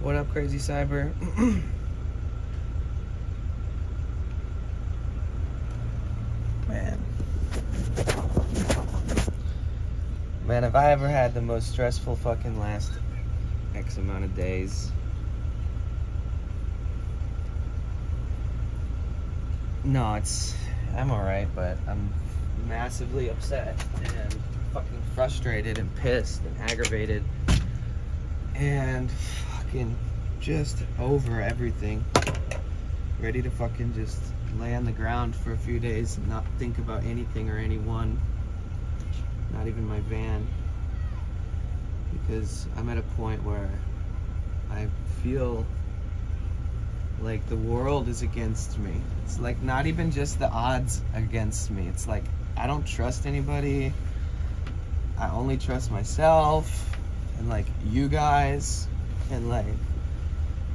What up, Crazy Cyber? Man, have I ever had the most stressful fucking last X amount of days. No, I'm alright, but I'm massively upset and fucking frustrated and pissed and aggravated and fucking just over everything. Ready to fucking just lay on the ground for a few days and not think about anything or anyone. Not even my van. Because I'm at a point where I feel like the world is against me. It's like not even just the odds against me. It's like I don't trust anybody. I only trust myself and like you guys and like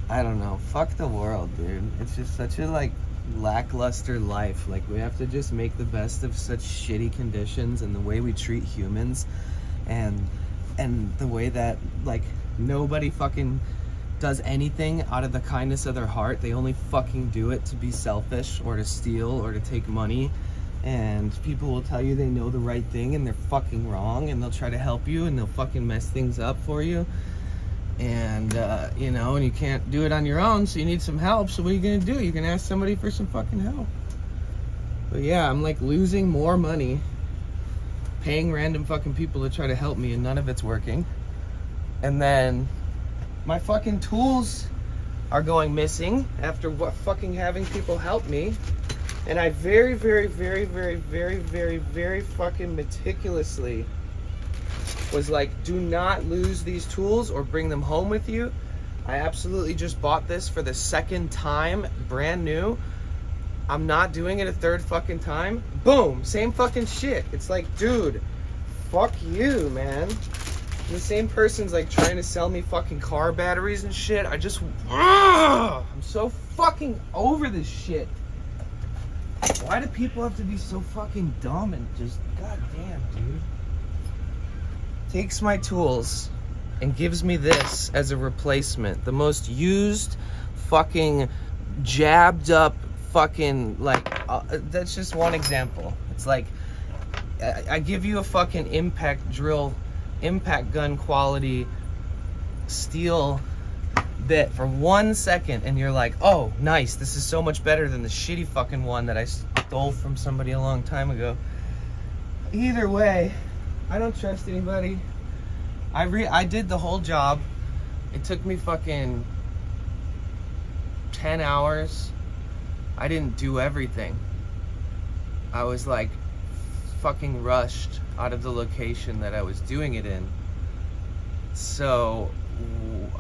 I don't know, fuck the world, dude. It's just such a like lackluster life. Like we have to just make the best of such shitty conditions and the way we treat humans and the way that like nobody fucking does anything out of the kindness of their heart. They only fucking do it to be selfish or to steal or to take money. And people will tell you they know the right thing and they're fucking wrong, and they'll try to help you and they'll fucking mess things up for you. And you know, and you can't do it on your own, so you need some help. So what are you gonna do? You can ask somebody for some fucking help. But yeah, I'm like losing more money paying random fucking people to try to help me, and none of it's working. And then my fucking tools are going missing after what fucking having people help me. And I very fucking meticulously was like, do not lose these tools or bring them home with you. I absolutely just bought this for the second time, brand new. I'm not doing it a third fucking time. Boom, same fucking shit. It's like, dude, fuck you, man. The same person's like trying to sell me fucking car batteries and shit. I'm so fucking over this shit. Why do people have to be so fucking dumb and just, goddamn, dude. Takes my tools and gives me this as a replacement. The most used, fucking jabbed up, fucking like, that's just one example. It's like, I give you a fucking impact drill, impact gun quality steel bit for 1 second, and you're like, oh, nice, this is so much better than the shitty fucking one that I stole from somebody a long time ago. Either way, I don't trust anybody. I did the whole job. It took me fucking 10 hours. I didn't do everything. I was like fucking rushed out of the location that I was doing it in. So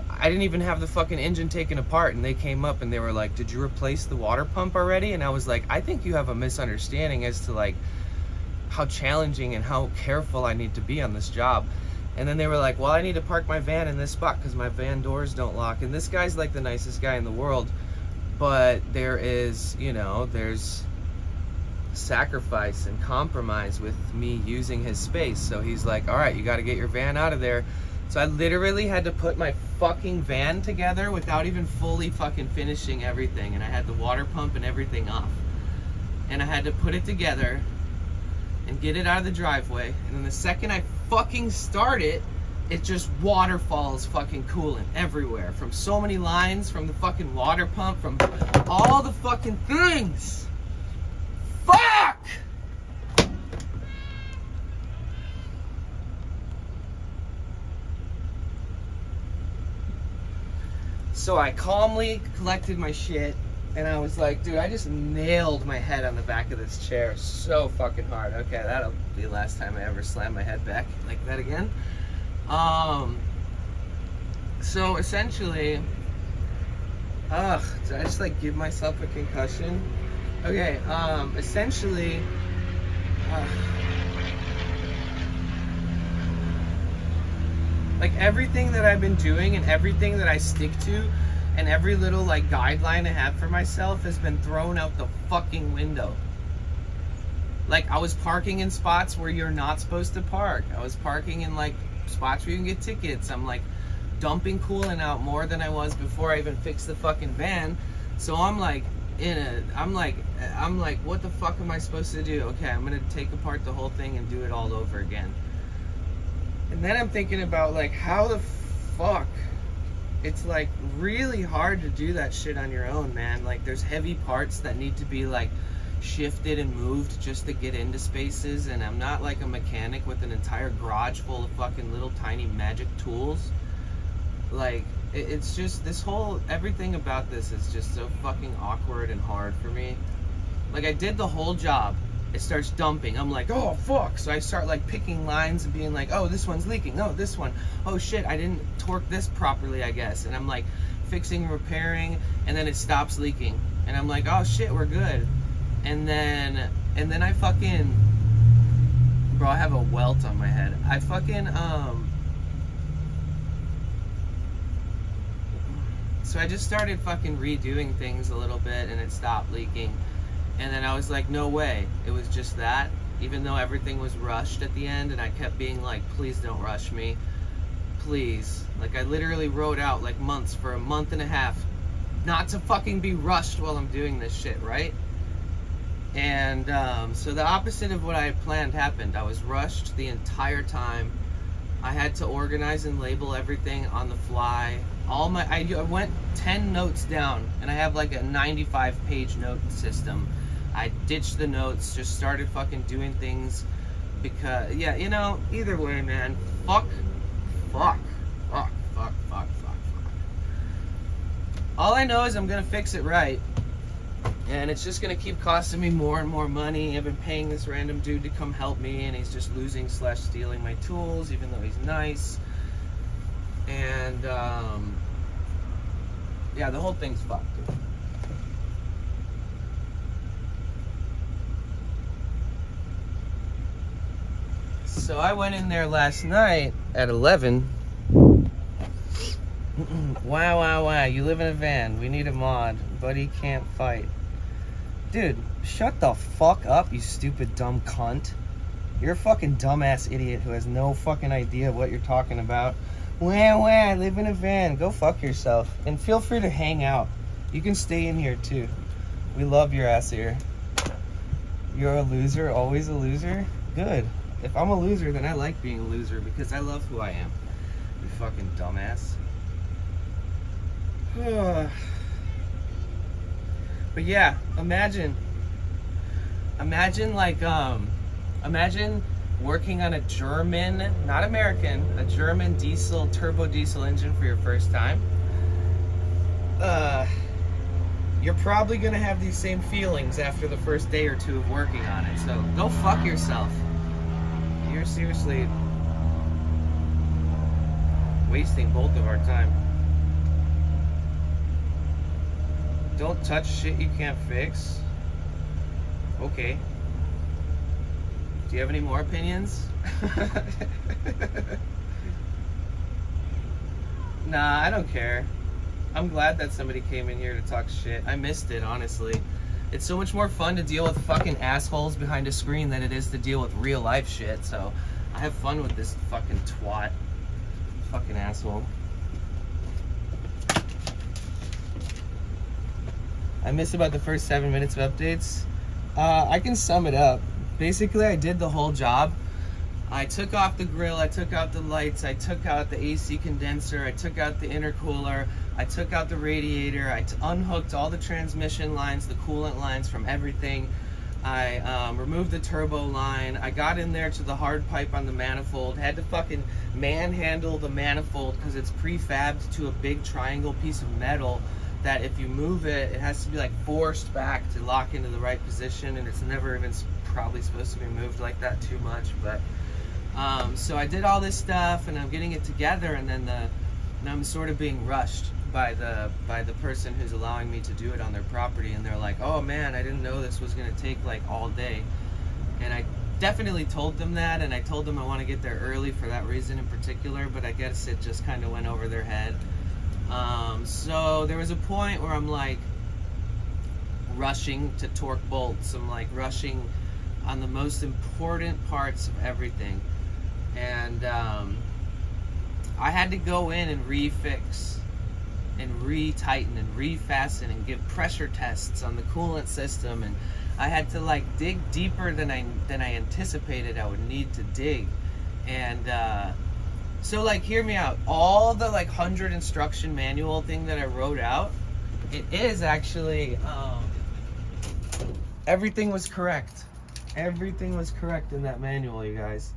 I didn't even have the fucking engine taken apart, and they came up and they were like, did you replace the water pump already? And I was like, I think you have a misunderstanding as to like how challenging and how careful I need to be on this job. And then they were like, well, I need to park my van in this spot because my van doors don't lock. And this guy's like the nicest guy in the world, but there is, you know, there's sacrifice and compromise with me using his space. So he's like, all right, you got to get your van out of there. So I literally had to put my fucking van together without even fully fucking finishing everything. And I had the water pump and everything off. And I had to put it together and get it out of the driveway. And then the second I fucking start it, it just waterfalls fucking coolant everywhere. From so many lines, from the fucking water pump, from all the fucking things. Fuck! So I calmly collected my shit, and I was like, dude, I just nailed my head on the back of this chair so fucking hard. Okay, that'll be the last time I ever slam my head back like that again. So essentially, did I just like give myself a concussion? Okay, essentially, like everything that I've been doing and everything that I stick to and every little like guideline I have for myself has been thrown out the fucking window. Like I was parking in spots where you're not supposed to park. I was parking in like spots where you can get tickets. I'm like dumping coolant out more than I was before I even fixed the fucking van. So I'm like, I'm like, what the fuck am I supposed to do? Okay, I'm gonna take apart the whole thing and do it all over again. And then I'm thinking about like, how the fuck? It's like really hard to do that shit on your own, man. Like there's heavy parts that need to be like shifted and moved just to get into spaces, and I'm not like a mechanic with an entire garage full of fucking little tiny magic tools. Like it's just this whole, everything about this is just so fucking awkward and hard for me. Like I did the whole job, it starts dumping, I'm like, oh fuck, so I start like picking lines and being like, oh this one's leaking, oh this one, oh shit, I didn't torque this properly I guess, and I'm like fixing, repairing, and then it stops leaking, and I'm like, oh shit, we're good. And then I fucking, bro, I have a welt on my head. I fucking so I just started fucking redoing things a little bit, and it stopped leaking. And then I was like, no way, it was just that, even though everything was rushed at the end, and I kept being like, please don't rush me, please. Like I literally wrote out like months for a month and a half not to fucking be rushed while I'm doing this shit, right? And so the opposite of what I had planned happened. I was rushed the entire time. I had to organize and label everything on the fly. I went 10 notes down, and I have like a 95-page note system. I ditched the notes, just started fucking doing things because, yeah, you know, either way, man, fuck. All I know is I'm gonna fix it right. And it's just gonna keep costing me more and more money. I've been paying this random dude to come help me, and he's just losing / stealing my tools, even though he's nice. And yeah, the whole thing's fucked. So I went in there last night at 11. Wow, you live in a van. We need a mod. Buddy can't fight. Dude, shut the fuck up, you stupid dumb cunt. You're a fucking dumbass idiot who has no fucking idea what you're talking about. I live in a van. Go fuck yourself. And feel free to hang out. You can stay in here too. We love your ass here. You're a loser, always a loser? Good. If I'm a loser, then I like being a loser because I love who I am. You fucking dumbass. But yeah, imagine working on a German, not American, a German turbo diesel engine for your first time. You're probably gonna have these same feelings after the first day or two of working on it, so go fuck yourself. You're seriously wasting both of our time. Don't touch shit you can't fix. Okay. Do you have any more opinions? Nah, I don't care. I'm glad that somebody came in here to talk shit. I missed it, honestly. It's so much more fun to deal with fucking assholes behind a screen than it is to deal with real life shit, so I have fun with this fucking twat. Fucking asshole. I missed about the first 7 minutes of updates. I can sum it up. Basically, I did the whole job. I took off the grill, I took out the lights, I took out the AC condenser, I took out the intercooler, I took out the radiator, I unhooked all the transmission lines, the coolant lines from everything. I removed the turbo line. I got in there to the hard pipe on the manifold, had to fucking manhandle the manifold because it's prefabbed to a big triangle piece of metal that if you move it, it has to be like forced back to lock into the right position, and it's never even probably supposed to be moved like that too much. But so I did all this stuff, and I'm getting it together, and then I'm sort of being rushed by the person who's allowing me to do it on their property, and they're like, oh man, I didn't know this was gonna take like all day. And I definitely told them that, and I told them I want to get there early for that reason in particular, but I guess it just kind of went over their head. So there was a point where I'm like rushing to torque bolts. I'm like rushing on the most important parts of everything. And I had to go in and refix and retighten and refasten and give pressure tests on the coolant system, and I had to like dig deeper than I anticipated I would need to dig. And so like, hear me out, all the like 100 instruction manual thing that I wrote out, it is actually everything was correct. Everything was correct in that manual, you guys.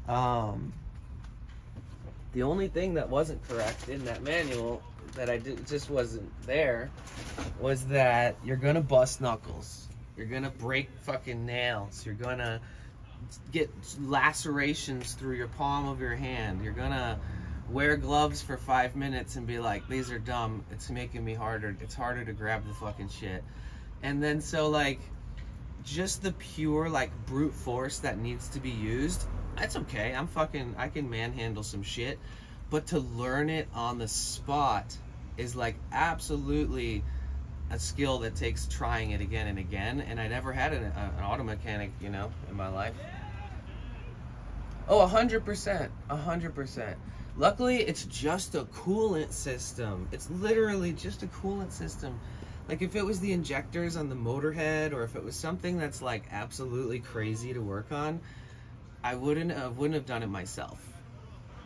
The only thing that wasn't correct in that manual that just wasn't there was that you're gonna bust knuckles, you're gonna break fucking nails, you're gonna get lacerations through your palm of your hand, you're gonna wear gloves for 5 minutes and be like, these are dumb, it's making me harder, it's harder to grab the fucking shit. And then so like, just the pure like brute force that needs to be used, that's okay, I can manhandle some shit. But to learn it on the spot is like absolutely a skill that takes trying it again and again. And I never had an auto mechanic, you know, in my life. Oh, 100%, 100%. Luckily, it's just a coolant system. It's literally just a coolant system. Like if it was the injectors on the motorhead, or if it was something that's like absolutely crazy to work on, I wouldn't have done it myself.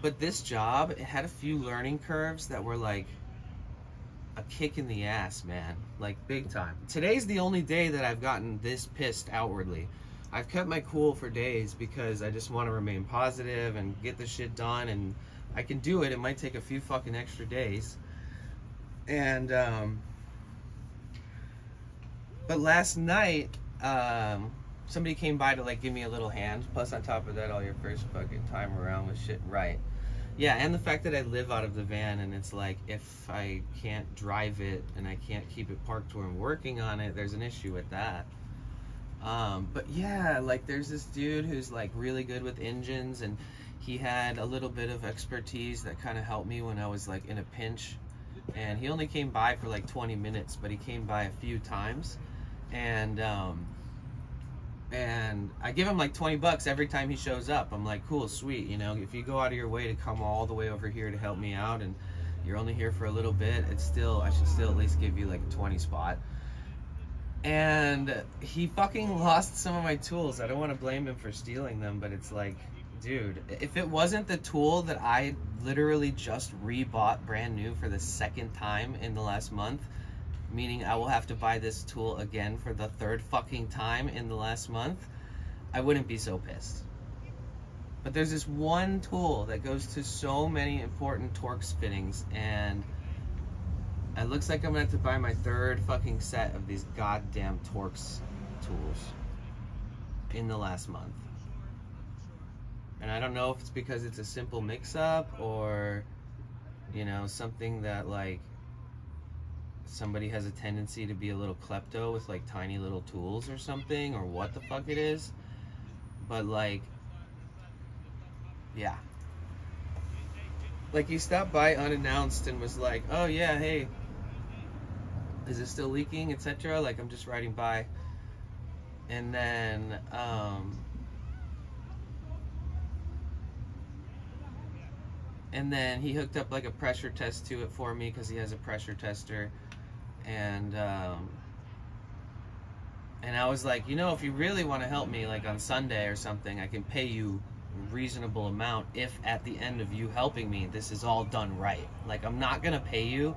But this job, it had a few learning curves that were like a kick in the ass, man. Like big time. Today's the only day that I've gotten this pissed outwardly. I've kept my cool for days because I just want to remain positive and get the shit done, and I can do it. It might take a few fucking extra days. And but last night, somebody came by to like give me a little hand. Plus on top of that, all your first fucking time around with shit right. Yeah, and the fact that I live out of the van, and it's like if I can't drive it and I can't keep it parked where I'm working on it, there's an issue with that. But yeah, like there's this dude who's like really good with engines, and he had a little bit of expertise that kind of helped me when I was like in a pinch. And he only came by for like 20 minutes, but he came by a few times. And I give him like $20 every time he shows up. I'm like, cool, sweet, you know, if you go out of your way to come all the way over here to help me out and you're only here for a little bit, I should still at least give you like a 20 spot. And he fucking lost some of my tools. I don't want to blame him for stealing them, but it's like, dude, if it wasn't the tool that I literally just rebought brand new for the second time in the last month, meaning I will have to buy this tool again for the third fucking time in the last month, I wouldn't be so pissed. But there's this one tool that goes to so many important Torx fittings, and it looks like I'm gonna have to buy my third fucking set of these goddamn Torx tools in the last month. And I don't know if it's because it's a simple mix-up, or, you know, something that like somebody has a tendency to be a little klepto with like tiny little tools or something, or what the fuck it is. But like, yeah, like he stopped by unannounced and was like, oh yeah, hey, is it still leaking, etc. Like, I'm just riding by. And then he hooked up like a pressure test to it for me because he has a pressure tester. And I was like, you know, if you really want to help me, like on Sunday or something, I can pay you a reasonable amount if at the end of you helping me, this is all done right. Like, I'm not gonna pay you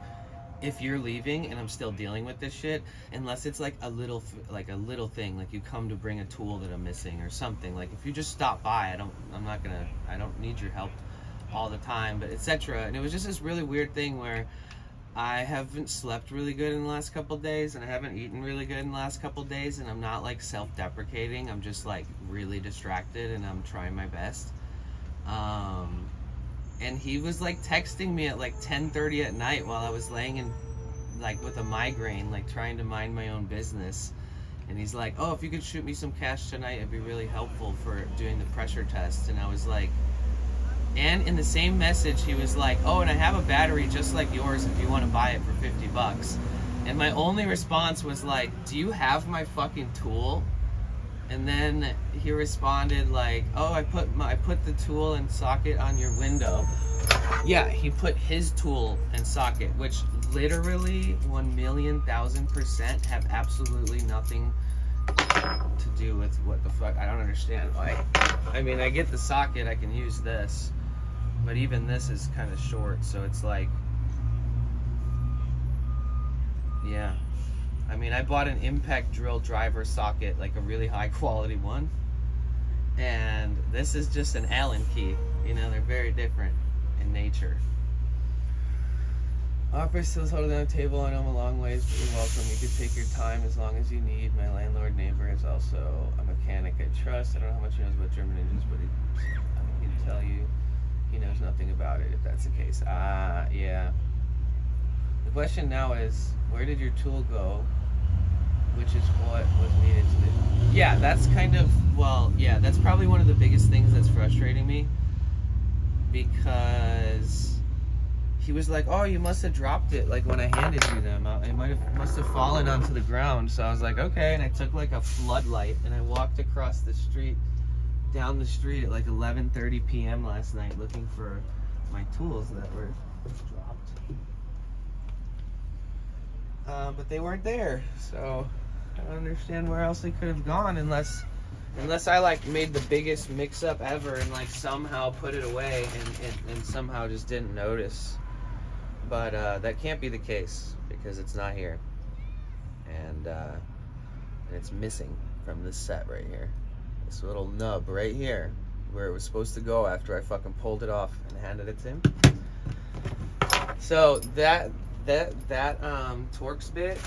if you're leaving and I'm still dealing with this shit, unless it's like a little thing, like you come to bring a tool that I'm missing or something. Like if you just stop by, I don't need your help all the time, but etc. And it was just this really weird thing where I haven't slept really good in the last couple of days, and I haven't eaten really good in the last couple of days, and I'm not like self-deprecating, I'm just like really distracted and I'm trying my best. And he was like texting me at like 10:30 at night while I was laying in like with a migraine, like trying to mind my own business. And he's like, oh, if you could shoot me some cash tonight, it'd be really helpful for doing the pressure test. And I was like, and in the same message, he was like, oh, and I have a battery just like yours if you want to buy it for $50. And my only response was like, do you have my fucking tool? And then he responded like, oh, I put the tool and socket on your window. Yeah, he put his tool and socket, which literally 1,000,000% have absolutely nothing to do with what the fuck. I don't understand why. I mean, I get the socket, I can use this, but even this is kind of short, so it's like, yeah. I mean, I bought an impact drill driver socket, like a really high quality one, and this is just an Allen key. You know, they're very different in nature. Offer still holding on the table. I know I'm a long ways, but you're welcome. You can take your time as long as you need. My landlord neighbor is also a mechanic I trust. I don't know how much he knows about German engines, but he can tell you he knows nothing about it if that's the case. Yeah. The question now is, where did your tool go? Which is what was needed to do. Yeah, that's kind of, well, yeah, that's probably one of the biggest things that's frustrating me, because he was like, oh, you must have dropped it, like when I handed you them. It must have fallen onto the ground. So I was like, okay, and I took like a floodlight and I walked across the street, down the street at like 11:30 p.m. last night looking for my tools that were dropped. But they weren't there, so I don't understand where else they could have gone unless I like made the biggest mix-up ever and like somehow put it away and somehow just didn't notice. But that can't be the case because it's not here, and it's missing from this set right here. This little nub right here, where it was supposed to go after I fucking pulled it off and handed it to him. So that Torx bit,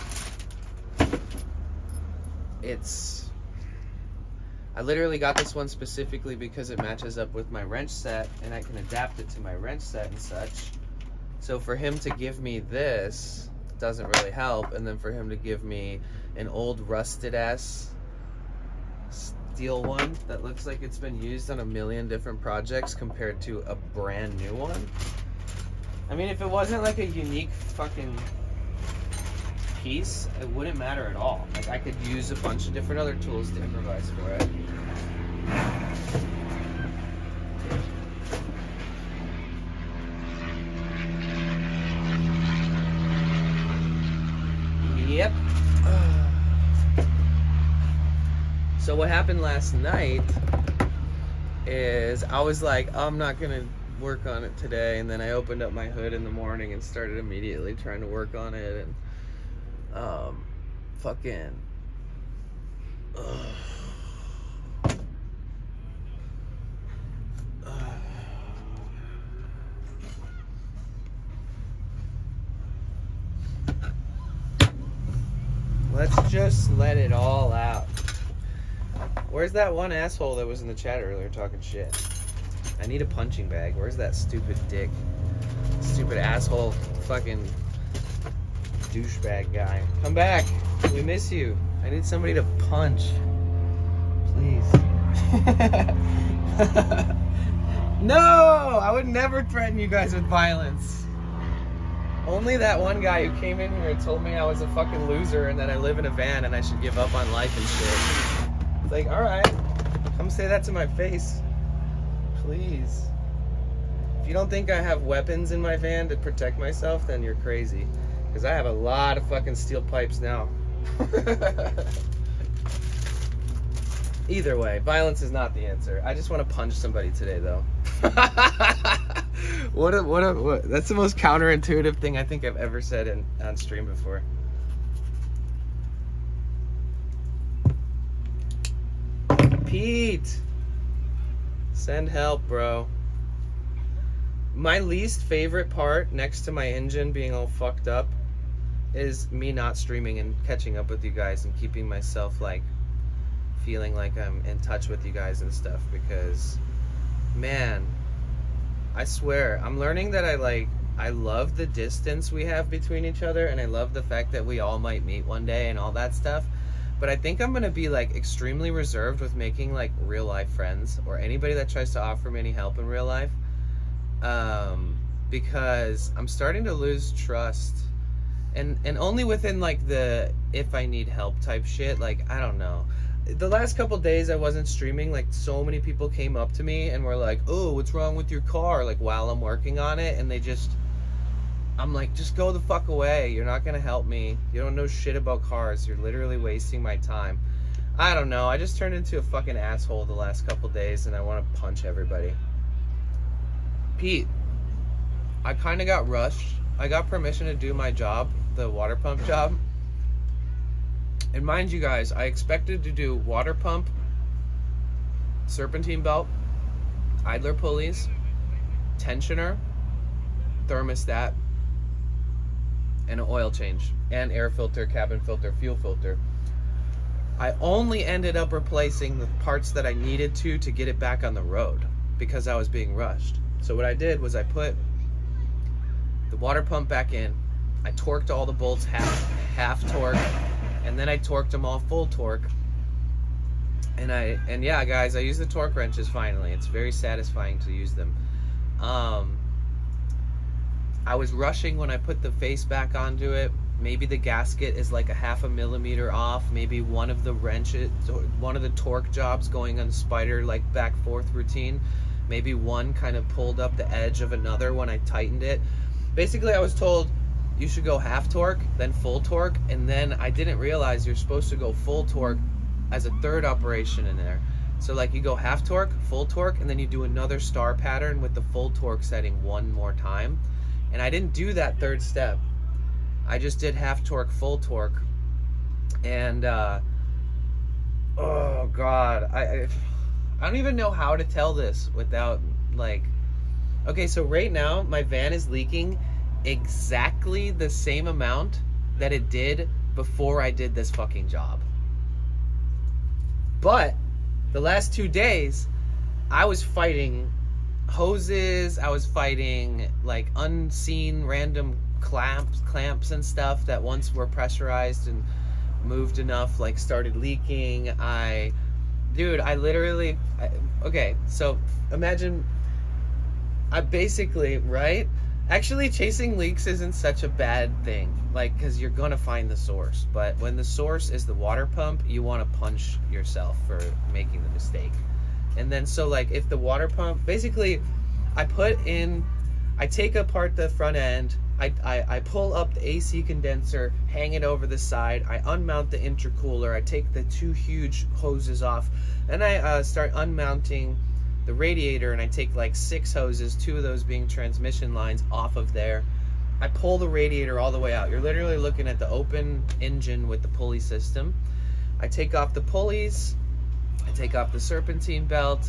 I literally got this one specifically because it matches up with my wrench set and I can adapt it to my wrench set and such. So for him to give me this doesn't really help, and then for him to give me an old rusted ass steel one that looks like it's been used on a million different projects compared to a brand new one. I mean, if it wasn't like a unique fucking piece, it wouldn't matter at all. Like, I could use a bunch of different other tools to improvise for it. Yep. So what happened last night is I was like, I'm not gonna work on it today, and then I opened up my hood in the morning and started immediately trying to work on it, and fucking let's just let it all out. Where's that one asshole that was in the chat earlier talking shit? I need a punching bag. Where's that stupid dick? Stupid asshole fucking douchebag guy. Come back. We miss you. I need somebody to punch. Please. No! I would never threaten you guys with violence. Only that one guy who came in here and told me I was a fucking loser and that I live in a van and I should give up on life and shit. It's like, alright. Come say that to my face. Please. If you don't think I have weapons in my van to protect myself, then you're crazy. Because I have a lot of fucking steel pipes now. Either way, violence is not the answer. I just want to punch somebody today, though. What? That's the most counterintuitive thing I think I've ever said on stream before. Pete! Send help, bro. My least favorite part, next to my engine being all fucked up, is me not streaming and catching up with you guys and keeping myself like feeling like I'm in touch with you guys and stuff, because man, I swear I'm learning that I love the distance we have between each other, and I love the fact that we all might meet one day and all that stuff, but I think I'm gonna be like extremely reserved with making like real life friends or anybody that tries to offer me any help in real life, because I'm starting to lose trust. And only within like the if I need help type shit. Like, I don't know. the last couple days I wasn't streaming, like so many people came up to me and were like, "Oh, what's wrong with your car?" Like while I'm working on it, and I'm like, just go the fuck away. You're not gonna help me. You don't know shit about cars. You're literally wasting my time. I don't know. I just turned into a fucking asshole the last couple days, and I want to punch everybody. Pete, I kind of got rushed. I got permission to do my job, the water pump job. And mind you guys, I expected to do water pump, serpentine belt, idler pulleys, tensioner, thermostat, and an oil change, and air filter, cabin filter, fuel filter. I only ended up replacing the parts that I needed to get it back on the road because I was being rushed. So what I did was I put the water pump back in, I torqued all the bolts half torque, and then I torqued them all full torque. And yeah, guys, I used the torque wrenches finally. It's very satisfying to use them. I was rushing when I put the face back onto it. Maybe the gasket is like a 0.5 millimeter off. Maybe one of the wrenches, one of the torque jobs going on the spider like back forth routine, maybe one kind of pulled up the edge of another when I tightened it. Basically, I was told you should go half torque, then full torque, and then I didn't realize you're supposed to go full torque as a third operation in there. So like you go half torque, full torque, and then you do another star pattern with the full torque setting one more time. And I didn't do that third step. I just did half torque, full torque. And oh god, I don't even know how to tell this without like, okay, so right now my van is leaking exactly the same amount that it did before I did this fucking job. But the last 2 days I was fighting hoses, I was fighting like unseen random clamps and stuff that once were pressurized and moved enough like started leaking. Dude, I literally, okay, so imagine I basically, right? Actually, chasing leaks isn't such a bad thing, like, because you're gonna find the source. But when the source is the water pump, you want to punch yourself for making the mistake. And then, so like, if the water pump, basically, I take apart the front end, I pull up the AC condenser, hang it over the side, I unmount the intercooler, I take the 2 huge hoses off, and I start unmounting the radiator, and I take like 6 hoses, 2 of those being transmission lines, off of there. I pull the radiator all the way out. You're literally looking at the open engine with the pulley system. I take off the pulleys, I take off the serpentine belt,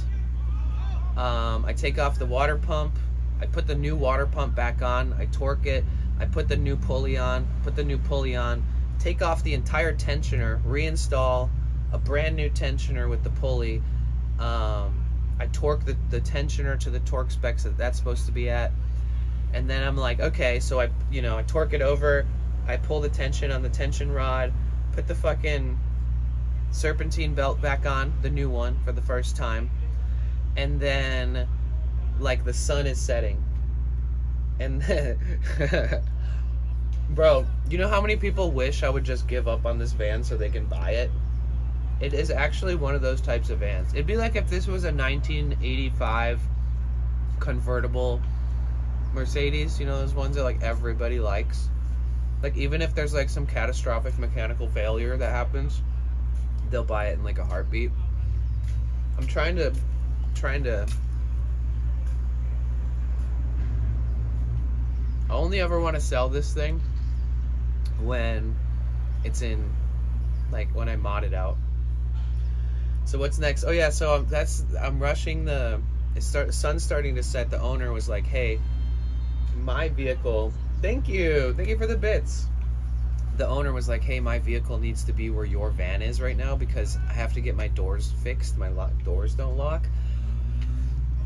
I take off the water pump, I put the new water pump back on, I torque it, I put the new pulley on, take off the entire tensioner, reinstall a brand new tensioner with the pulley. I torque the tensioner to the torque specs that that's supposed to be at. And then I'm like, okay, so I torque it over, I pull the tension on the tension rod, put the fucking serpentine belt back on, the new one, for the first time. And then, like, the sun is setting. And then, bro, you know how many people wish I would just give up on this van so they can buy it? It is actually one of those types of vans. It'd be like if this was a 1985 convertible Mercedes, you know, those ones that like everybody likes. Like, even if there's like some catastrophic mechanical failure that happens, they'll buy it in like a heartbeat. I'm trying to I only ever want to sell this thing when it's in, like, when I mod it out. So what's next? Oh yeah, so I'm rushing the sun's starting to set. The owner was like, hey, my vehicle, thank you for the bits. The owner was like, hey, my vehicle needs to be where your van is right now because I have to get my doors fixed. My doors don't lock,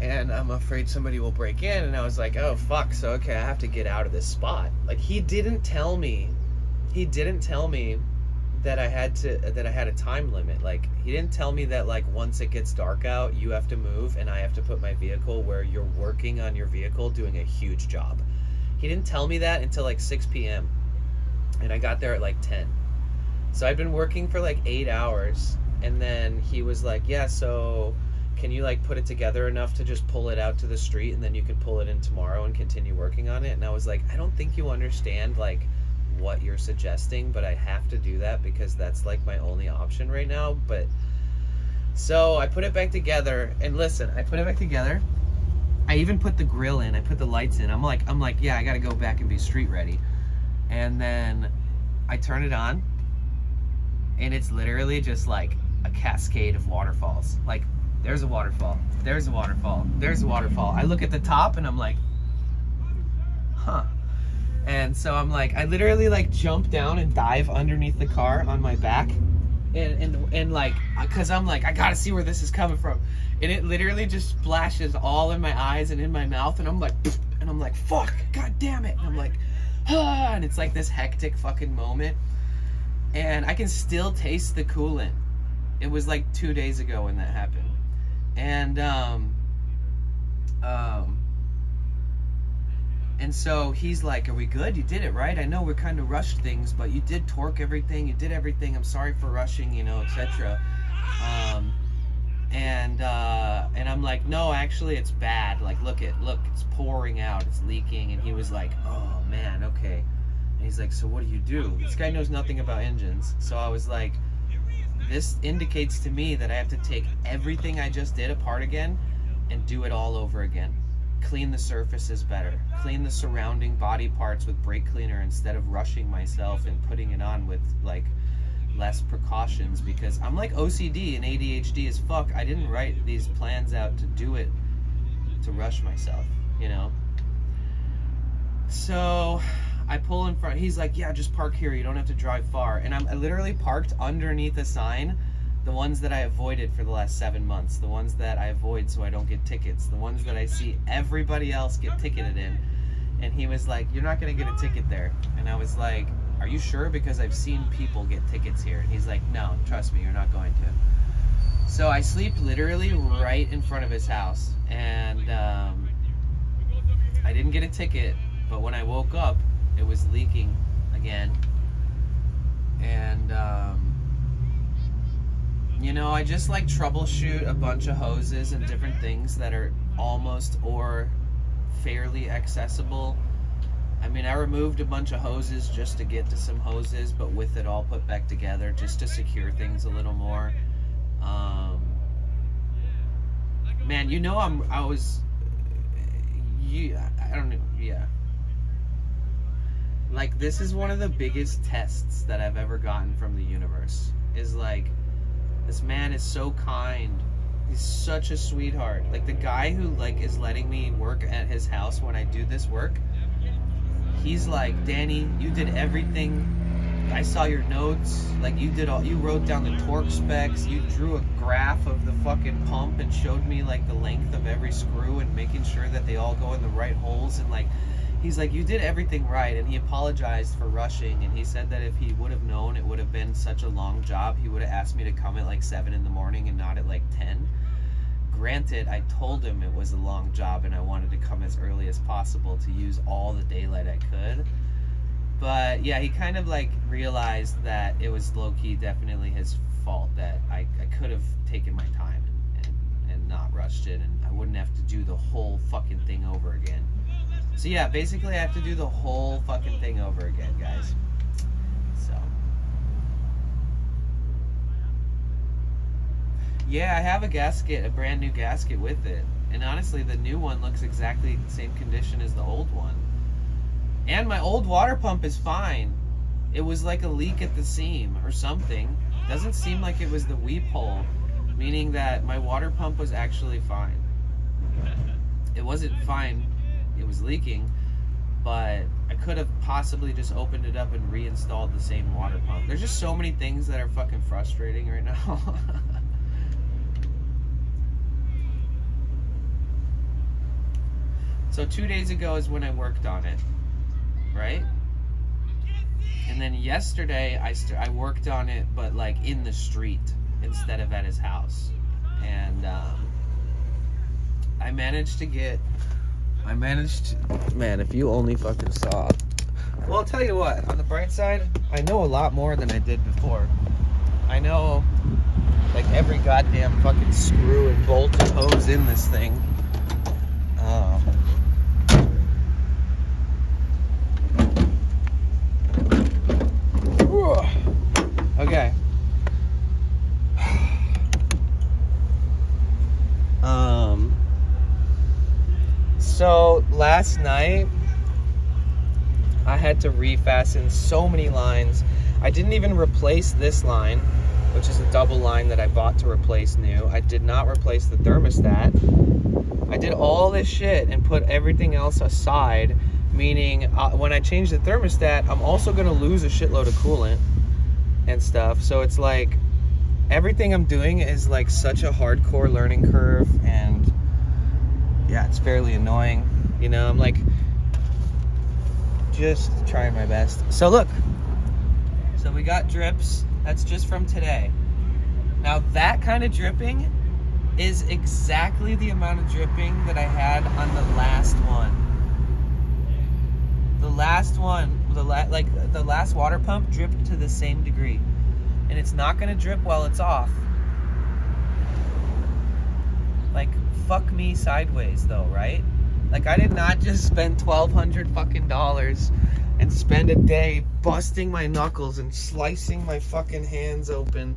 and I'm afraid somebody will break in. And I was like, oh fuck, so okay, I have to get out of this spot. Like, he didn't tell me that I had a time limit. Like, he didn't tell me that, like, once it gets dark out, you have to move and I have to put my vehicle where you're working on your vehicle doing a huge job. He didn't tell me that until like 6 p.m. and I got there at like 10. So I'd been working for like 8 hours, And then he was like, yeah, so can you like put it together enough to just pull it out to the street and then you can pull it in tomorrow and continue working on it? And I was like, I don't think you understand like what you're suggesting, but I have to do that because that's like my only option right now. But so I put it back together, and listen, I put it back together. I even put the grill in, I put the lights in. I'm like, yeah, I gotta go back and be street ready. And then I turn it on, and it's literally just like a cascade of waterfalls. Like, there's a waterfall, there's a waterfall, there's a waterfall. I look at the top and I'm like, huh. And so I'm like, I literally like jump down and dive underneath the car on my back. And like, cause I'm like, I gotta see where this is coming from. And it literally just splashes all in my eyes and in my mouth. And I'm like, fuck, god damn it. And I'm like, ah, and it's like this hectic fucking moment. And I can still taste the coolant. It was like 2 days ago when that happened. And so he's like, are we good? You did it, right? I know we kind of rushed things, but you did torque everything. You did everything. I'm sorry for rushing, you know, etc. And I'm like, no, actually, it's bad. Like, look, it's pouring out. It's leaking. And he was like, oh, man, okay. And he's like, so what do you do? This guy knows nothing about engines. So I was like, this indicates to me that I have to take everything I just did apart again and do it all over again. Clean the surfaces better. Clean the surrounding body parts with brake cleaner instead of rushing myself and putting it on with like less precautions, because I'm like OCD and ADHD as fuck. I didn't write these plans out to do it to rush myself, you know? So I pull in front. He's like, yeah, just park here. You don't have to drive far. And I literally parked underneath a sign. The ones that I avoided for the last 7 months, the ones that I avoid so I don't get tickets, the ones that I see everybody else get ticketed in. And he was like, you're not going to get a ticket there. And I was like, are you sure? Because I've seen people get tickets here. And he's like, no, trust me, you're not going to. So I sleep literally right in front of his house. And I didn't get a ticket, but when I woke up, it was leaking again. And you know, I just like troubleshoot a bunch of hoses and different things that are almost or fairly accessible. I mean, I removed a bunch of hoses just to get to some hoses, but with it all put back together just to secure things a little more. Man, you know, I don't know, yeah. Like, this is one of the biggest tests that I've ever gotten from the universe. Is like, this man is so kind. He's such a sweetheart. Like, the guy who like is letting me work at his house when I do this work, he's like, Danny, you did everything. I saw your notes. Like, you wrote down the torque specs. You drew a graph of the fucking pump and showed me like the length of every screw and making sure that they all go in the right holes. And like, he's like, you did everything right. And he apologized for rushing, and he said that if he would have known it would have been such a long job, he would have asked me to come at like 7 in the morning and not at like 10. Granted, I told him it was a long job and I wanted to come as early as possible to use all the daylight I could. But yeah, he kind of like realized that it was low-key definitely his fault, that I could have taken my time and not rushed it, and I wouldn't have to do the whole fucking thing over again. So yeah, basically I have to do the whole fucking thing over again, guys. So yeah, I have a gasket, a brand new gasket with it. And honestly, the new one looks exactly the same condition as the old one. And my old water pump is fine. It was like a leak at the seam or something. Doesn't seem like it was the weep hole, meaning that my water pump was actually fine. It wasn't fine. It was leaking, but I could have possibly just opened it up and reinstalled the same water pump. There's just so many things that are fucking frustrating right now. So 2 days ago is when I worked on it, right? And then yesterday I worked on it, but like in the street instead of at his house. And I managed to, man, if you only fucking saw. Well, I'll tell you what, on the bright side, I know a lot more than I did before. I know like every goddamn fucking screw and bolt and hose in this thing. Okay. So last night I had to refasten so many lines. I didn't even replace this line, which is a double line that I bought to replace new. I did not replace the thermostat. I did all this shit and put everything else aside, meaning when I change the thermostat, I'm also gonna lose a shitload of coolant and stuff. So it's like everything I'm doing is like such a hardcore learning curve, and yeah, it's fairly annoying. You know, I'm like just trying my best. So look, so we got drips. That's just from today. Now that kind of dripping is exactly the amount of dripping that I had on the last one. The last one, the last water pump dripped to the same degree. And it's not gonna drip while it's off. Like, fuck me sideways though, right? Like, I did not just spend $1,200 fucking dollars and spend a day busting my knuckles and slicing my fucking hands open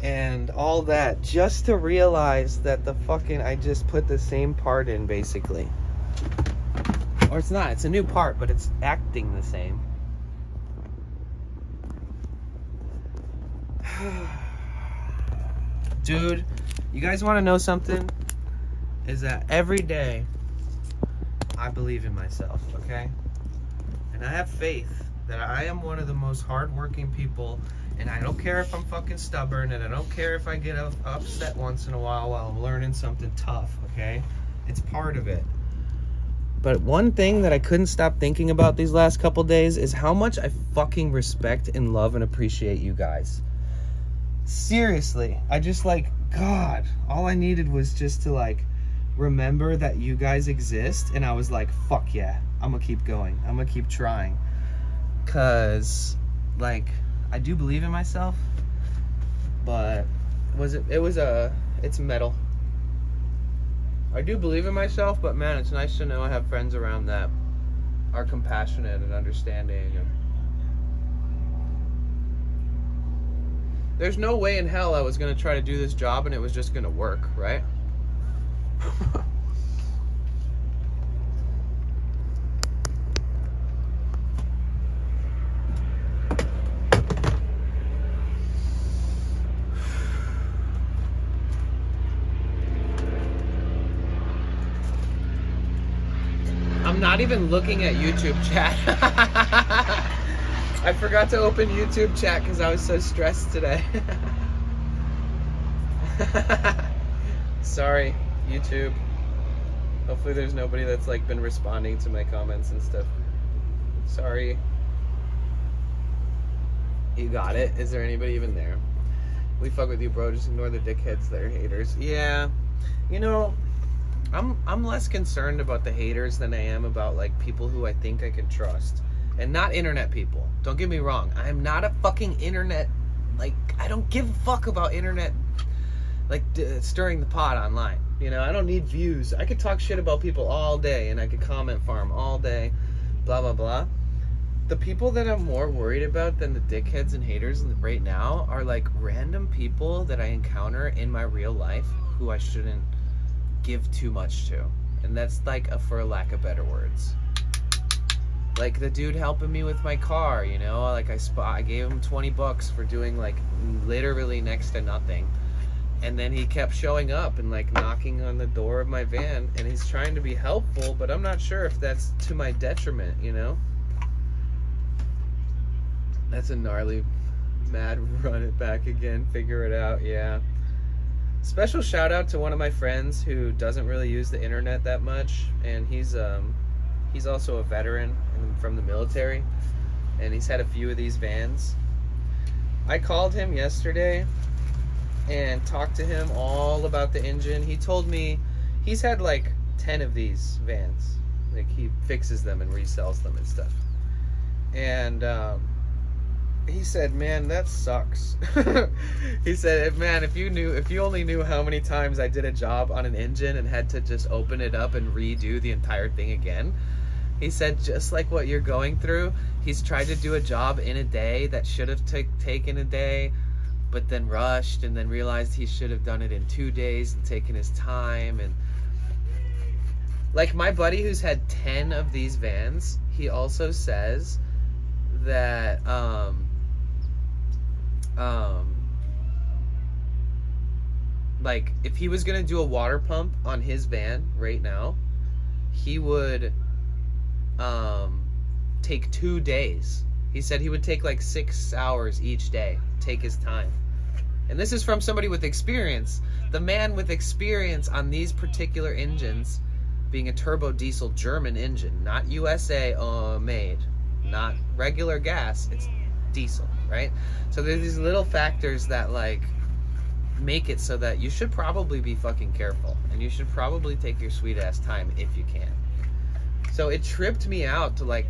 and all that just to realize that I just put the same part in, basically. Or it's not, it's a new part, but it's acting the same. Dude, you guys want to know something? Is that every day I believe in myself, okay? And I have faith that I am one of the most hardworking people, and I don't care if I'm fucking stubborn, and I don't care if I get upset once in a while I'm learning something tough, okay? It's part of it. But one thing that I couldn't stop thinking about these last couple days is how much I fucking respect and love and appreciate you guys. Seriously, I just God, all I needed was just to remember that you guys exist, and I was like, fuck yeah, I'm gonna keep going, I'm gonna keep trying, cause I do believe in myself, but it's metal. I do believe in myself, but man, it's nice to know I have friends around that are compassionate and understanding. And there's no way in hell I was gonna try to do this job and it was just gonna work, right? I'm not even looking at YouTube chat. I forgot to open YouTube chat because I was so stressed today. Sorry, YouTube. Hopefully there's nobody that's been responding to my comments and stuff. Sorry. You got it? Is there anybody even there? We fuck with you, bro. Just ignore the dickheads that are haters. Yeah. You know, I'm less concerned about the haters than I am about people who I think I can trust. And not internet people. Don't get me wrong. I am not a fucking internet, I don't give a fuck about internet, stirring the pot online. You know, I don't need views. I could talk shit about people all day, and I could comment farm all day, blah, blah, blah. The people that I'm more worried about than the dickheads and haters right now are random people that I encounter in my real life who I shouldn't give too much to. And that's for a lack of better words. The dude helping me with my car, you know, I gave him $20 for doing literally next to nothing. And then he kept showing up and knocking on the door of my van, and he's trying to be helpful, but I'm not sure if that's to my detriment, you know? That's a gnarly mad run it back again, figure it out, yeah. Special shout out to one of my friends who doesn't really use the internet that much, and he's also a veteran from the military, and he's had a few of these vans. I called him yesterday and talked to him all about the engine. He told me he's had 10 of these vans. He fixes them and resells them and stuff. And he said, man, that sucks. He said, man, if you only knew how many times I did a job on an engine and had to just open it up and redo the entire thing again. He said, just like what you're going through, he's tried to do a job in a day that should have taken a day, but then rushed and then realized he should have done it in 2 days and taken his time. And like my buddy who's had 10 of these vans, he also says that like if he was gonna do a water pump on his van right now, he would take 2 days. He said he would take like 6 hours each day, take his time. And this is from somebody with experience. The man with experience on these particular engines, being a turbo diesel German engine, not USA made, not regular gas, it's diesel, right? So there's these little factors that like make it so that you should probably be fucking careful, and you should probably take your sweet ass time if you can. So it tripped me out to like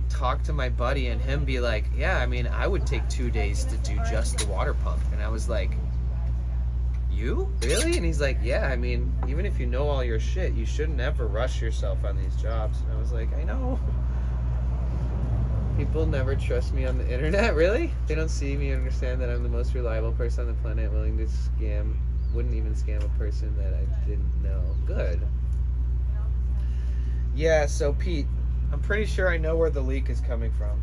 talk to my buddy and him be like, yeah, I mean, I would take 2 days to do just the water pump. And I was like, you? Really? And he's like, yeah, I mean, even if you know all your shit, you shouldn't ever rush yourself on these jobs. And I was like, I know. People never trust me on the internet, really? They don't see me and understand that I'm the most reliable person on the planet, willing to scam, wouldn't even scam a person that I didn't know. Good. Yeah, so Pete, I'm pretty sure I know where the leak is coming from.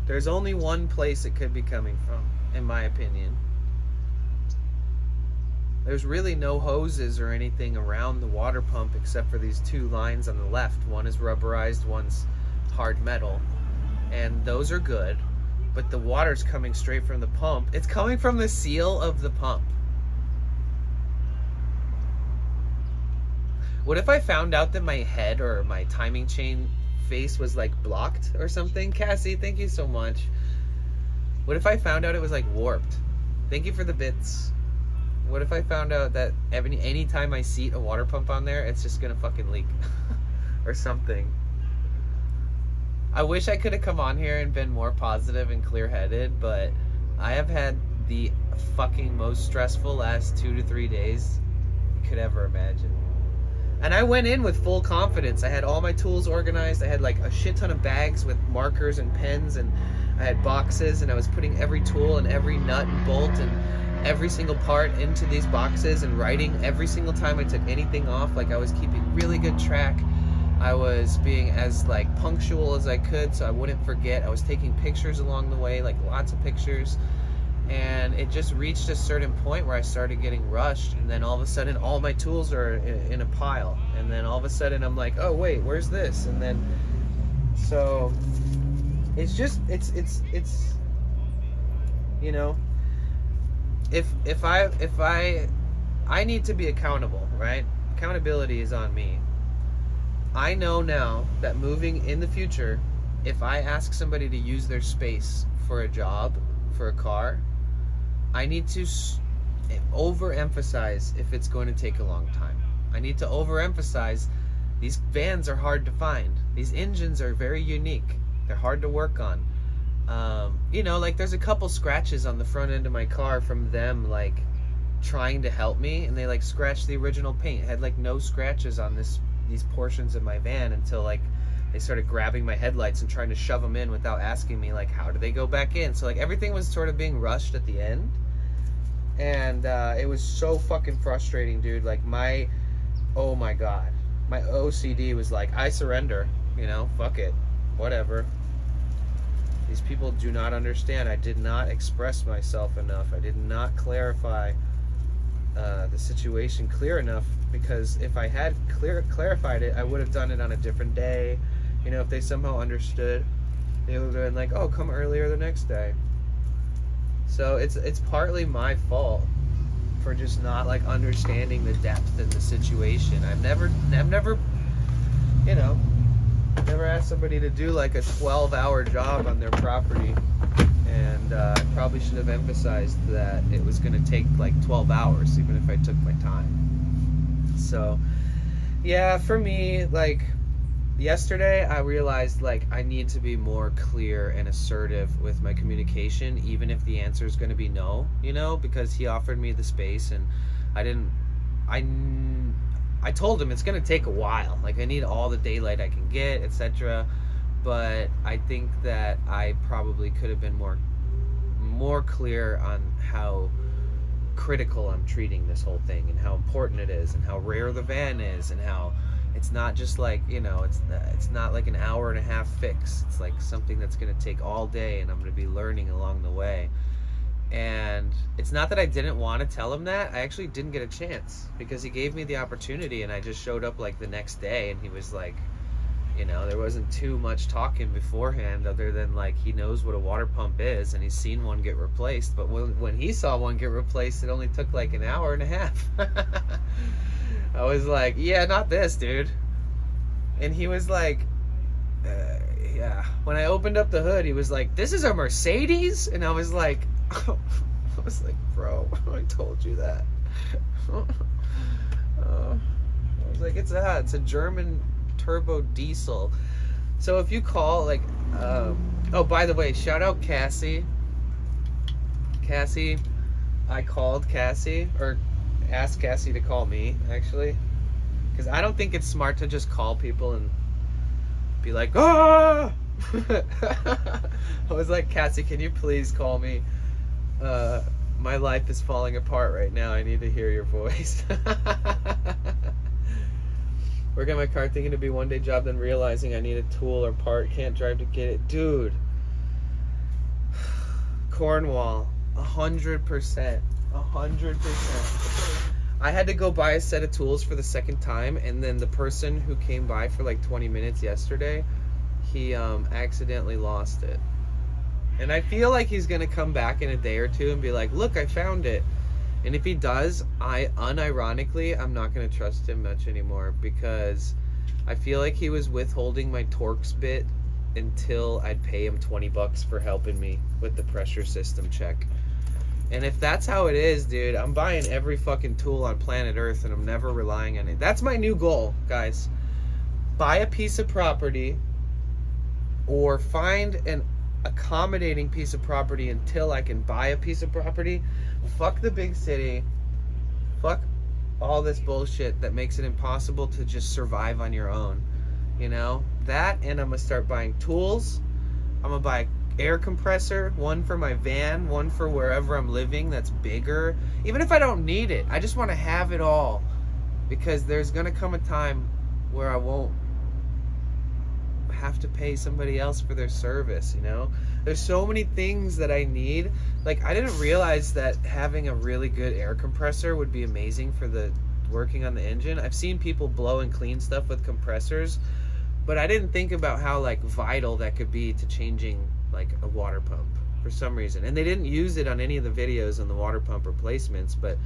There's only one place it could be coming from, in my opinion. There's really no hoses or anything around the water pump except for these 2 lines on the left. One is rubberized, one's hard metal. And those are good, but the water's coming straight from the pump. It's coming from the seal of the pump. What if I found out that my head or my timing chain face was like blocked or something? Cassie, thank you so much. What if I found out it was like warped? Thank you for the bits. What if I found out that any time I seat a water pump on there, it's just gonna fucking leak or something? I wish I could have come on here and been more positive and clear-headed, but I have had the fucking most stressful last 2 to 3 days you could ever imagine. And I went in with full confidence. I had all my tools organized. I had like a shit ton of bags with markers and pens, and I had boxes, and I was putting every tool and every nut and bolt and every single part into these boxes and writing every single time I took anything off. Like I was keeping really good track. I was being as like punctual as I could so I wouldn't forget. I was taking pictures along the way, like lots of pictures. And it just reached a certain point where I started getting rushed, and then all of a sudden all my tools are in a pile, and then all of a sudden I'm like, oh wait, where's this? And then so it's just it's you know, if I need to be accountable, right? Accountability is on me. I know now that moving in the future, if I ask somebody to use their space for a job, for a car, I need to overemphasize if it's going to take a long time. I need to overemphasize these vans are hard to find. These engines are very unique. They're hard to work on. You know, like there's a couple scratches on the front end of my car from them like trying to help me, and they like scratched the original paint. It had like no scratches on these portions of my van until like they started grabbing my headlights and trying to shove them in without asking me like how do they go back in. So like everything was sort of being rushed at the end, and it was so fucking frustrating, dude. Like oh my god, my OCD was like, I surrender, you know, fuck it, whatever. These people do not understand. I did not express myself enough. I did not clarify the situation clear enough, because if I had clarified it, I would have done it on a different day. You know, if they somehow understood, they would have been like, oh, come earlier the next day. So it's partly my fault for just not like understanding the depth in the situation. I've never you know, never asked somebody to do like a 12-hour job on their property, and I probably should have emphasized that it was going to take like 12 hours even if I took my time. So yeah, for me, like, yesterday I realized like I need to be more clear and assertive with my communication, even if the answer is going to be no, you know, because he offered me the space and I told him it's going to take a while. Like I need all the daylight I can get, etc. But I think that I probably could have been more clear on how critical I'm treating this whole thing and how important it is and how rare the van is and how it's not just like, you know, it's not like an hour and a half fix. It's like something that's going to take all day and I'm going to be learning along the way. And it's not that I didn't want to tell him that. I actually didn't get a chance because he gave me the opportunity and I just showed up like the next day and he was like, you know, there wasn't too much talking beforehand other than like he knows what a water pump is and he's seen one get replaced. But when he saw one get replaced, it only took like an hour and a half. I was like, yeah, not this, dude. And he was like, yeah. When I opened up the hood, he was like, this is a Mercedes? And I was like, bro, I told you that. I was like, it's a German turbo diesel. So if you call, like, oh, by the way, shout out Cassie. I called Cassie, or asked Cassie to call me, actually, because I don't think it's smart to just call people and be like, ah! I was like, Cassie, can you please call me? My life is falling apart right now. I need to hear your voice. Working on my car, thinking to be one day job, then realizing I need a tool or part, can't drive to get it. Dude, Cornwall, 100%. I had to go buy a set of tools for the second time, and then the person who came by for like 20 minutes yesterday, he accidentally lost it. And I feel like he's gonna come back in a day or two and be like, look, I found it. And if he does, unironically, I'm not gonna trust him much anymore, because I feel like he was withholding my Torx bit until I'd pay him $20 for helping me with the pressure system check. And if that's how it is, dude, I'm buying every fucking tool on planet Earth and I'm never relying on it. That's my new goal, guys. Buy a piece of property or find an accommodating piece of property until I can buy a piece of property. Fuck the big city. Fuck all this bullshit that makes it impossible to just survive on your own. You know? That, and I'm gonna start buying tools. I'm gonna buy air compressor, one for my van, one for wherever I'm living that's bigger. Even if I don't need it, I just want to have it all, because there's gonna come a time where I won't have to pay somebody else for their service, you know? There's so many things that I need. Like, I didn't realize that having a really good air compressor would be amazing for the working on the engine. I've seen people blow and clean stuff with compressors, but I didn't think about how like vital that could be to changing like a water pump for some reason. And they didn't use it on any of the videos on the water pump replacements, but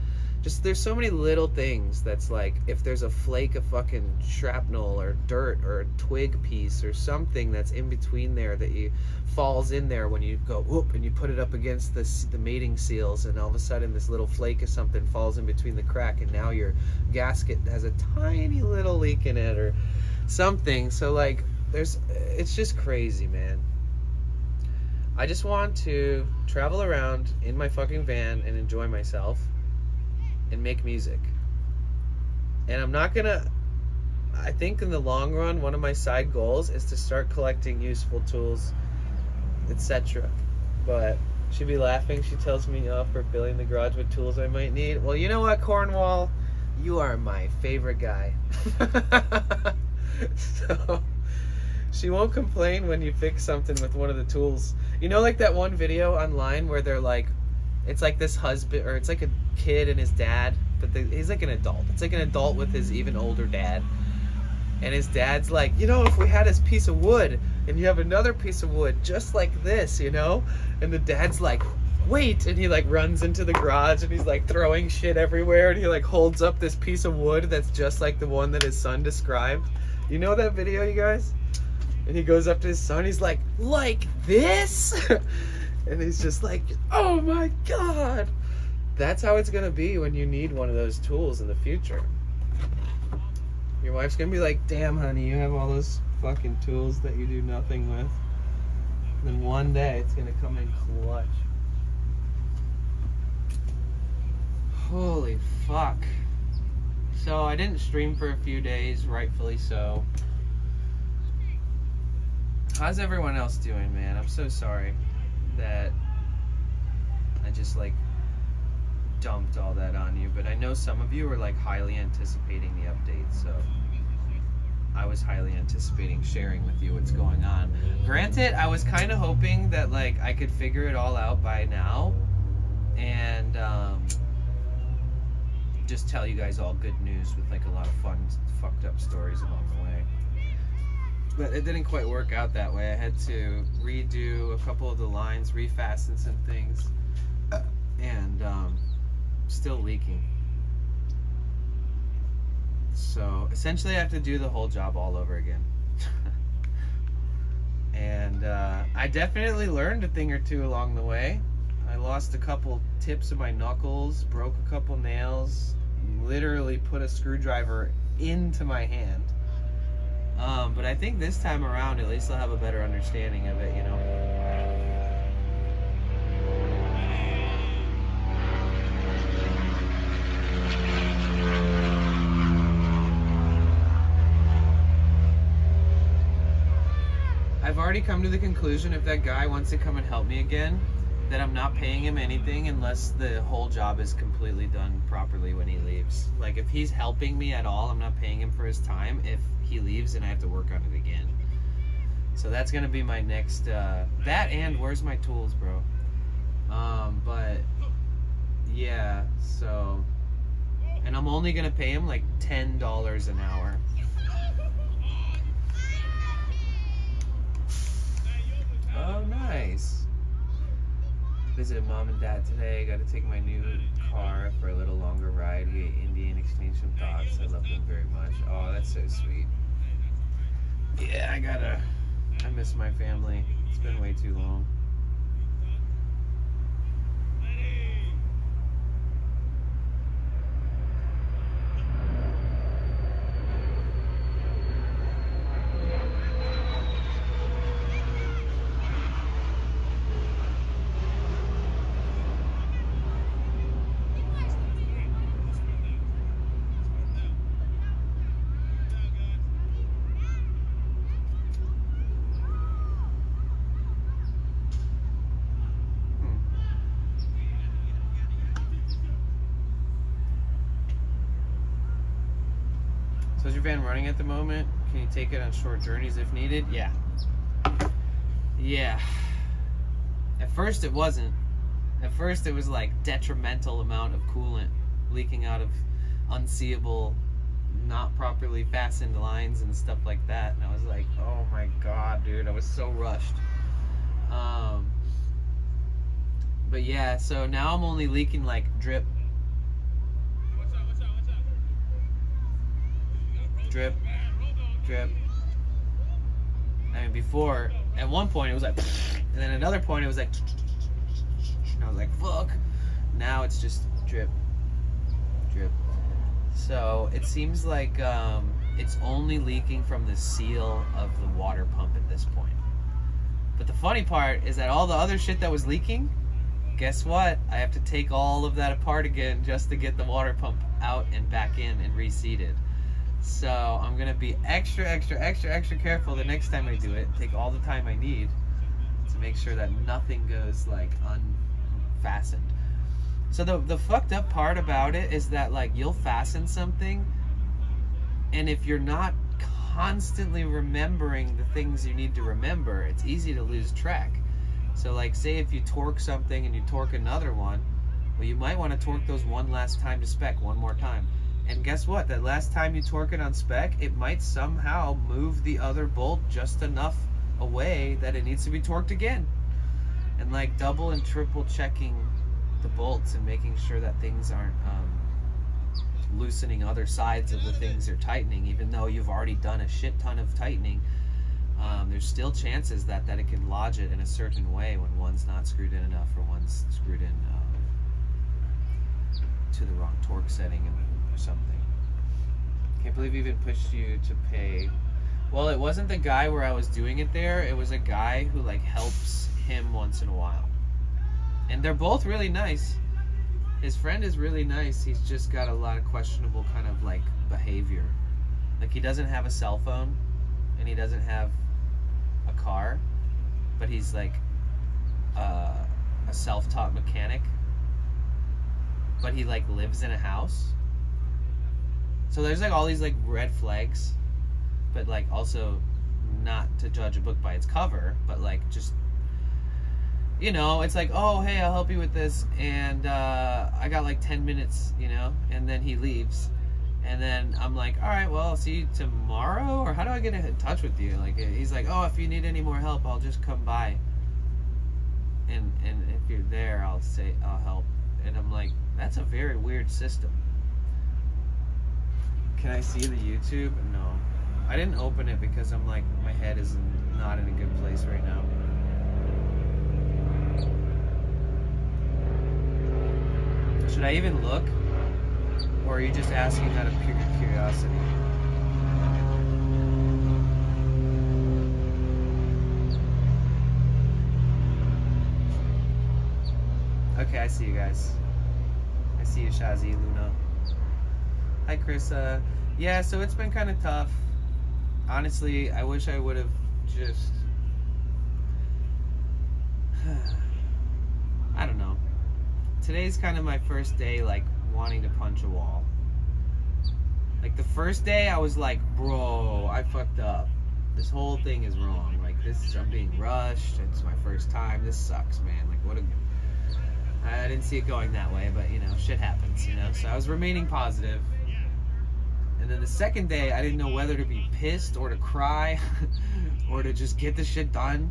just there's so many little things that's like, if there's a flake of fucking shrapnel or dirt or a twig piece or something that's in between there that you falls in there when you go whoop and you put it up against the mating seals, and all of a sudden this little flake of something falls in between the crack and now your gasket has a tiny little leak in it or something. So like it's just crazy, man. I just want to travel around in my fucking van and enjoy myself and make music. And I'm not gonna, I think in the long run, one of my side goals is to start collecting useful tools, etc. But she'd be laughing. She tells me off for filling the garage with tools I might need. Well, you know what, Cornwall? You are my favorite guy. So she won't complain when you fix something with one of the tools. You know, like that one video online where they're like, it's like this husband, or it's like a kid and his dad, but he's like an adult. It's like an adult with his even older dad. And his dad's like, you know, if we had this piece of wood and you have another piece of wood just like this, you know? And the dad's like, wait, and he like runs into the garage and he's like throwing shit everywhere, and he like holds up this piece of wood that's just like the one that his son described. You know that video, you guys? And he goes up to his son, he's like this? And he's just like, oh my God. That's how it's gonna be when you need one of those tools in the future. Your wife's gonna be like, damn, honey, you have all those fucking tools that you do nothing with. And then one day it's gonna come in clutch. Holy fuck. So I didn't stream for a few days, rightfully so. How's everyone else doing, man? I'm so sorry that I just like dumped all that on you, but I know some of you were like highly anticipating the update, so I was highly anticipating sharing with you what's going on. Granted, I was kind of hoping that like I could figure it all out by now and just tell you guys all good news with like a lot of fun fucked up stories along the way. But it didn't quite work out that way. I had to redo a couple of the lines, refasten some things, and still leaking. So essentially I have to do the whole job all over again. And I definitely learned a thing or two along the way. I lost a couple tips of my knuckles, broke a couple nails, literally put a screwdriver into my hand. But I think this time around at least I'll have a better understanding of it, you know. I've already come to the conclusion if that guy wants to come and help me again, that I'm not paying him anything unless the whole job is completely done properly when he leaves. Like if he's helping me at all, I'm not paying him for his time if he leaves and I have to work on it again. So that's gonna be my next, that and where's my tools, bro? But yeah, so, and I'm only gonna pay him like $10 an hour. Oh, nice. Visited mom and dad today. Got to take my new car for a little longer ride. We ate Indian, exchanged some thoughts. I love them very much. Oh, that's so sweet. Yeah, I miss my family. It's been way too long. So is your van running at the moment? Can you take it on short journeys if needed? Yeah. Yeah. At first it wasn't. At first it was like detrimental amount of coolant leaking out of unseeable, not properly fastened lines and stuff like that. And I was like, oh my god, dude, I was so rushed. But yeah, so now I'm only leaking like drip. Drip, drip. I mean, before, at one point it was like, and then another point it was like, and I was like, fuck. Now it's just drip, drip. So it seems like it's only leaking from the seal of the water pump at this point. But the funny part is that all the other shit that was leaking, guess what? I have to take all of that apart again just to get the water pump out and back in and reseated. So I'm gonna be extra careful the next time I do it. Take all the time I need to make sure that nothing goes like unfastened. So the fucked up part about it is that like you'll fasten something, and if you're not constantly remembering the things you need to remember, it's easy to lose track. So like say if you torque something and you torque another one, well you might want to torque those one last time to spec one more time. And guess what? That last time you torque it on spec, it might somehow move the other bolt just enough away that it needs to be torqued again. And like double and triple checking the bolts and making sure that things aren't loosening other sides of the things they're tightening, even though you've already done a shit ton of tightening. There's still chances that it can lodge it in a certain way when one's not screwed in enough or one's screwed in to the wrong torque setting or something. Can't believe he even pushed you to pay. Well, it wasn't the guy where I was doing it there. It was a guy who like helps him once in a while. And they're both really nice. His friend is really nice. He's just got a lot of questionable kind of like behavior. Like he doesn't have a cell phone and he doesn't have a car, but he's like a self-taught mechanic. But he like lives in a house. So there's like all these like red flags, but like also not to judge a book by its cover, but like just, you know, it's like, oh, hey, I'll help you with this, and I got like 10 minutes, you know, and then he leaves, and then I'm like, all right, well, I'll see you tomorrow, or how do I get in touch with you? Like, he's like, oh, if you need any more help, I'll just come by, and if you're there, I'll help, and I'm like, that's a very weird system. Can I see the YouTube? No. I didn't open it because I'm like, my head is not in a good place right now. Should I even look? Or are you just asking out of pure curiosity? Okay, I see you guys. I see you, Shazi, Luna. Hi, Chris. Yeah, so it's been kind of tough. Honestly, I wish I would have just... I don't know. Today's kind of my first day, like, wanting to punch a wall. Like, the first day, I was like, bro, I fucked up. This whole thing is wrong. Like, I'm being rushed. It's my first time. This sucks, man. Like, what a... I didn't see it going that way, but, you know, shit happens, you know? So I was remaining positive. And then the second day, I didn't know whether to be pissed or to cry or to just get the shit done.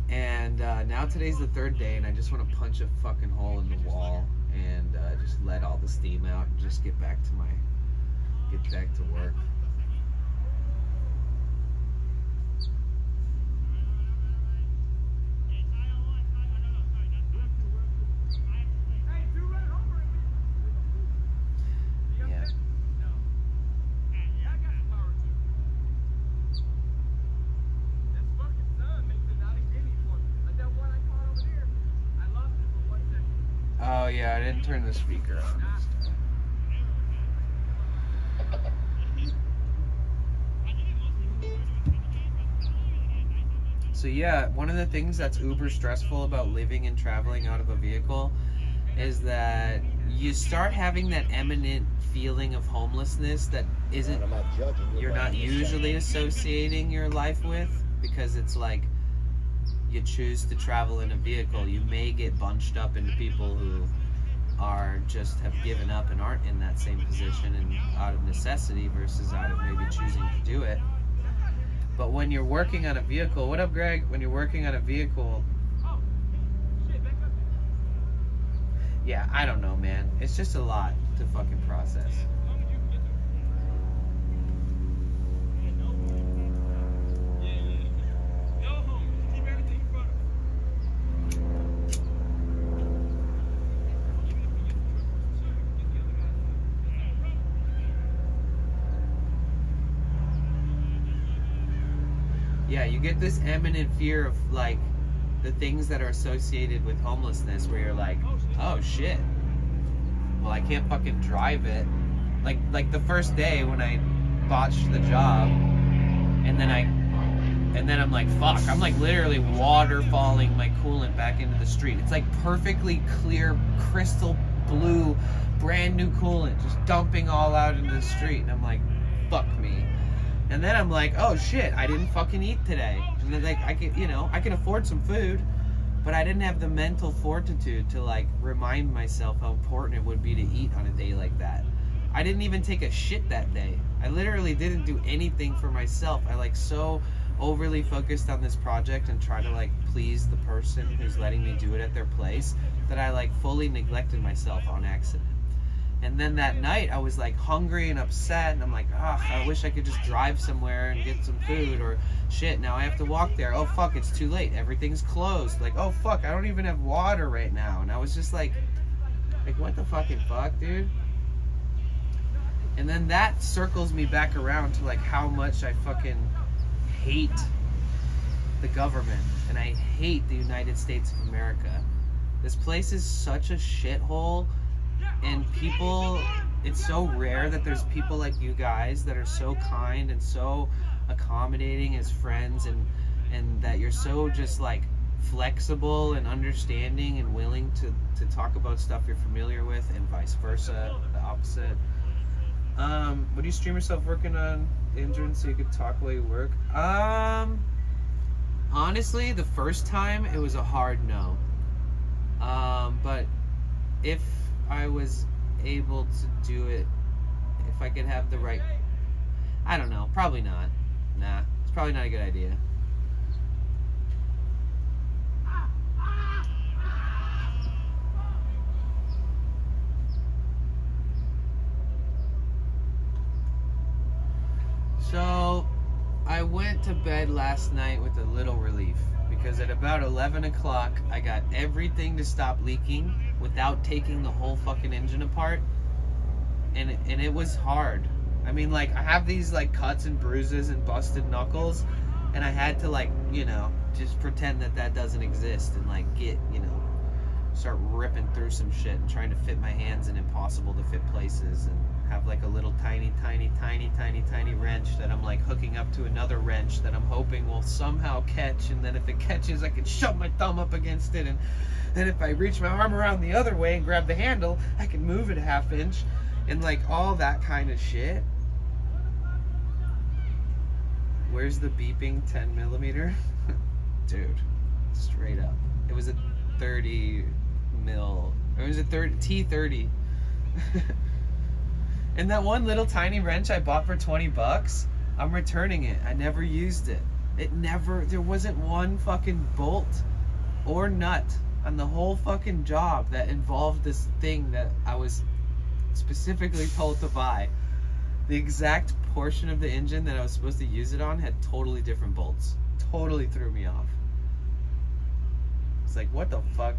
And now today's the third day, and I just want to punch a fucking hole in the wall and just let all the steam out and just get back to work. Oh yeah, I didn't turn the speaker on. So yeah, one of the things that's uber stressful about living and traveling out of a vehicle is that you start having that imminent feeling of homelessness that you're not usually associating your life with, because it's like, you choose to travel in a vehicle, you may get bunched up into people who are just have given up and aren't in that same position and out of necessity versus out of maybe choosing to do it. But when you're working on a vehicle, what up, Greg? When you're working on a vehicle, yeah, I don't know, man. It's just a lot to fucking process. Yeah, you get this imminent fear of like the things that are associated with homelessness, where you're like, oh shit, well, I can't fucking drive it. Like the first day when I botched the job, and then I'm like, fuck, I'm like literally waterfalling my coolant back into the street. It's like perfectly clear, crystal blue, brand new coolant just dumping all out into the street, and I'm like, fuck me. And then I'm like, oh shit, I didn't fucking eat today. And then like I can afford some food, but I didn't have the mental fortitude to like remind myself how important it would be to eat on a day like that. I didn't even take a shit that day. I literally didn't do anything for myself. I like so overly focused on this project and try to like please the person who's letting me do it at their place that I like fully neglected myself on accident. And then that night I was like hungry and upset, and I'm like, I wish I could just drive somewhere and get some food, or shit, now I have to walk there. Oh fuck, it's too late. Everything's closed. Like, oh fuck, I don't even have water right now. And I was just like what the fucking fuck, dude? And then that circles me back around to like how much I fucking hate the government and I hate the United States of America. This place is such a shithole, and people, it's so rare that there's people like you guys that are so kind and so accommodating as friends, and that you're so just like flexible and understanding and willing to talk about stuff you're familiar with, and vice versa, the opposite. Would you stream yourself working on engine so you could talk while you work? Honestly, the first time it was a hard no. But if I was able to do it, if I could have the right, I don't know, probably not. Nah, it's probably not a good idea. So, I went to bed last night with a little relief, because at about 11 o'clock, I got everything to stop leaking without taking the whole fucking engine apart, and it was hard. I mean, like, I have these, like, cuts and bruises and busted knuckles, and I had to, like, you know, just pretend that doesn't exist, and, like, get, you know, start ripping through some shit and trying to fit my hands in impossible to fit places, and have like a little tiny wrench that I'm like hooking up to another wrench that I'm hoping will somehow catch, and then if it catches I can shove my thumb up against it, and then if I reach my arm around the other way and grab the handle I can move it a half inch, and like all that kind of shit. Where's the beeping 10mm? Dude, straight up, it was a 30 mil, or it was a T30. And that one little tiny wrench I bought for 20 bucks, I'm returning it. I never used it. There wasn't one fucking bolt or nut on the whole fucking job that involved this thing that I was specifically told to buy. The exact portion of the engine that I was supposed to use it on had totally different bolts. Totally threw me off. It's like, what the fuck?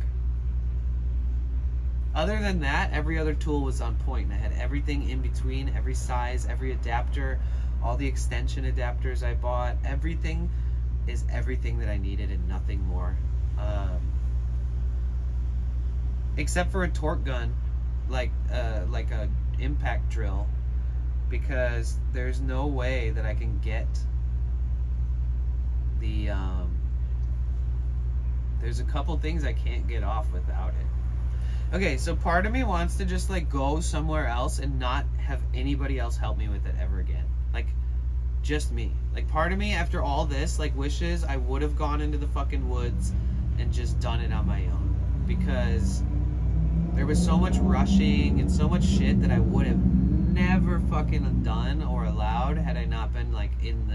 Other than that, every other tool was on point. I had everything in between, every size, every adapter, all the extension adapters I bought. Everything is everything that I needed and nothing more. Except for a torque gun, like a impact drill, because there's no way that I can get the there's a couple things I can't get off without it. Okay, so part of me wants to just like go somewhere else and not have anybody else help me with it ever again. Like, just me. Like, part of me after all this like wishes I would have gone into the fucking woods and just done it on my own, because there was so much rushing and so much shit that I would have never fucking done or allowed had I not been like in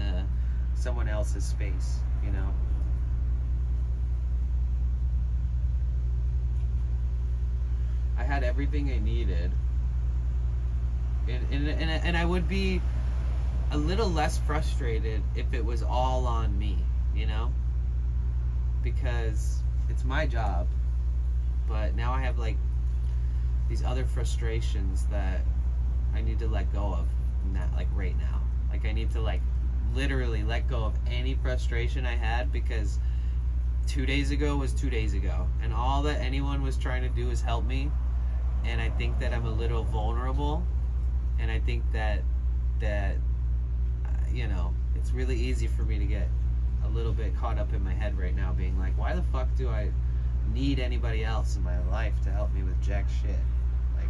someone else's space, you know? I had everything I needed, and I would be a little less frustrated if it was all on me, you know, because it's my job. But now I have like these other frustrations that I need to let go of, not like right now. Like, I need to like literally let go of any frustration I had, because 2 days ago was 2 days ago, and all that anyone was trying to do is help me. And I think that I'm a little vulnerable, and I think that you know, it's really easy for me to get a little bit caught up in my head right now, being like, why the fuck do I need anybody else in my life to help me with jack shit? Like,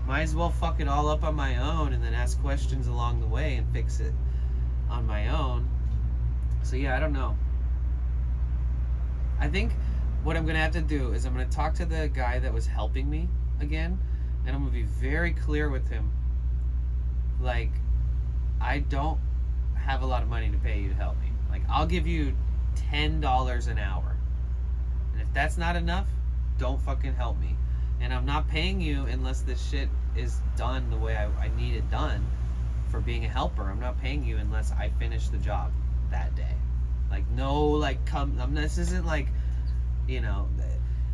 might as well fuck it all up on my own and then ask questions along the way and fix it on my own. So yeah, I don't know. I think what I'm gonna have to do is I'm gonna talk to the guy that was helping me again, and I'm gonna be very clear with him. Like, I don't have a lot of money to pay you to help me. Like, I'll give you $10 an hour, and if that's not enough, don't fucking help me. And I'm not paying you unless this shit is done the way I need it done for being a helper. I'm not paying you unless I finish the job that day. Like, no, like, this isn't like, you know,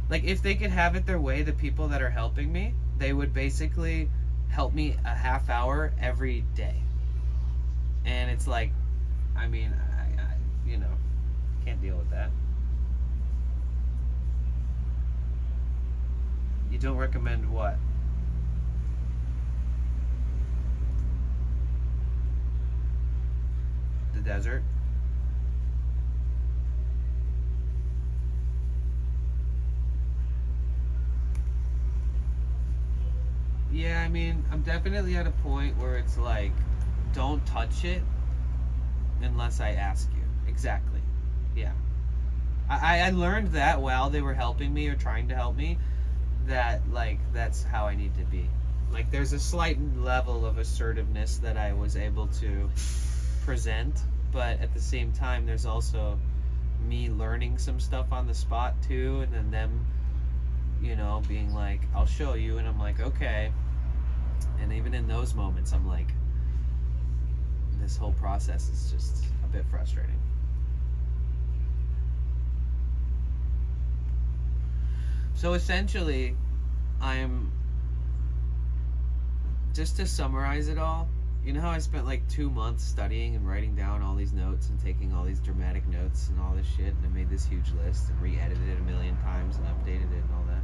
like, if they could have it their way, the people that are helping me, they would basically help me a half hour every day. And it's like, I mean, I you know, can't deal with that. You don't recommend what? The desert? Yeah, I mean, I'm definitely at a point where it's like, don't touch it unless I ask you. Exactly. Yeah. I learned that while they were helping me or trying to help me, that, like, that's how I need to be. Like, there's a slight level of assertiveness that I was able to present, but at the same time, there's also me learning some stuff on the spot, too, and then them, you know, being like, I'll show you, and I'm like, okay. And even in those moments, I'm like, this whole process is just a bit frustrating. So essentially, I'm, just to summarize it all, you know how I spent like 2 months studying and writing down all these notes and taking all these dramatic notes and all this shit, and I made this huge list and re-edited it a million times and updated it and all that.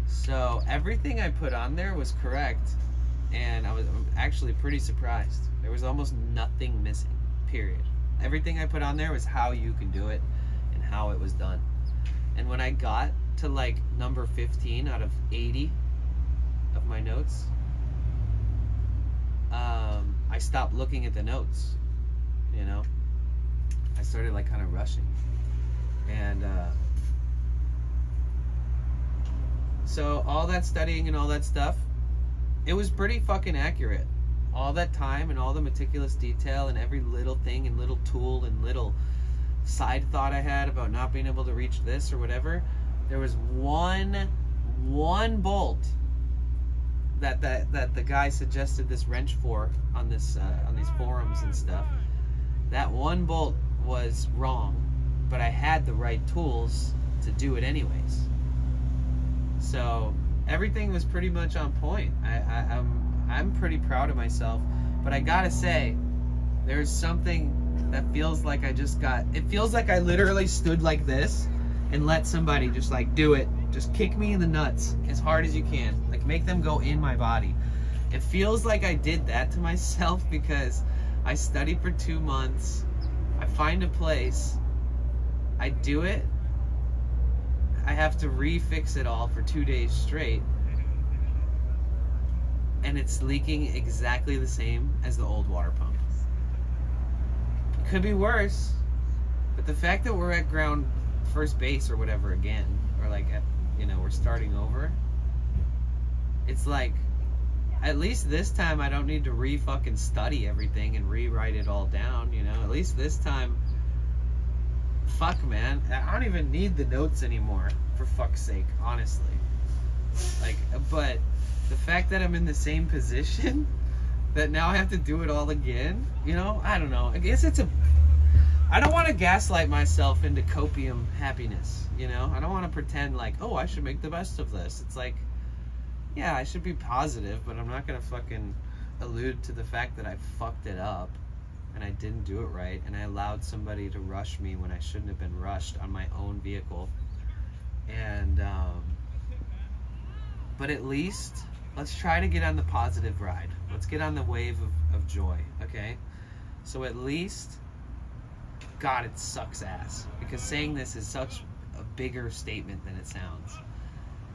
So everything I put on there was correct, and I'm actually pretty surprised. There was almost nothing missing, period. Everything I put on there was how you can do it and how it was done. And when I got to like number 15 out of 80 of my notes, I stopped looking at the notes, you know? I started like kind of rushing. And so all that studying and all that stuff, it was pretty fucking accurate. All that time and all the meticulous detail and every little thing and little tool and little side thought I had about not being able to reach this or whatever, there was one bolt that the guy suggested this wrench for on this on these forums and stuff. That one bolt was wrong, but I had the right tools to do it anyways. So everything was pretty much on point. I'm pretty proud of myself, but I gotta say, there's something that feels like it feels like I literally stood like this and let somebody just like do it. Just kick me in the nuts as hard as you can. Like, make them go in my body. It feels like I did that to myself because I studied for 2 months. I find a place. I do it. I have to refix it all for 2 days straight. And it's leaking exactly the same as the old water pump. It could be worse, but the fact that we're at ground first base or whatever again, or like at, you know, we're starting over, it's like, at least this time I don't need to re-fucking study everything and rewrite it all down, you know? At least this time, fuck, man, I don't even need the notes anymore, for fuck's sake, honestly. Like, but the fact that I'm in the same position, that now I have to do it all again, you know? I don't know. I guess I don't want to gaslight myself into copium happiness, you know? I don't want to pretend like, oh, I should make the best of this. It's like, yeah, I should be positive, but I'm not going to fucking allude to the fact that I fucked it up and I didn't do it right, and I allowed somebody to rush me when I shouldn't have been rushed on my own vehicle. And, but at least, let's try to get on the positive ride. Let's get on the wave of joy, okay? So at least, God, it sucks ass, because saying this is such a bigger statement than it sounds.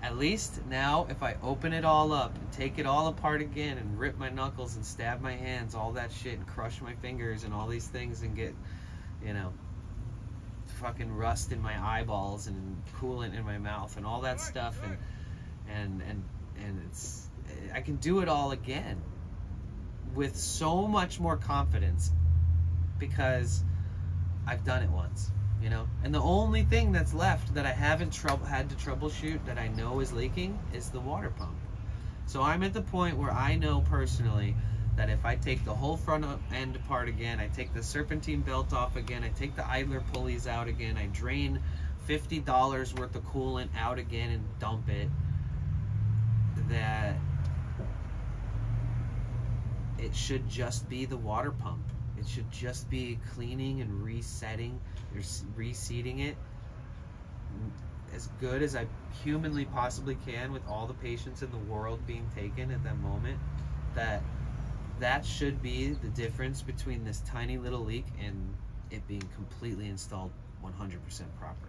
At least now, if I open it all up and take it all apart again and rip my knuckles and stab my hands, all that shit, and crush my fingers and all these things and get, you know, fucking rust in my eyeballs and coolant in my mouth and all that stuff, and it's, I can do it all again with so much more confidence because I've done it once, you know? And the only thing that's left that I haven't had to troubleshoot that I know is leaking is the water pump. So I'm at the point where I know personally that if I take the whole front end apart again, I take the serpentine belt off again, I take the idler pulleys out again, I drain $50 worth of coolant out again and dump it, that it should just be the water pump. It should just be cleaning and resetting, or reseating it as good as I humanly possibly can, with all the patients in the world being taken at that moment. That should be the difference between this tiny little leak and it being completely installed 100% proper.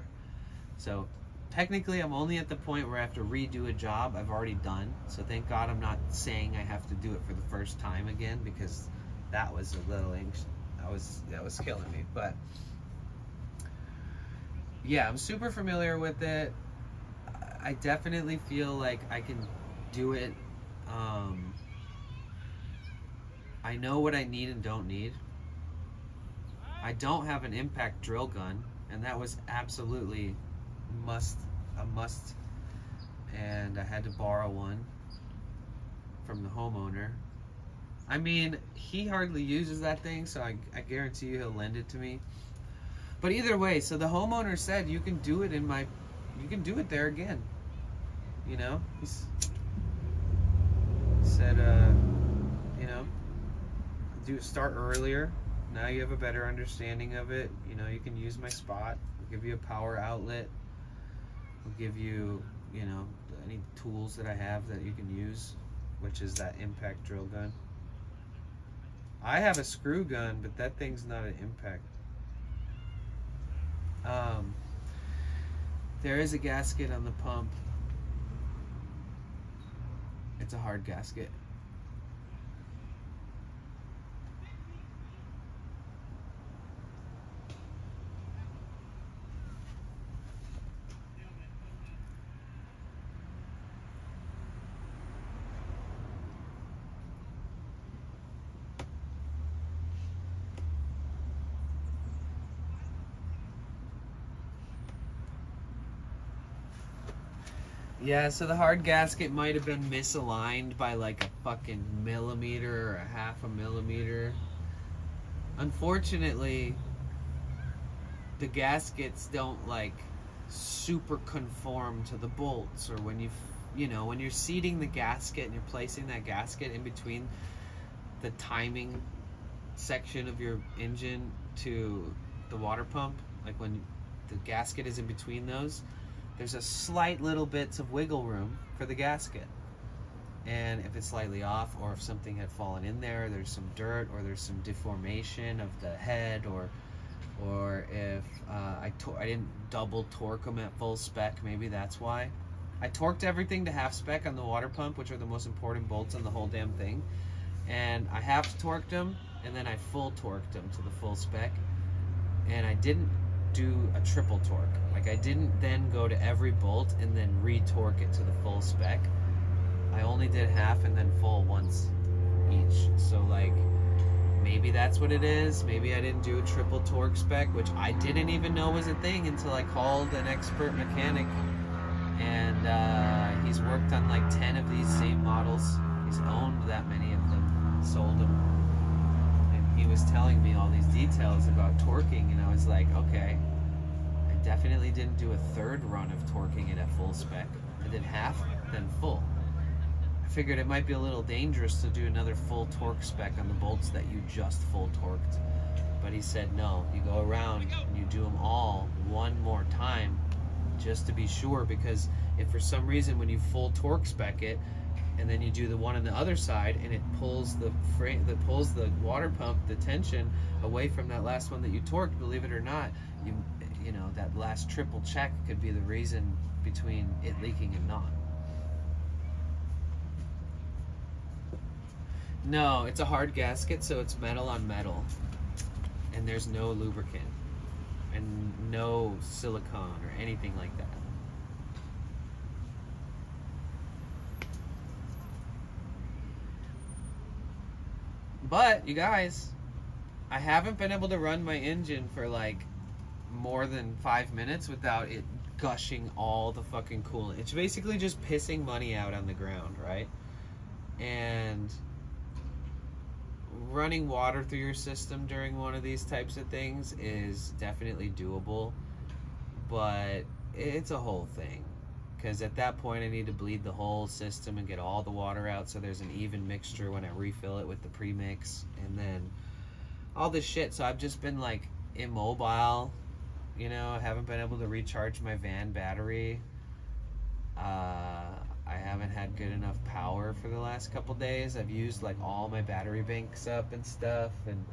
So technically I'm only at the point where I have to redo a job I've already done. So thank God I'm not saying I have to do it for the first time again, because that was a little anxious. That was killing me. But yeah, I'm super familiar with it. I definitely feel like I can do it. I know what I need and don't need. I don't have an impact drill gun, and that was absolutely a must, and I had to borrow one from the homeowner. I mean, he hardly uses that thing, so I guarantee you he'll lend it to me. But either way, so the homeowner said you can do it you can do it there again. You know, he said, you know, start earlier. Now you have a better understanding of it. You know, you can use my spot. I'll give you a power outlet. I'll give you, you know, any tools that I have that you can use, which is that impact drill gun. I have a screw gun, but that thing's not an impact. There is a gasket on the pump. It's a hard gasket. Yeah, so the hard gasket might have been misaligned by like a fucking millimeter or a half a millimeter. Unfortunately, the gaskets don't like super conform to the bolts, or when when you're seating the gasket and you're placing that gasket in between the timing section of your engine to the water pump, like when the gasket is in between those, there's a slight little bits of wiggle room for the gasket. And if it's slightly off, or if something had fallen in there, there's some dirt, or there's some deformation of the head, or if I didn't double torque them at full spec, maybe that's why. I torqued everything to half spec on the water pump, which are the most important bolts on the whole damn thing. And I half torqued them, and then I full torqued them to the full spec. And I didn't do a triple torque. Like, I didn't then go to every bolt and then re-torque it to the full spec. I only did half and then full once each. So like, maybe that's what it is. Maybe I didn't do a triple torque spec, which I didn't even know was a thing until I called an expert mechanic. And he's worked on like 10 of these same models. He's owned that many of them, sold them. And he was telling me all these details about torquing, and I was like, okay. I definitely didn't do a third run of torquing it at full spec. I did half, then full. I figured it might be a little dangerous to do another full torque spec on the bolts that you just full torqued. But he said, no, you go around and you do them all one more time just to be sure, because if for some reason when you full torque spec it and then you do the one on the other side and it pulls the frame, that pulls the water pump, the tension away from that last one that you torqued, believe it or not, you know, that last triple check could be the reason between it leaking and not. No, it's a hard gasket, so it's metal on metal, and there's no lubricant and no silicone or anything like that. But you guys, I haven't been able to run my engine for like more than 5 minutes without it gushing all the fucking coolant. It's basically just pissing money out on the ground, right? And running water through your system during one of these types of things is definitely doable, but it's a whole thing. because at that point I need to bleed the whole system and get all the water out so there's an even mixture when I refill it with the premix, and then all this shit. So I've just been like immobile, you know. I haven't been able to recharge my van battery. I haven't had good enough power for the last couple days. I've used like all my battery banks up and stuff, and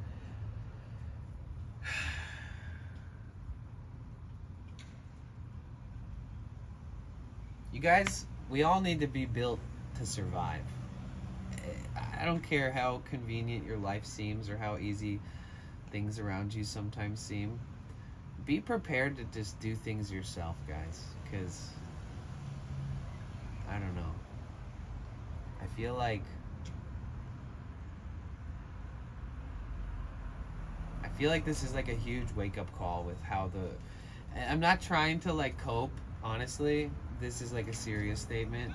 you guys, we all need to be built to survive. I don't care how convenient your life seems or how easy things around you sometimes seem. Be prepared to just do things yourself, guys, because I don't know. I feel like this is like a huge wake-up call with how I'm not trying to like cope, honestly. This is like a serious statement.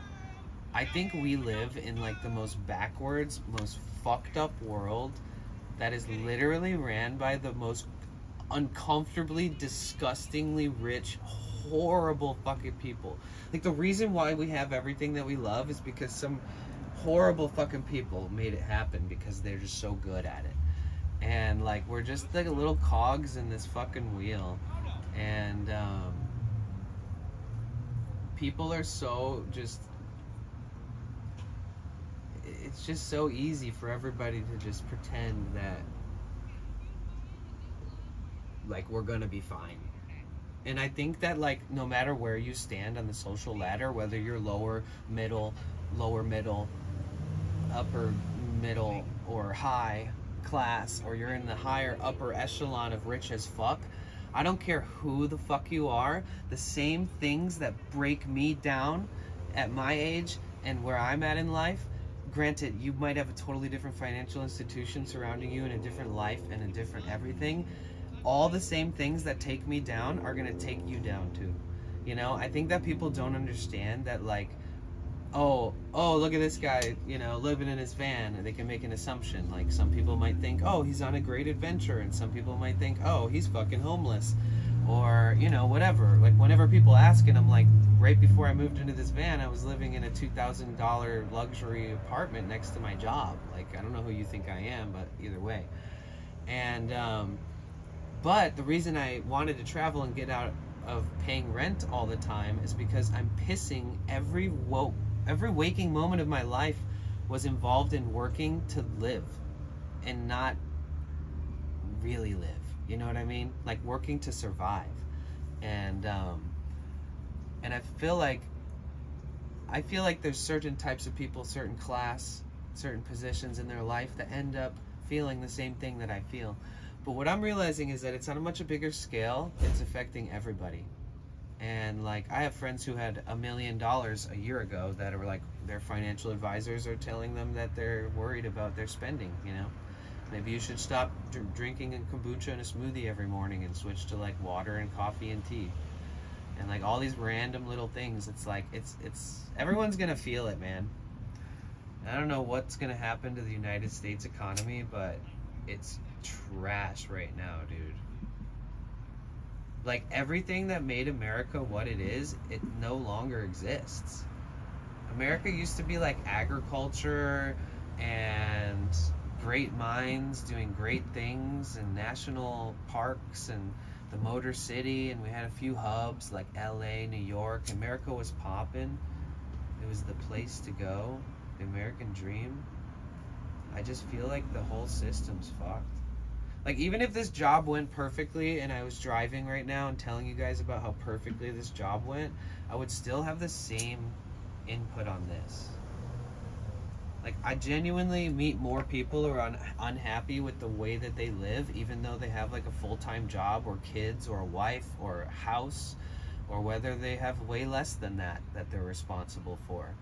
I think we live in like the most backwards, most fucked up world that is literally ran by the most uncomfortably, disgustingly rich, horrible fucking people. Like, the reason why we have everything that we love is because some horrible fucking people made it happen because they're just so good at it. And like, we're just like little cogs in this fucking wheel. And people are so just, it's just so easy for everybody to just pretend that like we're gonna be fine. And I think that like no matter where you stand on the social ladder, whether you're lower middle, upper middle, or high class, or you're in the higher upper echelon of rich as fuck, I don't care who the fuck you are, the same things that break me down at my age and where I'm at in life, granted, you might have a totally different financial institution surrounding you and a different life and a different everything. All the same things that take me down are gonna take you down too. You know, I think that people don't understand that, like, oh, look at this guy, you know, living in his van, and they can make an assumption. Like, some people might think, oh, he's on a great adventure, and some people might think, oh, he's fucking homeless, or, you know, whatever. Like, whenever people ask, and I'm like, right before I moved into this van, I was living in a $2,000 luxury apartment next to my job. Like, I don't know who you think I am, but either way. And but the reason I wanted to travel and get out of paying rent all the time is because I'm pissing every waking moment of my life was involved in working to live and not really live. You know what I mean? Like, working to survive. And I feel like there's certain types of people, certain class, certain positions in their life that end up feeling the same thing that I feel. But what I'm realizing is that it's on a much bigger scale. It's affecting everybody. And like, I have friends who had $1 million a year ago that are like, their financial advisors are telling them that they're worried about their spending, you know? Maybe you should stop drinking a kombucha and a smoothie every morning and switch to like water and coffee and tea. And like all these random little things. It's like, it's everyone's gonna feel it, man. I don't know what's gonna happen to the United States economy, but it's trash right now, dude. Like, everything that made America what it is, it no longer exists. America used to be like agriculture and great minds doing great things and national parks and the Motor City, and we had a few hubs like LA, New York. America was popping. It was the place to go, the American dream. I just feel like the whole system's fucked. Like, even if this job went perfectly and I was driving right now and telling you guys about how perfectly this job went, I would still have the same input on this. Like, I genuinely meet more people who are unhappy with the way that they live, even though they have like a full-time job or kids or a wife or a house, or whether they have way less than that they're responsible for.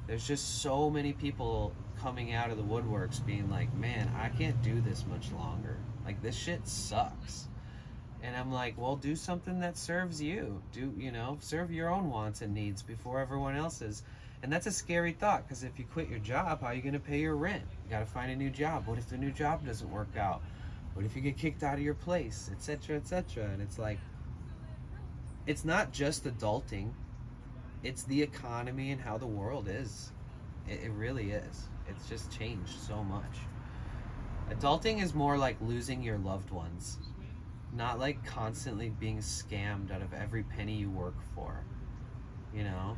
There's just so many people coming out of the woodworks being like, man, I can't do this much longer. Like, this shit sucks. And I'm like, well, do something that serves you. Serve your own wants and needs before everyone else's. And that's a scary thought, because if you quit your job, how are you going to pay your rent? You got to find a new job. What if the new job doesn't work out? What if you get kicked out of your place, etc., etc.? And it's like, it's not just adulting. it's the economy and how the world is. It really is. It's just changed so much. Adulting is more like losing your loved ones, not like constantly being scammed out of every penny you work for, you know?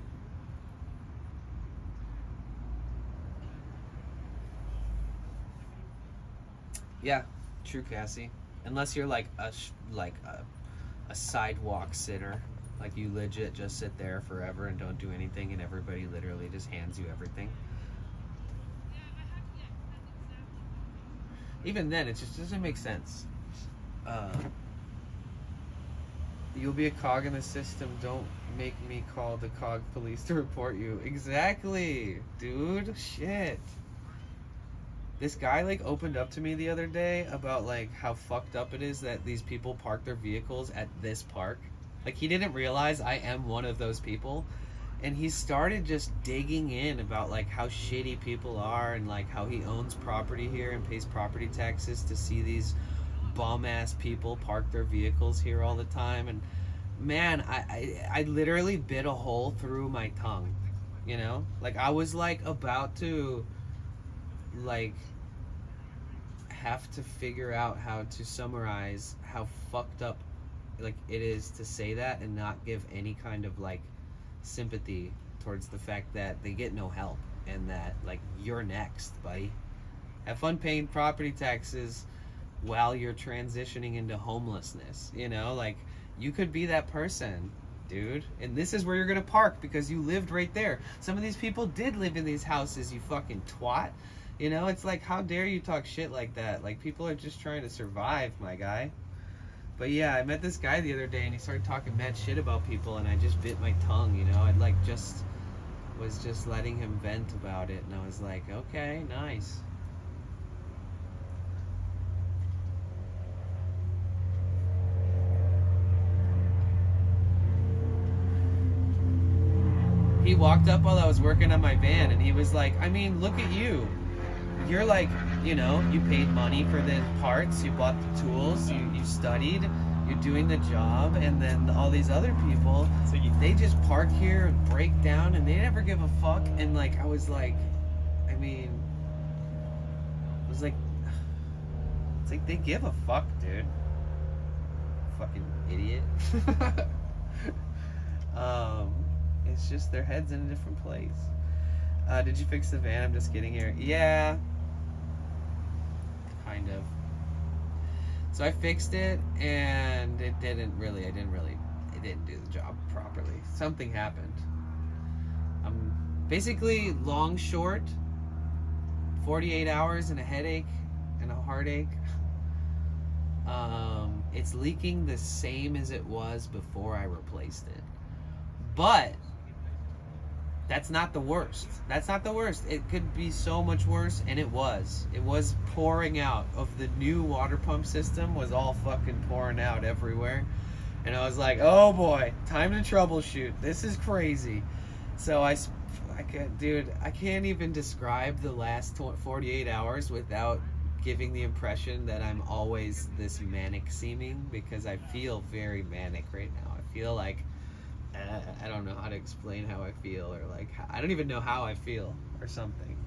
Yeah, true, Cassie. Unless you're like a sidewalk sitter, like you legit just sit there forever and don't do anything, and everybody literally just hands you everything. Even then, it just doesn't make sense. You'll be a cog in the system. Don't make me call the cog police to report you. Exactly, dude. Shit. This guy like opened up to me the other day about like how fucked up it is that these people park their vehicles at this park. Like he didn't realize I am one of those people. And he started just digging in about like how shitty people are and like how he owns property here and pays property taxes to see these bum ass people park their vehicles here all the time. And man, I literally bit a hole through my tongue, you know? Like I was like about to like have to figure out how to summarize how fucked up like it is to say that and not give any kind of like sympathy towards the fact that they get no help and that like you're next, buddy. Have fun paying property taxes while you're transitioning into homelessness, you know? Like you could be that person, dude, and this is where you're gonna park because you lived right there. Some of these people did live in these houses, you fucking twat. You know, it's like, how dare you talk shit like that? Like people are just trying to survive, my guy. But yeah, I met this guy the other day and he started talking mad shit about people and I just bit my tongue, you know? I like was just letting him vent about it and I was like, okay, nice. He walked up while I was working on my van and he was like, I mean, look at you. You're like, you know, you paid money for the parts, you bought the tools, you studied, you're doing the job, and then all these other people, they just park here and break down and they never give a fuck. And like, I was like, I mean, it was like, it's like they give a fuck, dude. Fucking idiot. It's just their head's in a different place. Did you fix the van? I'm just getting here. Yeah. Kind of. So I fixed it and it didn't do the job properly. Something happened. Basically, long, short, 48 hours and a headache and a heartache. It's leaking the same as it was before I replaced it. But that's not the worst. That's not the worst. It could be so much worse, and it was. It was pouring out of the new water pump system was all fucking pouring out everywhere. And I was like, oh boy, time to troubleshoot. This is crazy. So I can't even describe the last 48 hours without giving the impression that I'm always this manic seeming, because I feel very manic right now. I feel like I don't know how to explain how I feel, or like I don't even know how I feel or something.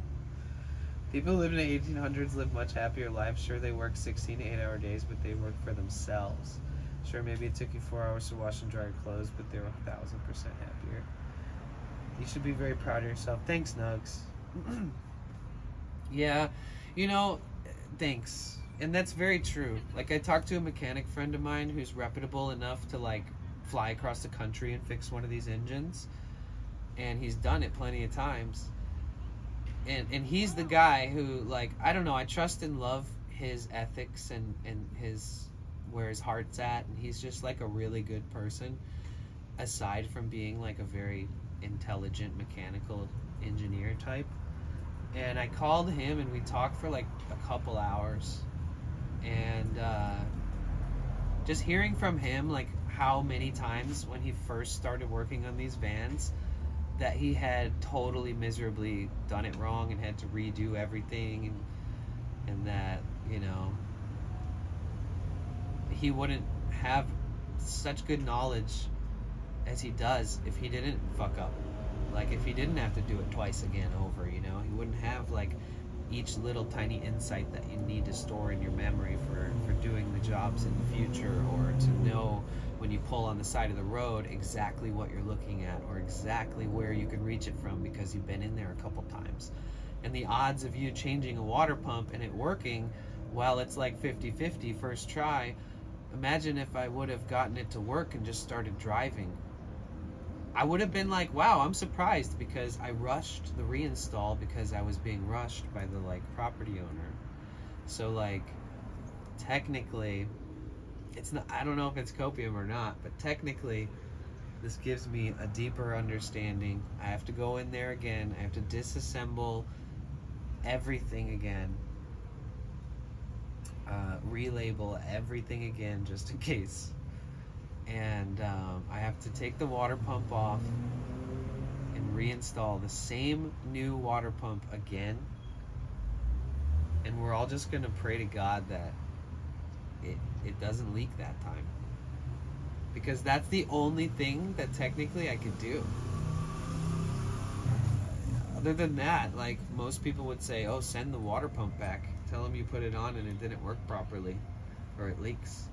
People who lived in the 1800s live much happier lives. Sure, they work 16 to 8-hour days, but they work for themselves. Sure, maybe it took you 4 hours to wash and dry your clothes, but they were 1,000% happier. You should be very proud of yourself. Thanks, Nugs. Yeah, you know, thanks. And that's very true. Like, I talked to a mechanic friend of mine who's reputable enough to like fly across the country and fix one of these engines, and he's done it plenty of times, and he's the guy who, like, I don't know, I trust and love his ethics and his where his heart's at, and he's just like a really good person aside from being like a very intelligent mechanical engineer type. And I called him and we talked for like a couple hours, and just hearing from him like how many times when he first started working on these vans that he had totally miserably done it wrong and had to redo everything, and that, you know, he wouldn't have such good knowledge as he does if he didn't fuck up. Like if he didn't have to do it twice again over, you know, he wouldn't have like each little tiny insight that you need to store in your memory for doing the jobs in the future, or to know when you pull on the side of the road exactly what you're looking at or exactly where you can reach it from because you've been in there a couple times. And the odds of you changing a water pump and it working, while it's like 50-50 first try, imagine if I would have gotten it to work and just started driving. I would have been like, wow, I'm surprised, because I rushed the reinstall because I was being rushed by the like property owner. So like technically it's not, I don't know if it's copium or not, but technically this gives me a deeper understanding. I have to go in there again. I have to disassemble everything again, relabel everything again just in case. And I have to take the water pump off and reinstall the same new water pump again. And we're all just gonna pray to God that it doesn't leak that time, because that's the only thing that technically I could do. Other than that, like most people would say, oh, send the water pump back, tell them you put it on and it didn't work properly, or it leaks.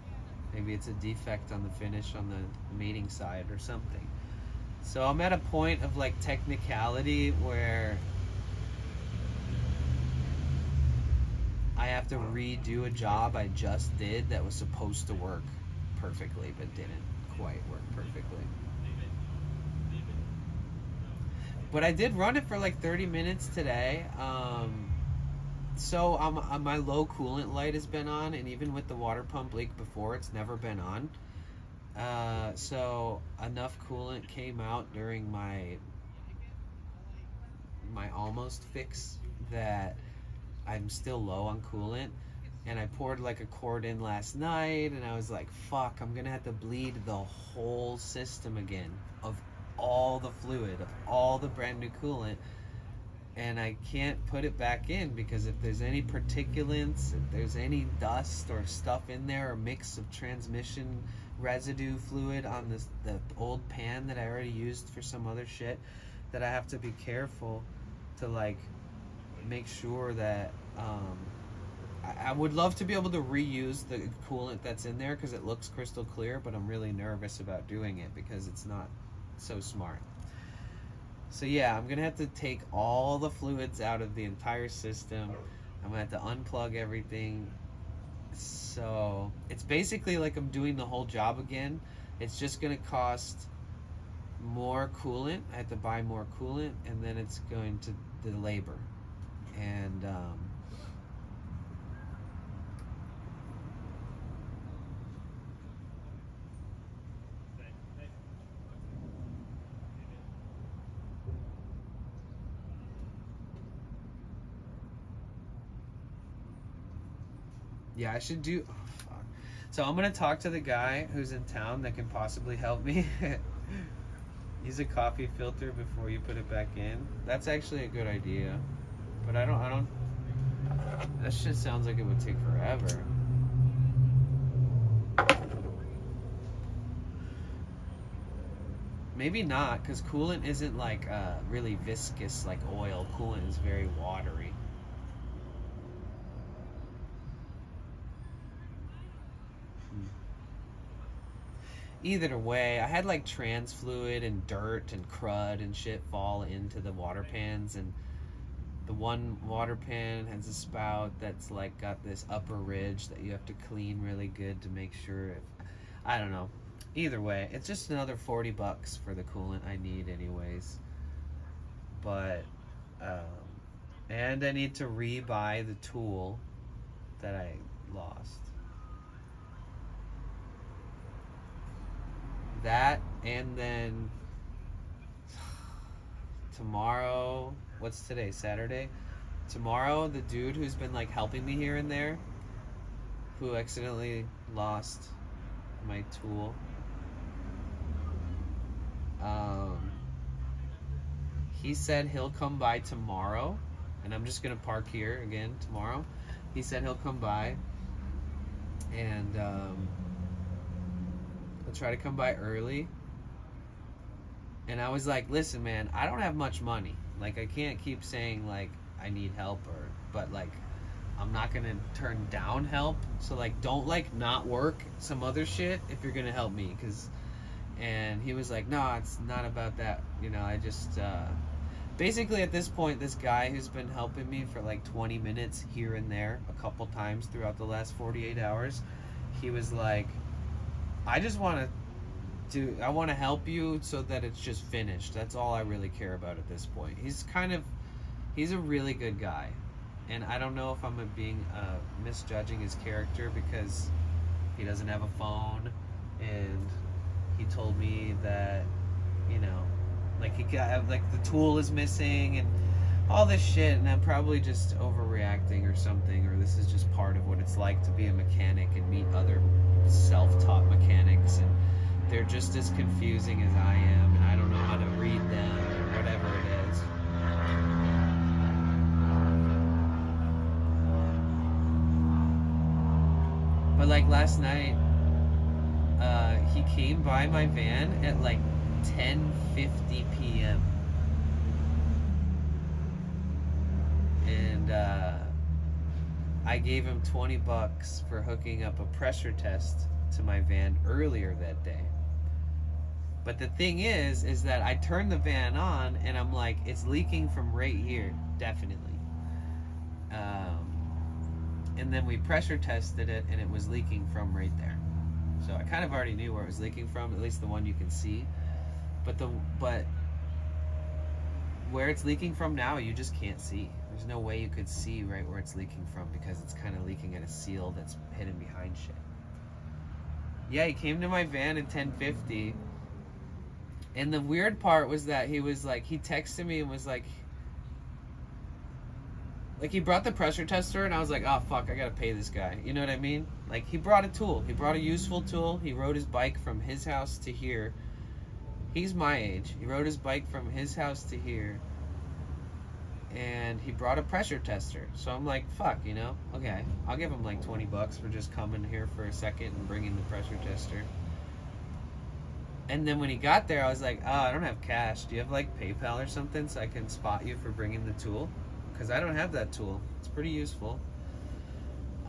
Maybe it's a defect on the finish on the mating side or something. So I'm at a point of like technicality where I have to redo a job I just did that was supposed to work perfectly but didn't quite work perfectly. But I did run it for like 30 minutes today. So my low coolant light has been on, and even with the water pump leak before, it's never been on. So enough coolant came out during my almost fix that I'm still low on coolant. And I poured like a quart in last night, and I was like, fuck, I'm gonna have to bleed the whole system again of all the fluid, of all the brand new coolant. And I can't put it back in because if there's any particulates, if there's any dust or stuff in there, or mix of transmission residue fluid on the old pan that I already used for some other shit, that I have to be careful to like make sure that I would love to be able to reuse the coolant that's in there because it looks crystal clear, but I'm really nervous about doing it because it's not so smart. So yeah, I'm gonna have to take all the fluids out of the entire system. I'm gonna have to unplug everything. So it's basically like I'm doing the whole job again. It's just gonna cost more coolant. I have to buy more coolant, and then it's going to the labor. And yeah, I should do. Oh, fuck. So I'm gonna talk to the guy who's in town that can possibly help me. Use a coffee filter before you put it back in. That's actually a good idea, but I don't. That shit sounds like it would take forever. Maybe not, because coolant isn't like really viscous like oil. Coolant is very watery. Either way, I had like trans fluid and dirt and crud and shit fall into the water pans, and the one water pan has a spout that's like got this upper ridge that you have to clean really good to make sure I don't know. Either way, it's just another $40 for the coolant I need anyways. But and I need to rebuy the tool that I lost. That, and then tomorrow, what's today, Saturday? Tomorrow, the dude who's been like helping me here and there, who accidentally lost my tool, he said he'll come by tomorrow, and I'm just gonna park here again tomorrow. He said he'll come by, and he'll try to come by early And I was like, listen, man, I don't have much money. Like, I can't keep saying, like, I need help, but, like, I'm not going to turn down help. So, like, don't, like, not work some other shit if you're going to help me. And he was like, no, it's not about that. You know, I just, basically at this point, this guy who's been helping me for, like, 20 minutes here and there a couple times throughout the last 48 hours, he was like, I just want to I want to help you so that it's just finished. That's all I really care about at this point. He's a really good guy. And I don't know if I'm misjudging his character because he doesn't have a phone, and he told me that, you know, like the tool is missing and all this shit, and I'm probably just overreacting or something, or this is just part of what it's like to be a mechanic and meet other self-taught mechanics, and they're just as confusing as I am, and I don't know how to read them or whatever it is. But like last night, he came by my van at like 10:50 p.m. And I gave him $20 for hooking up a pressure test to my van earlier that day. But the thing is that I turned the van on and I'm like, it's leaking from right here, definitely. And then we pressure tested it and it was leaking from right there. So I kind of already knew where it was leaking from, at least the one you can see. But where it's leaking from now, you just can't see. There's no way you could see right where it's leaking from because it's kind of leaking at a seal that's hidden behind shit. Yeah, he came to my van at 10:50. And the weird part was that he was like, he texted me and was like he brought the pressure tester and I was like, oh fuck, I gotta pay this guy. You know what I mean? Like, he brought a tool. He brought a useful tool. He rode his bike from his house to here. He's my age. He rode his bike from his house to here. And he brought a pressure tester. So I'm like, fuck, you know? Okay, I'll give him like $20 for just coming here for a second and bringing the pressure tester. And then when he got there, I was like, oh, I don't have cash. Do you have like PayPal or something so I can spot you for bringing the tool? Because I don't have that tool. It's pretty useful.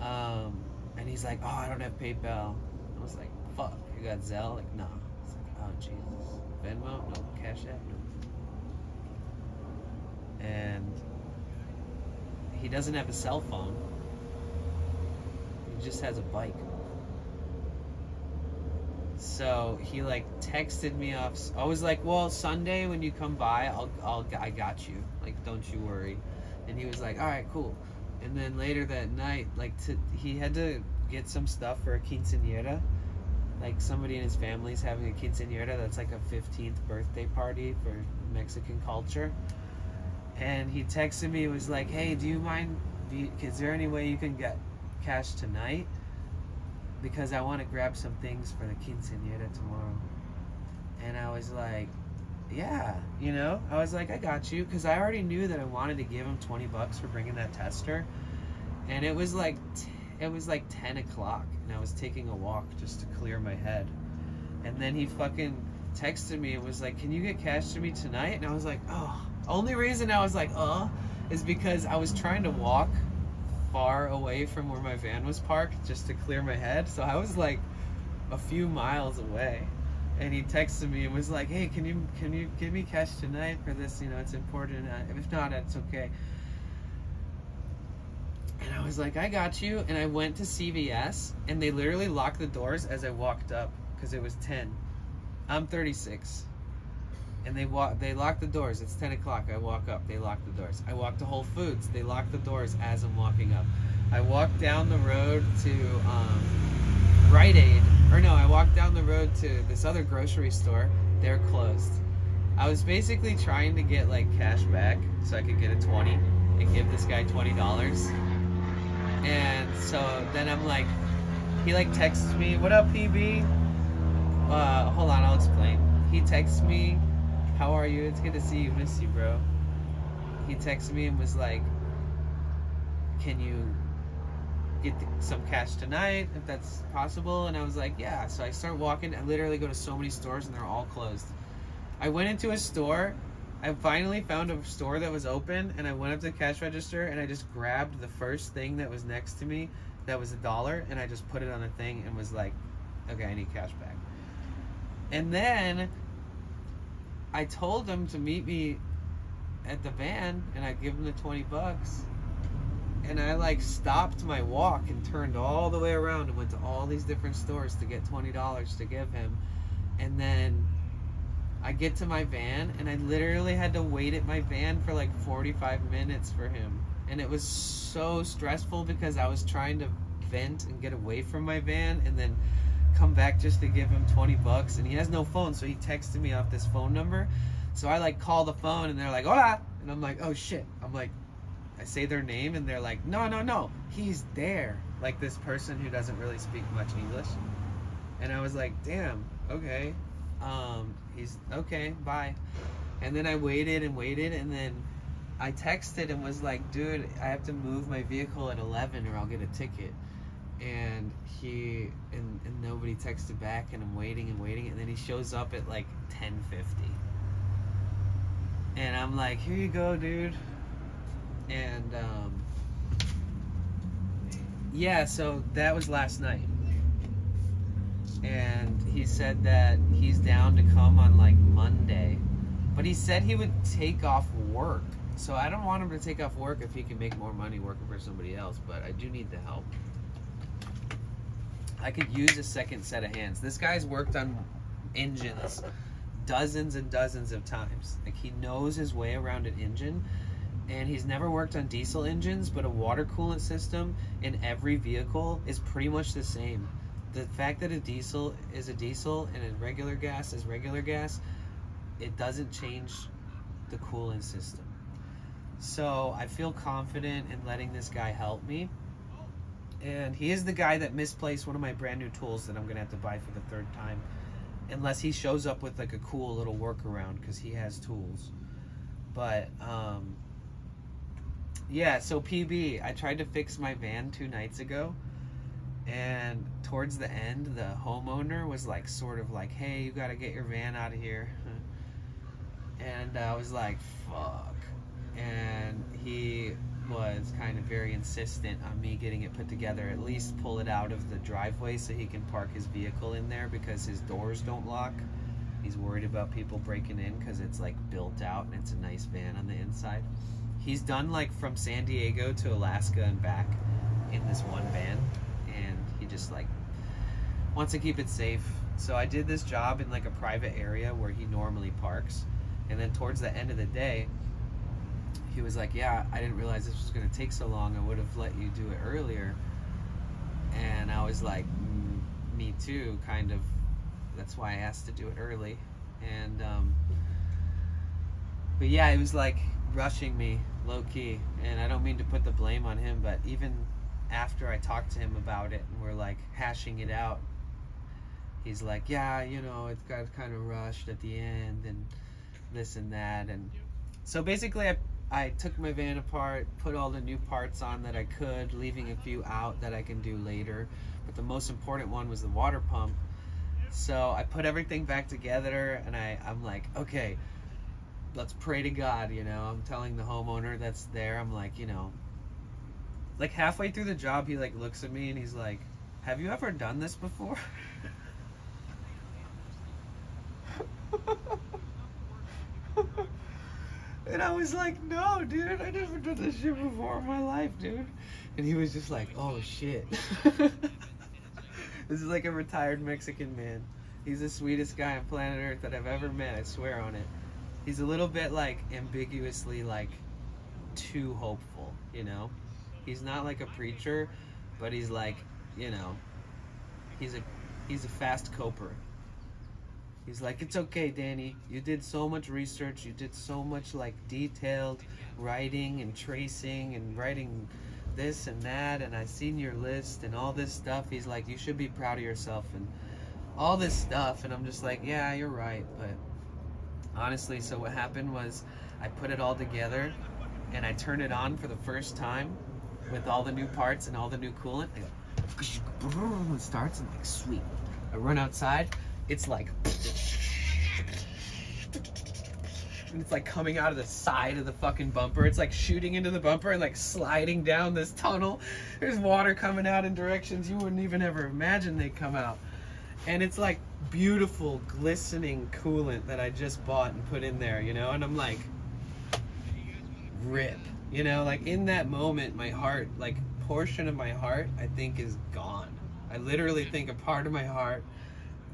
And he's like, oh, I don't have PayPal. I was like, fuck, you got Zelle? Like, no. It's like, oh, Jesus. Venmo? No. Cash App? No. And he doesn't have a cell phone. He just has a bike. So he like texted me off. I was like, well, Sunday when you come by, I got you. Like, don't you worry. And he was like, all right, cool. And then later that night, like, he had to get some stuff for a quinceañera. Like, somebody in his family's having a quinceañera. That's like a 15th birthday party for Mexican culture. And he texted me, was like, hey, do you mind, is there any way you can get cash tonight? Because I want to grab some things for the quinceañera tomorrow. And I was like, yeah, you know? I was like, I got you. Because I already knew that I wanted to give him $20 for bringing that tester. And it was like 10 o'clock. And I was taking a walk just to clear my head. And then he fucking texted me and was like, can you get cash to me tonight? And I was like, oh. Only reason I was like, is because I was trying to walk far away from where my van was parked just to clear my head. So I was like a few miles away, and he texted me and was like, hey, can you give me cash tonight for this? You know, it's important. If not, it's okay. And I was like, I got you. And I went to CVS, and they literally locked the doors as I walked up because it was 10. I'm 36. And they lock the doors. It's 10 o'clock. I walk up. They lock the doors. I walk to Whole Foods. They lock the doors as I'm walking up. I walk down the road to Rite Aid. Or no, I walked down the road to this other grocery store. They're closed. I was basically trying to get like cash back so I could get a 20 and give this guy $20. And so then I'm like, he like texts me, what up, PB? Hold on, I'll explain. He texts me, how are you? It's good to see you. Miss you, bro. He texted me and was like, can you get some cash tonight if that's possible? And I was like, yeah. So I start walking. I literally go to so many stores and they're all closed. I went into a store. I finally found a store that was open, and I went up to the cash register, and I just grabbed the first thing that was next to me that was $1, and I just put it on a thing and was like, okay, I need cash back. And then I told him to meet me at the van, and I give him the $20. And I like stopped my walk and turned all the way around and went to all these different stores to get $20 to give him. And then I get to my van, and I literally had to wait at my van for like 45 minutes for him. And it was so stressful because I was trying to vent and get away from my van and then come back just to give him $20. And he has no phone, so he texted me off this phone number. So I like call the phone, and they're like, hola. And I'm like, oh shit. I'm like, I say their name, and they're like, no, he's there. Like this person who doesn't really speak much English. And I was like, damn, okay. He's okay, bye. And then I waited, and then I texted and was like, dude, I have to move my vehicle at 11 or I'll get a ticket. And and nobody texted back, and I'm waiting, and then he shows up at like 10:50. And I'm like, here you go, dude. And yeah, so that was last night. And he said that he's down to come on like Monday, but he said he would take off work. So I don't want him to take off work if he can make more money working for somebody else, but I do need the help. I could use a second set of hands. This guy's worked on engines dozens and dozens of times. Like, he knows his way around an engine, and he's never worked on diesel engines, but a water coolant system in every vehicle is pretty much the same. The fact that a diesel is a diesel and a regular gas is regular gas, it doesn't change the coolant system. So I feel confident in letting this guy help me. And he is the guy that misplaced one of my brand new tools that I'm gonna have to buy for the 3rd time, unless he shows up with like a cool little workaround, because he has tools. But yeah, so PB, I tried to fix my van 2 nights ago, and towards the end, the homeowner was like, sort of like, hey, you gotta get your van out of here. And I was like, fuck. And he was kind of very insistent on me getting it put together, at least pull it out of the driveway so he can park his vehicle in there, because his doors don't lock. He's worried about people breaking in because it's like built out and it's a nice van on the inside. He's done like from San Diego to Alaska and back in this one van, and he just like wants to keep it safe. So I did this job in like a private area where he normally parks, and then towards the end of the day, he was like, yeah, I didn't realize this was going to take so long. I would have let you do it earlier. And I was like, me too, kind of. That's why I asked to do it early. And but yeah, it was like rushing me low key, and I don't mean to put the blame on him, but even after I talked to him about it and we're like hashing it out, he's like, yeah, you know, it got kind of rushed at the end and this and that. And so basically I took my van apart, put all the new parts on that I could, leaving a few out that I can do later. But the most important one was the water pump. So I put everything back together, and I'm like, okay, let's pray to God, you know. I'm telling the homeowner that's there, I'm like, you know, like halfway through the job, he like looks at me and he's like, have you ever done this before? And I was like, no, dude, I never done this shit before in my life, dude. And he was just like, oh shit. This is like a retired Mexican man. He's the sweetest guy on planet Earth that I've ever met, I swear on it. He's a little bit like ambiguously like too hopeful, you know? He's not like a preacher, but he's like, you know, he's a fast coper. He's like, it's okay, Danny. You did so much research. You did so much like detailed writing and tracing and writing this and that. And I seen your list and all this stuff. He's like, you should be proud of yourself and all this stuff. And I'm just like, yeah, you're right. But honestly, so what happened was I put it all together and I turned it on for the first time with all the new parts and all the new coolant. I go, it starts and like, sweet. I run outside. It's like and it's like coming out of the side of the fucking bumper. It's like shooting into the bumper and like sliding down this tunnel. There's water coming out in directions you wouldn't even ever imagine they come out. And it's like beautiful, glistening coolant that I just bought and put in there, you know? And I'm like, rip. You know, like in that moment, my heart, like portion of my heart, I think is gone. I literally think a part of my heart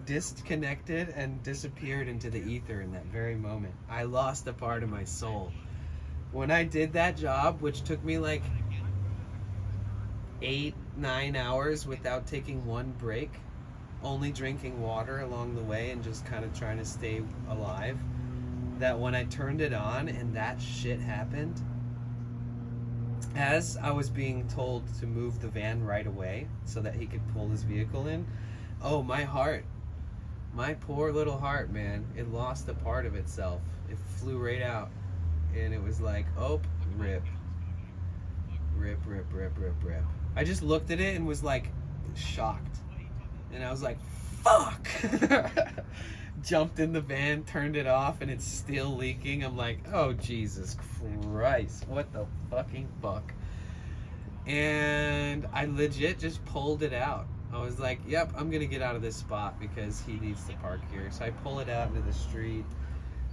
disconnected and disappeared into the ether in that very moment. I lost a part of my soul. When I did that job, which took me like 8-9 hours without taking one break, only drinking water along the way and just kind of trying to stay alive, that when I turned it on and that shit happened, as I was being told to move the van right away so that he could pull his vehicle in, oh, my heart, my poor little heart, man, it lost a part of itself. It flew right out. And it was like, oh, rip. Rip, rip, rip, rip, rip. I just looked at it and was like shocked. And I was like, fuck! Jumped in the van, turned it off, and it's still leaking. I'm like, oh, Jesus Christ, what the fucking fuck? And I legit just pulled it out. I was like, yep, I'm gonna get out of this spot because he needs to park here. So I pull it out into the street.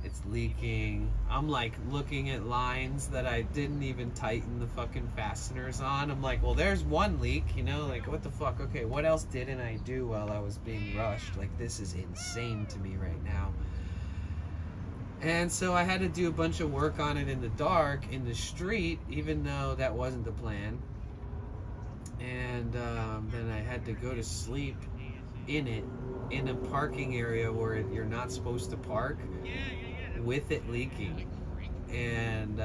It's leaking. I'm like looking at lines that I didn't even tighten the fucking fasteners on. I'm like, well, there's one leak, you know, like what the fuck? Okay, what else didn't I do while I was being rushed? Like, this is insane to me right now. And so I had to do a bunch of work on it in the dark, in the street, even though that wasn't the plan. And then I had to go to sleep in it, in a parking area where you're not supposed to park, with it leaking. And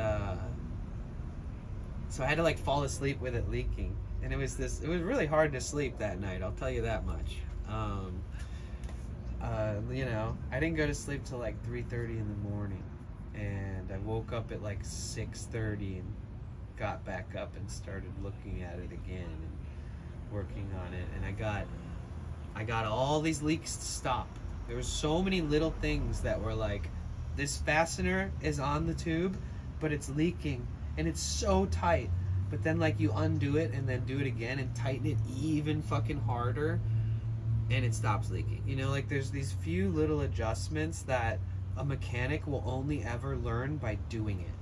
so I had to like fall asleep with it leaking. And it was really hard to sleep that night, I'll tell you that much. You know, I didn't go to sleep till like 3:30 in the morning, and I woke up at like 6:30 and got back up and started looking at it again and working on it. And I got all these leaks to stop. There were so many little things that were like, this fastener is on the tube, but it's leaking and it's so tight. But then like you undo it and then do it again and tighten it even fucking harder, and it stops leaking. You know, like there's these few little adjustments that a mechanic will only ever learn by doing it.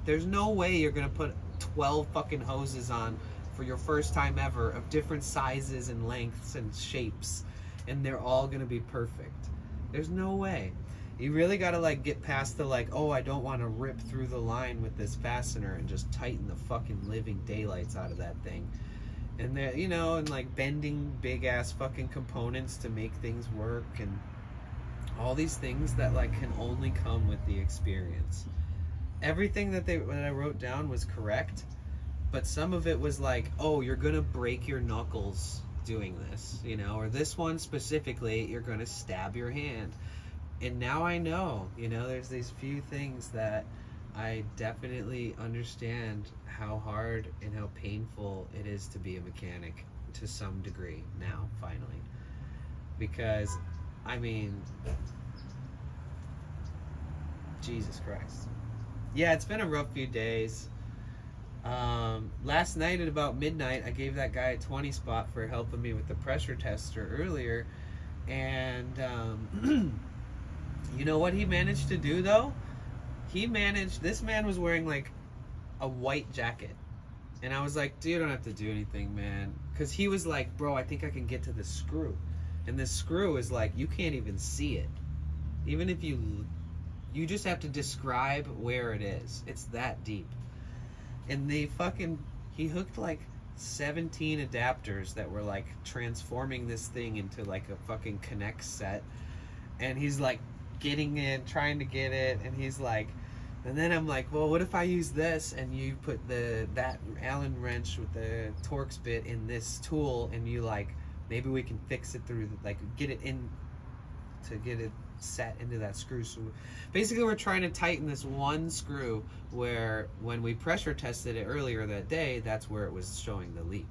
There's no way you're gonna put 12 fucking hoses on for your first time ever of different sizes and lengths and shapes, and they're all gonna be perfect. There's no way. You really gotta like get past the like, oh, I don't want to rip through the line with this fastener, and just tighten the fucking living daylights out of that thing. And there, you know, and like bending big ass fucking components to make things work, and all these things that like can only come with the experience. Everything that I wrote down was correct, but some of it was like, oh, you're gonna break your knuckles doing this, you know, or this one specifically, you're gonna stab your hand. And now I know, you know, there's these few things that I definitely understand how hard and how painful it is to be a mechanic to some degree now, finally. Because, I mean, Jesus Christ. Yeah, it's been a rough few days. Last night at about midnight, I gave that guy a 20 spot for helping me with the pressure tester earlier. And, you know what he managed to do, though? This man was wearing, like, a white jacket. And I was like, dude, you don't have to do anything, man. Because he was like, bro, I think I can get to the screw. And this screw is like, you can't even see it. Even if you just have to describe where it is. It's that deep. And he hooked like 17 adapters that were like transforming this thing into like a fucking connect set. And he's like getting in, trying to get it, and he's like, and then I'm like, well, what if I use this and you put that Allen wrench with the Torx bit in this tool, and you like, maybe we can fix it through, like get it in to get it set into that screw. So basically we're trying to tighten this one screw where when we pressure tested it earlier that day, that's where it was showing the leak.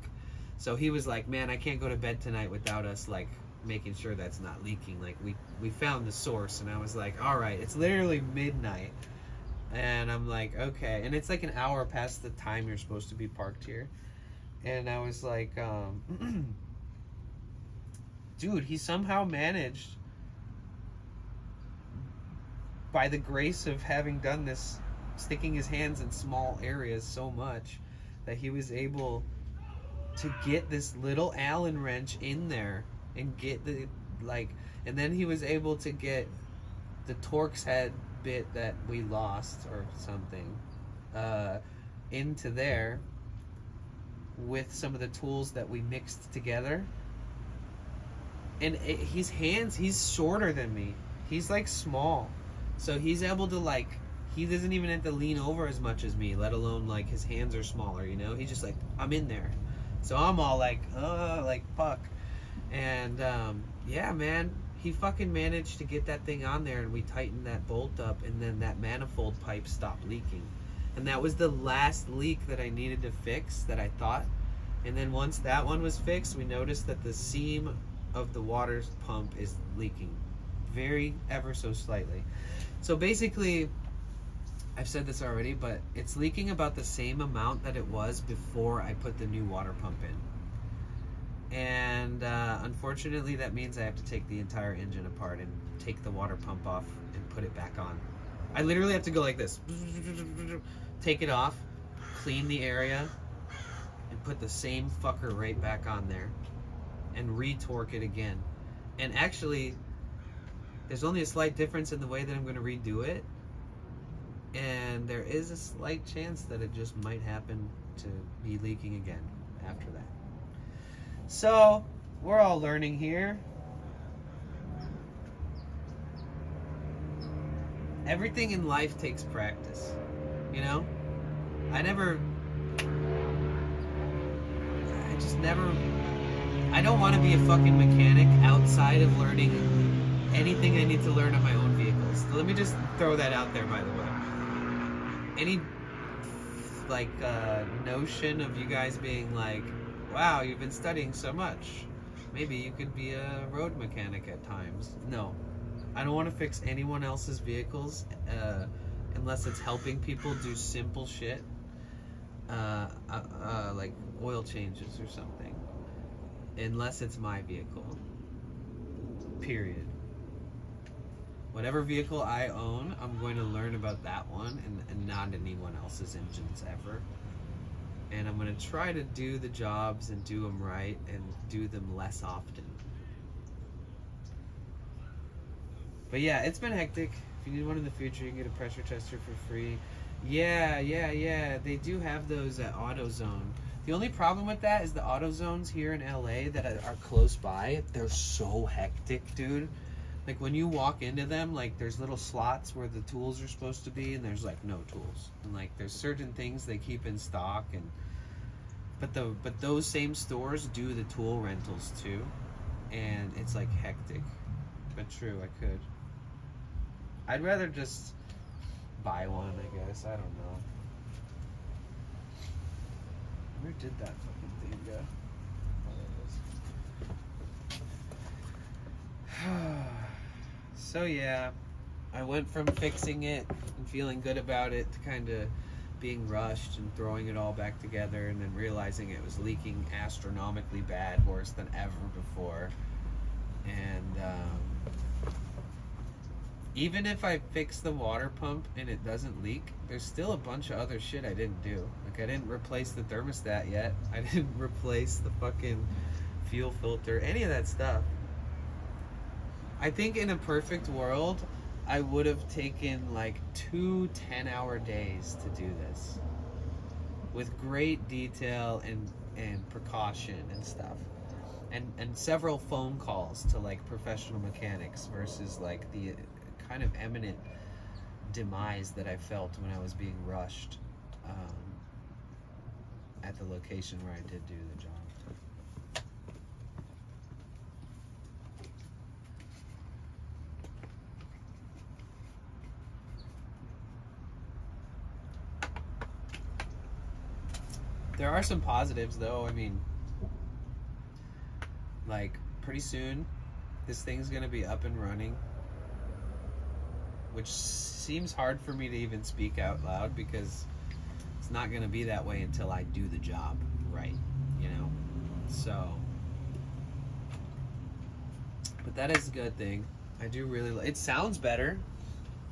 So he was like, man, I can't go to bed tonight without us like making sure that's not leaking. Like we found the source. And I was like, all right, it's literally midnight. And I'm like, okay. And it's like an hour past the time you're supposed to be parked here. And I was like, dude, he somehow managed, by the grace of having done this, sticking his hands in small areas so much, that he was able to get this little Allen wrench in there and get the, like, and then he was able to get the Torx head bit that we lost or something into there with some of the tools that we mixed together. And his hands, he's shorter than me. He's like small. So he's able to, like, he doesn't even have to lean over as much as me, let alone like his hands are smaller, you know? He's just like, I'm in there. So I'm all like fuck. And yeah, man, he fucking managed to get that thing on there, and we tightened that bolt up, and then that manifold pipe stopped leaking. And that was the last leak that I needed to fix, that I thought. And then once that one was fixed, we noticed that the seam of the water pump is leaking very ever so slightly. So basically, I've said this already, but it's leaking about the same amount that it was before I put the new water pump in. And unfortunately, that means I have to take the entire engine apart and take the water pump off and put it back on. I literally have to go like this, take it off, clean the area, and put the same fucker right back on there and re-torque it again. And actually, there's only a slight difference in the way that I'm going to redo it, and there is a slight chance that it just might happen to be leaking again after that. So we're all learning here. Everything in life takes practice, you know? I don't want to be a fucking mechanic outside of learning anything I need to learn on my own vehicles. Let me just throw that out there, by the way. Any notion of you guys being like, wow, you've been studying so much, maybe you could be a road mechanic at times. No, I don't want to fix anyone else's vehicles unless it's helping people do simple shit, like oil changes or something, unless it's my vehicle, period. Whatever vehicle I own, I'm going to learn about that one and not anyone else's engines ever. And I'm going to try to do the jobs and do them right and do them less often. But yeah, it's been hectic. If you need one in the future, you can get a pressure tester for free. Yeah. They do have those at AutoZone. The only problem with that is the AutoZones here in LA that are close by, they're so hectic, dude. Like when you walk into them, like there's little slots where the tools are supposed to be, and there's like no tools. And like there's certain things they keep in stock, and but those same stores do the tool rentals too, and it's like hectic. But true, I could. I'd rather just buy one, I guess. I don't know. Where did that fucking thing go? Oh, there it is. So yeah, I went from fixing it and feeling good about it to kind of being rushed and throwing it all back together, and then realizing it was leaking astronomically bad, worse than ever before. And even if I fix the water pump and it doesn't leak, there's still a bunch of other shit I didn't do. Like I didn't replace the thermostat yet. I didn't replace the fucking fuel filter, any of that stuff. I think in a perfect world, I would have taken like 2 10-hour days to do this with great detail and precaution and stuff, and several phone calls to like professional mechanics versus like the kind of imminent demise that I felt when I was being rushed at the location where I did do the job. There are some positives though. I mean, like pretty soon this thing's gonna be up and running. which seems hard for me to even speak out loud because it's not going to be that way until I do the job right, you know? So, but that is a good thing. I do really, it sounds better.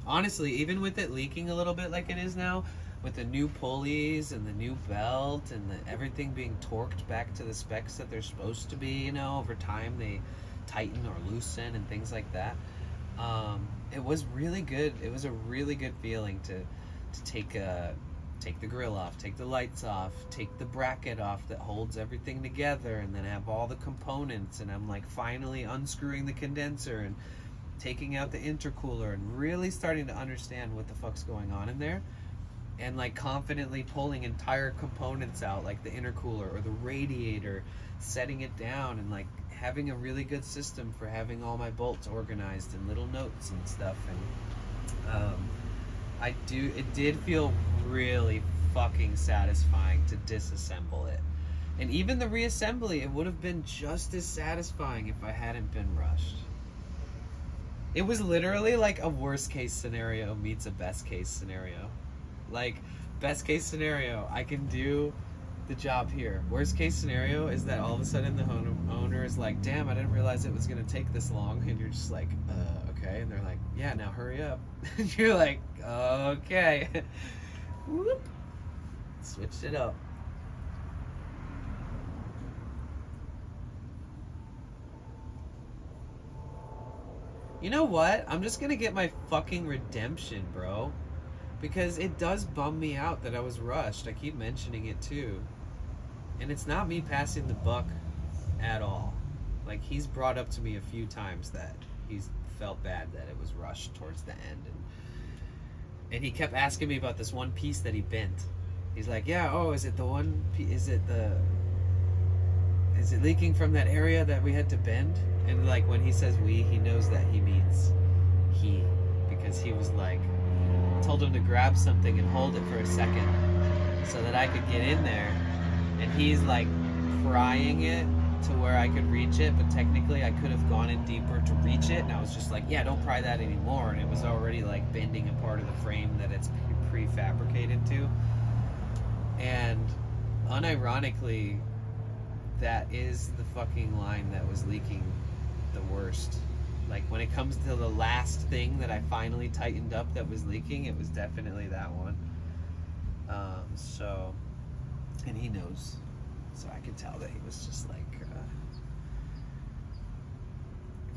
Honestly, even with it leaking a little bit like it is now, with the new pulleys and the new belt and everything being torqued back to the specs that they're supposed to be, you know, over time they tighten or loosen and things like that. It was really good. It was a really good feeling to take the grill off, take the lights off, take the bracket off that holds everything together, and then have all the components, and I'm like finally unscrewing the condenser and taking out the intercooler and really starting to understand what the fuck's going on in there, and like confidently pulling entire components out, like the intercooler or the radiator, setting it down, and like having a really good system for having all my bolts organized and little notes and stuff. And it did feel really fucking satisfying to disassemble it. And even the reassembly, it would have been just as satisfying if I hadn't been rushed. It was literally like a worst case scenario meets a best case scenario. Like, best case scenario, I can do the job here. Worst case scenario is that all of a sudden the owner is like, damn, I didn't realize it was going to take this long. And you're just like, okay. And they're like, yeah, now hurry up. And you're like, okay. Whoop. Switched it up. You know what? I'm just going to get my fucking redemption, bro. Because it does bum me out that I was rushed. I keep mentioning it too. And it's not me passing the buck at all. Like, he's brought up to me a few times that he's felt bad that it was rushed towards the end. And he kept asking me about this one piece that he bent. He's like, yeah, oh, is it the one, is it leaking from that area that we had to bend? And like, when he says we, he knows that he means he. Because he was like, told him to grab something and hold it for a second so that I could get in there, and he's like prying it to where I could reach it, but technically I could have gone in deeper to reach it, and I was just like, yeah, don't pry that anymore, and it was already like bending a part of the frame that it's prefabricated to. And unironically, that is the fucking line that was leaking the worst. Like, when it comes to the last thing that I finally tightened up that was leaking, it was definitely that one. So, and he knows. So I could tell that he was just like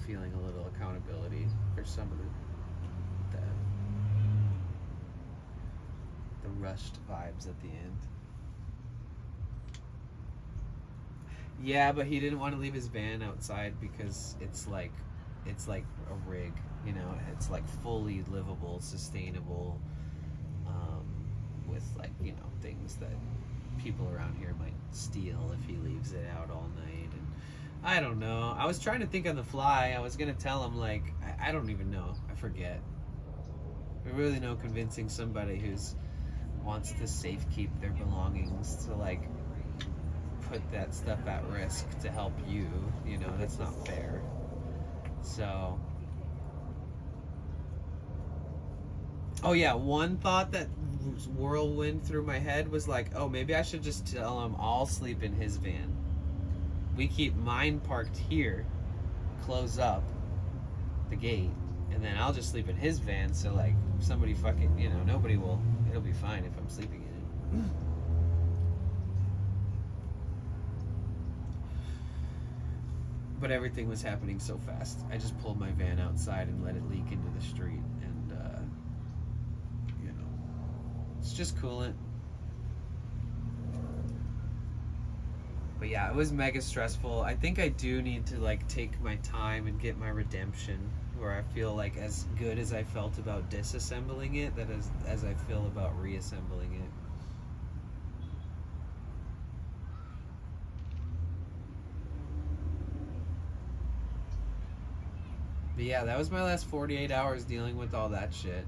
feeling a little accountability for some of the rushed vibes at the end. Yeah, but he didn't want to leave his van outside because it's like a rig, you know. It's like fully livable, sustainable, with like, you know, things that people around here might steal if he leaves it out all night. And I don't know, I was trying to think on the fly. I was gonna tell him, like, I don't even know, I forget. I really know convincing somebody who's wants to safe keep their belongings to like put that stuff at risk to help you, you know, that's not fair. So, oh yeah, one thought that whirlwind through my head was like, oh, maybe I should just tell him I'll sleep in his van. We keep mine parked here, close up the gate, and then I'll just sleep in his van, so like somebody fucking, you know, nobody will, it'll be fine if I'm sleeping in it. But everything was happening so fast. I just pulled my van outside and let it leak into the street, and you know, it's just coolant. But yeah, it was mega stressful. I think I do need to like take my time and get my redemption, where I feel like as good as I felt about disassembling it, that as I feel about reassembling it. But yeah, that was my last 48 hours dealing with all that shit.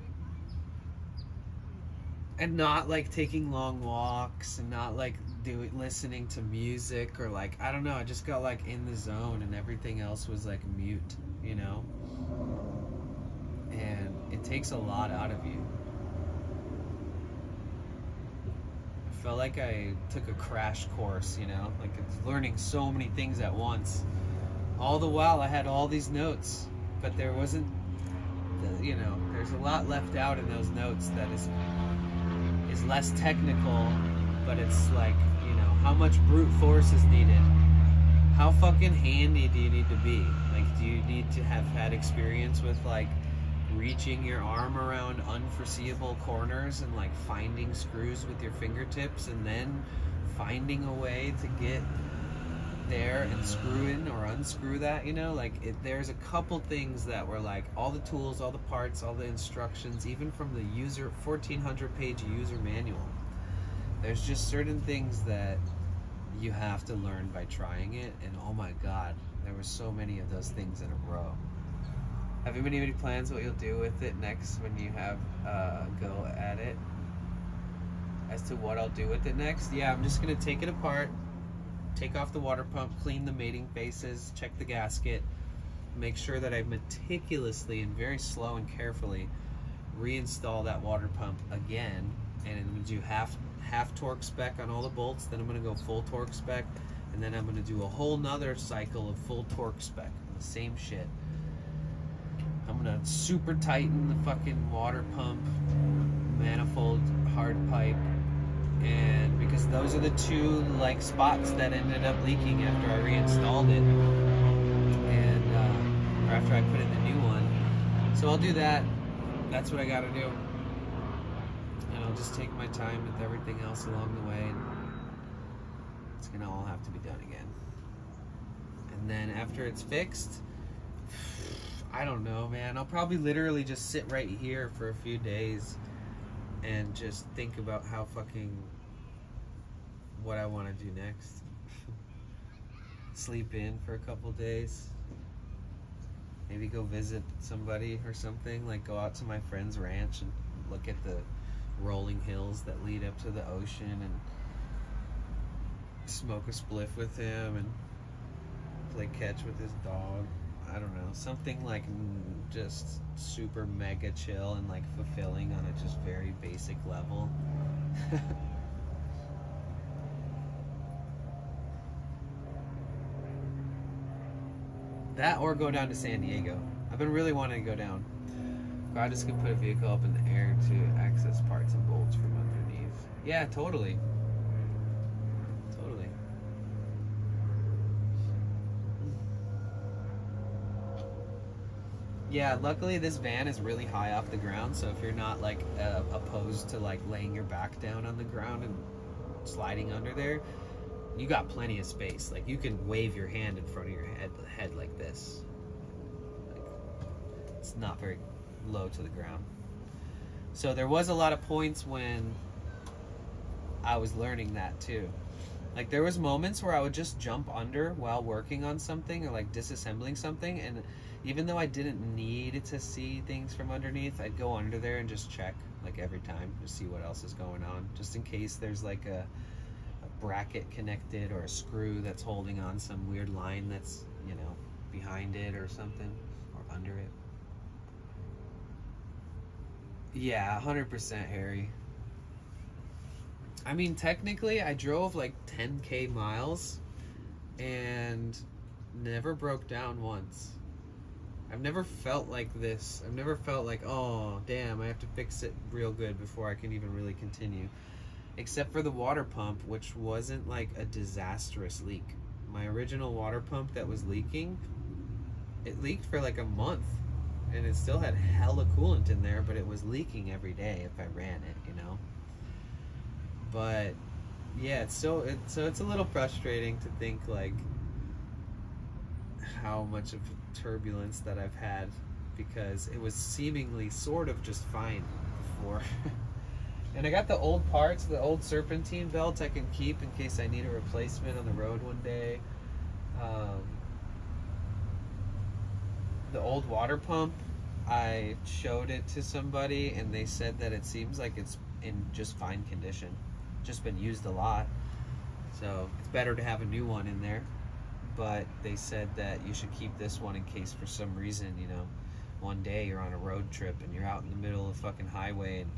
And not like taking long walks, and not like listening to music, or like, I don't know, I just got like in the zone, and everything else was like mute, you know? And it takes a lot out of you. I felt like I took a crash course, you know, like it's learning so many things at once. All the while I had all these notes, but there wasn't, you know, there's a lot left out in those notes that is less technical, but it's like, you know, how much brute force is needed? How fucking handy do you need to be? Like, do you need to have had experience with like reaching your arm around unforeseeable corners and like finding screws with your fingertips and then finding a way to get there and screw in or unscrew that, you know? Like, there's a couple things that were like all the tools, all the parts, all the instructions, even from the 1400 page user manual. There's just certain things that you have to learn by trying it, and oh my god, there were so many of those things in a row. Have you any plans what you'll do with it next when you have go at it? As to what I'll do with it next? Yeah, I'm just gonna take it apart, take off the water pump, clean the mating faces, check the gasket, make sure that I meticulously and very slow and carefully reinstall that water pump again, and I'm gonna do half torque spec on all the bolts, then I'm gonna go full torque spec, and then I'm gonna do a whole nother cycle of full torque spec, the same shit. I'm gonna super tighten the fucking water pump, manifold, hard pipe, and because those are the two like spots that ended up leaking after I reinstalled it, and or after I put in the new one. So I'll do that. That's what I gotta do. And I'll just take my time with everything else along the way, and it's gonna all have to be done again. And then after it's fixed, I don't know, man. I'll probably literally just sit right here for a few days and just think about how fucking what I want to do next. Sleep in for a couple days. Maybe go visit somebody or something. Like go out to my friend's ranch and look at the rolling hills that lead up to the ocean and smoke a spliff with him and play catch with his dog. I don't know, something like just super mega chill and like fulfilling on a just very basic level. That or go down to San Diego. I've been really wanting to go down. God just could put a vehicle up in the air to access parts and bolts from underneath. Yeah, totally. Totally. Yeah, luckily this van is really high off the ground, so if you're not like opposed to like laying your back down on the ground and sliding under there, you got plenty of space. Like you can wave your hand in front of your head like this. Like, it's not very low to the ground. So there was a lot of points when I was learning that too. Like there was moments where I would just jump under while working on something or like disassembling something, and even though I didn't need to see things from underneath, I'd go under there and just check like every time to see what else is going on, just in case there's like a bracket connected or a screw that's holding on some weird line that's, you know, behind it or something, or under it. Yeah, 100% Harry. I mean, technically I drove like 10k miles and never broke down once. I've never felt like this. I've never felt like, oh damn, I have to fix it real good before I can even really continue. Except for the water pump, which wasn't like a disastrous leak. My original water pump that was leaking, it leaked for like a month, and it still had hella coolant in there, but it was leaking every day if I ran it, you know. But yeah, it's a little frustrating to think like how much of turbulence that I've had, because it was seemingly sort of just fine before. And I got the old parts, the old serpentine belt I can keep in case I need a replacement on the road one day. The old water pump, I showed it to somebody and they said that it seems like it's in just fine condition. Just been used a lot. So it's better to have a new one in there. But they said that you should keep this one in case for some reason, you know, one day you're on a road trip and you're out in the middle of the fucking highway and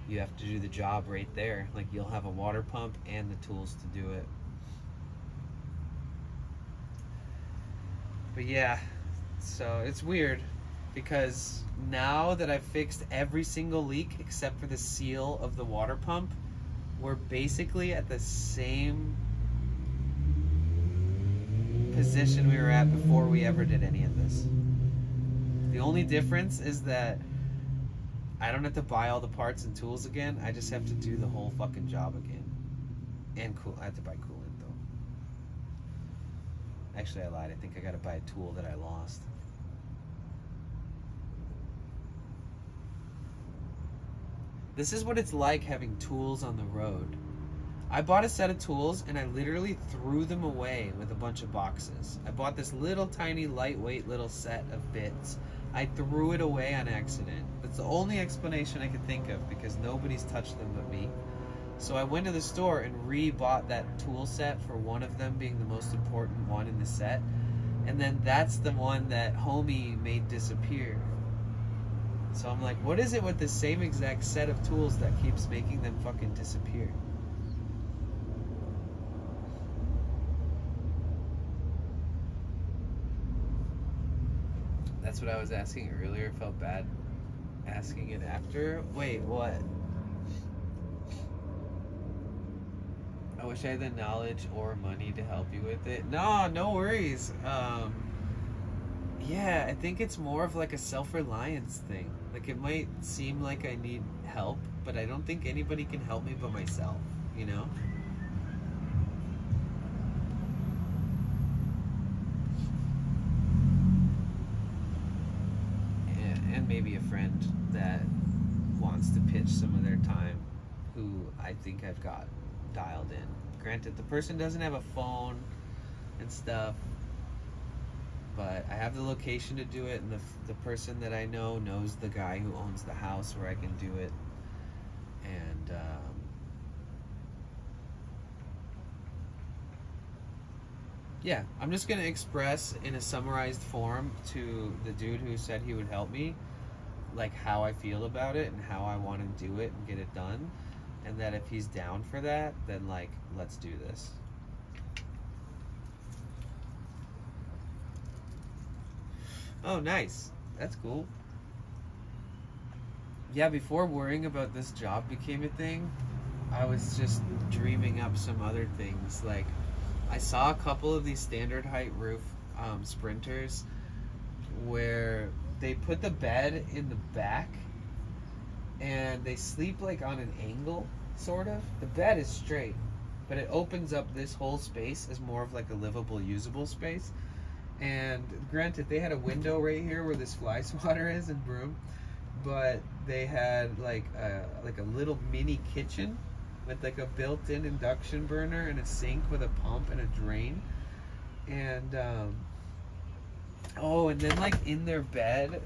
you have to do the job right there. Like, you'll have a water pump and the tools to do it. But yeah, so it's weird because now that I've fixed every single leak except for the seal of the water pump, we're basically at the same position we were at before we ever did any of this. The only difference is that I don't have to buy all the parts and tools again. I just have to do the whole fucking job again. And I have to buy coolant though. Actually, I lied. I think I gotta buy a tool that I lost. This is what it's like having tools on the road. I bought a set of tools and I literally threw them away with a bunch of boxes. I bought this little tiny lightweight little set of bits. I threw it away on accident. That's the only explanation I could think of because nobody's touched them but me. So I went to the store and re-bought that tool set for one of them being the most important one in the set. And then that's the one that homie made disappear. So I'm like, what is it with the same exact set of tools that keeps making them fucking disappear? That's what I was asking earlier. Felt bad asking it after. Wait, what? I wish I had the knowledge or money to help you with it. No worries. Yeah, I think it's more of like a self-reliance thing. Like, it might seem like I need help, but I don't think anybody can help me but myself, you know? And maybe a friend that wants to pitch some of their time, who I think I've got dialed in. Granted, the person doesn't have a phone and stuff, but I have the location to do it, and the person that I know knows the guy who owns the house where I can do it. And yeah, I'm just gonna express in a summarized form to the dude who said he would help me, like, how I feel about it and how I want to do it and get it done, and that if he's down for that, then, like, let's do this. Oh, nice. That's cool. Yeah, before worrying about this job became a thing, I was just dreaming up some other things. Like, I saw a couple of these standard height roof sprinters where they put the bed in the back and they sleep like on an angle, sort of. The bed is straight, but it opens up this whole space as more of like a livable, usable space. And granted, they had a window right here where this fly swatter is and broom, but they had like a little mini kitchen with like a built-in induction burner and a sink with a pump and a drain. And and then like in their bed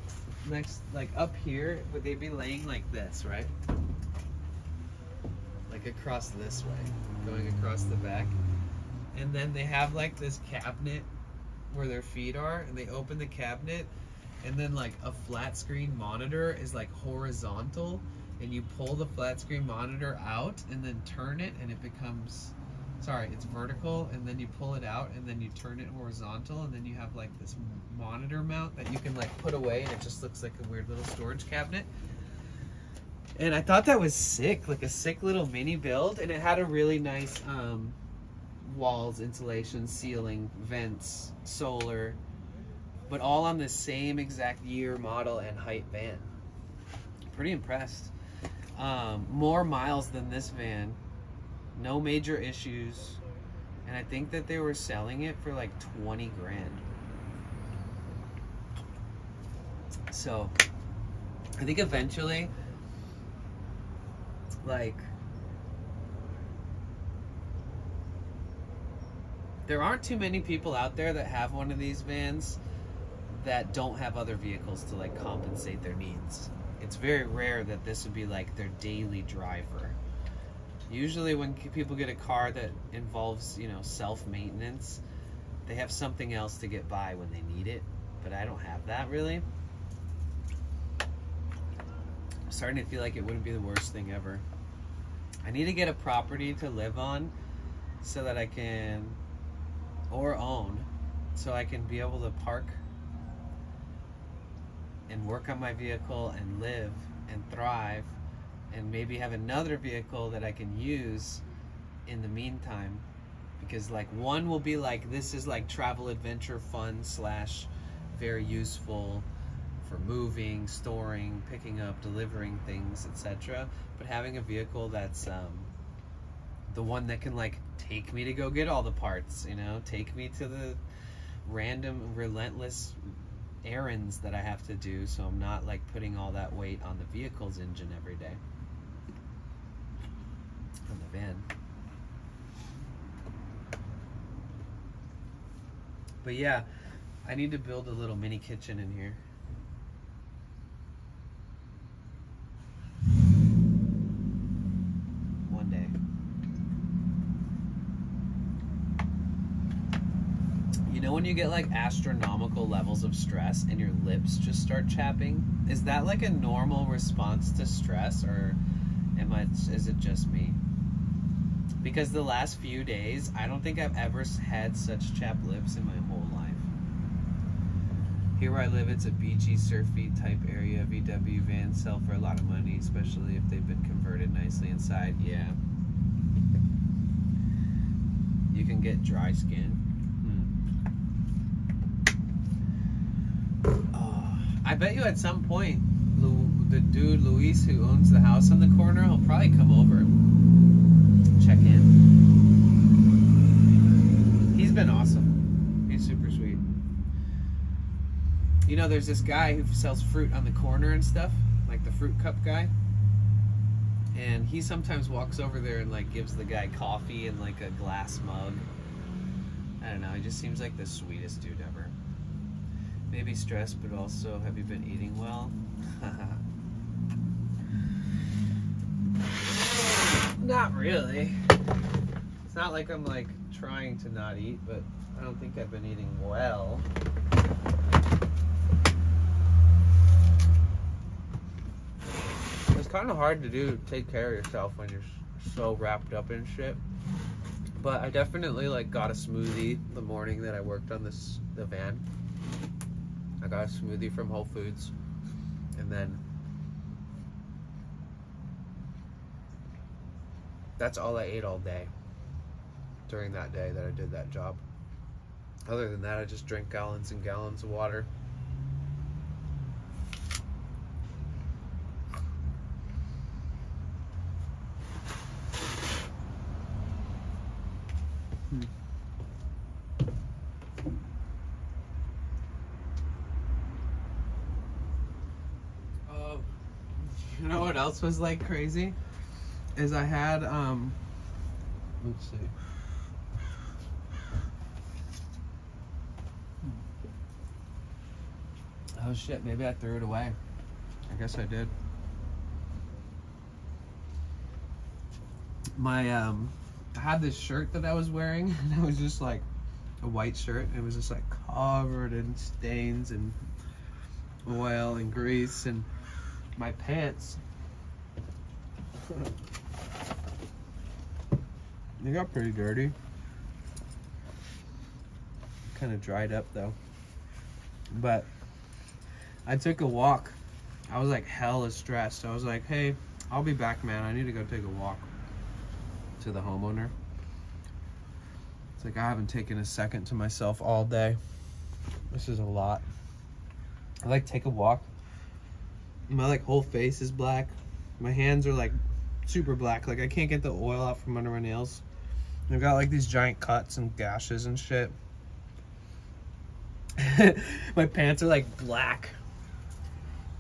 next, like up here, would they be laying like this, right? Like across this way, going across the back. And then they have like this cabinet where their feet are, and they open the cabinet, and then like a flat screen monitor is like horizontal, and you pull the flat screen monitor out and then turn it and it becomes, it's vertical, and then you pull it out and then you turn it horizontal, and then you have like this monitor mount that you can like put away, and it just looks like a weird little storage cabinet. And I thought that was sick, like a sick little mini build, and it had a really nice walls, insulation, ceiling, vents, solar, but all on the same exact year, model, and height van. Pretty impressed. More miles than this van, no major issues, and I think that they were selling it for like 20 grand. So I think eventually, like, there aren't too many people out there that have one of these vans that don't have other vehicles to like compensate their needs. It's very rare that this would be like their daily driver. Usually when people get a car that involves, self-maintenance, they have something else to get by when they need it, but I don't have that really. I'm starting to feel like it wouldn't be the worst thing ever. I need to get a property to live on so that I can, or own, so I can be able to park and work on my vehicle and live and thrive, and maybe have another vehicle that I can use in the meantime. Because like one will be like, this is like travel adventure fun slash very useful for moving, storing, picking up, delivering things, etc. But having a vehicle that's the one that can like take me to go get all the parts, you know, take me to the random relentless errands that I have to do, so I'm not like putting all that weight on the vehicle's engine every day, on the van. But yeah, I need to build a little mini kitchen in here. One day. You know when you get like astronomical levels of stress and your lips just start chapping? Is that like a normal response to stress, or is it just me? Because the last few days, I don't think I've ever had such chapped lips in my whole life. Here where I live, it's a beachy, surfy type area. VW vans sell for a lot of money, especially if they've been converted nicely inside. Yeah. You can get dry skin. I bet you at some point, the dude Luis who owns the house on the corner, he'll probably come over and check in. He's been awesome. He's super sweet. You know, there's this guy who sells fruit on the corner and stuff, like the fruit cup guy. And he sometimes walks over there and like gives the guy coffee in like a glass mug. I don't know, he just seems like the sweetest dude ever. Maybe stressed, but also, have you been eating well? Not really. It's not like I'm like trying to not eat, but I don't think I've been eating well. It's kind of hard to take care of yourself when you're so wrapped up in shit. But I definitely like got a smoothie the morning that I worked on the van. I got a smoothie from Whole Foods, and then that's all I ate all day during that day that I did that job. Other than that, I just drank gallons and gallons of water. You know what else was like crazy? Is I had let's see. Oh shit, maybe I threw it away. I guess I did. I had this shirt that I was wearing, and it was just like a white shirt. It was just like covered in stains and oil and grease, and my pants, they got pretty dirty. Kind of dried up though. But I took a walk. I was like hella stressed. I was like, hey, I'll be back, man. I need to go take a walk to the homeowner. It's like I haven't taken a second to myself all day. This is a lot. I like take a walk. My like whole face is black. My hands are like super black. Like I can't get the oil out from under my nails. And I've got like these giant cuts and gashes and shit. My pants are like black.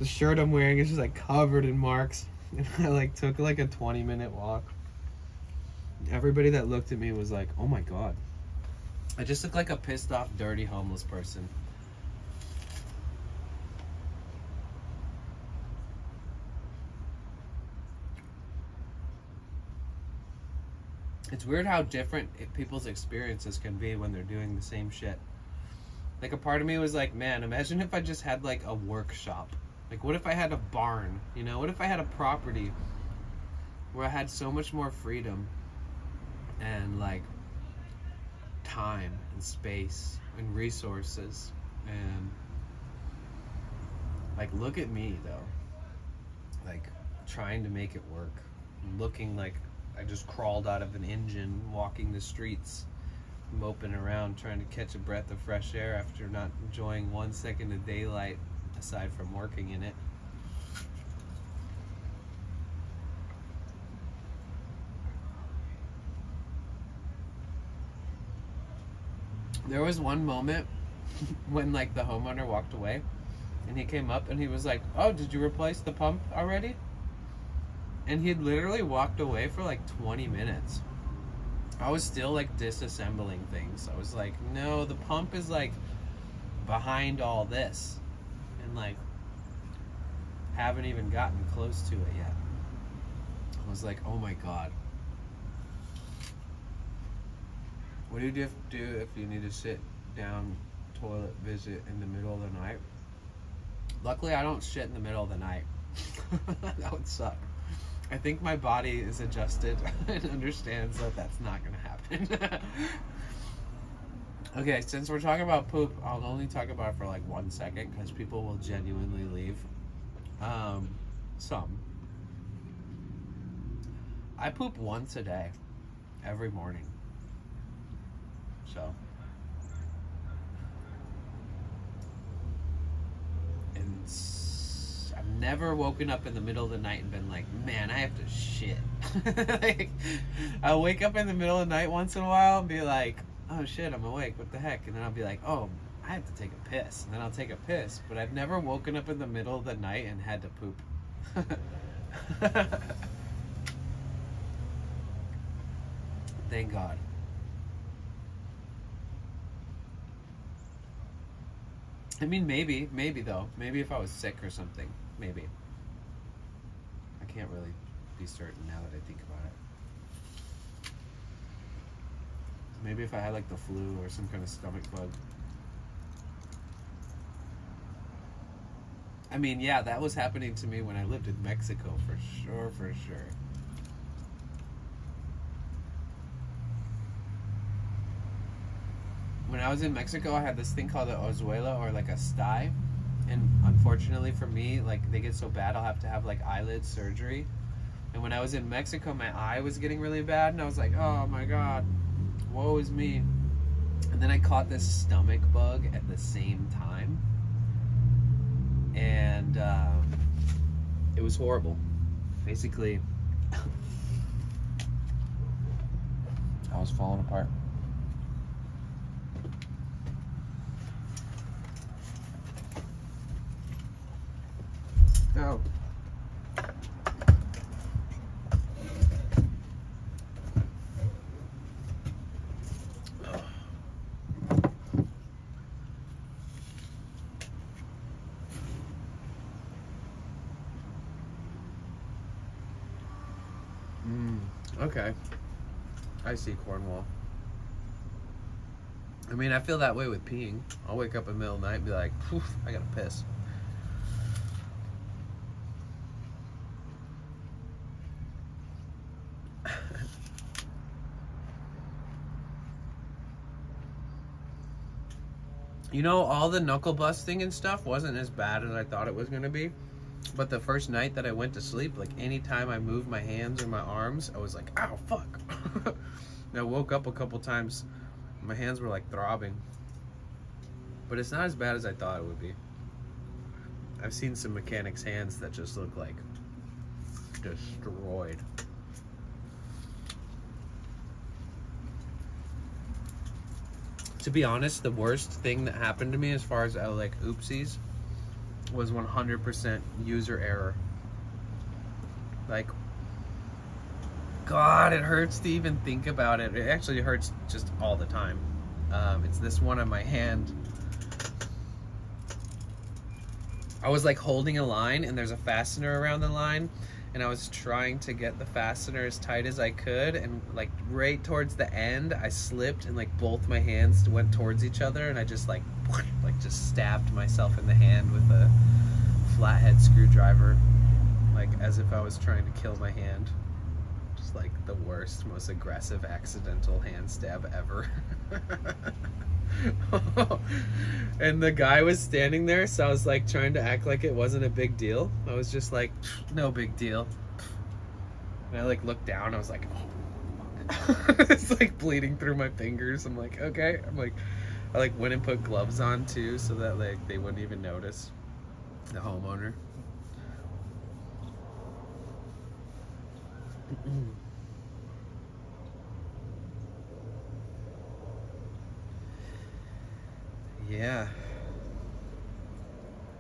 The shirt I'm wearing is just like covered in marks. And I like took like a 20-minute walk. Everybody that looked at me was like, oh my god. I just look like a pissed off, dirty, homeless person. It's weird how different people's experiences can be when they're doing the same shit. Like a part of me was like, man, imagine if I just had like a workshop Like, what if I had a barn? You know, what if I had a property where I had so much more freedom and like time and space and resources, and like, look at me though, like trying to make it work, looking like I just crawled out of an engine, walking the streets, moping around, trying to catch a breath of fresh air after not enjoying 1 second of daylight aside from working in it. There was one moment when like the homeowner walked away and he came up and he was like, "Oh, did you replace the pump already?" And he'd literally walked away for like 20 minutes. I was still like disassembling things. I was like, no, the pump is like behind all this, and like haven't even gotten close to it yet. I was like, oh my god. What do you do if you need to sit down toilet visit in the middle of the night? Luckily, I don't shit in the middle of the night. That would suck. I think my body is adjusted and understands that that's not going to happen. Okay, since we're talking about poop, I'll only talk about it for like 1 second because people will genuinely leave. Some. I poop once a day, every morning. So. And I've never woken up in the middle of the night and been like, man, I have to shit. Like, I'll wake up in the middle of the night once in a while and be like, oh shit, I'm awake, what the heck? And then I'll be like, oh, I have to take a piss. And then I'll take a piss. But I've never woken up in the middle of the night and had to poop. Thank God. I mean, maybe though. Maybe if I was sick or something. Maybe. I can't really be certain now that I think about it. Maybe if I had like the flu or some kind of stomach bug. I mean, yeah, that was happening to me when I lived in Mexico, for sure. When I was in Mexico, I had this thing called an ozuela, or like a sty. And unfortunately for me, like, they get so bad, I'll have to have like eyelid surgery. And when I was in Mexico, my eye was getting really bad, and I was like, oh my god, woe is me. And then I caught this stomach bug at the same time. And it was horrible. Basically, I was falling apart. Oh. Okay. I see, Cornwall. I mean, I feel that way with peeing. I'll wake up in the middle of the night and be like, poof, I gotta piss. You know, all the knuckle busting and stuff wasn't as bad as I thought it was going to be. But the first night that I went to sleep, like, anytime I moved my hands or my arms, I was like, ow, fuck. And I woke up a couple times, my hands were like throbbing. But it's not as bad as I thought it would be. I've seen some mechanics' hands that just look like destroyed. To be honest, the worst thing that happened to me as far as like oopsies was 100% user error. Like, God, it hurts to even think about it. It actually hurts just all the time. It's this one on my hand. I was like holding a line and there's a fastener around the line, and I was trying to get the fastener as tight as I could, and like right towards the end I slipped and like both my hands went towards each other, and I just like just stabbed myself in the hand with a flathead screwdriver, like as if I was trying to kill my hand. Just like the worst, most aggressive accidental hand stab ever. And the guy was standing there, so I was like trying to act like it wasn't a big deal. I was just like, no big deal. And I like looked down, I was like, oh. It's like bleeding through my fingers. I'm like, okay. I like went and put gloves on too, so that like they wouldn't even notice, the homeowner. Yeah.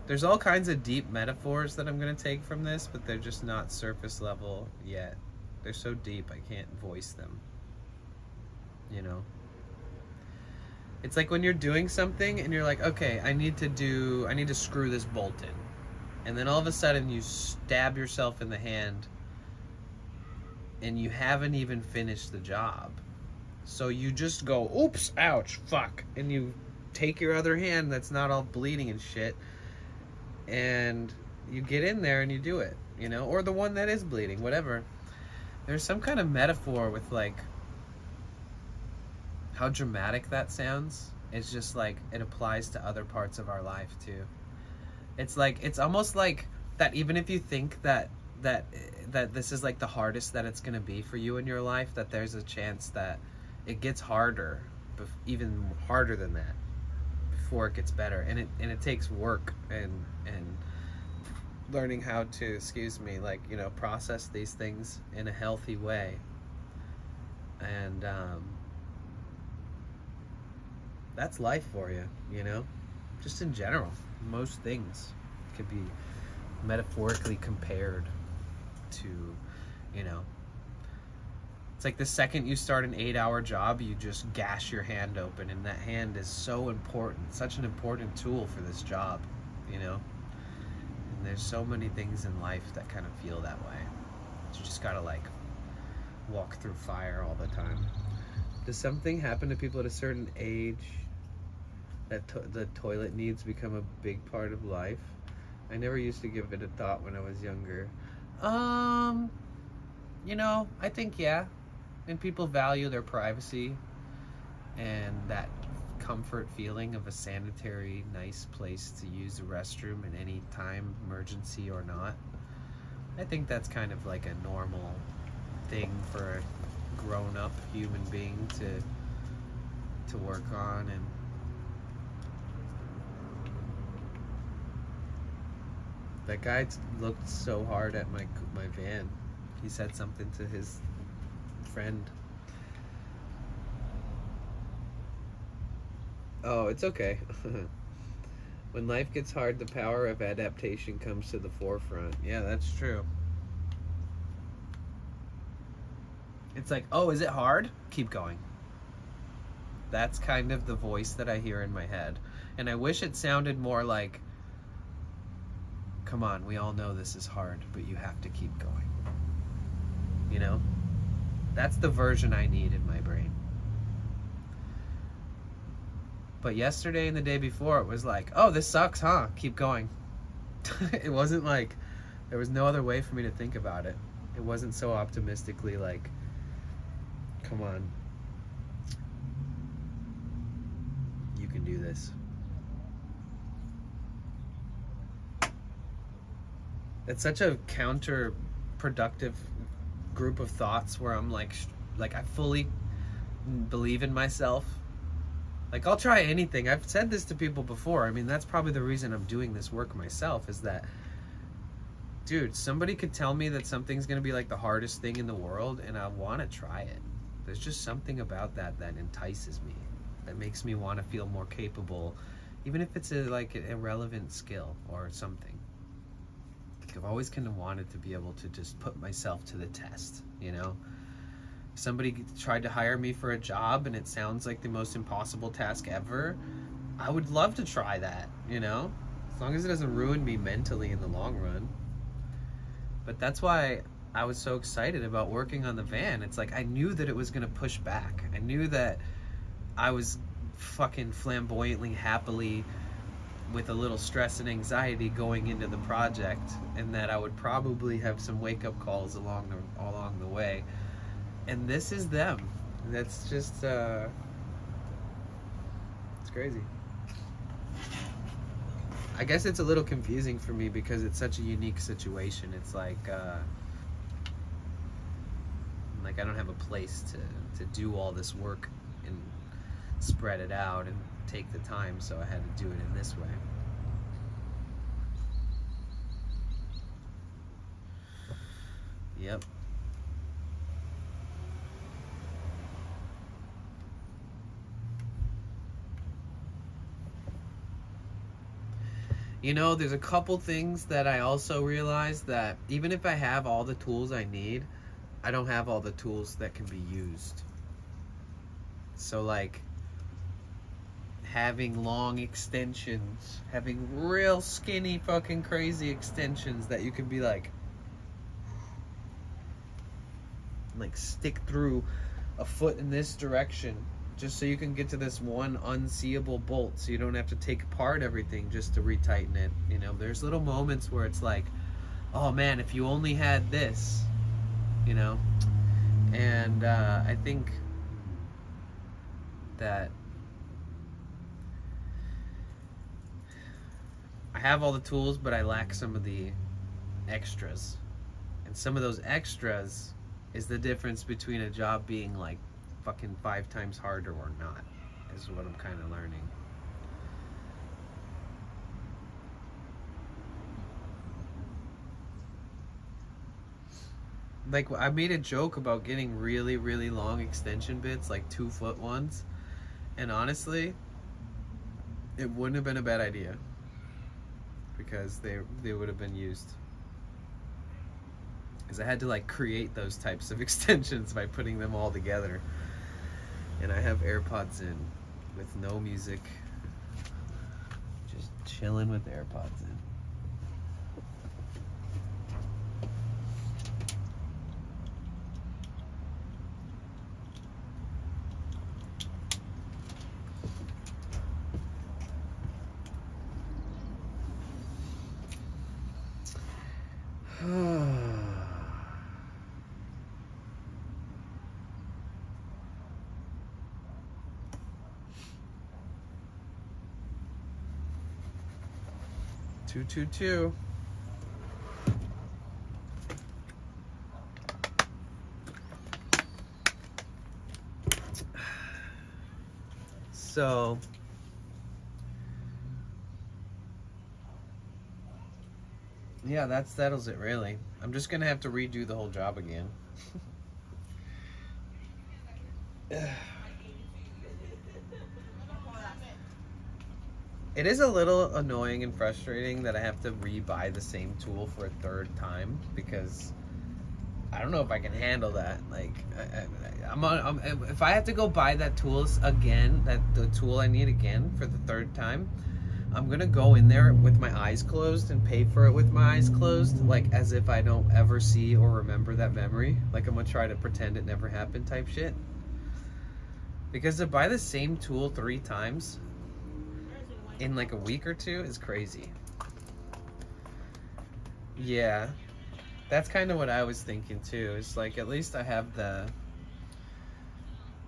There's all kinds of deep metaphors that I'm going to take from this, but they're just not surface level yet. They're so deep I can't voice them. You know? It's like when you're doing something and you're like, okay, I need to screw this bolt in. And then all of a sudden you stab yourself in the hand and you haven't even finished the job. So you just go, oops, ouch, fuck. And you take your other hand that's not all bleeding and shit, and you get in there and you do it, you know, or the one that is bleeding, whatever. There's some kind of metaphor with like how dramatic that sounds. It's just like it applies to other parts of our life too. It's like, it's almost like that even if you think that this is like the hardest that it's going to be for you in your life, that there's a chance that it gets harder, even harder than that, before it gets better. And it takes work and learning how to, like, you know, process these things in a healthy way. And that's life for you, you know, just in general. Most things could be metaphorically compared to, you know, it's like the second you start an 8-hour job, you just gash your hand open, and that hand is so important, such an important tool for this job, you know. And there's so many things in life that kind of feel that way. You just gotta like walk through fire all the time. Does something happen to people at a certain age that the toilet needs become a big part of life? I never used to give it a thought when I was younger. You know, I think yeah. And people value their privacy and that comfort feeling of a sanitary, nice place to use the restroom at any time, emergency or not. I think that's kind of like a normal thing for a grown-up human being to work on. And that guy looked so hard at my van. He said something to his friend. Oh, it's okay. When life gets hard, the power of adaptation comes to the forefront. Yeah, that's true. It's like, oh, is it hard? Keep going. That's kind of the voice that I hear in my head. And I wish it sounded more like, come on, we all know this is hard, but you have to keep going. You know? That's the version I need in my brain. But yesterday and the day before, it was like, oh, this sucks, huh? Keep going. It wasn't like, there was no other way for me to think about it. It wasn't so optimistically like, come on, you can do this. It's such a counterproductive group of thoughts where I'm like I fully believe in myself. Like, I'll try anything. I've said this to people before. I mean, that's probably the reason I'm doing this work myself, is that, dude, somebody could tell me that something's gonna be like the hardest thing in the world, and I want to try it. There's just something about that entices me, that makes me want to feel more capable, even if it's like an irrelevant skill or something. I've always kind of wanted to be able to just put myself to the test, you know? If somebody tried to hire me for a job and it sounds like the most impossible task ever, I would love to try that, you know? As long as it doesn't ruin me mentally in the long run. But that's why I was so excited about working on the van. It's like I knew that it was going to push back. I knew that I was fucking flamboyantly, happily with a little stress and anxiety going into the project, and that I would probably have some wake-up calls along the way. And this is them. That's just it's crazy. I guess it's a little confusing for me because it's such a unique situation. It's like I don't have a place to do all this work and spread it out and take the time, so I had to do it in this way. Yep. You know, there's a couple things that I also realized, that even if I have all the tools I need, I don't have all the tools that can be used. So like having long extensions, having real skinny fucking crazy extensions that you can be like stick through a foot in this direction just so you can get to this one unseeable bolt, so you don't have to take apart everything just to retighten it. You know, there's little moments where it's like, oh man, if you only had this, you know. And I think that I have all the tools, but I lack some of the extras. And some of those extras is the difference between a job being like fucking 5 times harder or not, is what I'm kind of learning. Like, I made a joke about getting really, really long extension bits, like 2-foot ones, and honestly, it wouldn't have been a bad idea because they would have been used. Because I had to like create those types of extensions by putting them all together. And I have AirPods in with no music, just chilling with AirPods in. Two. So yeah, that settles it really. I'm just gonna have to redo the whole job again. It is a little annoying and frustrating that I have to re-buy the same tool for a 3rd time, because I don't know if I can handle that. Like, if I have to go buy that tools again, the tool I need again for the 3rd time, I'm gonna go in there with my eyes closed and pay for it with my eyes closed, like as if I don't ever see or remember that memory. Like I'm gonna try to pretend it never happened type shit. Because to buy the same tool 3 times in like a week or 2 is crazy. Yeah, that's kind of what I was thinking too. It's like, at least I have the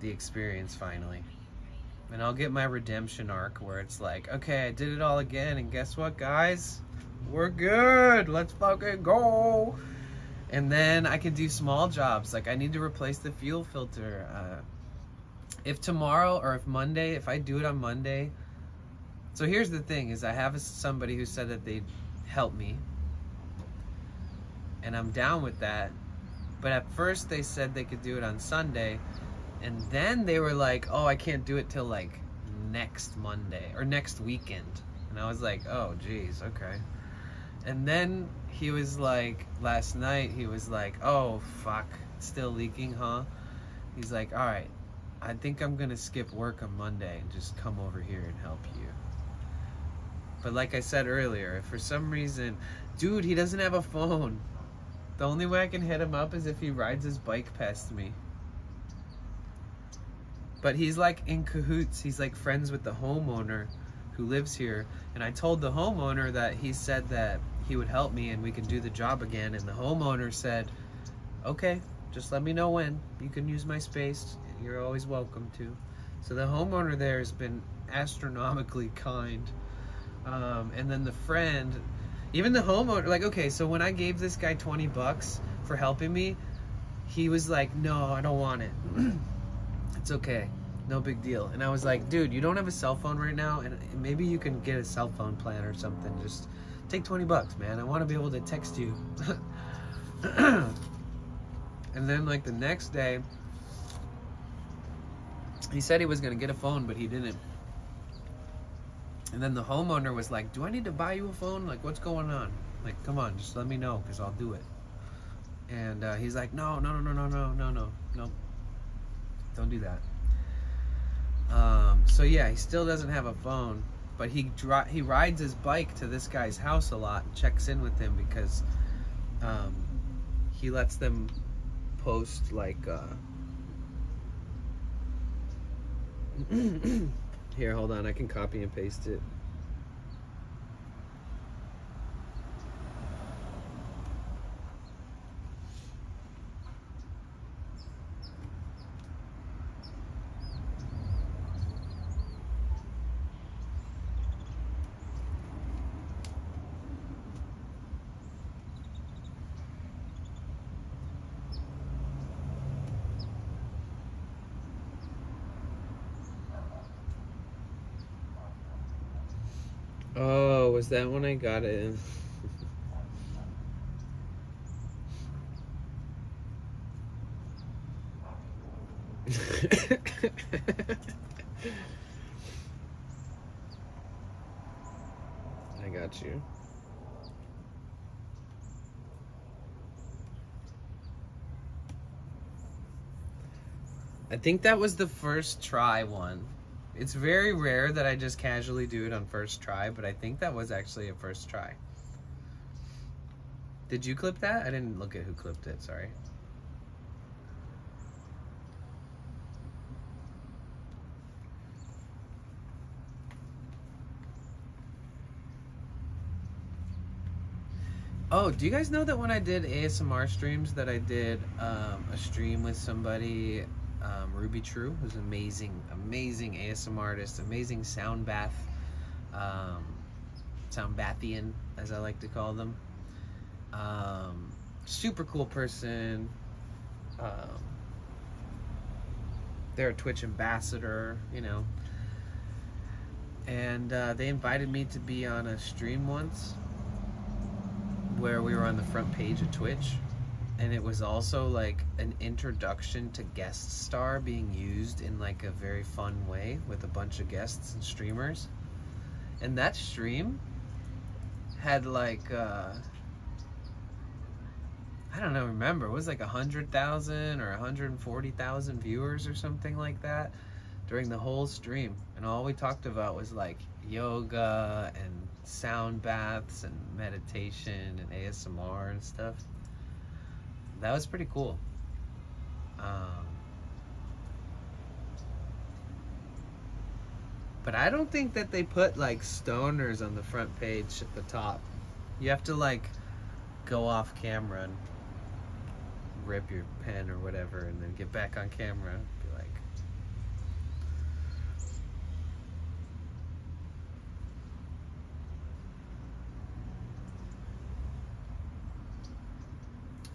experience finally. And I'll get my redemption arc where it's like, okay, I did it all again, and guess what, guys? We're good. Let's fucking go. And then I can do small jobs. Like, I need to replace the fuel filter. If tomorrow or if I do it on Monday. So here's the thing, is I have somebody who said that they'd help me. And I'm down with that. But at first they said they could do it on Sunday. And then they were like, oh, I can't do it till like next Monday or next weekend. And I was like, oh, geez, okay. And then he was like, last night, he was like, oh, fuck, it's still leaking, huh? He's like, all right, I think I'm going to skip work on Monday and just come over here and help you. But like I said earlier, if for some reason, dude, he doesn't have a phone. The only way I can hit him up is if he rides his bike past me. But he's like in cahoots. He's like friends with the homeowner who lives here, and I told the homeowner that he said that he would help me and we could do the job again, and the homeowner said, okay, just let me know when. You can use my space. You're always welcome to. So the homeowner there has been astronomically kind. And then the friend, even the homeowner, like, okay, so when I gave this guy $20 for helping me, he was like, no, I don't want it. It's okay. No big deal. And I was like, dude, you don't have a cell phone right now, and maybe you can get a cell phone plan or something. Just take $20, man. I want to be able to text you. And then, like, the next day, he said he was going to get a phone, but he didn't. And then the homeowner was like, do I need to buy you a phone? Like, what's going on? Like, come on, just let me know, because I'll do it. And he's like, no. Don't do that. So yeah, he still doesn't have a phone, but he rides his bike to this guy's house a lot and checks in with him because he lets them post like here, hold on, I can copy and paste it. Oh, was that when I got it in? I got you. I think that was the first try one. It's very rare that I just casually do it on first try, but I think that was actually a first try. Did you clip that? I didn't look at who clipped it, sorry. Oh, do you guys know that when I did ASMR streams that I did a stream with somebody, Ruby True, who's an amazing ASMR artist, amazing sound bathian, as I like to call them. Super cool person. They're a Twitch ambassador, you know. And they invited me to be on a stream once where we were on the front page of Twitch, and it was also like an introduction to guest star being used in like a very fun way with a bunch of guests and streamers. And that stream had like I don't know, remember, it was like 100,000 or 140,000 viewers or something like that during the whole stream, and all we talked about was like yoga and sound baths and meditation and ASMR and stuff. That was pretty cool. But I don't think that they put like stoners on the front page at the top. You have to like go off camera and rip your pen or whatever and then get back on camera and be like,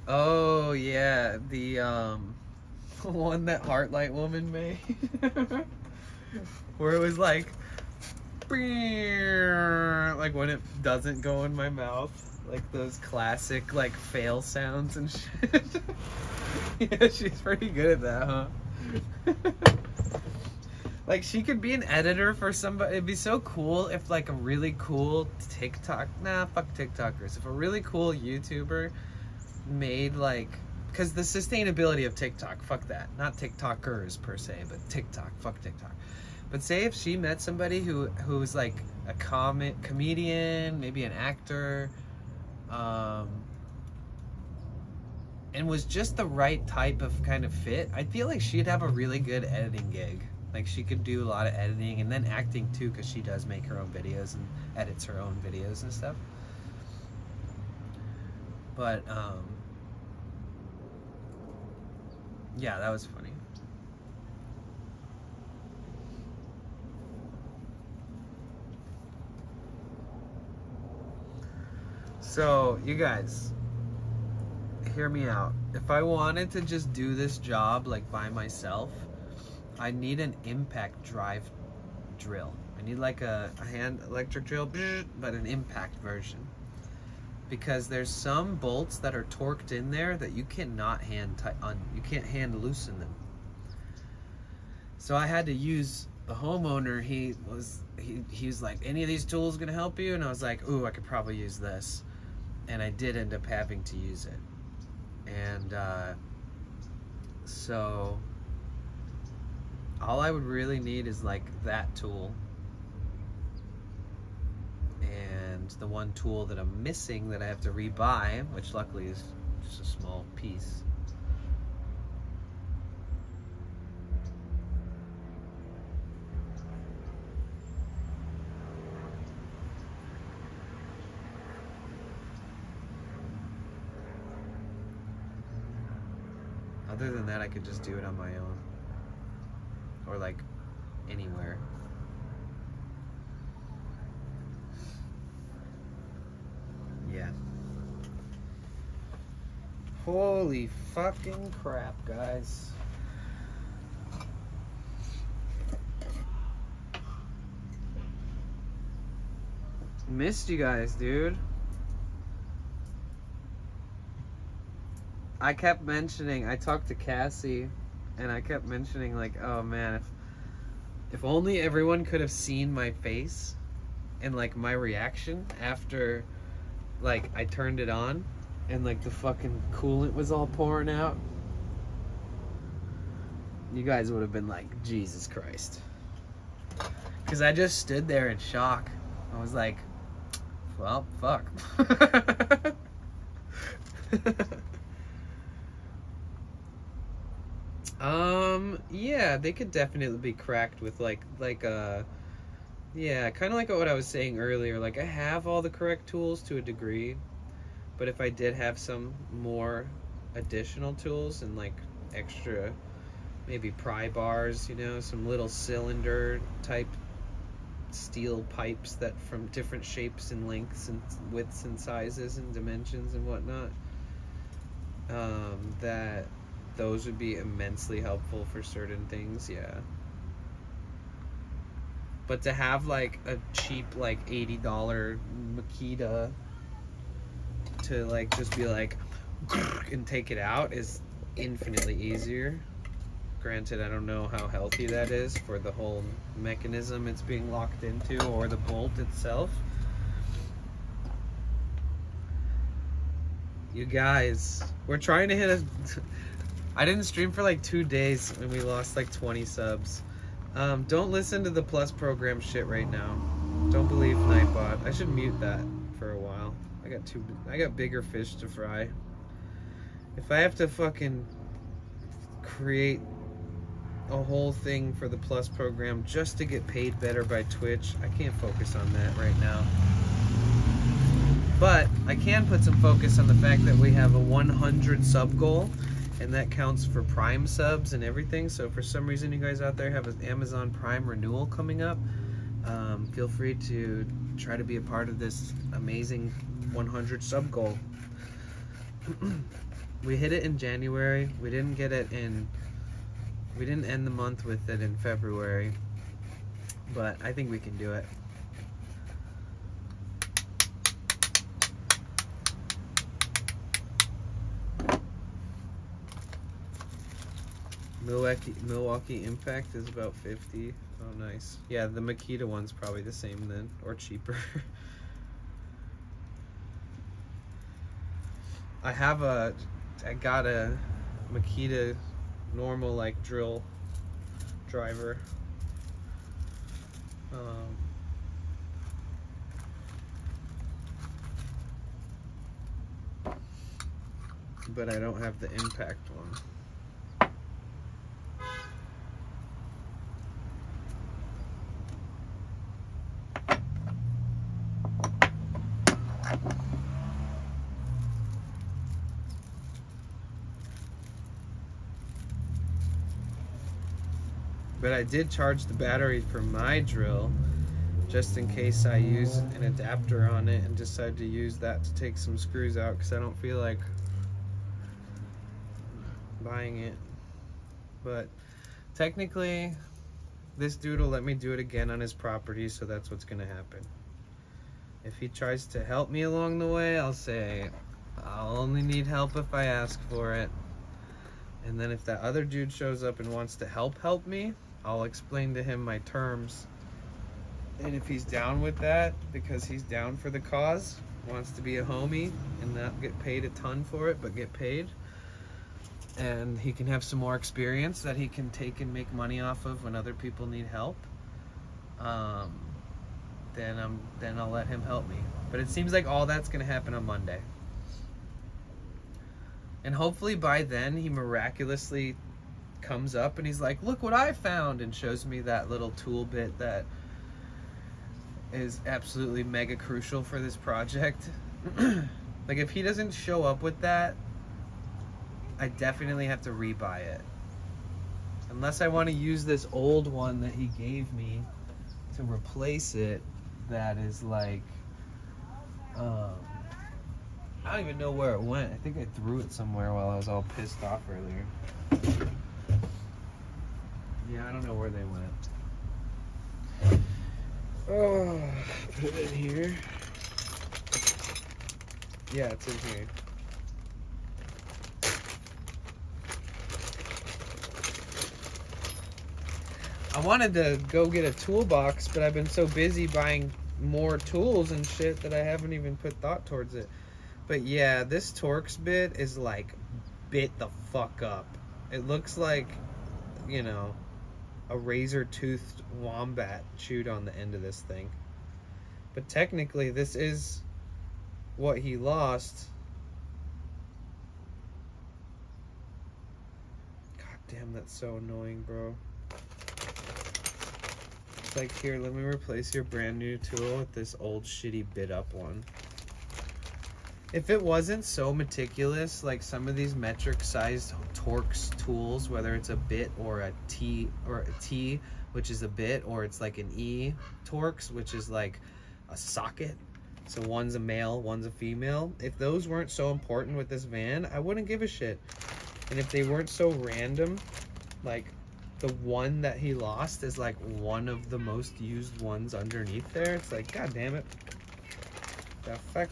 oh yeah, the one that Heartlight Woman made where it was like when it doesn't go in my mouth, like those classic like fail sounds and shit. Yeah, she's pretty good at that, huh? Like, she could be an editor for somebody. It'd be so cool if like a really cool TikTok, fuck TikTokers, if a really cool YouTuber made like, because the sustainability of TikTok, fuck that, not TikTokers per se, but TikTok, fuck TikTok. But say if she met somebody who's like a comedian, maybe an actor, and was just the right type of kind of fit, I feel like she'd have a really good editing gig. Like she could do a lot of editing and then acting too, because she does make her own videos and edits her own videos and stuff. But yeah, that was funny. So you guys, hear me out. If I wanted to just do this job like by myself, I need an impact drive drill. I need like a hand electric drill, but an impact version. Because there's some bolts that are torqued in there that you cannot you can't hand loosen them. So I had to use the homeowner. He was like, any of these tools gonna help you? And I was like, ooh, I could probably use this. And I did end up having to use it. And so all I would really need is like that tool. And the one tool that I'm missing that I have to rebuy, which luckily is just a small piece. Other than that, I could just do it on my own. Or like anywhere. Yeah. Holy fucking crap, guys. Missed you guys, dude. I kept mentioning, I talked to Cassie, and I kept mentioning like, oh man, if only everyone could have seen my face and like my reaction after like I turned it on and like the fucking coolant was all pouring out. You guys would have been like, Jesus Christ. Because I just stood there in shock. I was like, well, fuck. Yeah, they could definitely be cracked with yeah, kind of like what I was saying earlier. Like I have all the correct tools to a degree, but if I did have some more additional tools and like extra, maybe pry bars, you know, some little cylinder type steel pipes that from different shapes and lengths and widths and sizes and dimensions and whatnot, that those would be immensely helpful for certain things. Yeah, but to have like a cheap like $80 Makita to like just be like and take it out is infinitely easier. Granted, I don't know how healthy that is for the whole mechanism it's being locked into or the bolt itself. You guys, we're trying to hit a I didn't stream for like 2 days and we lost like 20 subs. Don't listen to the Plus program shit right now. Don't believe Nightbot. I should mute that for a while. I got bigger fish to fry. If I have to fucking create a whole thing for the Plus program just to get paid better by Twitch, I can't focus on that right now. But I can put some focus on the fact that we have a 100 sub goal, and that counts for Prime subs and everything. So if for some reason you guys out there have an Amazon Prime renewal coming up, feel free to try to be a part of this amazing 100 sub goal. We hit it in January. We didn't end the month with it in February, but I think we can do it. Milwaukee Impact is about 50. Oh, nice. Yeah, the Makita one's probably the same then, or cheaper. I got a Makita normal like drill driver. But I don't have the impact one. But I did charge the battery for my drill just in case I use an adapter on it and decide to use that to take some screws out, because I don't feel like buying it. But technically this dude will let me do it again on his property, so that's what's gonna happen. If he tries to help me along the way, I'll say I'll only need help if I ask for it. And then if that other dude shows up and wants to help me, I'll explain to him my terms. And if he's down with that, because he's down for the cause, wants to be a homie and not get paid a ton for it, but get paid, and he can have some more experience that he can take and make money off of when other people need help, then I'll let him help me. But it seems like all that's gonna happen on Monday. And hopefully by then he miraculously comes up and he's like, look what I found, and shows me that little tool bit that is absolutely mega crucial for this project. Like, if he doesn't show up with that, I definitely have to rebuy it. Unless I want to use this old one that he gave me to replace it, that is like, I don't even know where it went. I think I threw it somewhere while I was all pissed off earlier. Yeah, I don't know where they went. Oh, put it in here. Yeah, it's in here. I wanted to go get a toolbox, but I've been so busy buying more tools and shit that I haven't even put thought towards it. But yeah, this Torx bit is like bit the fuck up. It looks like, you know, a razor-toothed wombat chewed on the end of this thing. But technically, this is what he lost. God damn, that's so annoying, bro. It's like, here, let me replace your brand new tool with this old shitty bit up one. If it wasn't so meticulous, like some of these metric sized Torx tools, whether it's a bit or a T, which is a bit, or it's like an E Torx, which is like a socket, so one's a male, one's a female, if those weren't so important with this van, I wouldn't give a shit. And if they weren't so random, like the one that he lost is like one of the most used ones underneath there, it's like, god damn it, the fuck.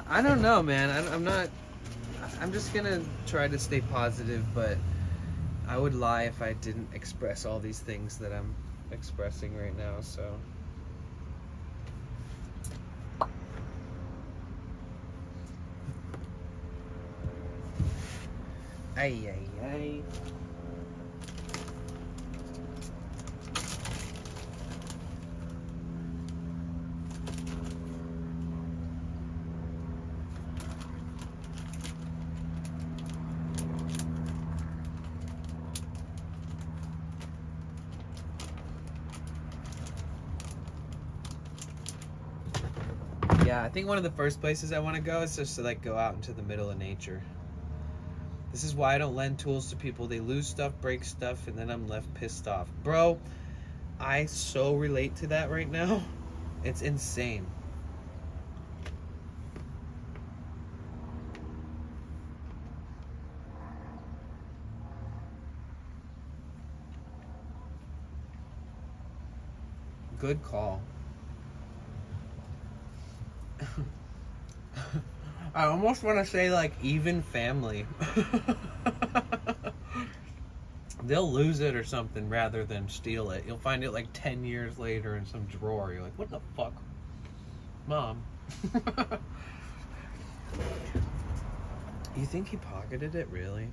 I don't know, man. I'm just gonna try to stay positive, but I would lie if I didn't express all these things that I'm expressing right now, so. Ay, ay, ay. Yeah, I think one of the first places I want to go is just to like go out into the middle of nature. This is why I don't lend tools to people. They lose stuff, break stuff, and then I'm left pissed off. Bro, I so relate to that right now. It's insane. Good call. I almost want to say like even family. They'll lose it or something rather than steal it. You'll find it like 10 years later in some drawer. You're like, what the fuck? Mom. You think he pocketed it, really?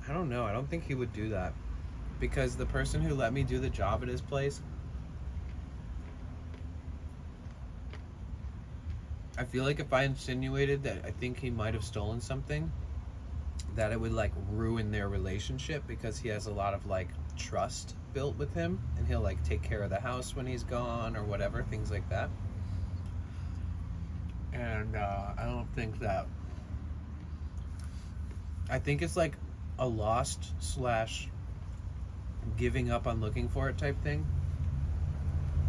I don't know. I don't think he would do that. Because the person who let me do the job at his place, I feel like if I insinuated that I think he might have stolen something, that it would like ruin their relationship, because he has a lot of like trust built with him, and he'll like take care of the house when he's gone or whatever, things like that. And I don't think that I think it's like a lost slash giving up on looking for it type thing.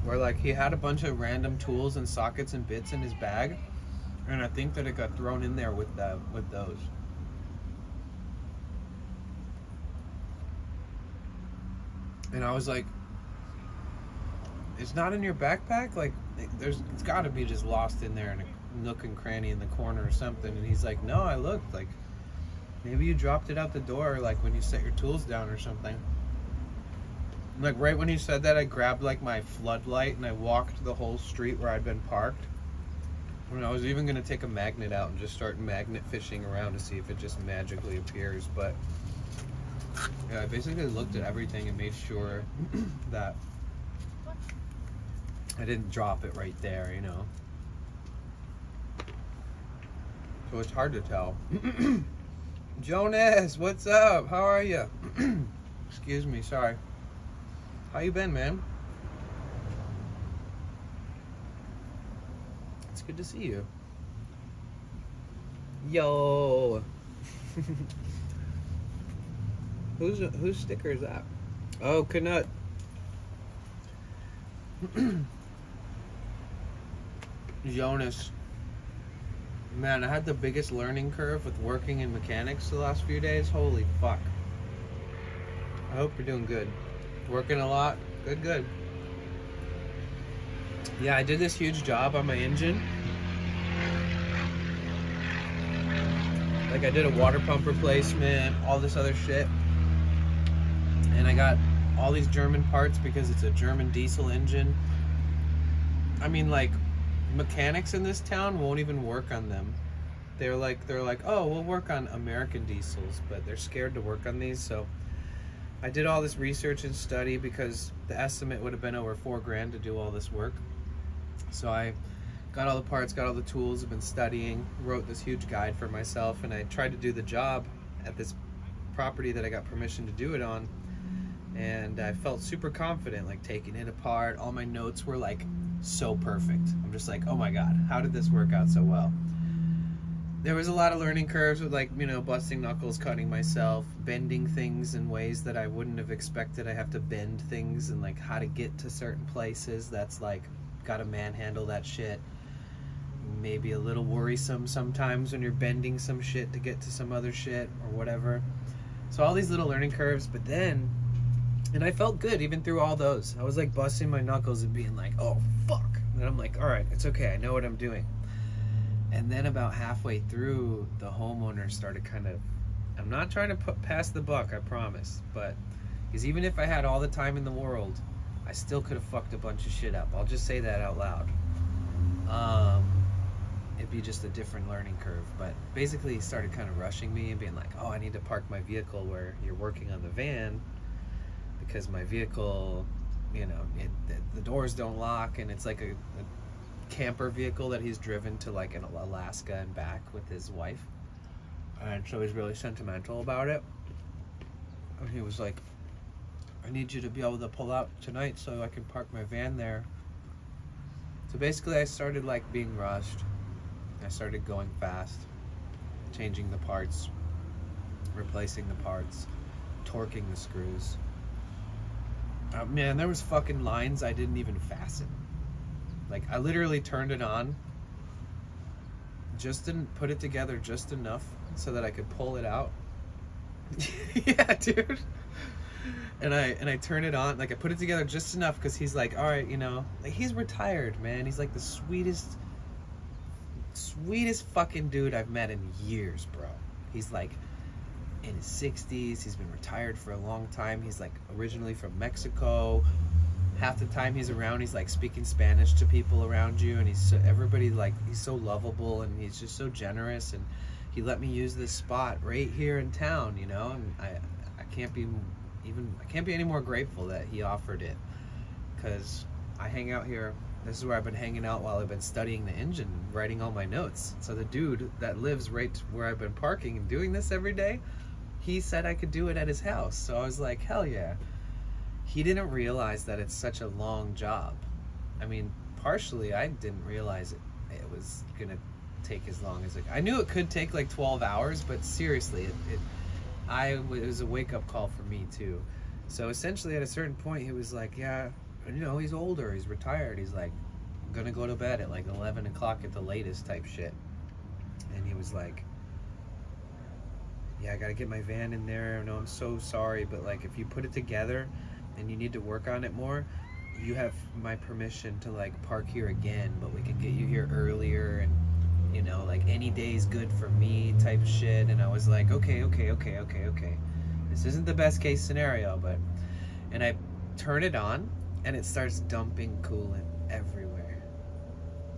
Where like he had a bunch of random tools and sockets and bits in his bag, and I think that it got thrown in there with those. And I was like, it's not in your backpack? Like, it's got to be just lost in there in a nook and cranny in the corner or something. And he's like, no, I looked. Like, maybe you dropped it out the door, like when you set your tools down or something. And, like, right when he said that, I grabbed like my floodlight and I walked the whole street where I'd been parked. And I was even gonna take a magnet out and just start magnet fishing around to see if it just magically appears, but yeah, I basically looked at everything and made sure that I didn't drop it right there, you know. So it's hard to tell. Jonas, what's up? How are you? Excuse me, sorry. How you been, man? It's good to see you. Yo. Whose sticker is that? Oh, Canut. Jonas. Man, I had the biggest learning curve with working in mechanics the last few days. Holy fuck. I hope you're doing good. Working a lot? Good, good. Yeah, I did this huge job on my engine. Like, I did a water pump replacement, all this other shit. And I got all these German parts because it's a German diesel engine. I mean, like, mechanics in this town won't even work on them. They're like, oh, we'll work on American diesels, but they're scared to work on these. So I did all this research and study because the estimate would have been over $4,000 to do all this work. So I got all the parts, got all the tools, I've been studying, wrote this huge guide for myself, and I tried to do the job at this property that I got permission to do it on. And I felt super confident, like taking it apart. All my notes were like so perfect. I'm just like, oh my God, how did this work out so well? There was a lot of learning curves with, like, you know, busting knuckles, cutting myself, bending things in ways that I wouldn't have expected. I have to bend things and like how to get to certain places. That's like, gotta manhandle that shit. Maybe a little worrisome sometimes when you're bending some shit to get to some other shit or whatever. So all these little learning curves, but then, and I felt good even through all those. I was like busting my knuckles and being like, oh fuck. And I'm like, all right, it's okay, I know what I'm doing. And then about halfway through, the homeowner started kind of, I'm not trying to pass the buck, I promise, but because even if I had all the time in the world, I still could have fucked a bunch of shit up. I'll just say that out loud. It'd be just a different learning curve. But basically he started kind of rushing me and being like, oh, I need to park my vehicle where you're working on the van because my vehicle, you know, the doors don't lock, and it's like a camper vehicle that he's driven to like in Alaska and back with his wife. And so he's really sentimental about it. And he was like, I need you to be able to pull out tonight so I can park my van there. So basically I started like being rushed. I started going fast, changing the parts, replacing the parts, torquing the screws. Man, there was fucking lines I didn't even fasten. Like, I literally turned it on, just didn't put it together just enough so that I could pull it out. Yeah, dude. And I turn it on, like I put it together just enough because he's like, all right, you know, like he's retired, man. He's like the sweetest fucking dude I've met in years, bro. He's like in his 60s. He's been retired for a long time. He's like originally from Mexico. Half the time he's around, he's like speaking Spanish to people around you, and everybody, like, he's so lovable, and he's just so generous, and he let me use this spot right here in town, you know, and I can't be any more grateful that he offered it, because I hang out here. This is where I've been hanging out while I've been studying the engine, writing all my notes. So the dude that lives right where I've been parking and doing this every day, he said I could do it at his house. So I was like, hell yeah. He didn't realize that it's such a long job. I mean, partially I didn't realize it was gonna take as long as I knew it could take like 12 hours, but seriously, it was a wake-up call for me too. So essentially at a certain point he was like, yeah, you know, he's older, he's retired, he's like, I'm gonna go to bed at like 11 o'clock at the latest type shit. And he was like, yeah, I gotta get my van in there. No, I'm so sorry, but like if you put it together and you need to work on it more, you have my permission to like park here again, but we can get you here earlier, and you know, like any day's good for me type shit. And I was like, okay. This isn't the best case scenario, but, and I turn it on and it starts dumping coolant everywhere.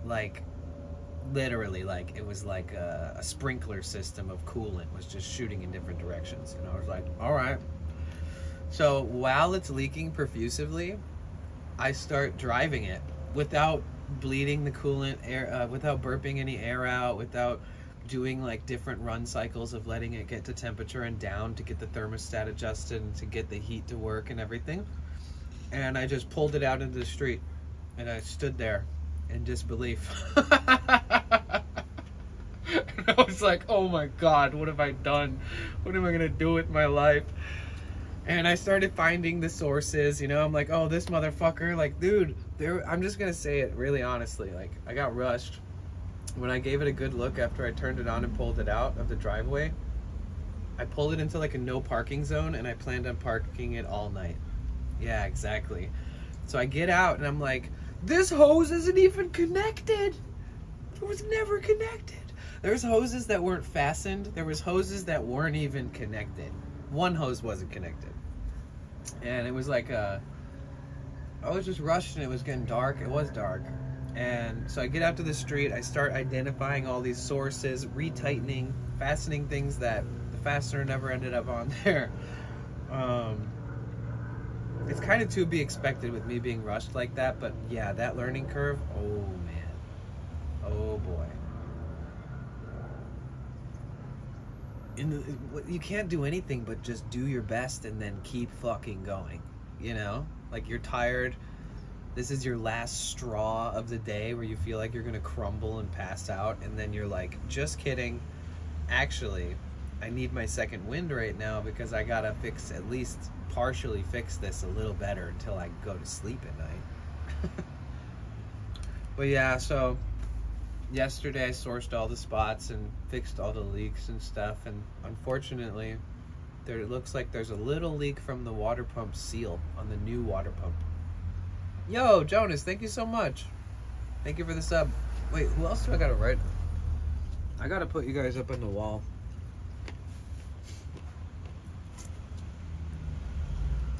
Like, literally, like it was like a sprinkler system of coolant was just shooting in different directions. And I was like, all right. So while it's leaking profusively, I start driving it without bleeding the coolant air, without burping any air out, without doing like different run cycles of letting it get to temperature and down to get the thermostat adjusted and to get the heat to work and everything. And I just pulled it out into the street and I stood there in disbelief. And I was like, oh my God, what have I done? What am I gonna do with my life? And I started finding the sources, you know, I'm like, oh, this motherfucker, like, dude, I'm just gonna say it really honestly, like, I got rushed. When I gave it a good look after I turned it on and pulled it out of the driveway, I pulled it into like a no parking zone and I planned on parking it all night. Yeah, exactly. So I get out and I'm like, this hose isn't even connected. It was never connected. There's hoses that weren't fastened. There was hoses that weren't even connected. One hose wasn't connected. And it was like I was just rushed and it was getting dark. It was dark. And so I get out to the street, I start identifying all these sources, retightening, fastening things that the fastener never ended up on there. It's kind of to be expected with me being rushed like that, but yeah, that learning curve, oh man, oh boy. You can't do anything but just do your best and then keep fucking going, you know? Like you're tired. This is your last straw of the day where you feel like you're gonna crumble and pass out, and then you're like, just kidding. Actually, I need my second wind right now because I gotta at least partially fix this a little better until I go to sleep at night. But yeah, so yesterday I sourced all the spots and fixed all the leaks and stuff, and unfortunately, it looks like there's a little leak from the water pump seal on the new water pump. Yo, Jonas, thank you so much. Thank you for the sub. Wait, who else do I gotta write? I gotta put you guys up on the wall.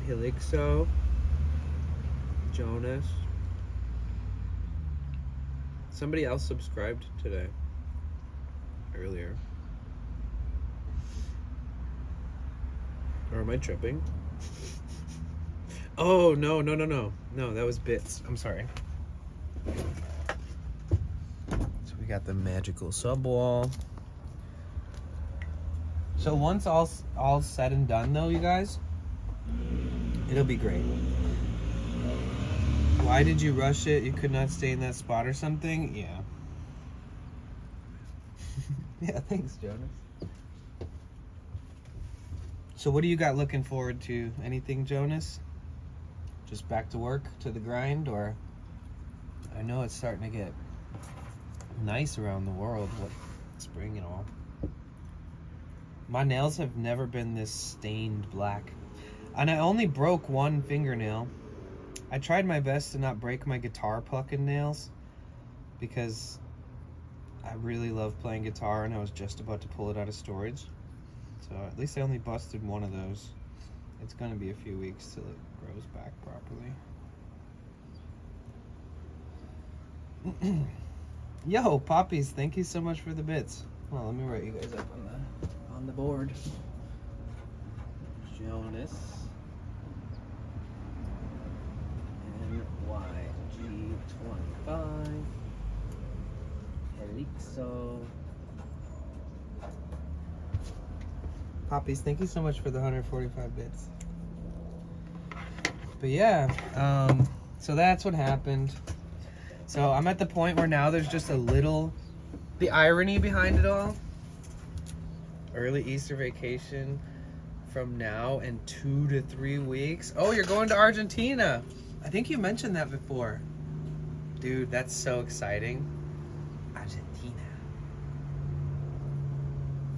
Helixo, Jonas. Somebody else subscribed today. Earlier. Or am I tripping? Oh, no. No, that was Bits. I'm sorry. So we got the magical sub wall. So once all said and done though, you guys, it'll be great. Why did you rush it? You could not stay in that spot or something? Yeah. Yeah, thanks, Jonas. So what do you got looking forward to? Anything, Jonas? Just back to work, to the grind, or I know it's starting to get nice around the world, what spring and all. My nails have never been this stained black. And I only broke one fingernail. I tried my best to not break my guitar plucking nails because I really love playing guitar and I was just about to pull it out of storage. So at least I only busted one of those. It's gonna be a few weeks till it grows back properly. Yo, Poppies, thank you so much for the bits. Well, let me write you guys up on the board. Jonas. NYG25. Helixo. Poppies, thank you so much for the 145 bits. But yeah, so that's what happened. So I'm at the point where now there's just a little The irony behind it all. Early Easter vacation from now and 2 to 3 weeks. Oh, you're going to Argentina. I think you mentioned that before. Dude, that's so exciting. Argentina.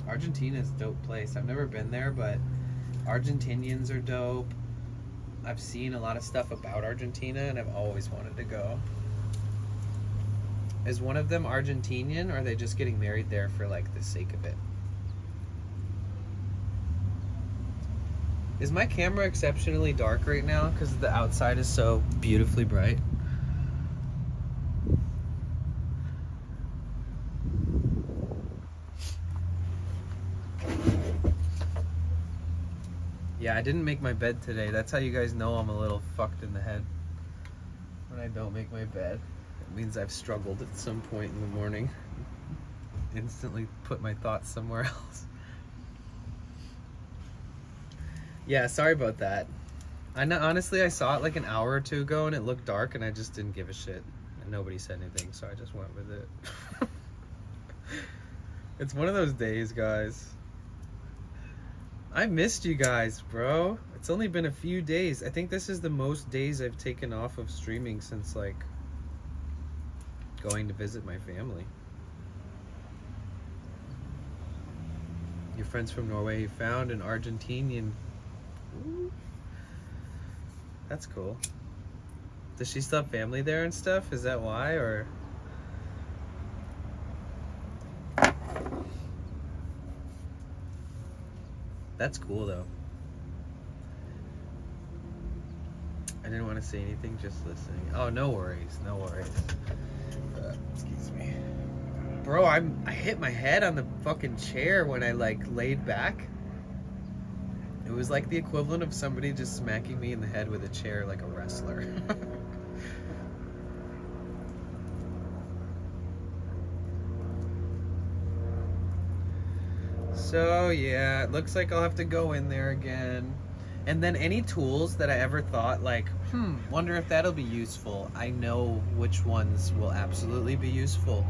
Argentina's a dope place. I've never been there, but Argentinians are dope. I've seen a lot of stuff about Argentina and I've always wanted to go. Is one of them Argentinian, or are they just getting married there for like the sake of it? Is my camera exceptionally dark right now because the outside is so beautifully bright? Yeah, I didn't make my bed today. That's how you guys know I'm a little fucked in the head. When I don't make my bed, it means I've struggled at some point in the morning. Instantly put my thoughts somewhere else. Yeah, sorry about that. I know, honestly, I saw it like an hour or two ago and it looked dark and I just didn't give a shit. And nobody said anything, so I just went with it. It's one of those days, guys. I missed you guys, bro. It's only been a few days. I think this is the most days I've taken off of streaming since like going to visit my family. Your friends from Norway, he found an Argentinian. Ooh. That's cool. Does she still have family there and stuff? Is that why, or? That's cool though. I didn't want to say anything, just listening. Oh, no worries, no worries. Excuse me. Bro, I hit my head on the fucking chair when I like laid back. It was like the equivalent of somebody just smacking me in the head with a chair like a wrestler. So yeah, it looks like I'll have to go in there again. And then any tools that I ever thought like, wonder if that'll be useful. I know which ones will absolutely be useful.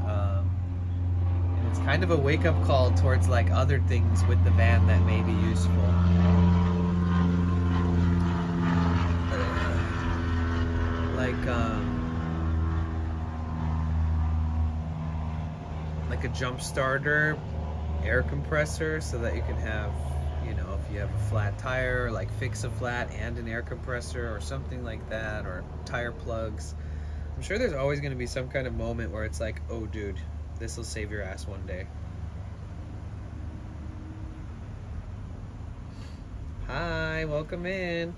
And it's kind of a wake-up call towards like other things with the van that may be useful. Like a jump starter, air compressor, so that you can have, you know, if you have a flat tire, like fix a flat and an air compressor or something like that, or tire plugs. I'm sure there's always going to be some kind of moment where it's like, oh dude, this will save your ass one day. Hi, welcome in.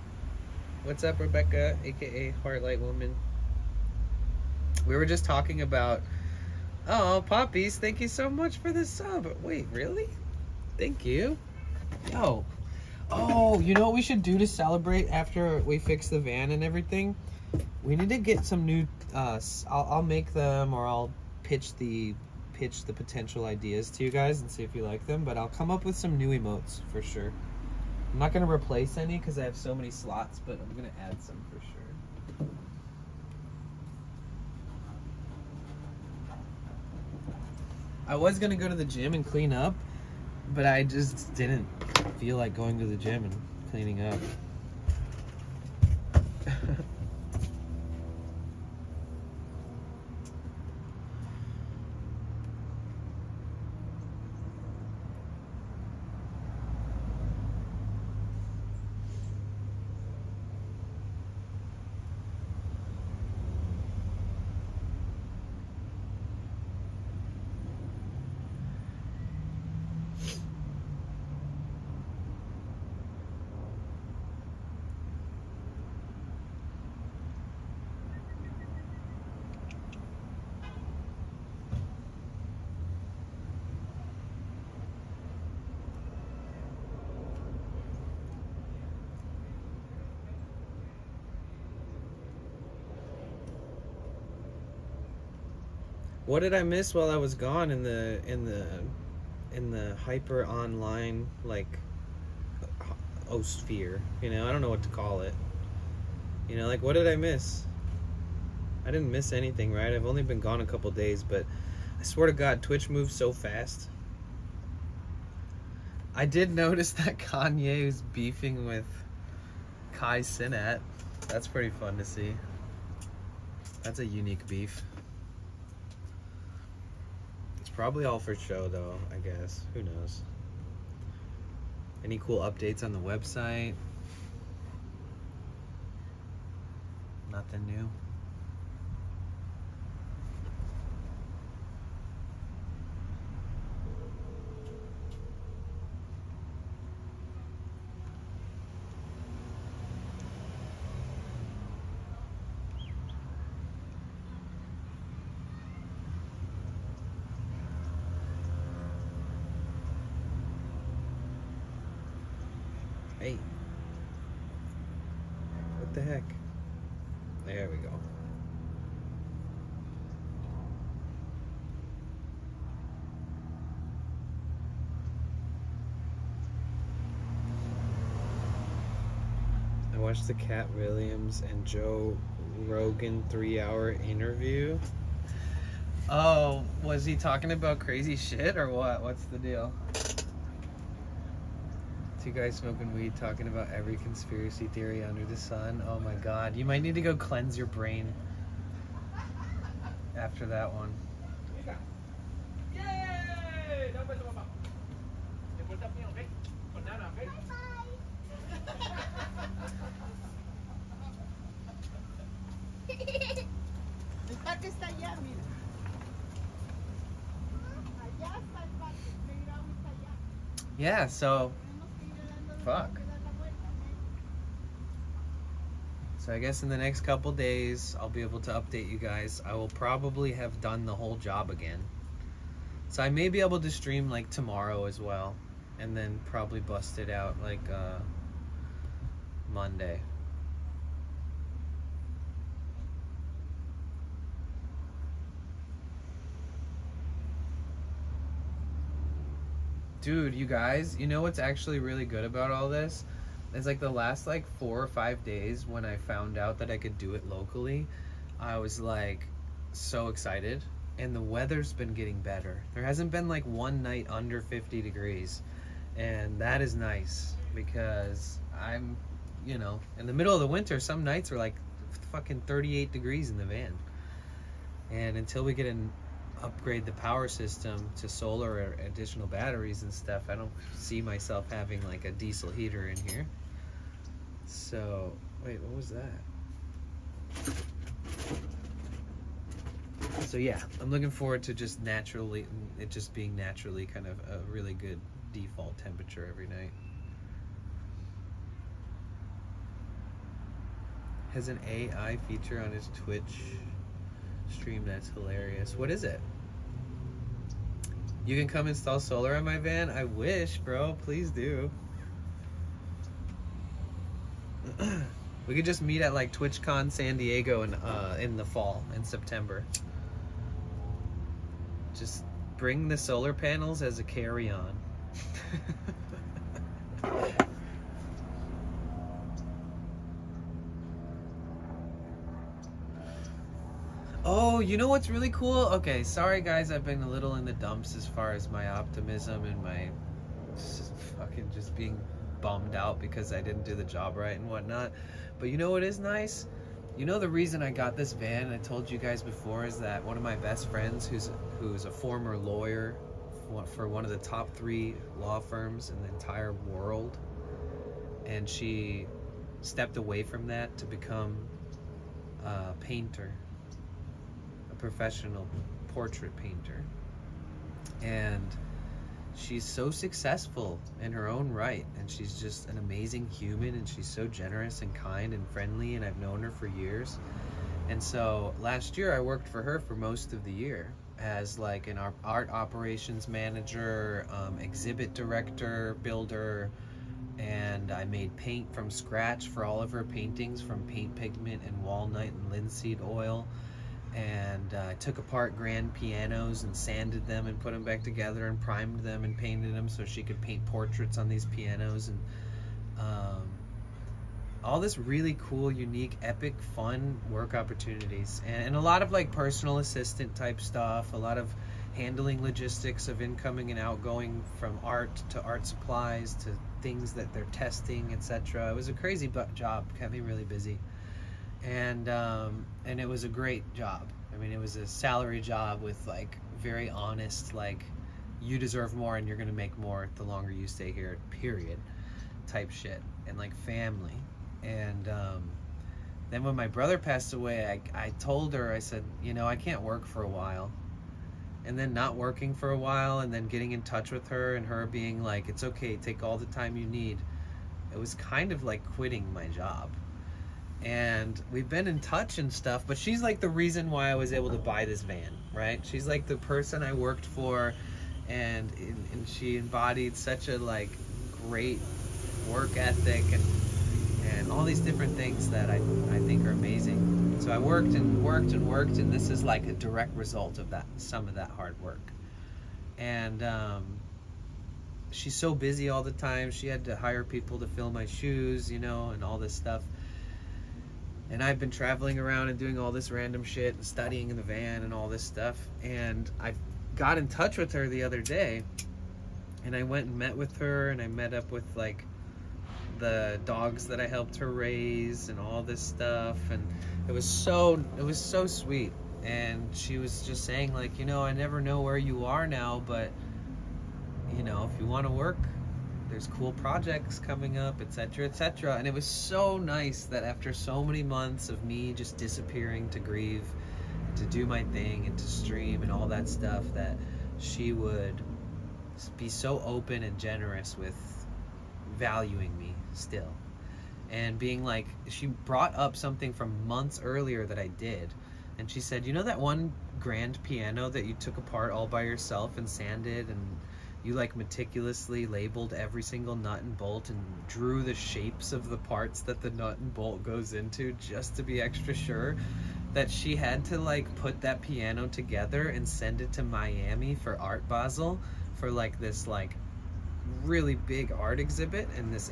What's up, Rebecca, aka Heartlight Woman? We were just talking about, oh, Poppies, thank you so much for the sub. Wait, really? Thank you. Oh, you know what we should do to celebrate after we fix the van and everything? We need to get some new, I'll make them, or I'll pitch the potential ideas to you guys and see if you like them, but I'll come up with some new emotes for sure. I'm not going to replace any because I have so many slots, but I'm going to add some for sure. I was going to go to the gym and clean up, but I just didn't feel like going to the gym and cleaning up. What did I miss while I was gone in the hyper online like osphere? You know, I don't know what to call it. You know, like what did I miss? I didn't miss anything, right? I've only been gone a couple days, but swear to God, Twitch moves so fast. I did notice that Kanye is beefing with Kai Cenat. That's pretty fun to see. That's a unique beef. It's probably all for show though, I guess. Who knows? Any cool updates on the website? Nothing new. Hey. What the heck? There we go. I watched the Cat Williams and Joe Rogan 3-hour interview. Oh, was he talking about crazy shit or what? What's the deal? Two guys smoking weed talking about every conspiracy theory under the sun. Oh my god, you might need to go cleanse your brain after that one. El parque está allá, mira. Allá está el parque. Playground está allá. Yeah, so Tenemos que ir dando fuck. que dar la vuelta, ¿no? So I guess in the next couple days, I'll be able to update you guys. I will probably have done the whole job again. So I may be able to stream like tomorrow as well. And then probably bust it out like Monday. Dude, you guys, you know what's actually really good about all this? It's like the last like 4 or 5 days when I found out that I could do it locally, I was like so excited, and the weather's been getting better. There hasn't been like one night under 50 degrees, and that is nice because I'm, you know, in the middle of the winter, some nights are like fucking 38 degrees in the van. And until we get an upgrade the power system to solar or additional batteries and stuff, I don't see myself having like a diesel heater in here. So wait, what was that? So yeah, I'm looking forward to just naturally, it just being naturally kind of a really good default temperature every night. Has an AI feature on his Twitch stream that's hilarious. What is it? You can come install solar on my van? I wish, bro. Please do. We could just meet at like TwitchCon San Diego in the fall, in September. Just bring the solar panels as a carry-on. Oh, you know what's really cool? Okay, sorry guys, I've been a little in the dumps as far as my optimism and my fucking just being bummed out because I didn't do the job right and whatnot. But you know what is nice? You know the reason I got this van, I told you guys before, is that one of my best friends who's a former lawyer for one of the top 3 law firms in the entire world, and she stepped away from that to become a painter, a professional portrait painter, and she's so successful in her own right, and she's just an amazing human, and she's so generous and kind and friendly, and I've known her for years. And so last year I worked for her for most of the year as like an art operations manager, exhibit director, builder, and I made paint from scratch for all of her paintings, from paint pigment and walnut and linseed oil. And I took apart grand pianos and sanded them and put them back together and primed them and painted them so she could paint portraits on these pianos, and all this really cool, unique, epic, fun work opportunities, and a lot of like personal assistant type stuff, a lot of handling logistics of incoming and outgoing from art to art supplies to things that they're testing, etc. It was a crazy job, kept me really busy, and it was a great job. I mean, it was a salary job with like very honest, like, you deserve more and you're gonna make more the longer you stay here, period, type shit, and like family. And then when my brother passed away, I told her, I said, you know, I can't work for a while. And then not working for a while, and then getting in touch with her and her being like, it's okay, take all the time you need. It was kind of like quitting my job. And we've been in touch and stuff, but she's like the reason why I was able to buy this van, right? She's like the person I worked for, and she embodied such a like great work ethic and all these different things that I think are amazing. So I worked and worked and worked, and this is like a direct result of that, some of that hard work. And she's so busy all the time. She had to hire people to fill my shoes, you know, and all this stuff. And I've been traveling around and doing all this random shit and studying in the van and all this stuff. And I got in touch with her the other day, and I went and met with her, and I met up with like the dogs that I helped her raise and all this stuff. And it was so sweet. And she was just saying like, you know, I never know where you are now, but you know, if you want to work, there's cool projects coming up, etc., etc. And it was so nice that after so many months of me just disappearing to grieve, to do my thing and to stream and all that stuff, that she would be so open and generous with valuing me still. And being like, she brought up something from months earlier that I did, and she said, you know that one grand piano that you took apart all by yourself and sanded, and you like meticulously labeled every single nut and bolt and drew the shapes of the parts that the nut and bolt goes into just to be extra sure? That she had to like put that piano together and send it to Miami for Art Basel for like this like really big art exhibit and this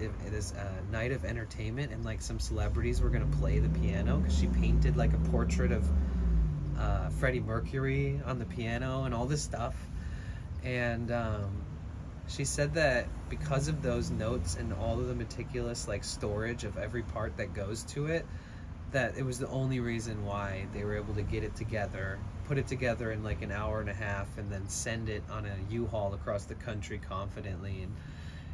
night of entertainment, and like some celebrities were gonna play the piano because she painted like a portrait of Freddie Mercury on the piano and all this stuff. And she said that because of those notes and all of the meticulous like storage of every part that goes to it, that it was the only reason why they were able to get it together, put it together in like an hour and a half, and then send it on a U-Haul across the country confidently. And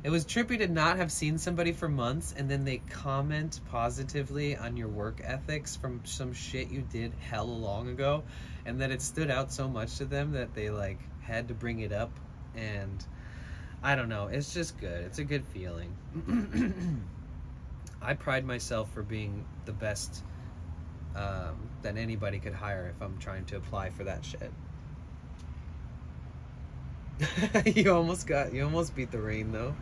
it was trippy to not have seen somebody for months, and then they comment positively on your work ethics from some shit you did hella long ago, and that it stood out so much to them that they like had to bring it up. And I don't know, it's just good. It's a good feeling. I pride myself for being the best that anybody could hire if I'm trying to apply for that shit. You almost beat the rain though.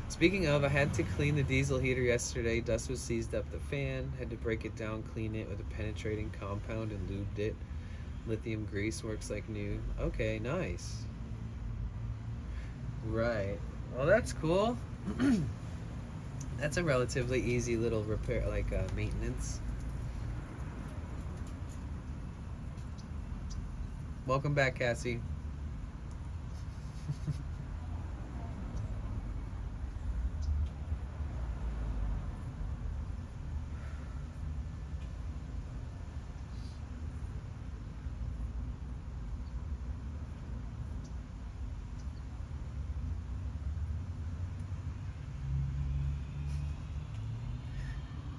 Speaking of, I had to clean the diesel heater yesterday. Dust was seized up the fan. Had to break it down, clean it with a penetrating compound, and lubed it. Lithium grease works like new. Okay, nice. Right. Well, that's cool. That's a relatively easy little repair, like maintenance. Welcome back, Cassie.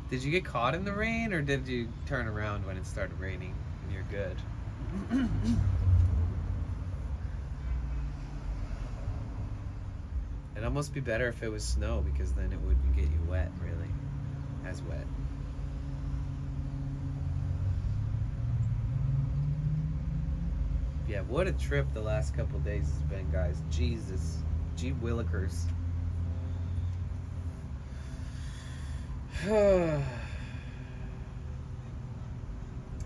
Did you get caught in the rain, or did you turn around when it started raining and you're good? It'd almost be better if it was snow, because then it wouldn't get you wet, really. As wet. Yeah, what a trip the last couple days has been, guys. Jesus. Gee willikers.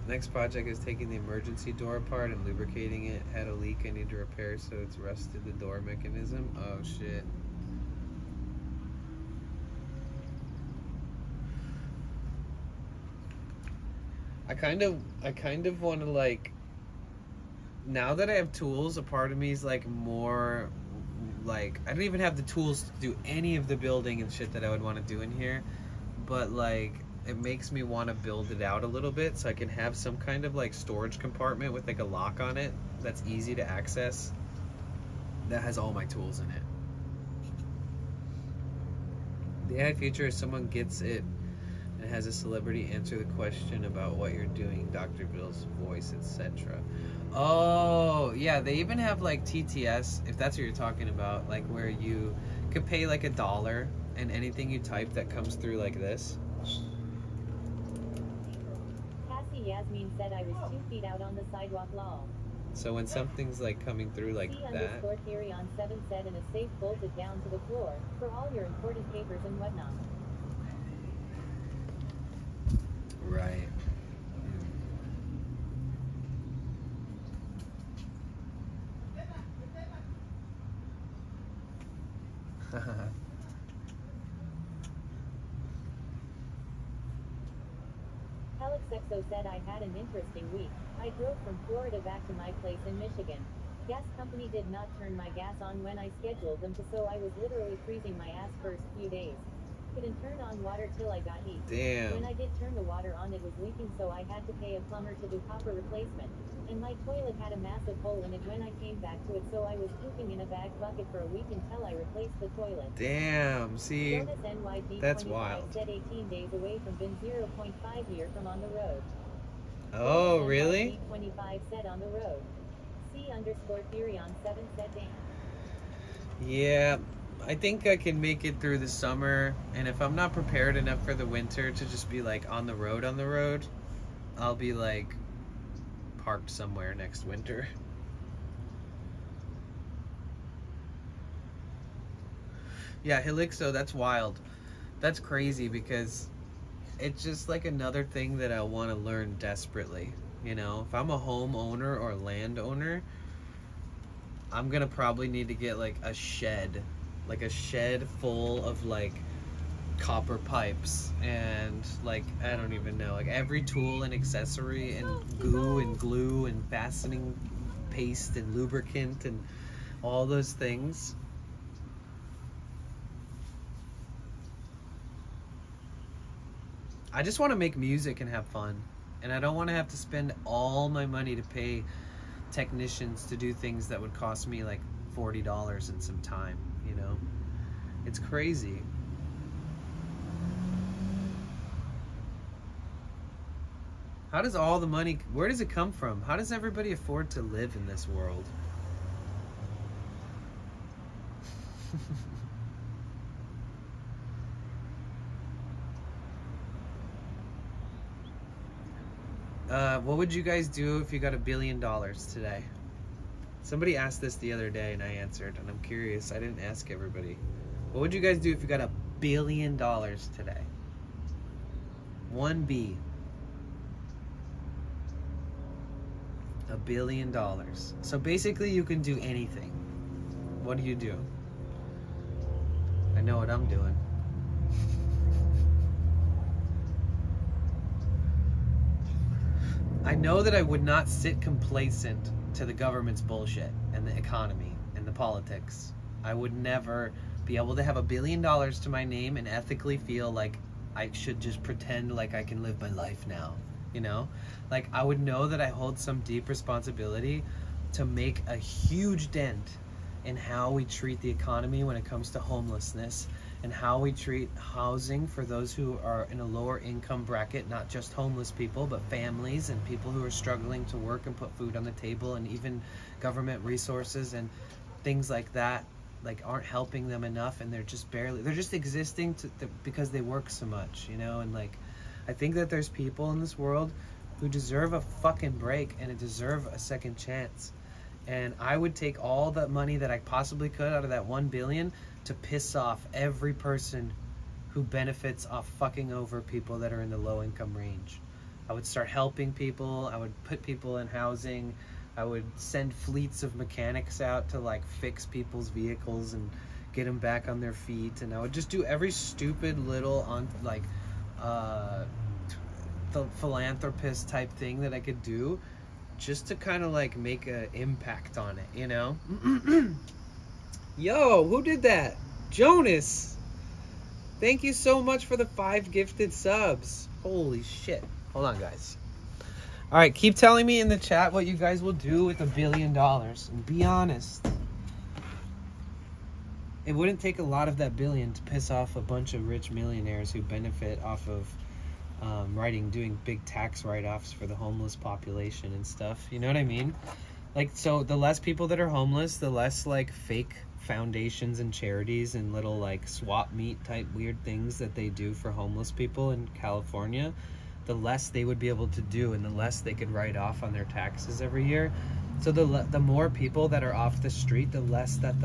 Next project is taking the emergency door apart and lubricating it. Had a leak I need to repair, so it's rusted the door mechanism. Oh shit. I kind of want to like now that I have tools, a part of me is like more like I don't even have the tools to do any of the building and shit that I would want to do in here, but like it makes me want to build it out a little bit so I can have some kind of like storage compartment with like a lock on it that's easy to access that has all my tools in it. The AI feature is someone gets it and has a celebrity answer the question about what you're doing, Dr. Bill's voice, etc. Oh, yeah, they even have like TTS, if that's what you're talking about, like where you could pay like $1 and anything you type that comes through like this. Cassie Yasmin said I was 2 feet out on the sidewalk lol. So when something's like coming through like that. C_Theory on 7 said in a safe bolted down to the floor for all your important papers and whatnot. Right. Alex Exo said I had an interesting week. I drove from Florida back to my place in Michigan. Gas company did not turn my gas on when I scheduled them to, so I was literally freezing my ass first few days. Couldn't turn on water till I got heat. Damn. When I did turn the water on, it was leaking, so I had to pay a plumber to do copper replacement. And my toilet had a massive hole in it when I came back to it, so I was pooping in a bag bucket for a week until I replaced the toilet. Damn, see, Jonas NYD that's 25 wild. said 18 days away from been 0.5 year from on the road. Oh, Jonas really? NYD 25 said on the road. C_Theory on 7 said damn. Yeah, I think I can make it through the summer, and if I'm not prepared enough for the winter to just be like on the road, I'll be like parked somewhere next winter. Yeah, Helixo, that's wild. That's crazy because it's just like another thing that I want to learn desperately. You know, if I'm a homeowner or landowner, I'm gonna probably need to get like a shed full of like copper pipes and like I don't even know, like every tool and accessory and goo and glue and fastening paste and lubricant and all those things. I just want to make music and have fun, and I don't want to have to spend all my money to pay technicians to do things that would cost me like $40 and some time, you know? It's crazy. How does all the money, where does it come from? How does everybody afford to live in this world? What would you guys do if you got $1 billion today? Somebody asked this the other day and I answered, and I'm curious. I didn't ask everybody. What would you guys do if you got $1 billion today? 1B. $1 billion. So basically you can do anything. What do you do? I know what I'm doing. I know that I would not sit complacent to the government's bullshit and the economy and the politics. I would never be able to have $1 billion to my name and ethically feel like I should just pretend like I can live my life now, you know? Like I would know that I hold some deep responsibility to make a huge dent in how we treat the economy when it comes to homelessness and how we treat housing for those who are in a lower income bracket, not just homeless people, but families and people who are struggling to work and put food on the table, and even government resources and things like that like aren't helping them enough, and they're just existing because they work so much, you know? And like I think that there's people in this world who deserve a fucking break and deserve a second chance. And I would take all the money that I possibly could out of that 1 billion to piss off every person who benefits off fucking over people that are in the low income range. I would start helping people. I would put people in housing. I would send fleets of mechanics out to like fix people's vehicles and get them back on their feet. And I would just do every stupid little the philanthropist type thing that I could do, just to kind of like make an impact on it, you know? Yo, who did that? Jonas! Thank you so much for the 5 gifted subs. Holy shit. Hold on, guys. All right, keep telling me in the chat what you guys will do with $1 billion. And be honest. It wouldn't take a lot of that billion to piss off a bunch of rich millionaires who benefit off of doing big tax write-offs for the homeless population and stuff. You know what I mean? Like, so the less people that are homeless, the less like fake foundations and charities and little like swap meet type weird things that they do for homeless people in California, the less they would be able to do and the less they could write off on their taxes every year. So the more people that are off the street, the less that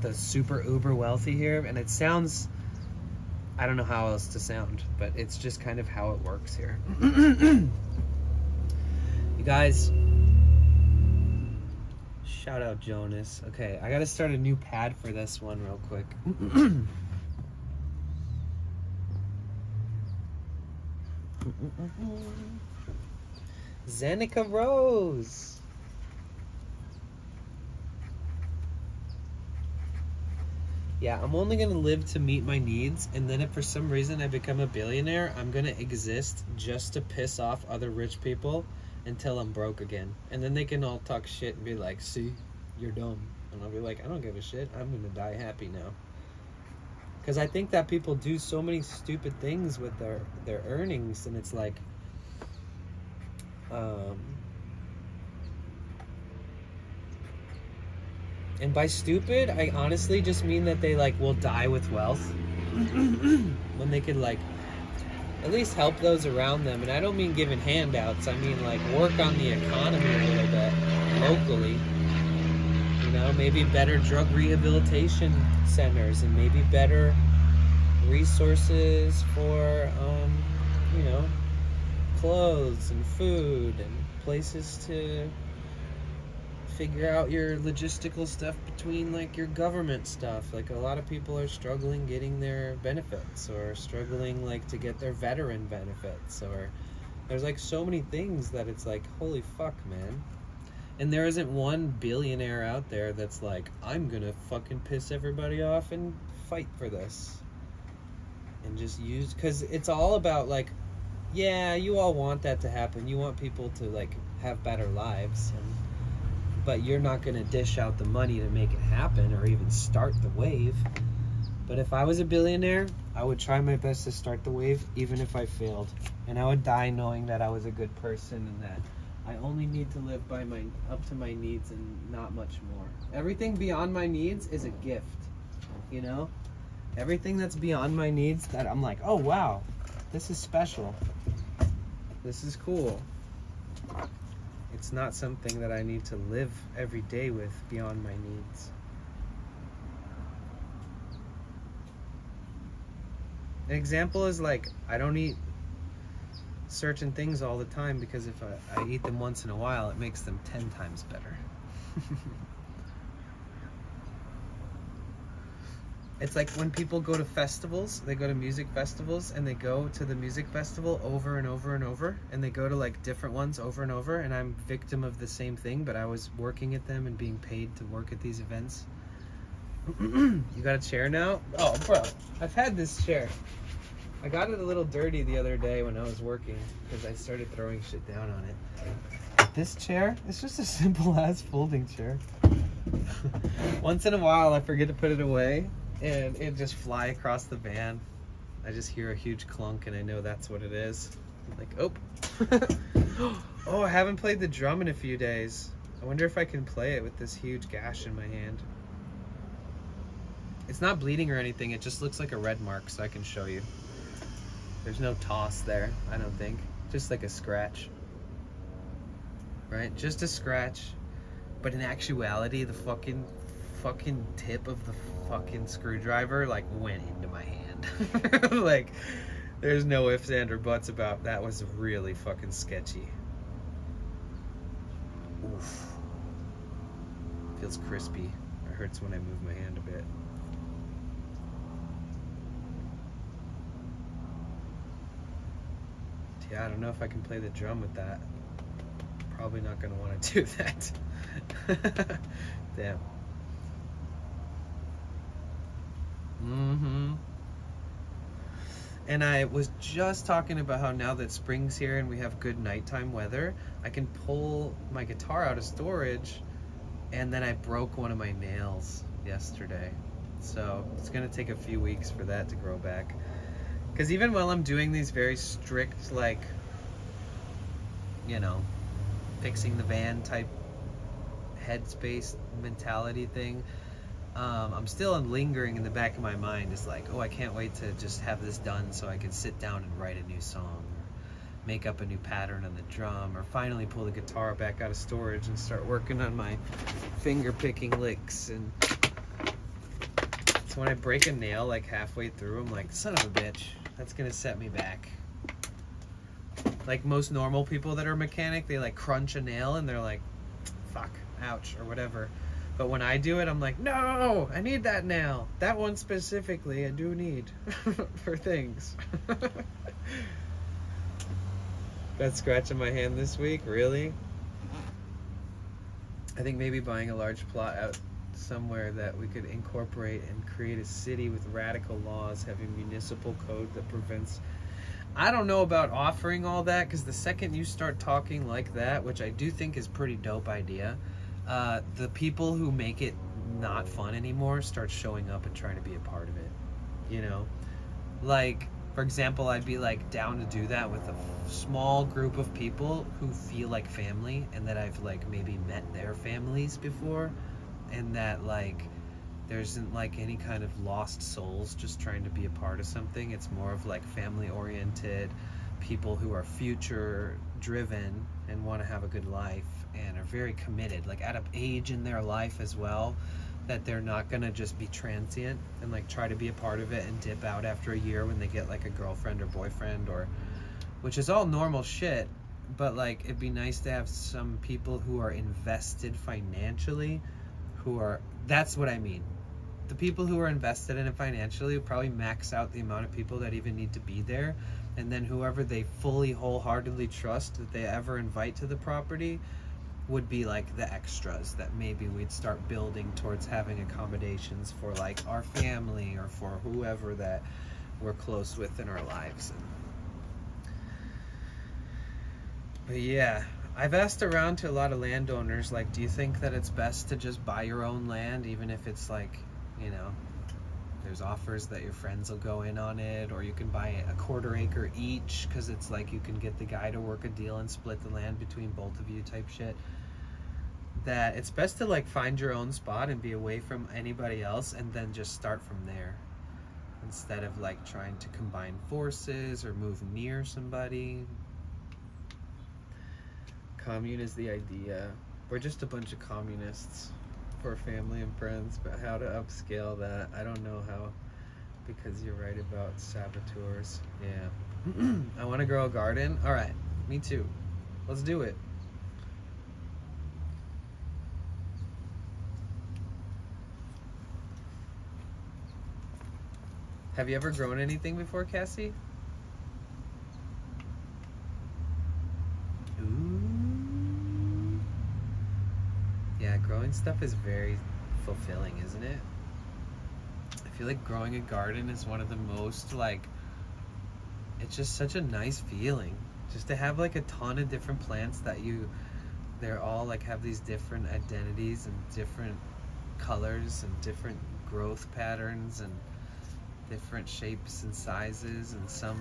the super uber wealthy here, and it sounds, I don't know how else to sound, but it's just kind of how it works here. You guys, shout out Jonas. Okay, I gotta start a new pad for this one real quick. Zenica Rose. Yeah, I'm only gonna live to meet my needs, and then if for some reason I become a billionaire, I'm gonna exist just to piss off other rich people until I'm broke again. And then they can all talk shit and be like, see, you're dumb. And I'll be like, I don't give a shit. I'm gonna die happy now. Because I think that people do so many stupid things with their earnings, and it's like, and by stupid, I honestly just mean that they like will die with wealth when they could like at least help those around them. And I don't mean giving handouts. I mean like work on the economy a little bit locally. You know, maybe better drug rehabilitation centers and maybe better resources for, you know, clothes and food and places to figure out your logistical stuff between like your government stuff. Like a lot of people are struggling getting their benefits, or struggling like to get their veteran benefits, or there's like so many things that it's like, holy fuck, man. And there isn't one billionaire out there that's like, I'm gonna fucking piss everybody off and fight for this and just use, because it's all about like, yeah, you all want that to happen, you want people to like have better lives, but you're not going to dish out the money to make it happen or even start the wave. But if I was a billionaire, I would try my best to start the wave, even if I failed. And I would die knowing that I was a good person and that I only need to live by up to my needs and not much more. Everything beyond my needs is a gift, you know? Everything that's beyond my needs that I'm like, oh wow, this is special. This is cool. It's not something that I need to live every day with beyond my needs. An example is like, I don't eat certain things all the time because if I eat them once in a while, it makes them 10 times better. It's like when people go to festivals, they go to music festivals, and they go to the music festival over and over and over, and they go to like different ones over and over, and I'm victim of the same thing, but I was working at them and being paid to work at these events. You got a chair now? Oh, bro, I've had this chair. I got it a little dirty the other day when I was working because I started throwing shit down on it. This chair, it's just a simple ass folding chair. Once in a while, I forget to put it away, and it just fly across the van. I just hear a huge clunk and I know that's what it is. I'm like, oh. Oh, I haven't played the drum in a few days. I wonder if I can play it with this huge gash in my hand. It's not bleeding or anything, it just looks like a red mark, so I can show you. There's no toss there, I don't think. Just like a scratch. Right? Just a scratch. But in actuality, the fucking tip of the fucking screwdriver like went into my hand. Like, there's no ifs, ands, or buts about that. Was really fucking sketchy. Oof. Feels crispy. It hurts when I move my hand a bit. Yeah, I don't know if I can play the drum with that. probably not going to want to do that. Damn. And I was just talking about how now that spring's here and we have good nighttime weather, I can pull my guitar out of storage, and then I broke one of my nails yesterday. So it's gonna take a few weeks for that to grow back. Because even while I'm doing these very strict, like, you know, fixing the van type headspace mentality thing, I'm still lingering in the back of my mind. It's like, oh, I can't wait to just have this done so I can sit down and write a new song, or make up a new pattern on the drum, or finally pull the guitar back out of storage and start working on my finger picking licks. And so when I break a nail like halfway through, I'm like, son of a bitch, that's gonna set me back. Like most normal people that are a mechanic, they like crunch a nail and they're like, fuck, ouch, or whatever. But when I do it, I'm like, no, I need that nail. That one specifically, I do need for things. Got scratch on my hand this week, really? I think maybe buying a large plot out somewhere that we could incorporate and create a city with radical laws, having municipal code that prevents... I don't know about offering all that, because the second you start talking like that, which I do think is a pretty dope idea, the people who make it not fun anymore start showing up and trying to be a part of it, you know? Like, for example, I'd be like down to do that with a small group of people who feel like family, and that I've like maybe met their families before, and that like there isn't like any kind of lost souls just trying to be a part of something. It's more of like family oriented people who are future driven and want to have a good life and are very committed, like at an age in their life as well, that they're not gonna just be transient and like try to be a part of it and dip out after a year when they get like a girlfriend or boyfriend, or which is all normal shit. But like it'd be nice to have some people who are invested financially, who are, that's what I mean. The people who are invested in it financially would probably max out the amount of people that even need to be there, and then whoever they fully wholeheartedly trust that they ever invite to the property would be like the extras that maybe we'd start building towards having accommodations for like our family or for whoever that we're close with in our lives. But yeah, I've asked around to a lot of landowners, like, do you think that it's best to just buy your own land, even if it's like, you know, there's offers that your friends will go in on it, or you can buy a 1/4 acre each because it's like you can get the guy to work a deal and split the land between both of you type shit. That it's best to like find your own spot and be away from anybody else, and then just start from there instead of like trying to combine forces or move near somebody. Commune is the idea. We're just a bunch of communists for family and friends, but how to upscale that, I don't know how, because you're right about saboteurs. Yeah. I want to grow a garden. All right, me too. Let's do it. Have you ever grown anything before, Cassie? Ooh. Yeah, growing stuff is very fulfilling, isn't it? I feel like growing a garden is one of the most like, it's just such a nice feeling. Just to have like a ton of different plants that they're all like have these different identities and different colors and different growth patterns and different shapes and sizes, and some,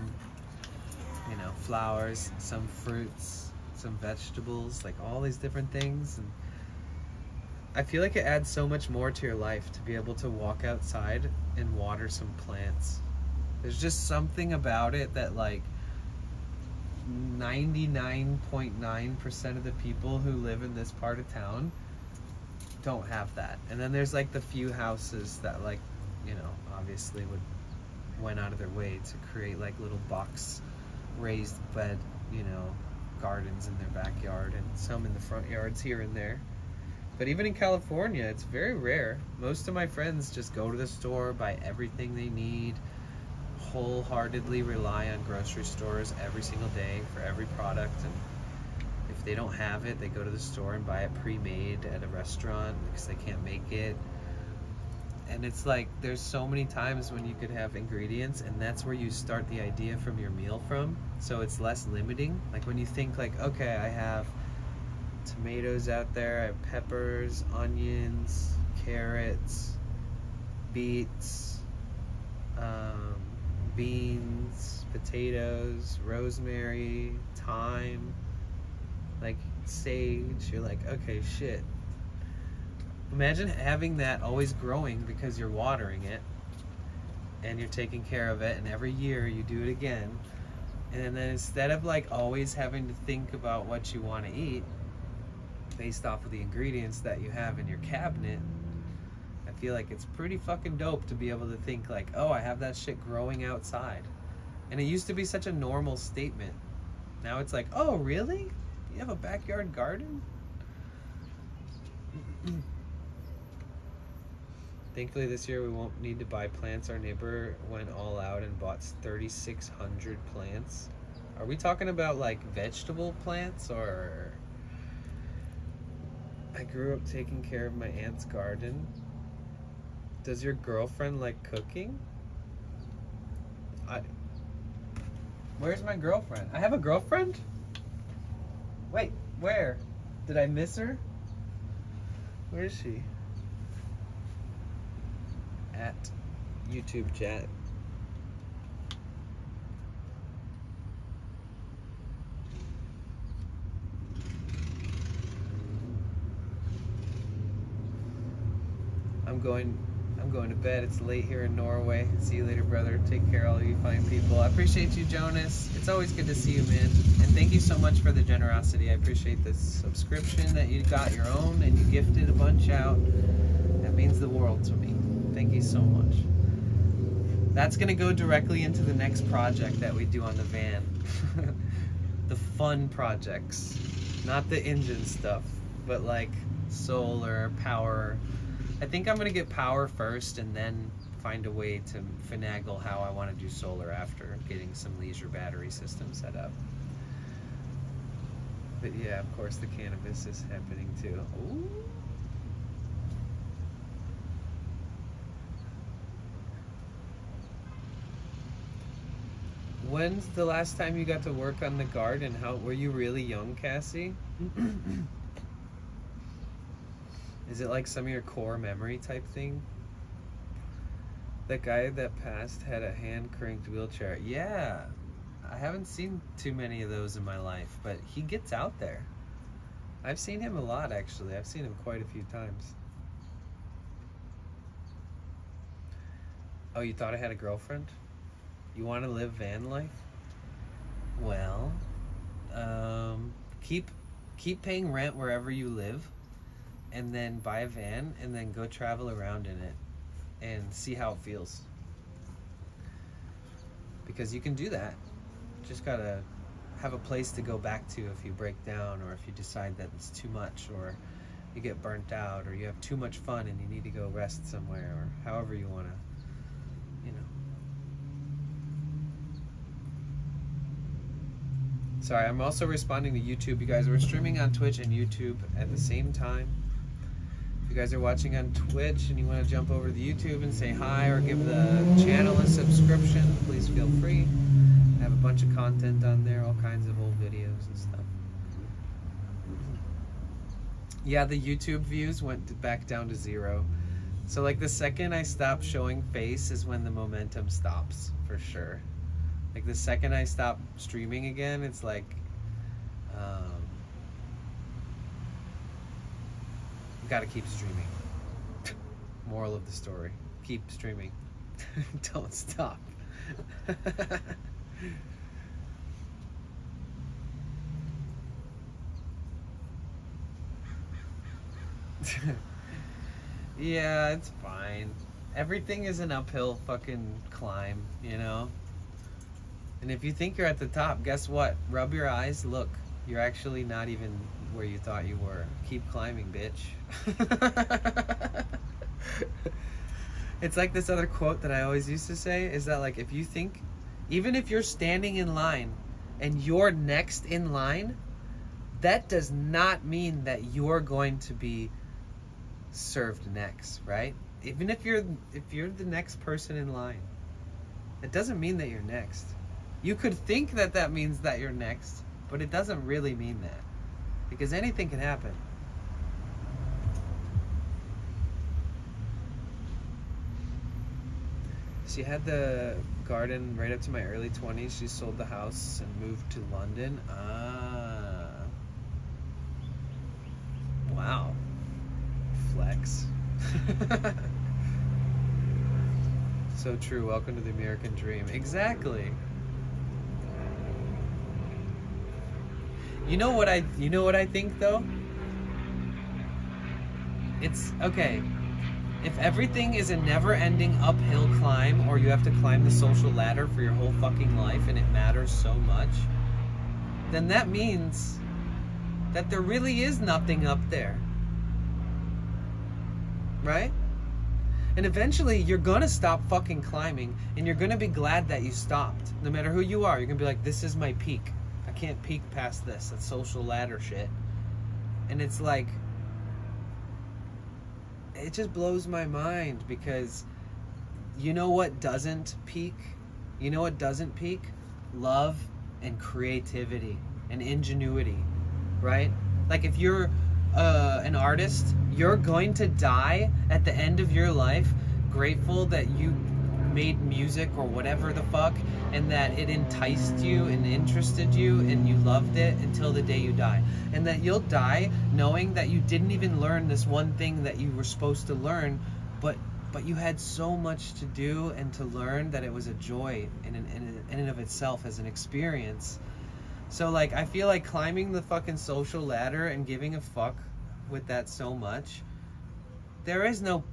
you know, flowers, some fruits, some vegetables, like all these different things. And I feel like it adds so much more to your life to be able to walk outside and water some plants. There's just something about it that like 99.9% of the people who live in this part of town don't have that. And then there's like the few houses that like, you know, obviously went out of their way to create like little box raised bed, you know, gardens in their backyard, and some in the front yards here and there. But even in California, it's very rare. Most of my friends just go to the store, buy everything they need, wholeheartedly rely on grocery stores every single day for every product. And if If they don't have it, they go to the store and buy it pre-made at a restaurant because they can't make it. And it's like, there's so many times when you could have ingredients, and that's where you start the idea from your meal from. So it's less limiting. Like when you think like, okay, I have tomatoes out there, I have peppers, onions, carrots, beets, beans, potatoes, rosemary, thyme, like sage. You're like, okay, shit. Imagine having that always growing because you're watering it and you're taking care of it, and every year you do it again. And then instead of like always having to think about what you want to eat based off of the ingredients that you have in your cabinet, I feel like it's pretty fucking dope to be able to think like, oh, I have that shit growing outside. And it used to be such a normal statement. Now it's like, oh, really? You have a backyard garden? Thankfully this year we won't need to buy plants. Our neighbor went all out and bought 3,600 plants. Are we talking about like vegetable plants, or... I grew up taking care of my aunt's garden. Does your girlfriend like cooking? Where's my girlfriend? I have a girlfriend? Wait, where? Did I miss her? Where is she? At YouTube chat. I'm going to bed. It's late here in Norway. See you later, brother. Take care, all of you fine people. I appreciate you, Jonas. It's always good to see you, man. And thank you so much for the generosity. I appreciate the subscription that you got your own and you gifted a bunch out. That means the world to me. Thank you so much. That's gonna go directly into the next project that we do on the van. The fun projects. Not the engine stuff, but like solar, power. I think I'm gonna get power first and then find a way to finagle how I want to do solar after getting some leisure battery system set up. But yeah, of course the cannabis is happening too. Ooh. When's the last time you got to work on the garden? How were you really young, Cassie? Is it like some of your core memory type thing? That guy that passed had a hand-cranked wheelchair. Yeah, I haven't seen too many of those in my life, but he gets out there. I've seen him a lot, actually. I've seen him quite a few times. Oh, you thought I had a girlfriend? You want to live van life? Well, keep paying rent wherever you live, and then buy a van, and then go travel around in it and see how it feels. Because you can do that. Just gotta have a place to go back to if you break down, or if you decide that it's too much, or you get burnt out, or you have too much fun and you need to go rest somewhere, or however you want to, you know. Sorry, I'm also responding to YouTube. You guys, we're streaming on Twitch and YouTube at the same time. If you guys are watching on Twitch and you want to jump over to the YouTube and say hi or give the channel a subscription, please feel free. I have a bunch of content on there, all kinds of old videos and stuff. Yeah, the YouTube views went back down to 0. So like the second I stop showing face is when the momentum stops, for sure. Like the second I stop streaming again, it's like, gotta keep streaming. Moral of the story, keep streaming. Don't stop. Yeah, it's fine. Everything is an uphill fucking climb, you know? And if you think you're at the top, guess what? Rub your eyes, look. You're actually not even where you thought you were. Keep climbing, bitch. It's like this other quote that I always used to say, is that like, if you think, even if you're standing in line and you're next in line, that does not mean that you're going to be served next, right? Even if you're the next person in line, it doesn't mean that you're next. You could think that that means that you're next, but it doesn't really mean that, because anything can happen. She had the garden right up to my early 20s. She sold the house and moved to London. Ah. Wow. Flex. So true. Welcome to the American dream. Exactly. You know what I think though? It's okay. If everything is a never-ending uphill climb, or you have to climb the social ladder for your whole fucking life and it matters so much, then that means that there really is nothing up there. Right? And eventually you're gonna stop fucking climbing, and you're gonna be glad that you stopped. No matter who you are, you're gonna be like, this is my peak. I can't peak past this. That's social ladder shit. And it's like, it just blows my mind, because you know what doesn't peak? You know what doesn't peak? Love and creativity and ingenuity, right? Like if you're an artist, you're going to die at the end of your life grateful that you made music or whatever the fuck, and that it enticed you and interested you and you loved it until the day you die. And that you'll die knowing that you didn't even learn this one thing that you were supposed to learn, but you had so much to do and to learn that it was a joy in and of itself as an experience. So like, I feel like climbing the fucking social ladder and giving a fuck with that so much, there is no,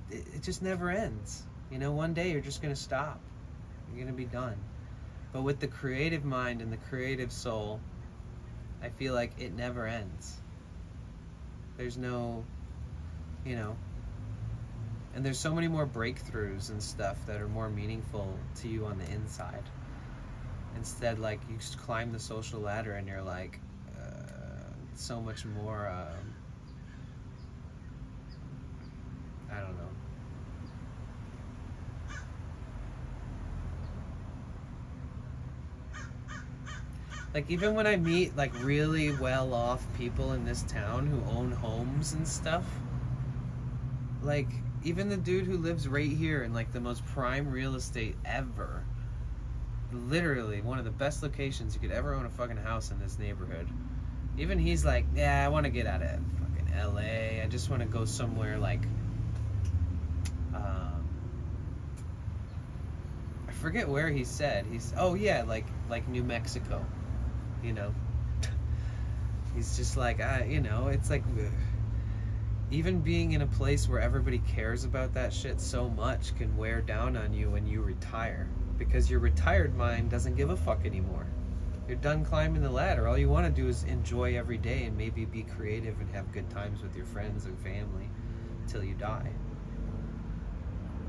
it just never ends. You know, one day you're just gonna stop. You're gonna be done. But with the creative mind and the creative soul, I feel like it never ends. There's no, you know, and there's so many more breakthroughs and stuff that are more meaningful to you on the inside. Instead, like, you just climb the social ladder and you're like, so much more, I don't know. Like, even when I meet, like, really well-off people in this town who own homes and stuff, like, even the dude who lives right here in, like, the most prime real estate ever, literally one of the best locations you could ever own a fucking house in this neighborhood, even he's like, yeah, I want to get out of fucking LA. I just want to go somewhere, like, I forget where he said. Oh, yeah, like New Mexico. You know, he's just like, you know, it's like, even being in a place where everybody cares about that shit so much can wear down on you when you retire, because your retired mind doesn't give a fuck anymore. You're done climbing the ladder. All you want to do is enjoy every day and maybe be creative and have good times with your friends and family until you die.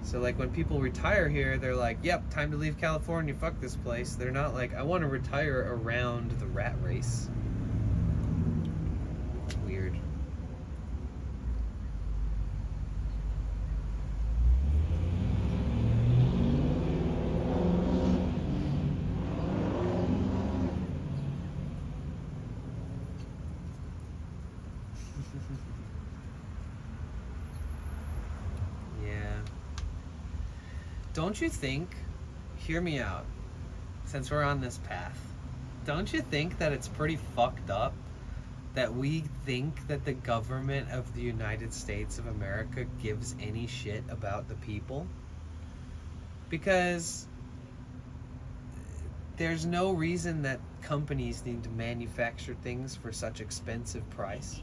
So like, when people retire here, they're like, yep, time to leave California, fuck this place. They're not like, I want to retire around the rat race. It's weird. Don't you think, hear me out, since we're on this path, don't you think that it's pretty fucked up that we think that the government of the United States of America gives any shit about the people? Because there's no reason that companies need to manufacture things for such expensive price,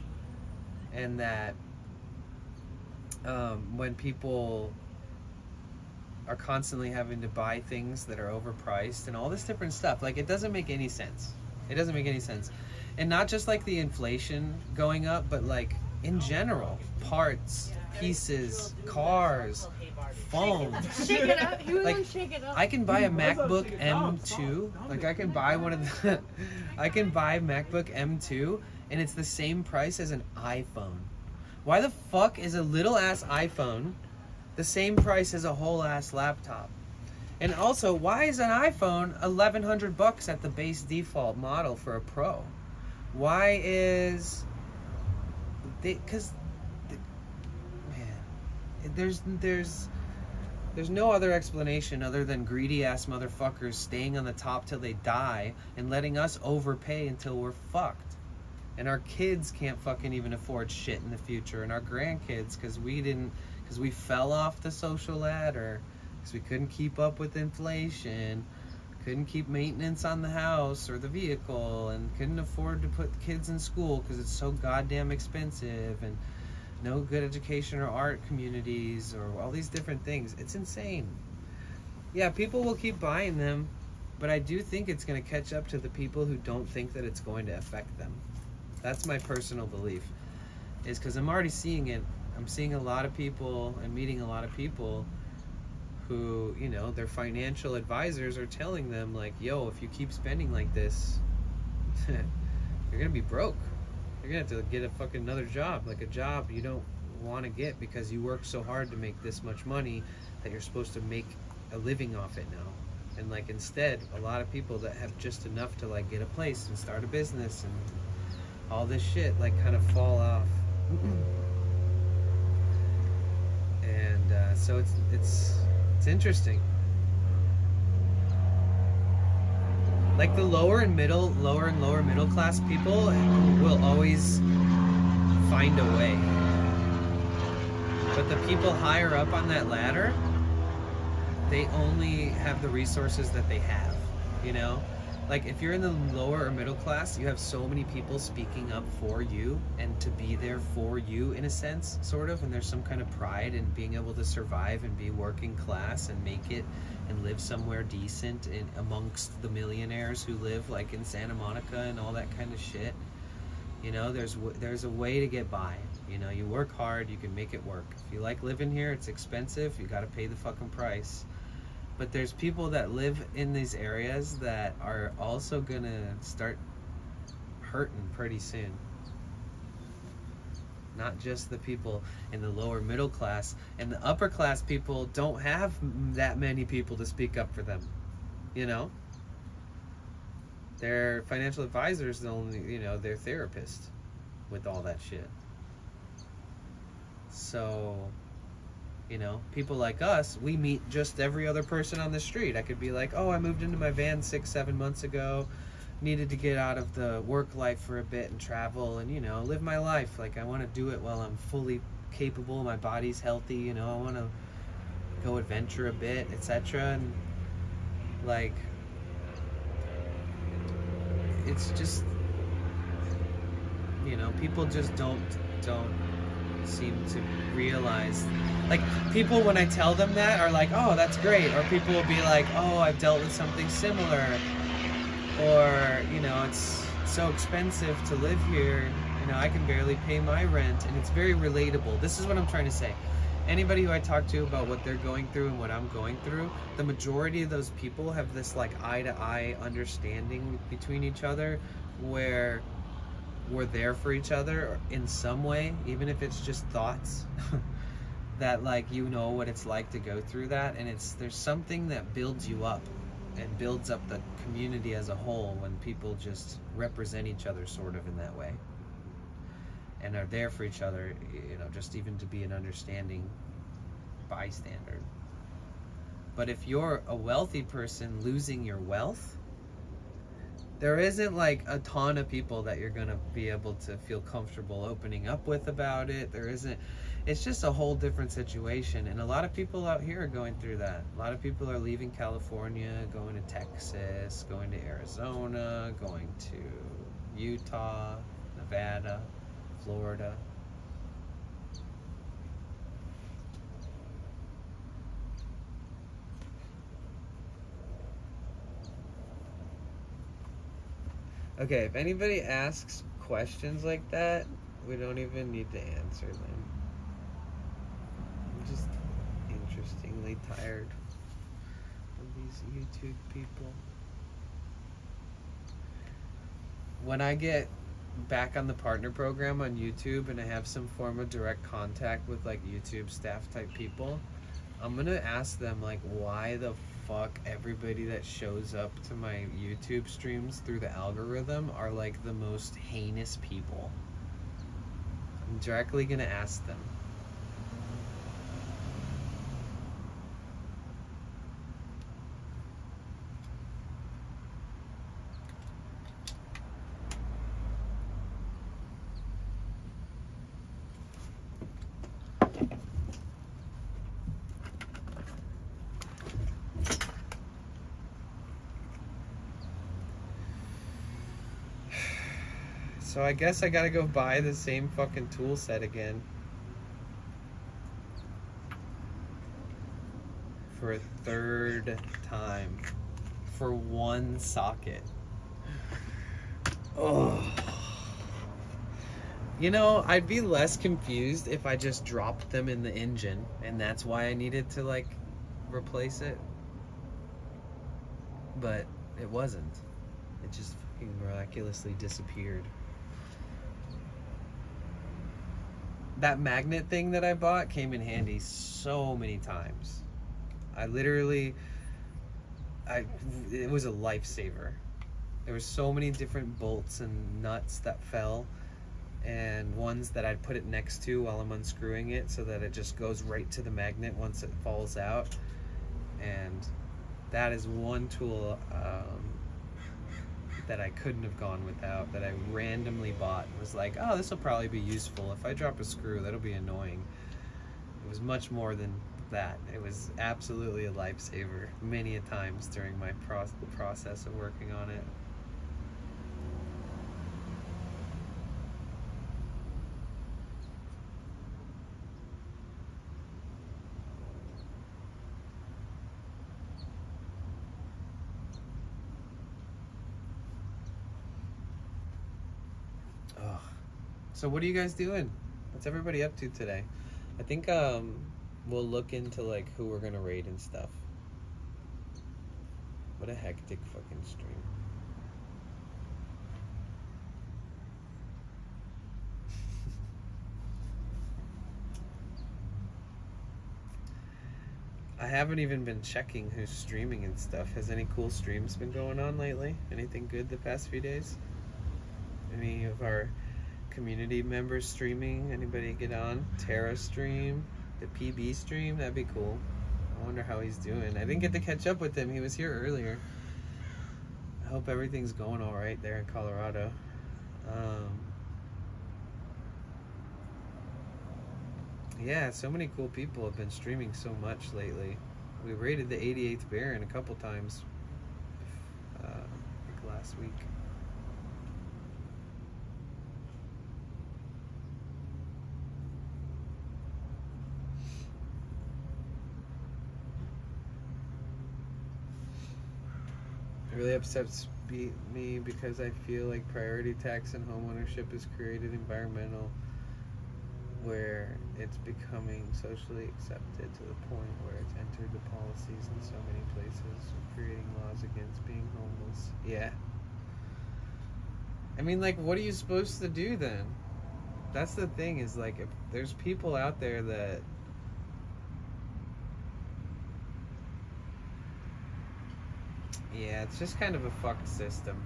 and that when people are constantly having to buy things that are overpriced and all this different stuff, like, it doesn't make any sense. It doesn't make any sense. And not just like the inflation going up, but like in general, parts, pieces, cars, phones. Shake it up. He was Like, like, shake it up. I can buy a MacBook M2. Like I can buy one of the I can buy MacBook M2 and it's the same price as an iPhone. Why the fuck is a little ass iPhone the same price as a whole ass laptop? And also, why is an iPhone $1,100 at the base default model for a Pro? Why is there's no other explanation other than greedy ass motherfuckers staying on the top till they die and letting us overpay until we're fucked. And our kids can't fucking even afford shit in the future, and our grandkids because we fell off the social ladder, because we couldn't keep up with inflation, couldn't keep maintenance on the house or the vehicle, and couldn't afford to put kids in school because it's so goddamn expensive, and no good education or art communities or all these different things. It's insane. Yeah, people will keep buying them, but I do think it's going to catch up to the people who don't think that it's going to affect them. That's my personal belief, is because I'm already seeing it. I'm seeing a lot of people and meeting a lot of people who, you know, their financial advisors are telling them like, yo, if you keep spending like this, you're going to be broke. You're going to have to get a fucking another job, like a job you don't want to get because you work so hard to make this much money that you're supposed to make a living off it now. And like instead, a lot of people that have just enough to like get a place and start a business and all this shit like kind of fall off. And so it's interesting. Like the lower and lower middle class people will always find a way. But the people higher up on that ladder, they only have the resources that they have, you know? Like if you're in the lower or middle class, you have so many people speaking up for you and to be there for you in a sense, sort of, and there's some kind of pride in being able to survive and be working class and make it and live somewhere decent in amongst the millionaires who live like in Santa Monica and all that kind of shit. You know, there's a way to get by. You know, you work hard, you can make it work. If you like living here, it's expensive, you gotta pay the fucking price. But there's people that live in these areas that are also gonna start hurting pretty soon. Not just the people in the lower middle class. And the upper class people don't have that many people to speak up for them. You know? Their financial advisors only, you know, their therapist with all that shit. So, you know, people like us, we meet just every other person on the street. I could be like, oh, I moved into my van 6-7 months ago, needed to get out of the work life for a bit and travel and, you know, live my life. Like, I want to do it while I'm fully capable, my body's healthy, you know, I want to go adventure a bit, etc. And, like, it's just, you know, people just don't seem to realize, like, people when I tell them that are like, oh, that's great, or people will be like, oh, I've dealt with something similar, or, you know, it's so expensive to live here, you know, I can barely pay my rent. And it's very relatable. This is what I'm trying to say. Anybody who I talk to about what they're going through and what I'm going through, the majority of those people have this like eye-to-eye understanding between each other where we're there for each other in some way, even if it's just thoughts. That, like, you know what it's like to go through that, and there's something that builds you up and builds up the community as a whole when people just represent each other sort of in that way and are there for each other, you know, just even to be an understanding bystander. But if you're a wealthy person losing your wealth, there isn't like a ton of people that you're gonna be able to feel comfortable opening up with about it. There isn't. It's just a whole different situation, and a lot of people out here are going through that. A lot of people are leaving California, going to Texas, going to Arizona, going to Utah, Nevada, Florida. Okay, if anybody asks questions like that, we don't even need to answer them. really tired of these YouTube people. When I get back on the partner program on YouTube and I have some form of direct contact with like YouTube staff type people, I'm gonna ask them like why the fuck everybody that shows up to my YouTube streams through the algorithm are like the most heinous people. I'm directly gonna ask them. So I guess I gotta go buy the same fucking tool set again. For a third time. For one socket. Oh. You know, I'd be less confused if I just dropped them in the engine, and that's why I needed to like replace it. But it wasn't. It just fucking miraculously disappeared. That magnet thing that I bought came in handy so many times. It was a lifesaver. There were so many different bolts and nuts that fell, and ones that I'd put it next to while I'm unscrewing it so that it just goes right to the magnet once it falls out. And that is one tool that I couldn't have gone without, that I randomly bought and was like, oh, this will probably be useful. If I drop a screw, that'll be annoying. It was much more than that. It was absolutely a lifesaver many a times during my process of working on it. So what are you guys doing? What's everybody up to today? I think we'll look into like who we're gonna raid and stuff. What a hectic fucking stream. I haven't even been checking who's streaming and stuff. Has any cool streams been going on lately? Anything good the past few days? Any of our community members streaming? Anybody get on? Terra stream? The PB stream? That'd be cool. I wonder how he's doing. I didn't get to catch up with him. He was here earlier. I hope everything's going all right there in Colorado. Yeah, so many cool people have been streaming so much lately. We raided the 88th Baron a couple times like last week. It really upsets me because I feel like priority tax and homeownership has created environmental where it's becoming socially accepted to the point where it's entered the policies in so many places, creating laws against being homeless. Yeah. I mean, like, what are you supposed to do then? That's the thing, is like, if there's people out there that yeah, it's just kind of a fucked system.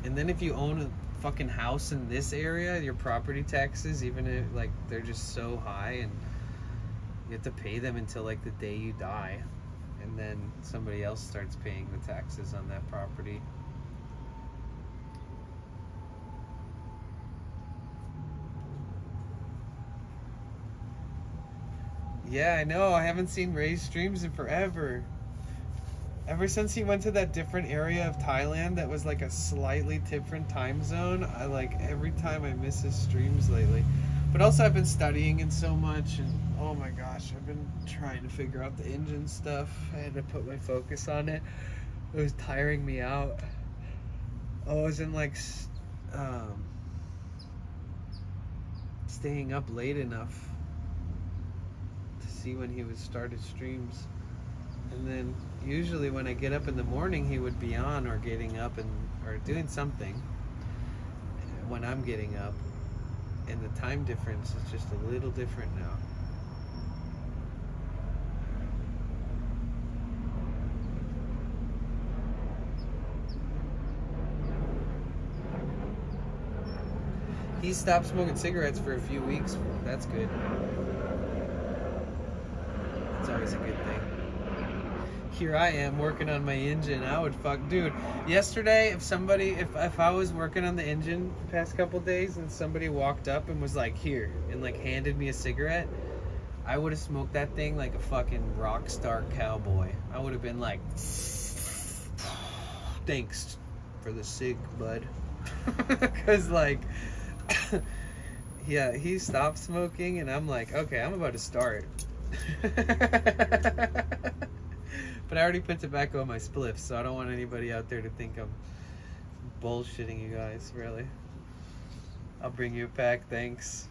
And then if you own a fucking house in this area, your property taxes, even if like they're just so high, and you have to pay them until like the day you die, and then somebody else starts paying the taxes on that property. Yeah, I know. I haven't seen Ray's streams in forever. Ever since he went to that different area of Thailand that was like a slightly different time zone, I like every time I miss his streams lately. But also I've been studying it so much, and oh my gosh, I've been trying to figure out the engine stuff. I had to put my focus on it. It was tiring me out. I was in like staying up late enough to see when he would start his streams. And then usually when I get up in the morning, he would be on or getting up and or doing something when I'm getting up. And the time difference is just a little different now. He stopped smoking cigarettes for a few weeks. That's good. It's always a good thing. Here I am working on my engine. I would dude, yesterday if I was working on the engine the past couple days and somebody walked up and was like, here, and like handed me a cigarette, I would have smoked that thing like a fucking rock star cowboy. I would have been like, thanks for the cig, bud. Cause like yeah, he stopped smoking and I'm like, okay, I'm about to start. But I already put tobacco in my spliff, so I don't want anybody out there to think I'm bullshitting you guys, really. I'll bring you a pack, thanks.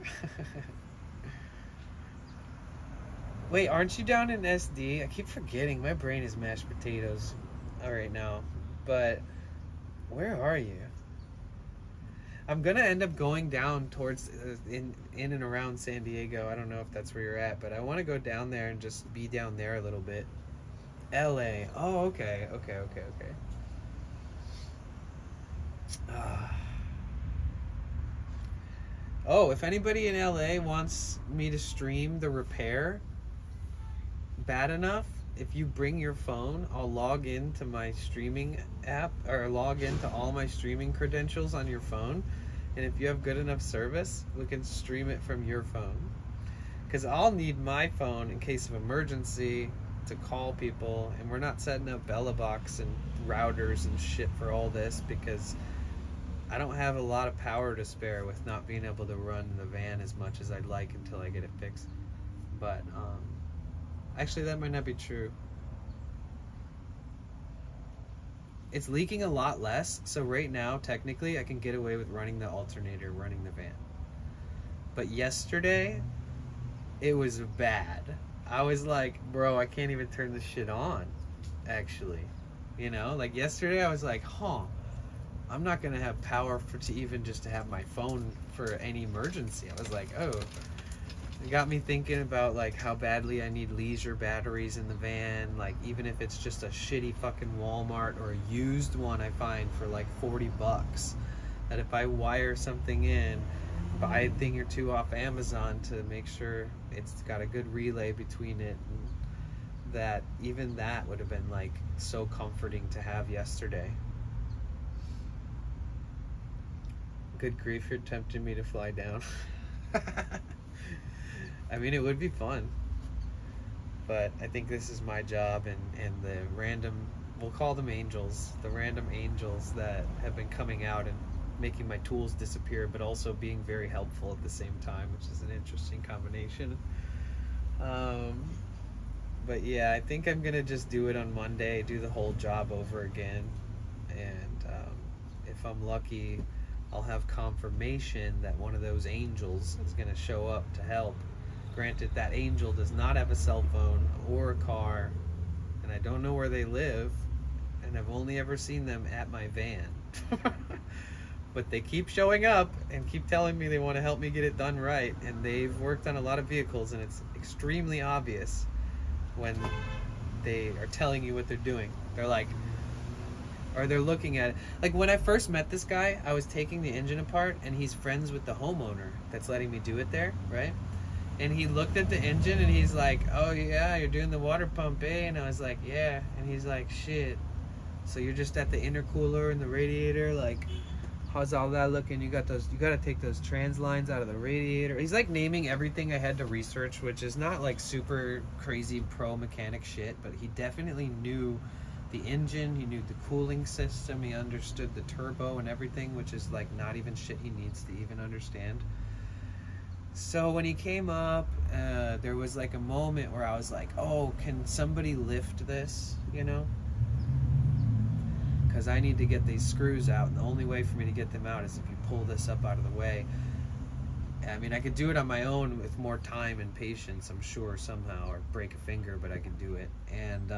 Wait, aren't you down in SD? I keep forgetting, my brain is mashed potatoes right now. But where are you? I'm gonna end up going down towards in and around San Diego. I don't know if that's where you're at, but I want to go down there and just be down there a little bit. LA. Oh, okay. Oh, if anybody in LA wants me to stream the repair bad enough, if you bring your phone, I'll log into my streaming app or log into all my streaming credentials on your phone. And if you have good enough service, we can stream it from your phone. Because I'll need my phone in case of emergency to call people, and we're not setting up Bella Box and routers and shit for all this because I don't have a lot of power to spare with not being able to run the van as much as I'd like until I get it fixed. But actually that might not be true. It's leaking a lot less, so right now technically I can get away with running the alternator, running the van. But yesterday it was bad. I was like, bro, I can't even turn this shit on, actually. You know, like yesterday I was like, I'm not gonna have power to even just to have my phone for any emergency. I was like, oh. It got me thinking about like how badly I need leisure batteries in the van, like even if it's just a shitty fucking Walmart or a used one I find for like $40, that if I wire something in, buy a thing or two off Amazon to make sure it's got a good relay between it, and that even that would have been like so comforting to have yesterday. Good grief, you're tempting me to fly down. I mean, it would be fun, but I think this is my job, and the random, we'll call them angels, the random angels that have been coming out and making my tools disappear, but also being very helpful at the same time, which is an interesting combination. But yeah, I think I'm gonna just do it on Monday, do the whole job over again, and if I'm lucky, I'll have confirmation that one of those angels is gonna show up to help. Granted, that angel does not have a cell phone or a car, and I don't know where they live, and I've only ever seen them at my van. But they keep showing up and keep telling me they want to help me get it done right, and they've worked on a lot of vehicles, and it's extremely obvious when they are telling you what they're doing. They're like, or they're looking at it. Like when I first met this guy, I was taking the engine apart, and he's friends with the homeowner that's letting me do it there, right? And he looked at the engine and he's like, oh yeah, you're doing the water pump, eh? And I was like, yeah. And he's like, shit. So you're just at the intercooler and the radiator, like, how's all that looking? You gotta take those trans lines out of the radiator. He's like naming everything I had to research, which is not like super crazy pro mechanic shit, but he definitely knew the engine, he knew the cooling system, he understood the turbo and everything, which is like not even shit he needs to even understand. So when he came up, there was like a moment where I was like, oh, can somebody lift this, you know? Because I need to get these screws out, and the only way for me to get them out is if you pull this up out of the way. I mean, I could do it on my own with more time and patience, I'm sure, somehow, or break a finger, but I could do it. And,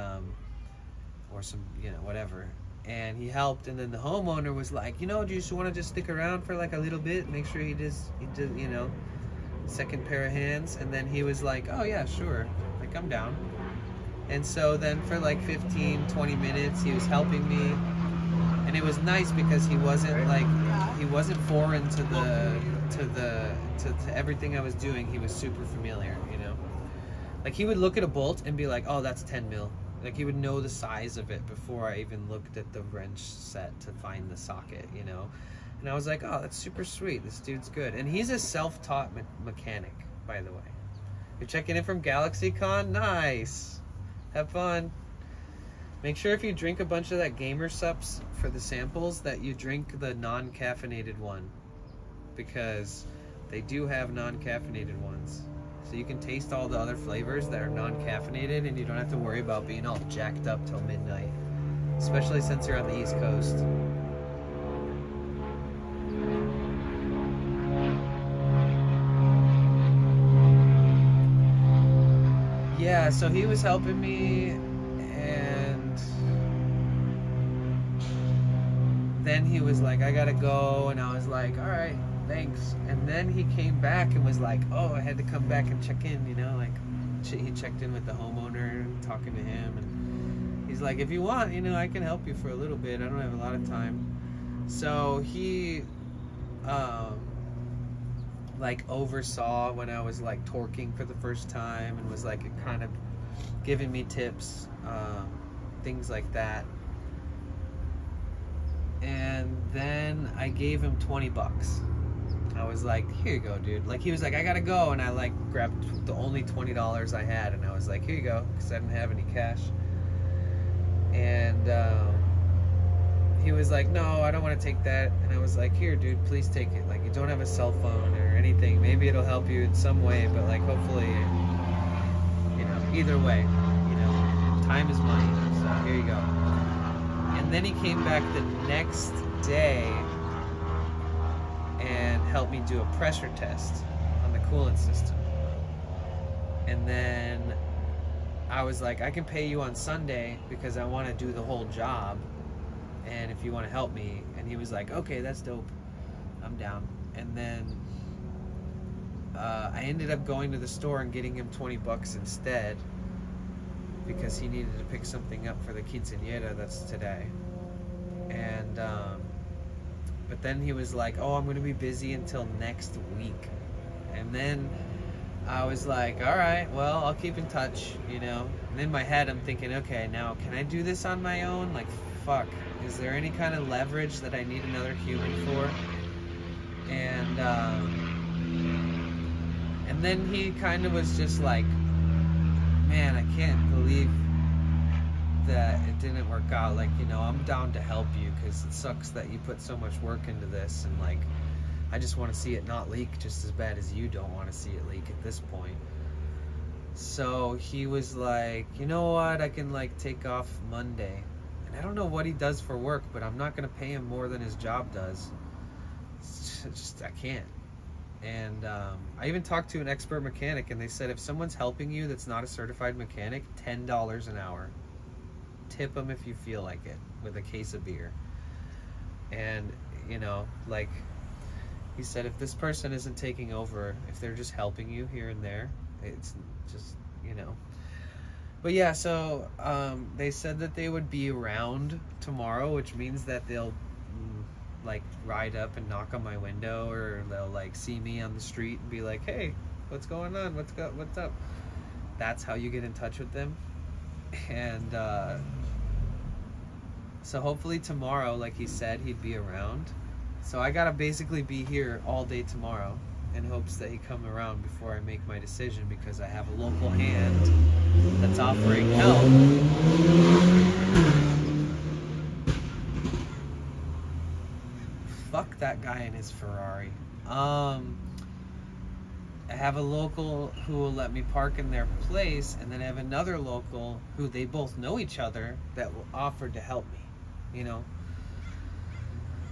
or some, you know, whatever. And he helped, and then the homeowner was like, you know, do you just want to just stick around for like a little bit, make sure he does, you know, second pair of hands. And then he was like, oh yeah, sure, like I'm down. And so then for like 15-20 minutes he was helping me, and it was nice because he wasn't like, he wasn't foreign to everything I was doing. He was super familiar, you know. Like he would look at a bolt and be like, oh, that's 10 mil. Like he would know the size of it before I even looked at the wrench set to find the socket, you know. And I was like, oh, that's super sweet, this dude's good. And he's a self-taught mechanic, by the way. You're checking in from GalaxyCon? Nice. Have fun. Make sure if you drink a bunch of that Gamer Sups for the samples that you drink the non-caffeinated one, because they do have non-caffeinated ones. So you can taste all the other flavors that are non-caffeinated, and you don't have to worry about being all jacked up till midnight, especially since you're on the East Coast. Yeah, so he was helping me, and then he was like, I gotta go, and I was like, all right, thanks. And then he came back and was like, oh, I had to come back and check in, you know, like he checked in with the homeowner, talking to him, and he's like, if you want, you know, I can help you for a little bit, I don't have a lot of time. So he like oversaw when I was like torquing for the first time, and was like kind of giving me tips, things like that. And then I gave him $20. I was like, here you go, dude. Like he was like, I gotta go, and I like grabbed the only $20 I had, and I was like, here you go, because I didn't have any cash. And he was like, no, I don't want to take that. And I was like, here, dude, please take it. Like, you don't have a cell phone or anything. Maybe it'll help you in some way, but like, hopefully, you know, either way, you know, time is money. So here you go. And then he came back the next day and helped me do a pressure test on the coolant system. And then I was like, I can pay you on Sunday because I want to do the whole job, and if you want to help me. And he was like, okay, that's dope, I'm down. And then I ended up going to the store and getting him $20 instead, because he needed to pick something up for the quinceañera that's today. And but then he was like, oh, I'm going to be busy until next week. And then I was like, all right, well, I'll keep in touch, you know. And in my head I'm thinking, okay, now can I do this on my own? Like, fuck, is there any kind of leverage that I need another human for? And then he kind of was just like, man, I can't believe that it didn't work out. Like, you know, I'm down to help you, because it sucks that you put so much work into this, and like, I just want to see it not leak just as bad as you don't want to see it leak at this point. So he was like, you know what, I can like take off Monday. And I don't know what he does for work, but I'm not going to pay him more than his job does. It's just, I can't. And I even talked to an expert mechanic, and they said if someone's helping you that's not a certified mechanic, $10 an hour. Tip them if you feel like it, with a case of beer. And, you know, like, he said if this person isn't taking over, if they're just helping you here and there, it's just, you know. But yeah, so they said that they would be around tomorrow, which means that they'll like ride up and knock on my window, or they'll like see me on the street and be like, hey, what's going on, what's up. That's how you get in touch with them. And so hopefully tomorrow, like he said, he'd be around. So I gotta basically be here all day tomorrow in hopes that he come around before I make my decision, because I have a local hand that's offering help. Fuck that guy in his Ferrari. I have a local who will let me park in their place, and then I have another local who they both know each other that will offer to help me, you know.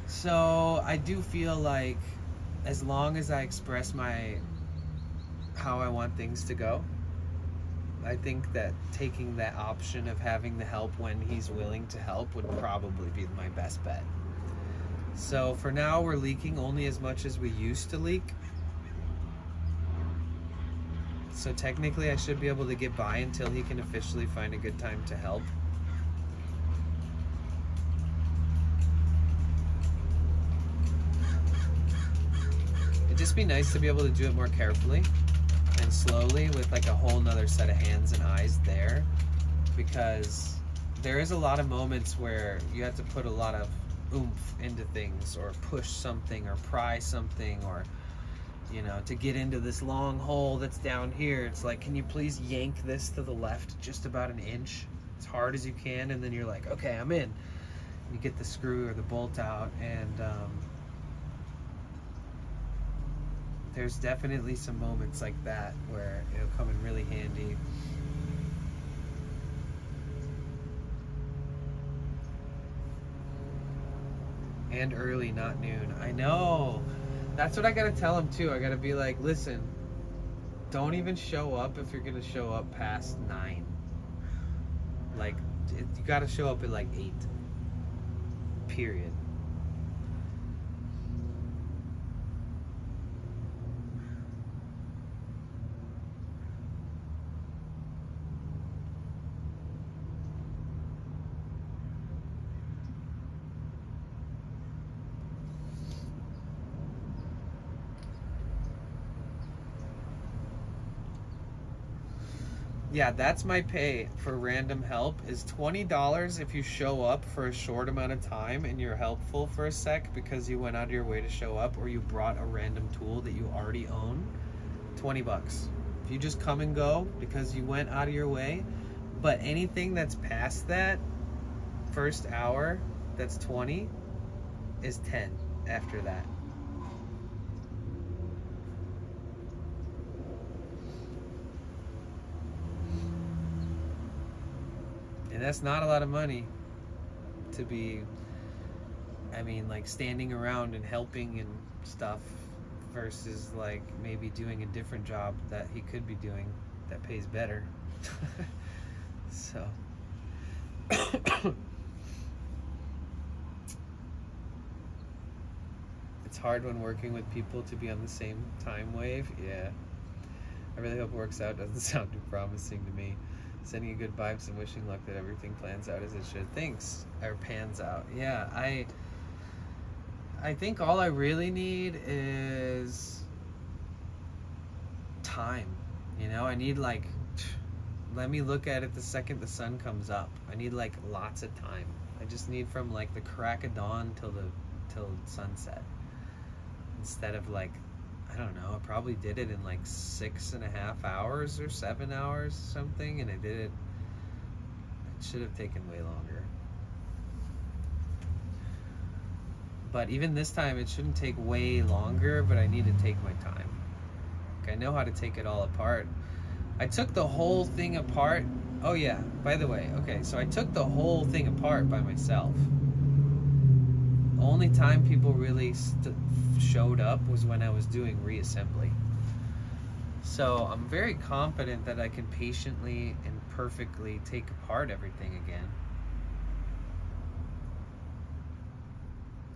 So I do feel like as long as I express how I want things to go, I think that taking that option of having the help when he's willing to help would probably be my best bet. So for now, we're leaking only as much as we used to leak. So technically I should be able to get by until he can officially find a good time to help. It'd just be nice to be able to do it more carefully and slowly with like a whole nother set of hands and eyes there, because there is a lot of moments where you have to put a lot of oomph into things, or push something, or pry something, or you know, to get into this long hole that's down here. It's like, can you please yank this to the left just about an inch as hard as you can, and then you're like, okay, I'm in. You get the screw or the bolt out, and there's definitely some moments like that where it'll come in really handy. And early, not noon. I know. That's what I gotta tell him too. I gotta be like, listen, don't even show up if you're gonna show up past 9. Like, you gotta show up at like 8. Period. Yeah, that's my pay for random help, is $20 if you show up for a short amount of time and you're helpful for a sec because you went out of your way to show up, or you brought a random tool that you already own. $20. If you just come and go because you went out of your way, but anything that's past that first hour that's 20 is 10 after that. And that's not a lot of money to be, I mean, like standing around and helping and stuff, versus like maybe doing a different job that he could be doing that pays better. So it's hard when working with people to be on the same time wave. Yeah, I really hope it works out. Doesn't sound too promising to me. Sending you good vibes and wishing luck that everything plans out as it should. Thanks. Or pans out. Yeah, I think all I really need is time. You know, I need like, let me look at it the second the sun comes up. I need like lots of time. I just need from like the crack of dawn till sunset. Instead of like, I don't know, I probably did it in like 6.5 hours or 7 hours, something, and I did it. It should have taken way longer. But even this time, it shouldn't take way longer, but I need to take my time. Like, I know how to take it all apart. I took the whole thing apart. Oh yeah, by the way, okay, so I took the whole thing apart by myself. The only time people really showed up was when I was doing reassembly. So I'm very confident that I can patiently and perfectly take apart everything again.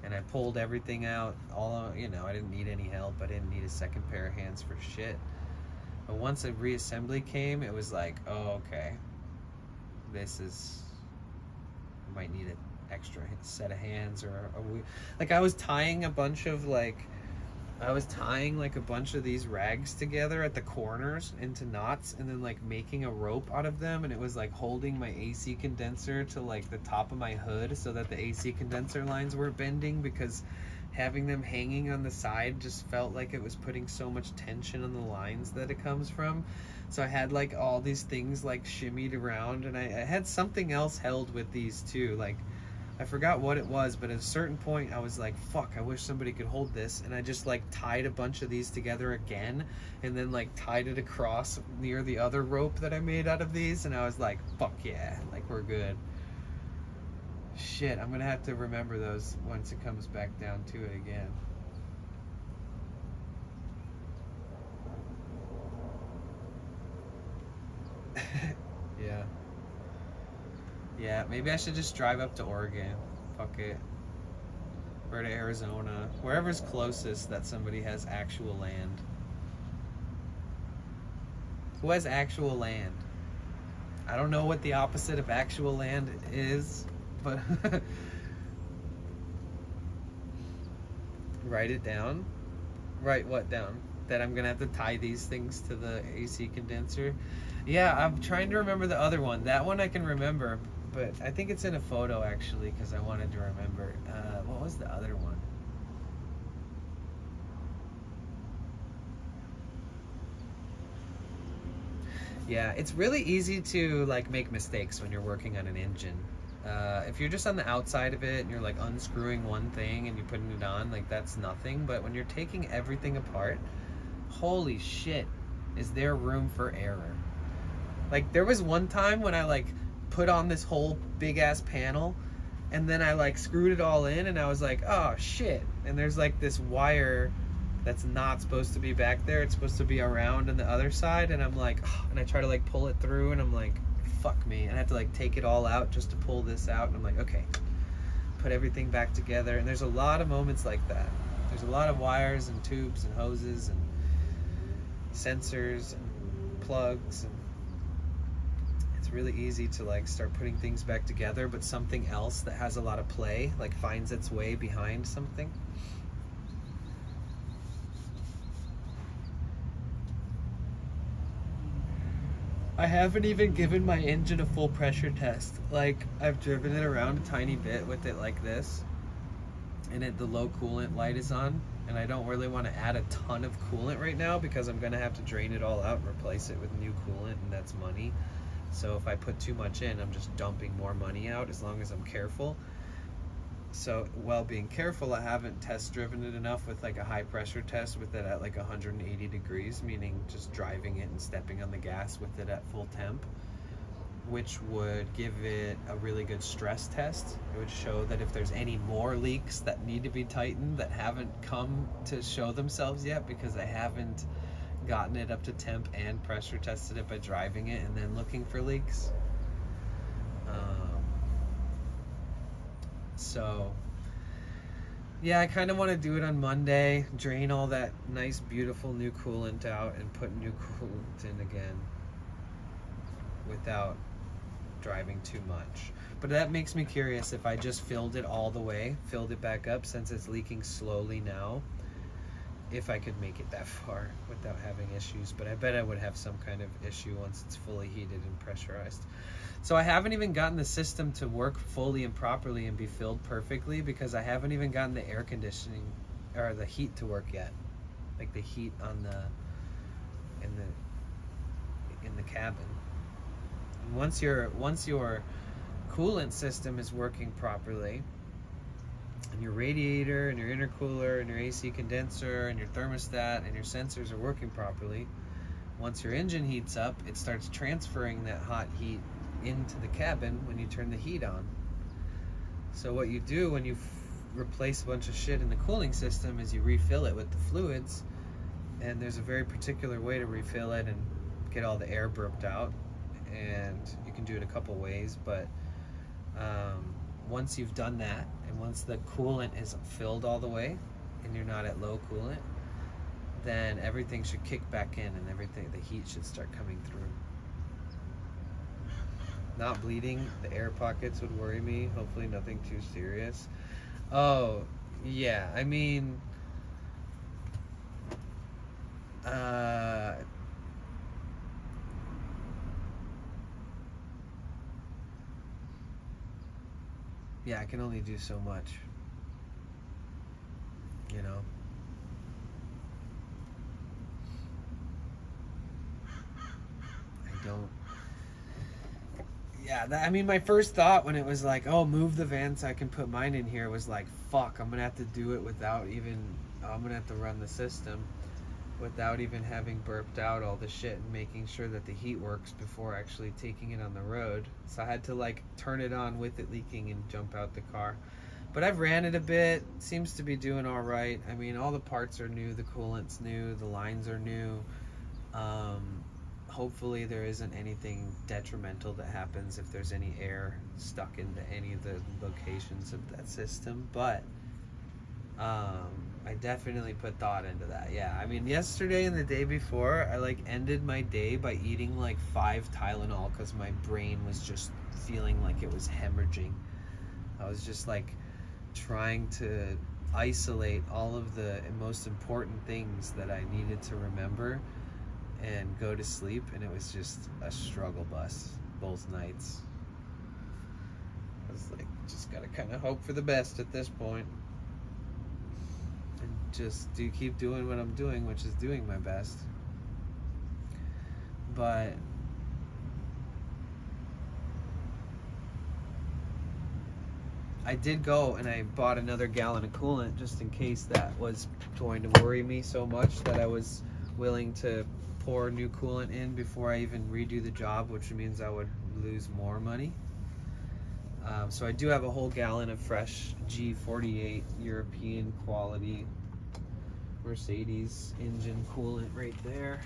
And I pulled everything out, all, you know, I didn't need any help. I didn't need a second pair of hands for shit. But once a reassembly came, it was like, oh, okay, this is, I might need an extra set of hands, or like I was tying a bunch of like a bunch of these rags together at the corners into knots, and then like making a rope out of them, and it was like holding my AC condenser to like the top of my hood so that the AC condenser lines were bending, because having them hanging on the side just felt like it was putting so much tension on the lines that it comes from. So I had like all these things like shimmied around, and I had something else held with these too, like I forgot what it was, but at a certain point I was like, fuck, I wish somebody could hold this, and I just like tied a bunch of these together again, and then like tied it across near the other rope that I made out of these, and I was like, fuck yeah, like we're good. Shit, I'm gonna have to remember those once it comes back down to it again. Yeah, maybe I should just drive up to Oregon. Fuck it. Or to Arizona. Wherever's closest that somebody has actual land. Who has actual land? I don't know what the opposite of actual land is, but write it down. Write what down? That I'm gonna have to tie these things to the AC condenser. Yeah, I'm trying to remember the other one. That one I can remember, but I think it's in a photo actually because I wanted to remember. What was the other one? Yeah, it's really easy to like make mistakes when you're working on an engine. If you're just on the outside of it and you're like unscrewing one thing and you're putting it on, like that's nothing. But when you're taking everything apart, holy shit, is there room for error? Like there was one time when I like put on this whole big ass panel and then I like screwed it all in and I was like, oh shit. And there's like this wire that's not supposed to be back there. It's supposed to be around on the other side, and I'm like, oh, and I try to like pull it through, and I'm like, fuck me, and I have to like take it all out just to pull this out, and I'm like, okay, put everything back together. And there's a lot of moments like that. There's a lot of wires and tubes and hoses and sensors and plugs, and it's really easy to like start putting things back together, but something else that has a lot of play like finds its way behind something. I haven't even given my engine a full pressure test. Like, I've driven it around a tiny bit with it like this, and the low coolant light is on, and I don't really want to add a ton of coolant right now because I'm going to have to drain it all out and replace it with new coolant, and that's money. So if I put too much in, I'm just dumping more money out as long as I'm careful. So while being careful, I haven't test driven it enough with like a high pressure test with it at like 180 degrees, meaning just driving it and stepping on the gas with it at full temp, which would give it a really good stress test. It would show that if there's any more leaks that need to be tightened that haven't come to show themselves yet, because I haven't gotten it up to temp and pressure tested it by driving it and then looking for leaks. So yeah, I kind of want to do it on Monday, drain all that nice beautiful new coolant out and put new coolant in again without driving too much. But that makes me curious if I just filled it all the way, filled it back up since it's leaking slowly now, if I could make it that far without having issues. But I bet I would have some kind of issue once it's fully heated and pressurized. So I haven't even gotten the system to work fully and properly and be filled perfectly because I haven't even gotten the air conditioning or the heat to work yet. Like the heat on in the cabin. And once your coolant system is working properly, and your radiator and your intercooler and your AC condenser and your thermostat and your sensors are working properly, once your engine heats up, it starts transferring that hot heat into the cabin when you turn the heat on. So what you do when you replace a bunch of shit in the cooling system is you refill it with the fluids, and there's a very particular way to refill it and get all the air burped out, and you can do it a couple ways, but once you've done that and once the coolant is filled all the way and you're not at low coolant, then everything should kick back in and the heat should start coming through. Not bleeding, the air pockets would worry me. Hopefully nothing too serious. Oh, yeah, I mean, yeah, I can only do so much, you know? I don't. Yeah, I mean, my first thought when it was like, oh, move the van so I can put mine in here was like, fuck, I'm gonna have to do it without even, I'm gonna have to run the system without even having burped out all the shit and making sure that the heat works before actually taking it on the road. So I had to like turn it on with it leaking and jump out the car. But I've ran it a bit, seems to be doing all right. I mean, all the parts are new, the coolant's new, the lines are new. hopefully there isn't anything detrimental that happens if there's any air stuck into any of the locations of that system, but I definitely put thought into that. Yeah, I mean, yesterday and the day before, I like ended my day by eating like 5 Tylenol because my brain was just feeling like it was hemorrhaging. I was just like trying to isolate all of the most important things that I needed to remember and go to sleep, and it was just a struggle bus both nights. I was like, just gotta kind of hope for the best at this point. And just keep doing what I'm doing, which is doing my best. But I did go and I bought another gallon of coolant just in case that was going to worry me so much that I was willing to pour new coolant in before I even redo the job, which means I would lose more money. So I do have a whole gallon of fresh G48 European quality Mercedes engine coolant right there.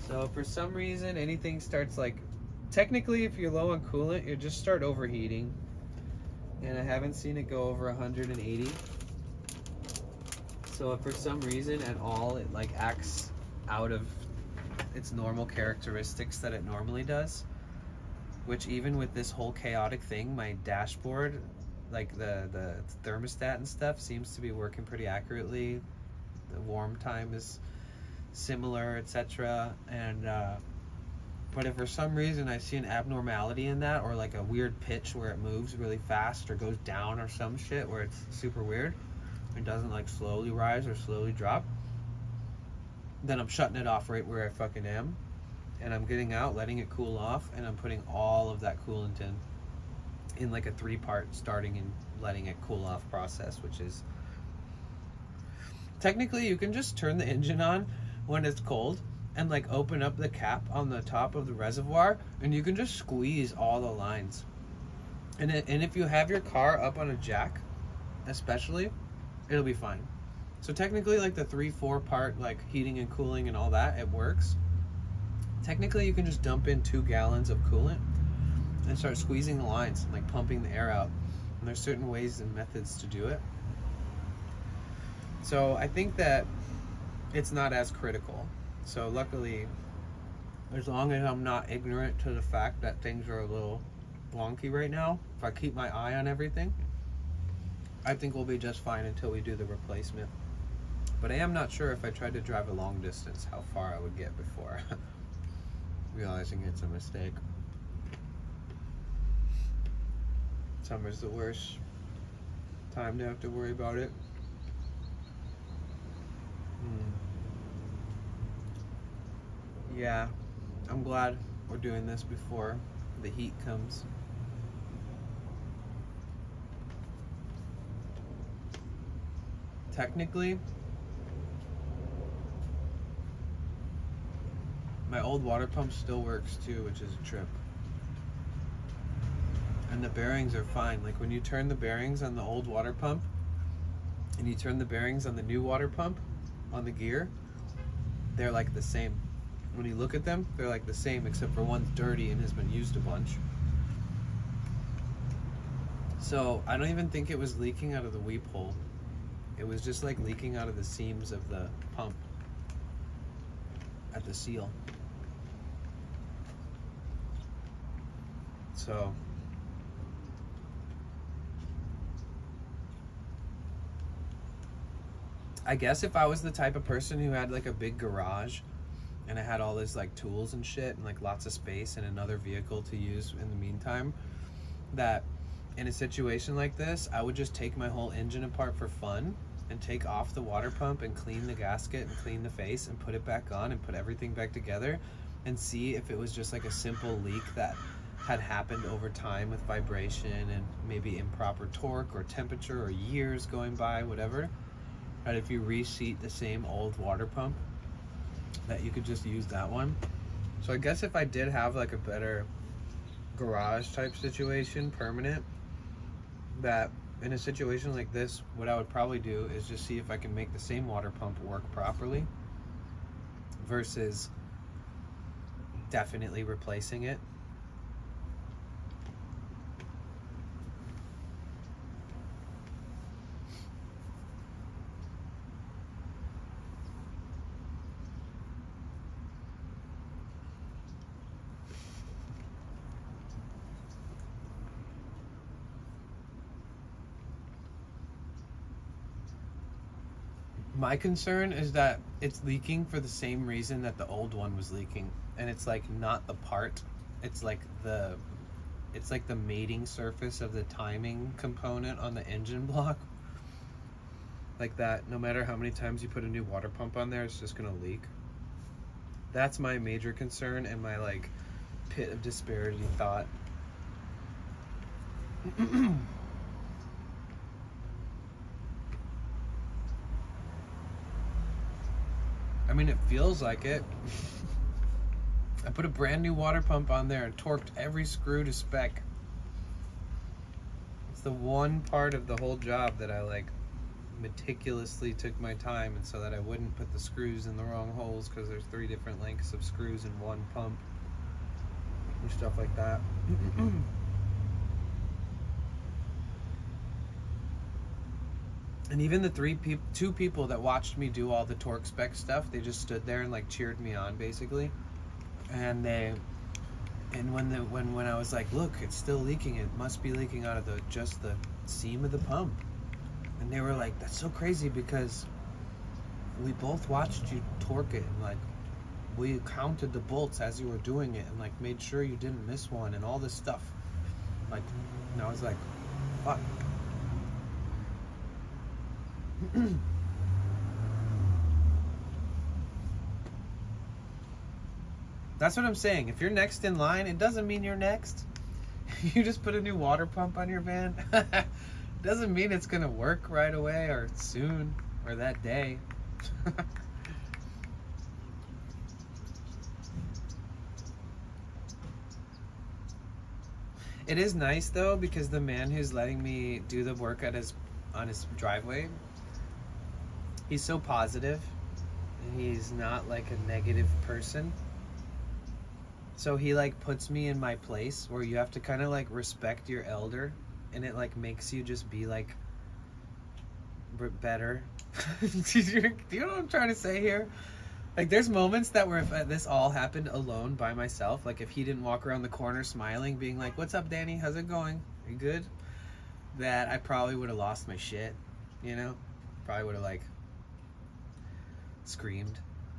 So if for some reason anything starts, like, technically if you're low on coolant, you just start overheating, and I haven't seen it go over 180. So if for some reason at all it like acts out of its normal characteristics that it normally does, which even with this whole chaotic thing, my dashboard, like the thermostat and stuff, seems to be working pretty accurately. The warm time is similar, etc. And but if for some reason I see an abnormality in that, or like a weird pitch where it moves really fast or goes down or some shit where it's super weird, it doesn't like slowly rise or slowly drop, then I'm shutting it off right where I fucking am, and I'm getting out, letting it cool off, and I'm putting all of that coolant in like a 3-part starting and letting it cool off process, which is technically you can just turn the engine on when it's cold and like open up the cap on the top of the reservoir, and you can just squeeze all the lines. And if you have your car up on a jack, especially, it'll be fine. So technically, like the 3-4 part, like heating and cooling and all that, it works. Technically, you can just dump in 2 gallons of coolant and start squeezing the lines, like pumping the air out. And there's certain ways and methods to do it. So I think that it's not as critical. So luckily, as long as I'm not ignorant to the fact that things are a little wonky right now, if I keep my eye on everything, I think we'll be just fine until we do the replacement. But I am not sure if I tried to drive a long distance how far I would get before realizing it's a mistake. Summer's the worst time to have to worry about it. Yeah, I'm glad we're doing this before the heat comes. Technically, my old water pump still works too, which is a trip. And the bearings are fine. Like when you turn the bearings on the old water pump and you turn the bearings on the new water pump on the gear, they're like the same. When you look at them, they're like the same, except for one's dirty and has been used a bunch. So I don't even think it was leaking out of the weep hole. It was just like leaking out of the seams of the pump at the seal. So I guess if I was the type of person who had like a big garage and I had all this like tools and shit and like lots of space and another vehicle to use in the meantime, that in a situation like this, I would just take my whole engine apart for fun and take off the water pump and clean the gasket and clean the face and put it back on and put everything back together and see if it was just like a simple leak that had happened over time with vibration and maybe improper torque or temperature or years going by, whatever. But if you reseat the same old water pump, that you could just use that one. So I guess if I did have like a better garage type situation, permanent, that in a situation like this, what I would probably do is just see if I can make the same water pump work properly versus definitely replacing it. My concern is that it's leaking for the same reason that the old one was leaking, and it's like not the part, it's like the mating surface of the timing component on the engine block. Like that, no matter how many times you put a new water pump on there, it's just gonna leak. That's my major concern and my like pit of disparity thought. I mean, it feels like it. I put a brand new water pump on there and torqued every screw to spec. It's the one part of the whole job that I like meticulously took my time, and so that I wouldn't put the screws in the wrong holes, because there's 3 different lengths of screws in one pump and stuff like that. And even the 2 people that watched me do all the torque spec stuff, they just stood there and like cheered me on basically. And when I was like, look, it's still leaking, it must be leaking out of just the seam of the pump. And they were like, that's so crazy, because we both watched you torque it, and like we counted the bolts as you were doing it, and like made sure you didn't miss one and all this stuff. Like, and I was like, fuck. That's what I'm saying. If you're next in line, it doesn't mean you're next. You just put a new water pump on your van. Doesn't mean it's gonna work right away or soon or that day. It is nice though, because the man who's letting me do the work on his driveway, he's so positive, and he's not like a negative person. So he like puts me in my place where you have to kind of like respect your elder, and it like makes you just be like better. Do you know what I'm trying to say here? Like, there's moments that where if this all happened alone by myself, like if he didn't walk around the corner smiling, being like, what's up, Danny? How's it going? Are you good? That I probably would have lost my shit, you know? Probably would have like screamed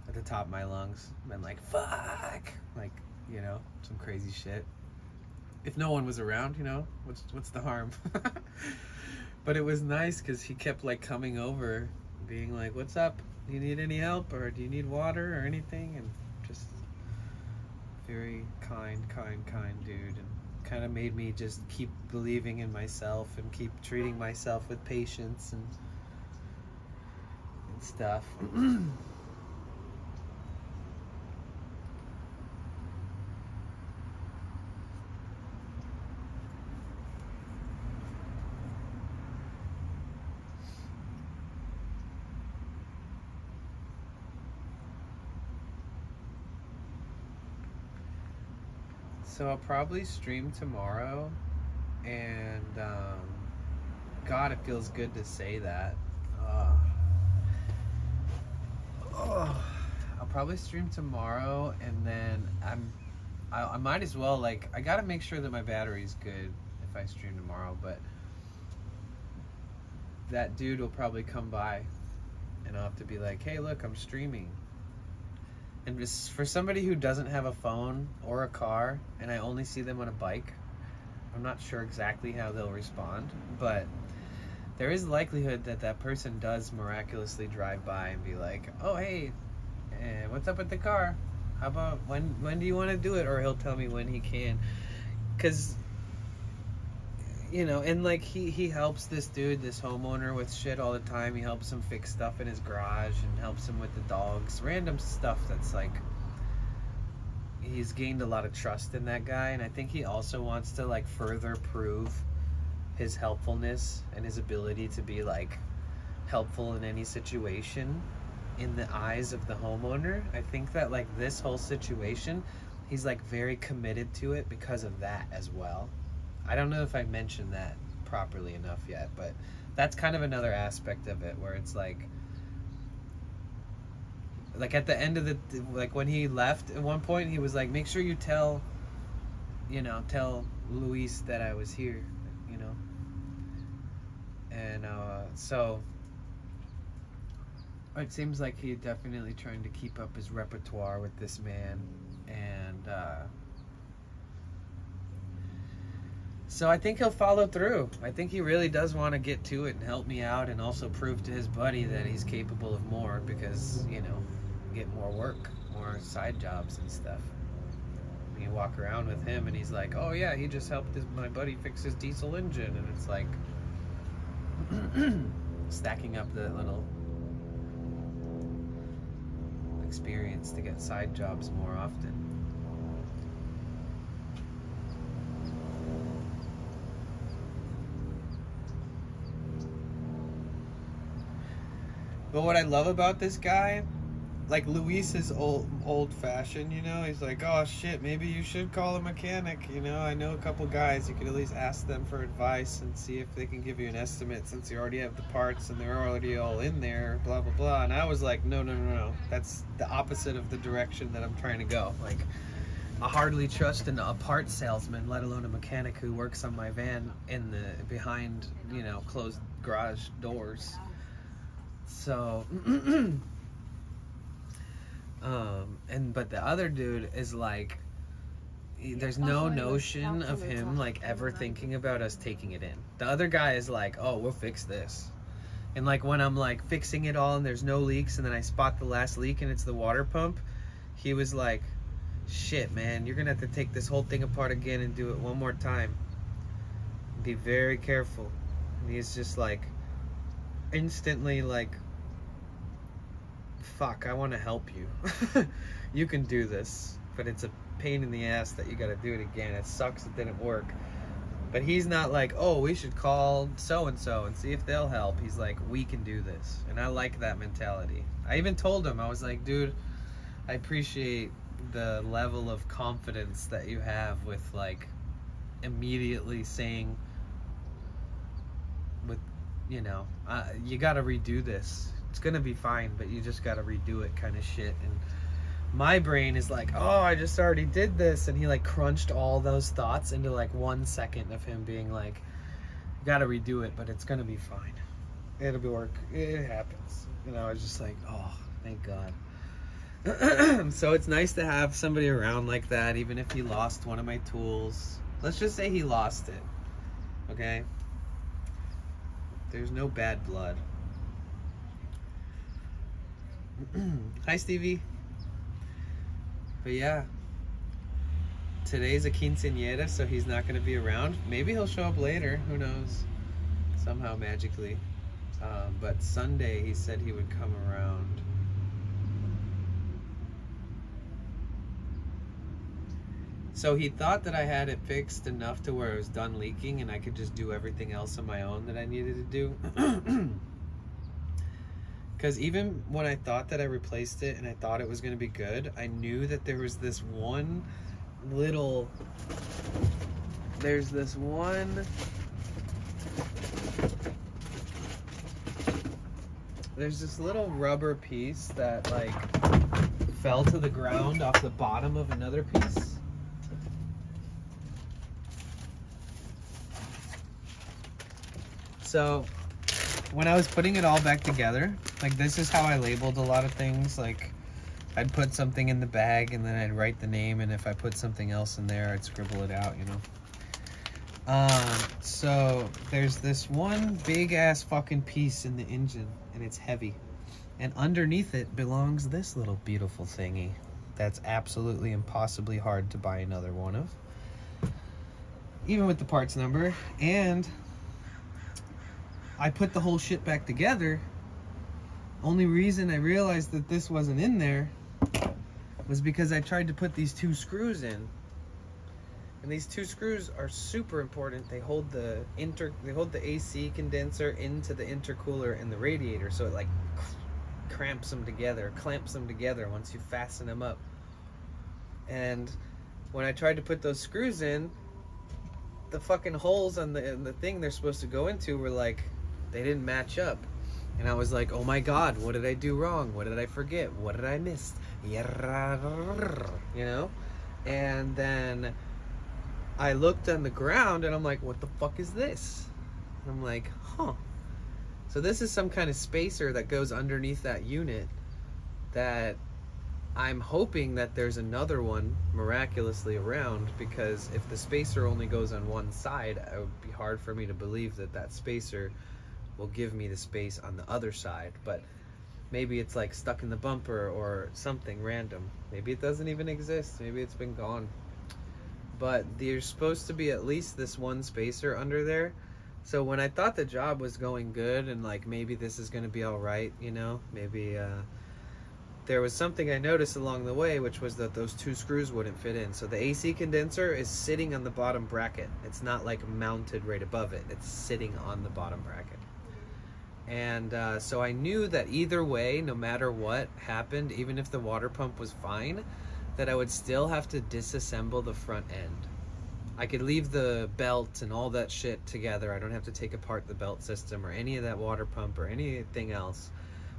at the top of my lungs, been like, fuck, like, you know, some crazy shit. If no one was around, you know, what's the harm? But it was nice because he kept like coming over, being like, what's up? Do you need any help, or do you need water or anything? And just very kind dude, and kind of made me just keep believing in myself and keep treating myself with patience and stuff. So I'll probably stream tomorrow, and God, it feels good to say that. I'll probably stream tomorrow, and then I might as well, like, I gotta make sure that my battery's good if I stream tomorrow, but that dude will probably come by, and I'll have to be like, hey, look, I'm streaming. And just for somebody who doesn't have a phone or a car, and I only see them on a bike, I'm not sure exactly how they'll respond, but there is a likelihood that that person does miraculously drive by and be like, oh, hey, what's up with the car? How about, when do you want to do it? Or he'll tell me when he can. Because, you know, and like he helps this dude, this homeowner, with shit all the time. He helps him fix stuff in his garage and helps him with the dogs, random stuff that's like, he's gained a lot of trust in that guy, and I think he also wants to like further prove his helpfulness and his ability to be like helpful in any situation in the eyes of the homeowner. I think that like this whole situation he's like very committed to it because of that as well. I don't know if I mentioned that properly enough yet, but that's kind of another aspect of it where it's like at the end of the, like when he left at one point, he was like, make sure you tell Luis that I was here, you know. And so it seems like he's definitely trying to keep up his repertoire with this man. And so I think he'll follow through. I think he really does want to get to it and help me out, and also prove to his buddy that he's capable of more, because, you know, get more work, more side jobs and stuff. You walk around with him and he's like, oh yeah, he just helped my buddy fix his diesel engine, and it's like stacking up the little experience to get side jobs more often. But what I love about this guy, like, Luis is old fashioned, you know. He's like, oh shit, maybe you should call a mechanic, you know. I know a couple guys, you could at least ask them for advice and see if they can give you an estimate, since you already have the parts and they're already all in there, blah blah blah. And I was like, no, that's the opposite of the direction that I'm trying to go. Like, I hardly trust a part salesman, let alone a mechanic who works on my van in the behind, you know, closed garage doors. So but the other dude is like, there's no notion of him like ever thinking about us taking it in. The other guy is like, oh, we'll fix this. And like when I'm like fixing it all and there's no leaks, and then I spot the last leak and it's the water pump, he was like, shit man, you're gonna have to take this whole thing apart again and do it one more time. Be very careful. And he's just like instantly like, fuck, I want to help you. You can do this, but it's a pain in the ass that you got to do it again. It sucks it didn't work. But he's not like, oh, we should call so and see if they'll help. He's like, we can do this. And I like that mentality. I even told him, I was like, dude, I appreciate the level of confidence that you have with like immediately saying, with, you know, you got to redo this. It's gonna be fine, but you just gotta redo it, kind of shit. And my brain is like, oh, I just already did this, and he like crunched all those thoughts into like 1 second of him being like, you gotta redo it, but it's gonna be fine, it'll be work, it happens, you know. I was just like, oh, thank God. So it's nice to have somebody around like that, even if he lost one of my tools. Let's just say he lost it, okay? There's no bad blood. Hi Stevie. But yeah, today's a quinceañera, so he's not going to be around. Maybe he'll show up later, who knows, somehow magically. But Sunday he said he would come around. So he thought that I had it fixed enough to where it was done leaking and I could just do everything else on my own that I needed to do. Because even when I thought that I replaced it and I thought it was going to be good, I knew that there was this one little, there's this little rubber piece that like fell to the ground off the bottom of another piece. So when I was putting it all back together, like, this is how I labeled a lot of things. Like, I'd put something in the bag and then I'd write the name, and if I put something else in there, I'd scribble it out, you know. So there's this one big ass fucking piece in the engine, and it's heavy, and underneath it belongs this little beautiful thingy that's absolutely impossibly hard to buy another one of, even with the parts number. And I put the whole shit back together. Only reason I realized that this wasn't in there was because I tried to put these 2 screws in. And these 2 screws are super important. They hold the AC condenser into the intercooler and the radiator, so it like clamps them together once you fasten them up. And when I tried to put those screws in, the fucking holes on the thing they're supposed to go into were like, they didn't match up. And I was like, oh my God, what did I do wrong? What did I forget? What did I miss? You know? And then I looked on the ground and I'm like, what the fuck is this? And I'm like, huh. So this is some kind of spacer that goes underneath that unit that I'm hoping that there's another one miraculously around, because if the spacer only goes on one side, it would be hard for me to believe that that spacer will give me the space on the other side. But maybe it's like stuck in the bumper or something random. Maybe it doesn't even exist. Maybe it's been gone. But there's supposed to be at least this one spacer under there. So when I thought the job was going good and like maybe this is going to be all right, you know, maybe there was something I noticed along the way, which was that those two screws wouldn't fit in. So the AC condenser is sitting on the bottom bracket. It's not like mounted right above it. It's sitting on the bottom bracket. And so I knew that either way, no matter what happened, even if the water pump was fine, that I would still have to disassemble the front end. I could leave the belt and all that shit together. I don't have to take apart the belt system or any of that water pump or anything else.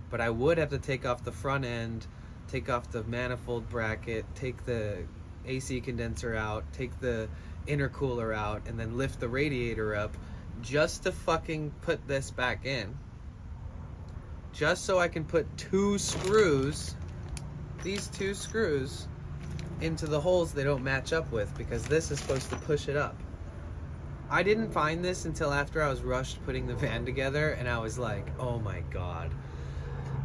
But I would have to take off the front end, take off the manifold bracket, take the AC condenser out, take the intercooler out, and then lift the radiator up just to fucking put this back in. Just so I can put two screws, these two screws, into the holes they don't match up with, because this is supposed to push it up. I didn't find this until after I was rushed putting the van together, and I was like, oh my God.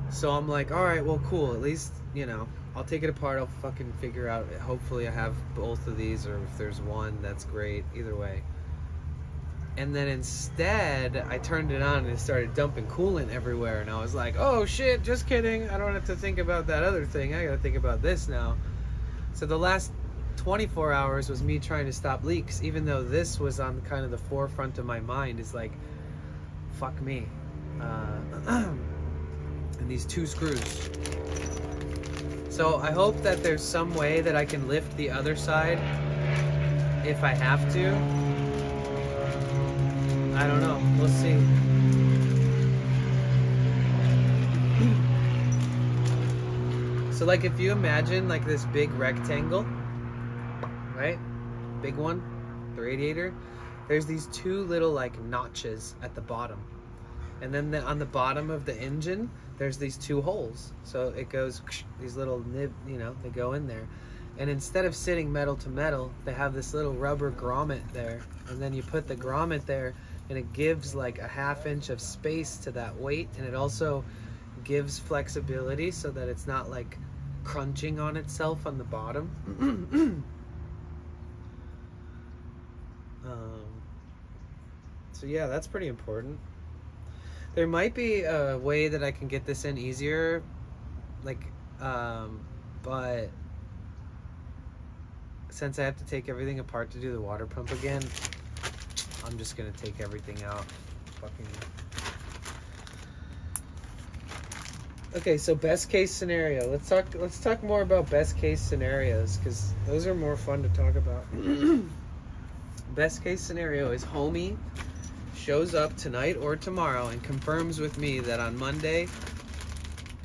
So I'm like, all right, well, cool. At least, you know, I'll take it apart. I'll fucking figure out. Hopefully I have both of these, or if there's one, that's great. Either way. And then instead, I turned it on and it started dumping coolant everywhere. And I was like, oh shit, just kidding. I don't have to think about that other thing. I gotta think about this now. So the last 24 hours was me trying to stop leaks, even though this was on kind of the forefront of my mind. It's like, fuck me. And these two screws. So I hope that there's some way that I can lift the other side if I have to. I don't know. We'll see. So like if you imagine like this big rectangle, right? Big one, the radiator. There's these two little like notches at the bottom. And then on the bottom of the engine, there's these two holes. So it goes, these little nib, you know, they go in there. And instead of sitting metal to metal, they have this little rubber grommet there. And then you put the grommet there, and it gives like a 1/2 inch of space to that weight. And it also gives flexibility so that it's not like crunching on itself on the bottom. So yeah, that's pretty important. There might be a way that I can get this in easier, like, but since I have to take everything apart to do the water pump again, I'm just gonna take everything out. Fucking. Okay, so best case scenario. Let's talk more about best case scenarios, because those are more fun to talk about. Best case scenario is homie shows up tonight or tomorrow and confirms with me that on Monday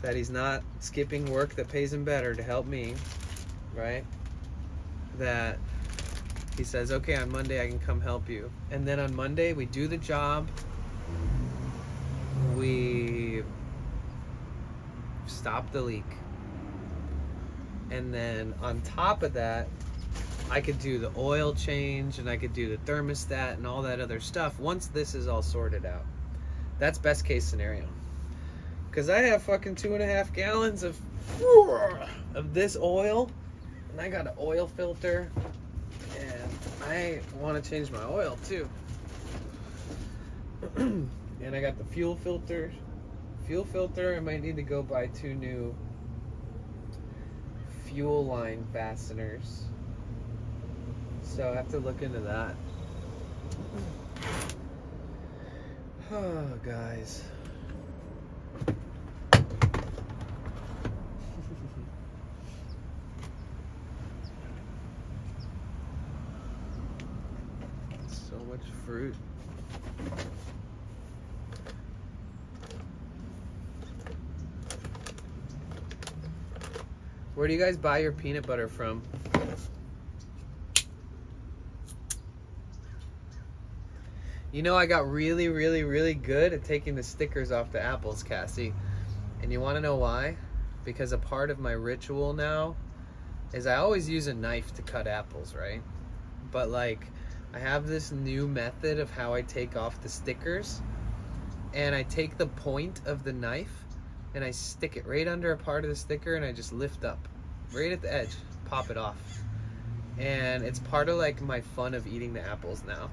that he's not skipping work that pays him better to help me, right? That he says, okay, on Monday I can come help you. And then on Monday we do the job, we stop the leak, and then on top of that I could do the oil change, and I could do the thermostat and all that other stuff once this is all sorted out. That's best case scenario. Because I have fucking 2.5 gallons of this oil, and I got an oil filter, and I want to change my oil too. And I got the fuel filter. I might need to go buy 2 new fuel line fasteners. So I have to look into that. Oh, guys. much fruit. Where do you guys buy your peanut butter from? You know, I got really, really, really good at taking the stickers off the apples, Cassie. And you want to know why? Because a part of my ritual now is I always use a knife to cut apples, right? But like, I have this new method of how I take off the stickers, and I take the point of the knife and I stick it right under a part of the sticker, and I just lift up right at the edge, pop it off. And it's part of like my fun of eating the apples now.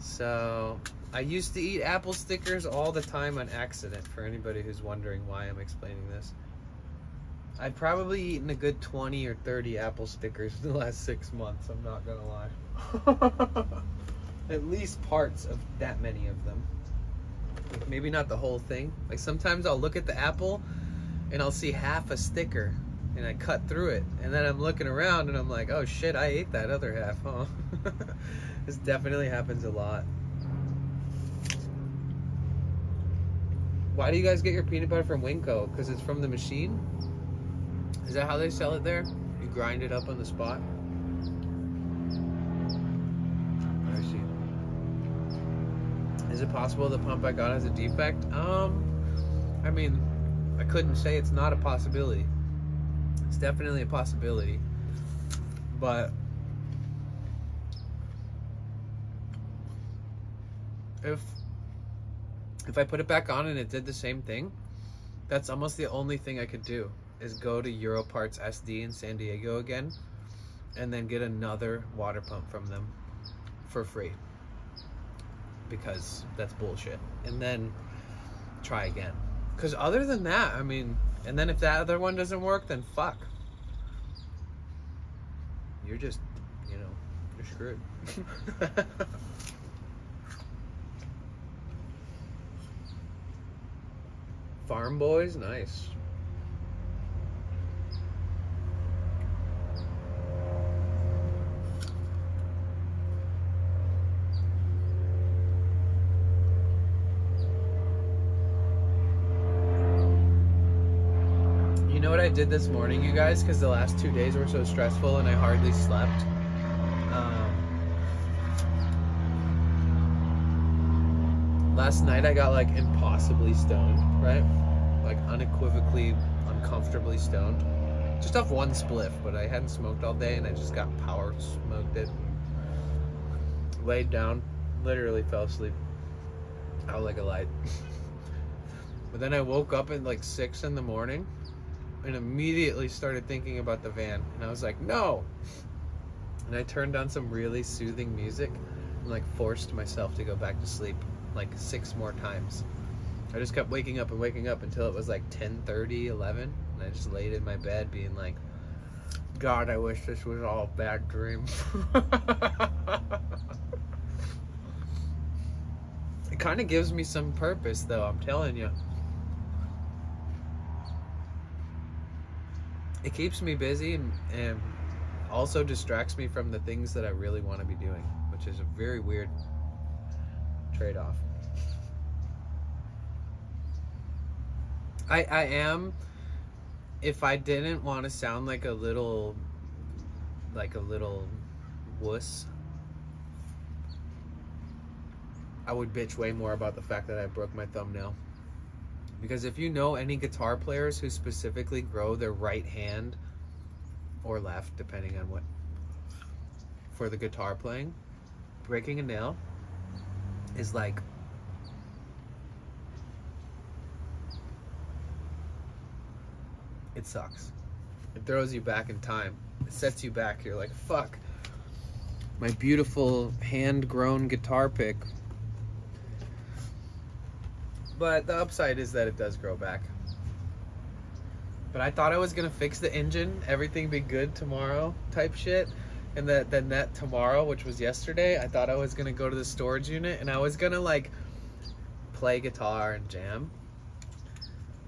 So I used to eat apple stickers all the time on accident, for anybody who's wondering why I'm explaining this. I've probably eaten a good 20 or 30 apple stickers in the last 6 months, I'm not gonna lie. At least parts of that many of them. Maybe not the whole thing. Like sometimes I'll look at the apple and I'll see half a sticker and I cut through it, and then I'm looking around and I'm like, oh shit, I ate that other half, huh? This definitely happens a lot. Why do you guys get your peanut butter from Winco? Because it's from the machine? Is that how they sell it there? You grind it up on the spot? I see. Is it possible the pump I got has a defect? I mean, I couldn't say it's not a possibility. It's definitely a possibility. But if I put it back on and it did the same thing, that's almost the only thing I could do, is go to Europarts SD in San Diego again and then get another water pump from them for free, because that's bullshit, and then try again. Because other than that, I mean, and then if that other one doesn't work, then fuck, you're just, you know, you're screwed. Farm boys, nice. You know what I did this morning, you guys? Because the last 2 days were so stressful and I hardly slept. Last night I got like impossibly stoned, right? Like unequivocally, uncomfortably stoned. Just off one spliff, but I hadn't smoked all day and I just got power smoked it. Laid down, literally fell asleep. Out like a light. But then I woke up at like 6 in the morning and immediately started thinking about the van. And I was like, no! And I turned on some really soothing music and like forced myself to go back to sleep like 6 more times. I just kept waking up and waking up until it was like 10:30, 11, and I just laid in my bed being like, God, I wish this was all a bad dream. It kind of gives me some purpose though, I'm telling you. It keeps me busy and also distracts me from the things that I really want to be doing, which is a very weird trade-off. I am, if I didn't want to sound like a little wuss, I would bitch way more about the fact that I broke my thumbnail. Because if you know any guitar players who specifically grow their right hand or left, depending on what, for the guitar playing, breaking a nail is like, it sucks. It throws you back in time. It sets you back. You're like, fuck, my beautiful hand-grown guitar pick. But the upside is that it does grow back. But I thought I was gonna fix the engine, everything be good tomorrow type shit. And then that tomorrow, which was yesterday, I thought I was gonna go to the storage unit and I was gonna like play guitar and jam.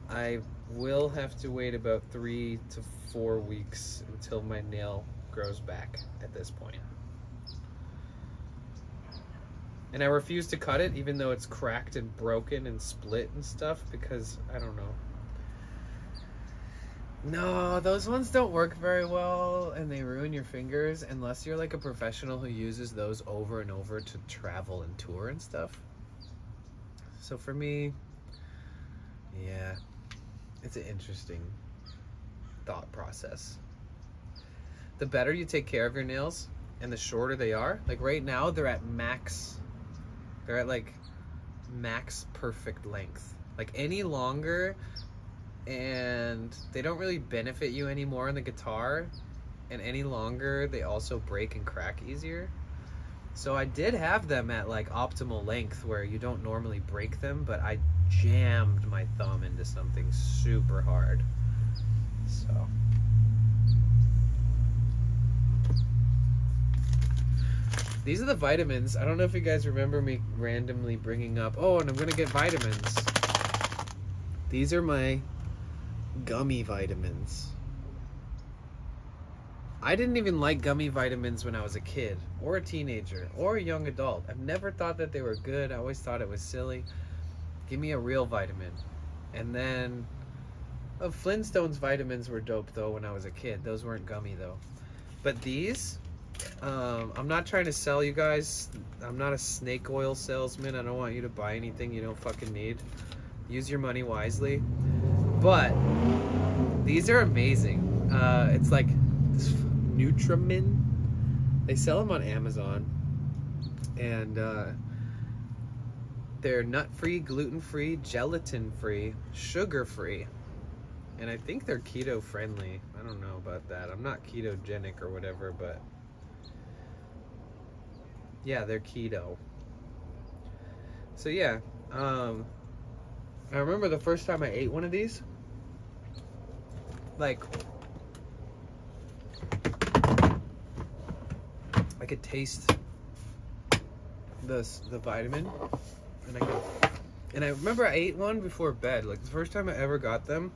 I will have to wait about 3 to 4 weeks until my nail grows back at this point. And I refuse to cut it even though it's cracked and broken and split and stuff because I don't know. No, those ones don't work very well and they ruin your fingers unless you're like a professional who uses those over and over to travel and tour and stuff. So for me, yeah, it's an interesting thought process. The better you take care of your nails and the shorter they are, like right now they're at max, they're at like max perfect length. Like any longer and they don't really benefit you anymore on the guitar, and any longer they also break and crack easier. So I did have them at like optimal length where you don't normally break them, but I jammed my thumb into something super hard. So these are the vitamins. I don't know if you guys remember me randomly bringing up, oh, and I'm gonna get vitamins. These are my gummy vitamins. I didn't even like gummy vitamins when I was a kid or a teenager or a young adult. I've never thought that they were good. I always thought it was silly. Give me a real vitamin. And then Flintstones vitamins were dope though when I was a kid. Those weren't gummy though. But these, I'm not trying to sell you guys. I'm not a snake oil salesman. I don't want you to buy anything you don't fucking need. Use your money wisely. But these are amazing. It's like Nutrimin. They sell them on Amazon, and they're nut-free, gluten-free, gelatin-free, sugar-free, and I think they're keto-friendly. I don't know about that. I'm not ketogenic or whatever, but yeah, they're keto. So yeah, I remember the first time I ate one of these, like, I could taste the vitamin, and I remember I ate one before bed. Like the first time I ever got them,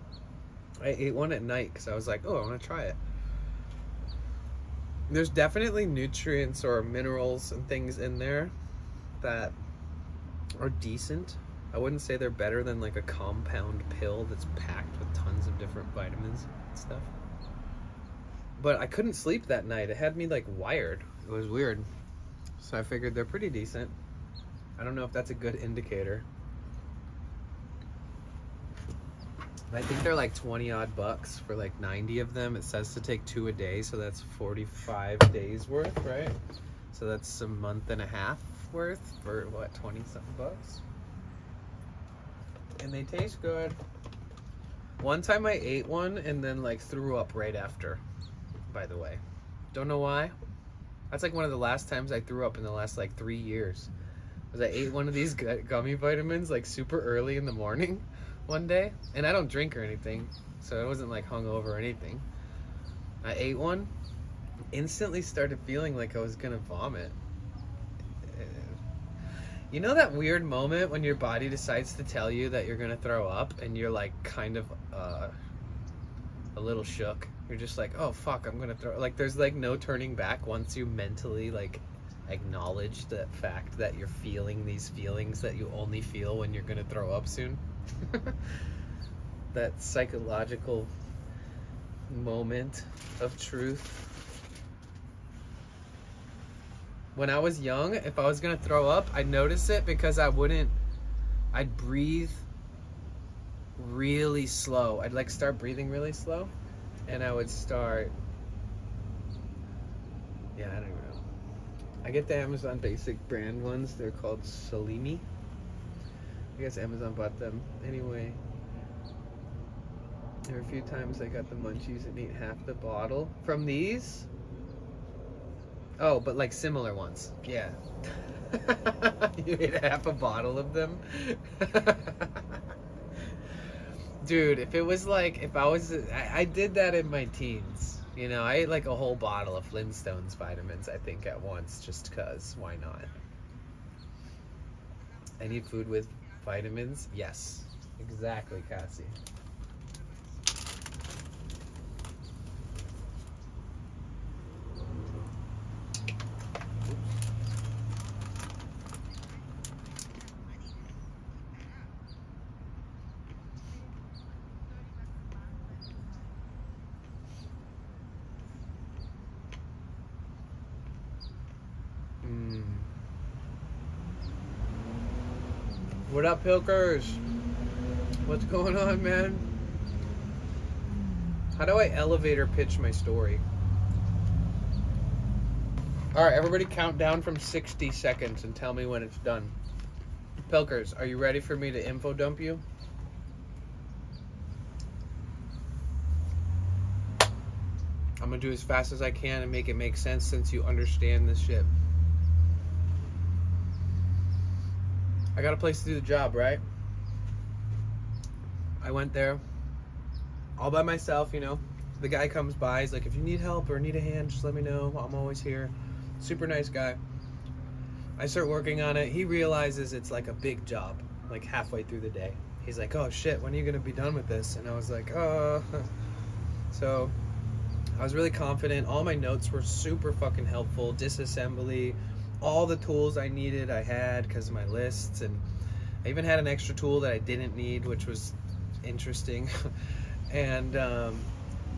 I ate one at night because I was like, oh, I want to try it. There's definitely nutrients or minerals and things in there that are decent. I wouldn't say they're better than like a compound pill that's packed with tons of different vitamins and stuff. But I couldn't sleep that night. It had me like wired. It was weird. So I figured they're pretty decent. I don't know if that's a good indicator. I think they're like 20 odd bucks for like 90 of them. It says to take 2 a day, so that's 45 days worth, right? So that's a month and a half worth for what, 20 something bucks? And they taste good. One time I ate one and then like threw up right after, by the way. Don't know why. That's like one of the last times I threw up in the last like 3 years. Was I ate one of these gummy vitamins like super early in the morning one day, and I don't drink or anything, so I wasn't like hungover or anything. I ate one, instantly started feeling like I was gonna vomit. You know that weird moment when your body decides to tell you that you're gonna throw up and you're like kind of a little shook? You're just like, oh fuck, I'm gonna throw, like there's like no turning back once you mentally like acknowledge the fact that you're feeling these feelings that you only feel when you're gonna throw up soon. That psychological moment of truth. When I was young, if I was gonna throw up, I'd notice it because I'd breathe really slow. I'd like start breathing really slow, and I would start, yeah, I don't even know. I get the Amazon basic brand ones. They're called Salimi. I guess Amazon bought them. Anyway, there were a few times I got the munchies and ate half the bottle from these. Oh, but like similar ones. Yeah. You ate half a bottle of them? Dude, if it was like, if I did that in my teens. You know, I ate like a whole bottle of Flintstones vitamins, I think, at once, just cause, why not? I need food with vitamins? Yes. Exactly, Cassie. What up, Pilkers? What's going on, man? How do I elevator pitch my story? All right, everybody count down from 60 seconds and tell me when it's done. Pilkers, are you ready for me to info dump you? I'm gonna do as fast as I can and make it make sense since you understand this shit. I got a place to do the job, right? I went there all by myself, you know. The guy comes by, he's like, if you need help or need a hand, just let me know. I'm always here. Super nice guy. I start working on it. He realizes it's like a big job, like halfway through the day. He's like, oh shit, when are you gonna be done with this? And I was like, So I was really confident. All my notes were super fucking helpful. Disassembly, all the tools I needed I had because of my lists, and I even had an extra tool that I didn't need, which was interesting. And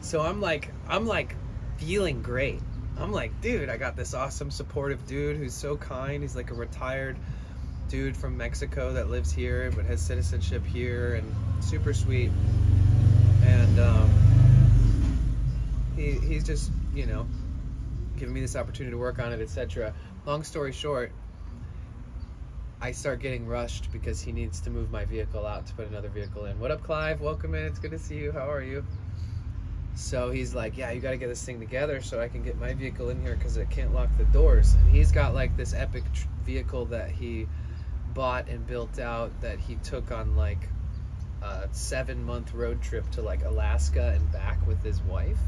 so I'm like feeling great. I'm like, dude, I got this awesome supportive dude who's so kind. He's like a retired dude from Mexico that lives here but has citizenship here, and super sweet. And he's just, you know, giving me this opportunity to work on it, etc. Long story short, I start getting rushed because he needs to move my vehicle out to put another vehicle in. What up, Clive? Welcome in. It's good to see you. How are you? So he's like, yeah, you got to get this thing together so I can get my vehicle in here because it can't lock the doors. And he's got like this epic vehicle that he bought and built out that he took on like a 7-month road trip to like Alaska and back with his wife.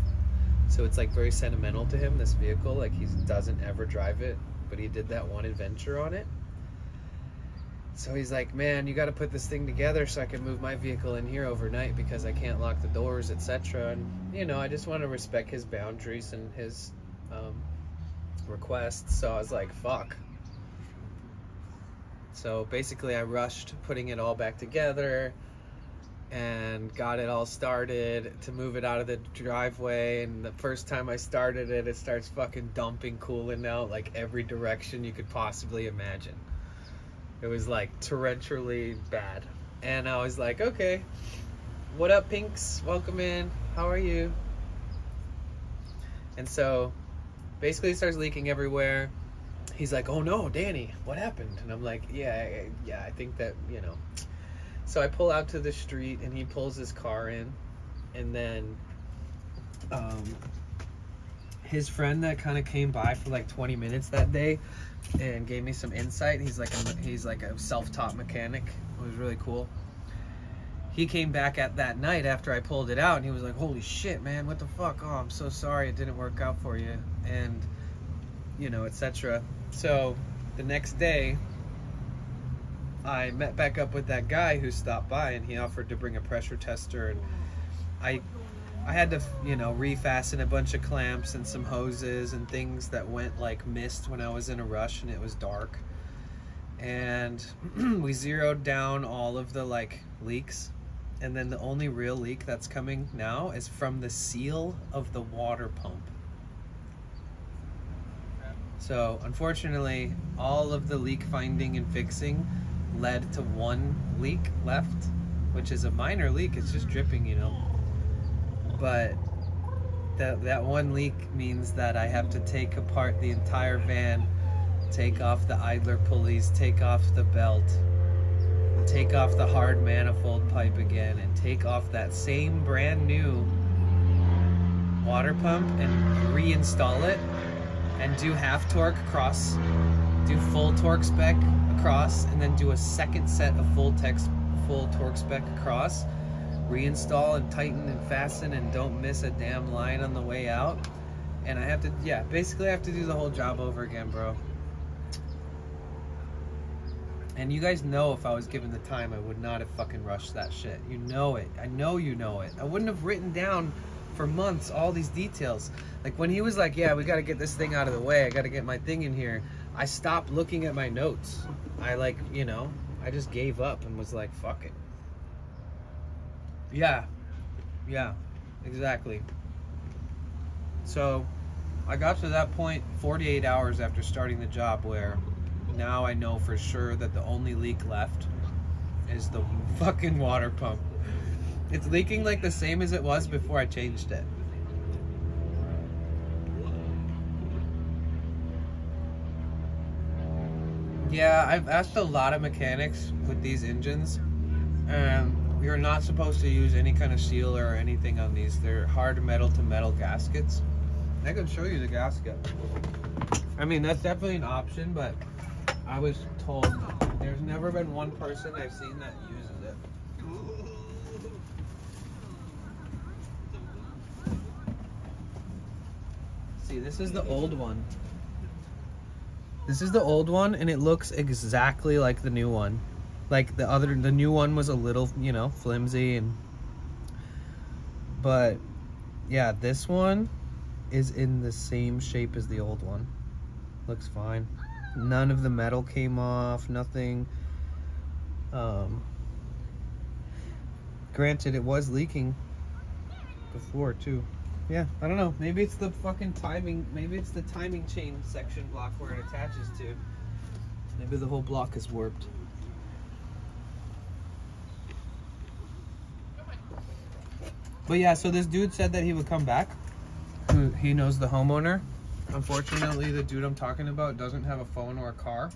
So it's like very sentimental to him, this vehicle. Like he doesn't ever drive it, but he did that one adventure on it. So he's like, man, you got to put this thing together so I can move my vehicle in here overnight because I can't lock the doors, etc. And, you know, I just want to respect his boundaries and his requests. So I was like, fuck. So basically I rushed putting it all back together and got it all started to move it out of the driveway. And the first time I started it, it starts fucking dumping coolant out like every direction you could possibly imagine. It was like torrentially bad. And I was like, okay, what up, Pinks? Welcome in. How are you? And so basically it starts leaking everywhere. He's like, oh no, Danny, what happened? And I'm like, yeah, I think that, you know. So I pull out to the street and he pulls his car in. And then his friend that kind of came by for like 20 minutes that day and gave me some insight. He's like a self-taught mechanic. It was really cool. He came back at that night after I pulled it out and he was like, holy shit, man, what the fuck? Oh, I'm so sorry it didn't work out for you. And, you know, etc. So the next day I met back up with that guy who stopped by and he offered to bring a pressure tester, and I had to, you know, refasten a bunch of clamps and some hoses and things that went like missed when I was in a rush and it was dark. And we zeroed down all of the like leaks. And then the only real leak that's coming now is from the seal of the water pump. So unfortunately, all of the leak finding and fixing led to one leak left, which is a minor leak. It's just dripping, you know. But that one leak means that I have to take apart the entire van, take off the idler pulleys, take off the belt, take off the hard manifold pipe again, and take off that same brand new water pump and reinstall it and do half torque across, do full torque spec across, and then do a second set of full torque spec across. Reinstall and tighten and fasten and don't miss a damn line on the way out. And I have to, yeah, basically I have to do the whole job over again, bro. And you guys know if I was given the time, I would not have fucking rushed that shit. You know it. I know you know it. I wouldn't have written down for months all these details. Like when he was like, yeah, we got to get this thing out of the way. I got to get my thing in here. I stopped looking at my notes. I like, you know, I just gave up and was like, fuck it. Yeah, exactly. So I got to that point 48 hours after starting the job where now I know for sure that the only leak left is the fucking water pump. It's leaking like the same as it was before I changed it. Yeah, I've asked a lot of mechanics with these engines, and you're not supposed to use any kind of seal or anything on these. They're hard metal to metal gaskets. I can show you the gasket. I mean, that's definitely an option, but I was told there's never been one person I've seen that uses it. See, this is the old one. This is the old one, and it looks exactly like the new one. Like the new one was a little, you know, flimsy, but yeah, this one is in the same shape as the old one. Looks fine. None of the metal came off, nothing. Granted, it was leaking before too. Yeah, I don't know. Maybe it's the fucking timing. Maybe it's the timing chain section block where it attaches to. Maybe the whole block is warped. But yeah, so this dude said that he would come back. He knows the homeowner. Unfortunately, the dude I'm talking about doesn't have a phone or a car,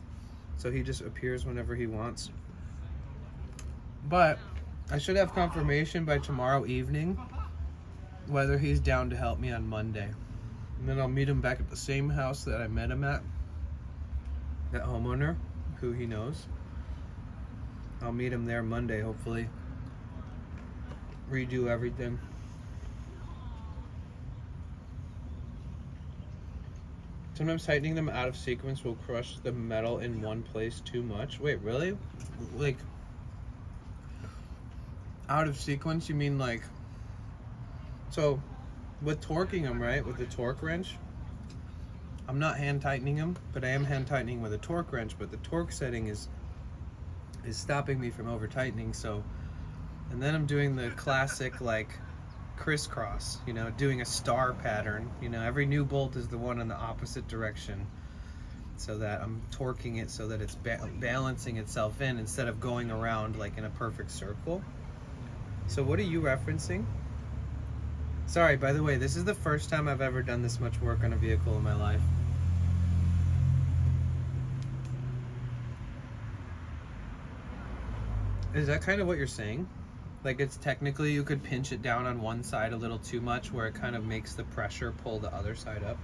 so he just appears whenever he wants. But I should have confirmation by tomorrow evening whether he's down to help me on Monday. And then I'll meet him back at the same house that I met him at. That homeowner, who he knows. I'll meet him there Monday, hopefully. Redo everything. Sometimes tightening them out of sequence will crush the metal in one place too much. Wait, really? Like, out of sequence, you mean like... So, with torquing them, right, with the torque wrench, I'm not hand tightening them, but I am hand tightening with a torque wrench, but the torque setting is stopping me from over tightening, so... And then I'm doing the classic, like, crisscross, you know, doing a star pattern. You know, every new bolt is the one in the opposite direction, so that I'm torquing it so that it's balancing itself in instead of going around like in a perfect circle. So what are you referencing? Sorry, by the way, this is the first time I've ever done this much work on a vehicle in my life. Is that kind of what you're saying? Like, it's technically, you could pinch it down on one side a little too much where it kind of makes the pressure pull the other side up.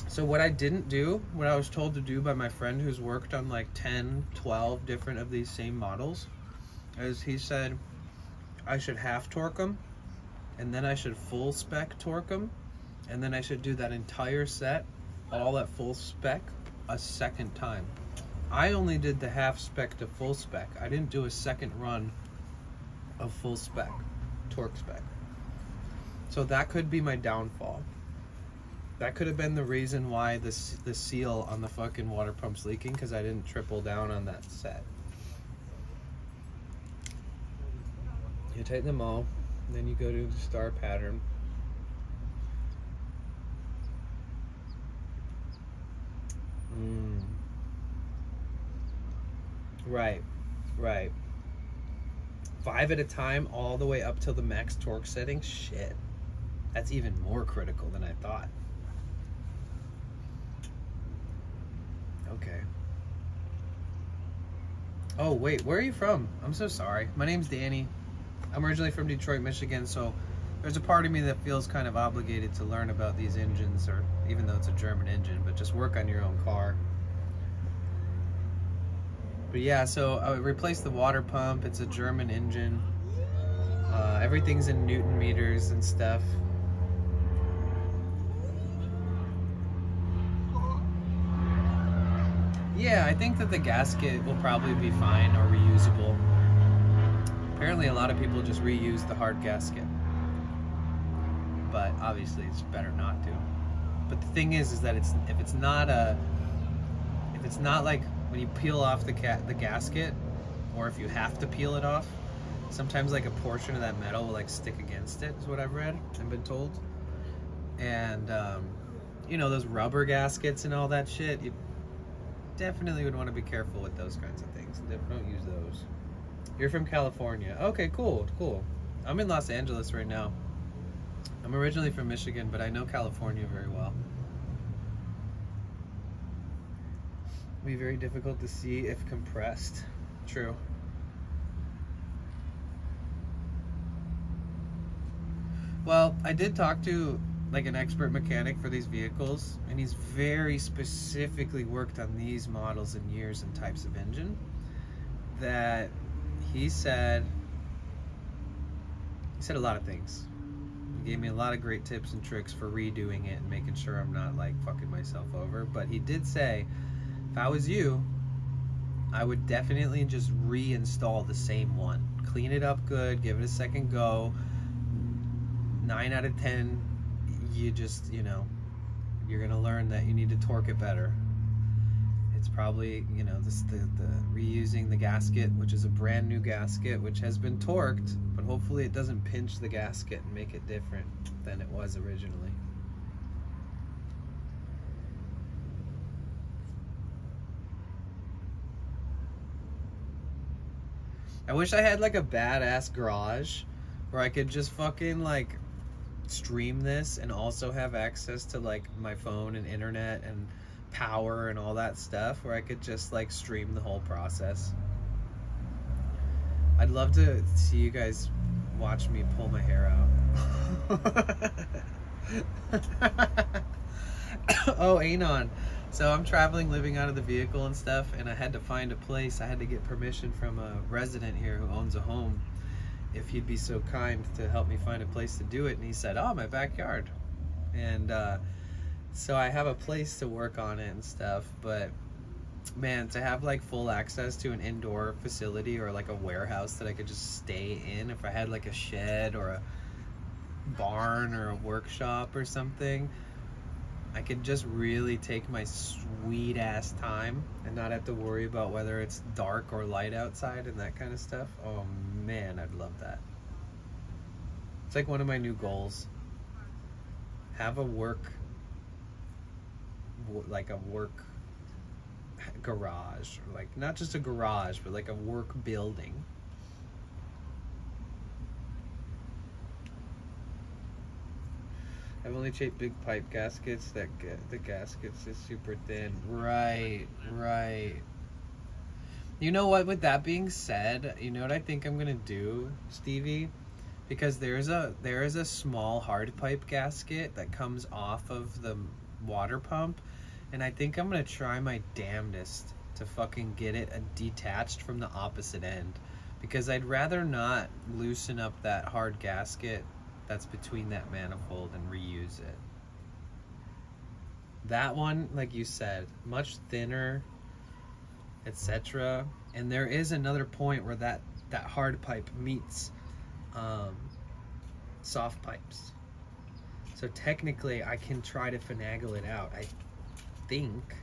So what I didn't do, what I was told to do by my friend who's worked on like 10, 12 different of these same models, is he said I should half torque them, and then I should full spec torque them, and then I should do that entire set all at full spec a second time. I only did the half spec to full spec. I didn't do a second run of full spec, torque spec. So that could be my downfall. That could have been the reason why the seal on the fucking water pump's leaking, because I didn't triple down on that set. You tighten them all, then you go to the star pattern. Right, right. 5 at a time all the way up till the max torque setting? Shit. That's even more critical than I thought. Okay. Oh, wait, where are you from? I'm so sorry. My name's Danny. I'm originally from Detroit, Michigan, so there's a part of me that feels kind of obligated to learn about these engines, or even though it's a German engine, but just work on your own car. But yeah, so I replaced the water pump. It's a German engine. Everything's in Newton meters and stuff. Yeah, I think that the gasket will probably be fine or reusable. Apparently a lot of people just reuse the hard gasket, but obviously it's better not to. But the thing is that if it's not like when you peel off the gasket, or if you have to peel it off, sometimes like a portion of that metal will like stick against it, is what I've read and been told. And you know, those rubber gaskets and all that shit, definitely would want to be careful with those kinds of things. Don't use those. You're from California. Okay, cool. I'm in Los Angeles right now. I'm originally from Michigan, but I know California very well. It'd be very difficult to see if compressed. True. Well, I did talk to like an expert mechanic for these vehicles, and he's very specifically worked on these models and years and types of engine, that he said a lot of things. He gave me a lot of great tips and tricks for redoing it and making sure I'm not like fucking myself over. But he did say, if I was you, I would definitely just reinstall the same one. Clean it up good, give it a second go. 9 out of 10, you just, you know, you're gonna learn that you need to torque it better. It's probably, you know, the reusing the gasket, which is a brand new gasket, which has been torqued, but hopefully it doesn't pinch the gasket and make it different than it was originally. I wish I had like a badass garage where I could just fucking like stream this and also have access to like my phone and internet and power and all that stuff, where I could just like stream the whole process. I'd love to see you guys watch me pull my hair out. Oh, Anon. So I'm traveling, living out of the vehicle and stuff, and I had to find a place. I had to get permission from a resident here who owns a home, if he'd be so kind to help me find a place to do it. And he said, oh, my backyard. And so I have a place to work on it and stuff, but man, to have like full access to an indoor facility or like a warehouse that I could just stay in, if I had like a shed or a barn or a workshop or something, I could just really take my sweet ass time and not have to worry about whether it's dark or light outside and that kind of stuff. Oh man, I'd love that. It's like one of my new goals. Have a work garage, or like not just a garage, but like a work building. I've only shaped big pipe gaskets that the gaskets is super thin. Right. You know what, with that being said, you know what I think I'm gonna do, Stevie? Because there is a small hard pipe gasket that comes off of the water pump, and I think I'm gonna try my damnedest to fucking get it detached from the opposite end, because I'd rather not loosen up that hard gasket that's between that manifold and reuse it. That one, like you said, much thinner, etc. And there is another point where that hard pipe meets soft pipes. So technically I can try to finagle it out. I think.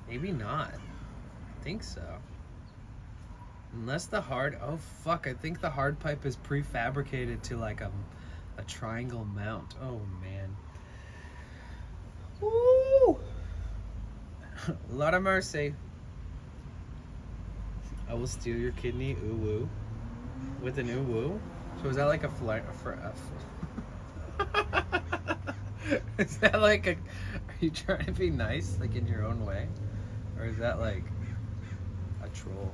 Maybe not. I think so. Unless the hard, oh fuck, I think the hard pipe is prefabricated to like a triangle mount. Oh man. Woo! Lot of mercy. I will steal your kidney, ooh woo. With an ooh woo? So is that like a is that like are you trying to be nice, like in your own way? Or is that like a troll?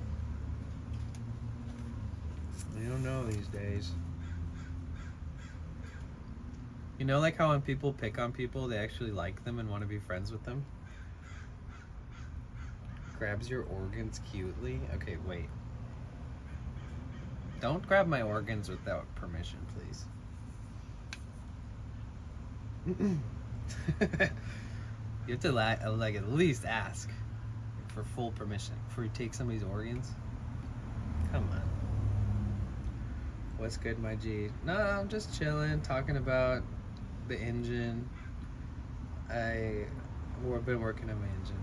I don't know these days. You know, like how when people pick on people, they actually like them and want to be friends with them? Grabs your organs cutely? Okay, wait. Don't grab my organs without permission, please. You have to like at least ask for full permission before you take somebody's organs. Come on. What's good, my G? No, I'm just chilling, talking about the engine. I've been working on my engine.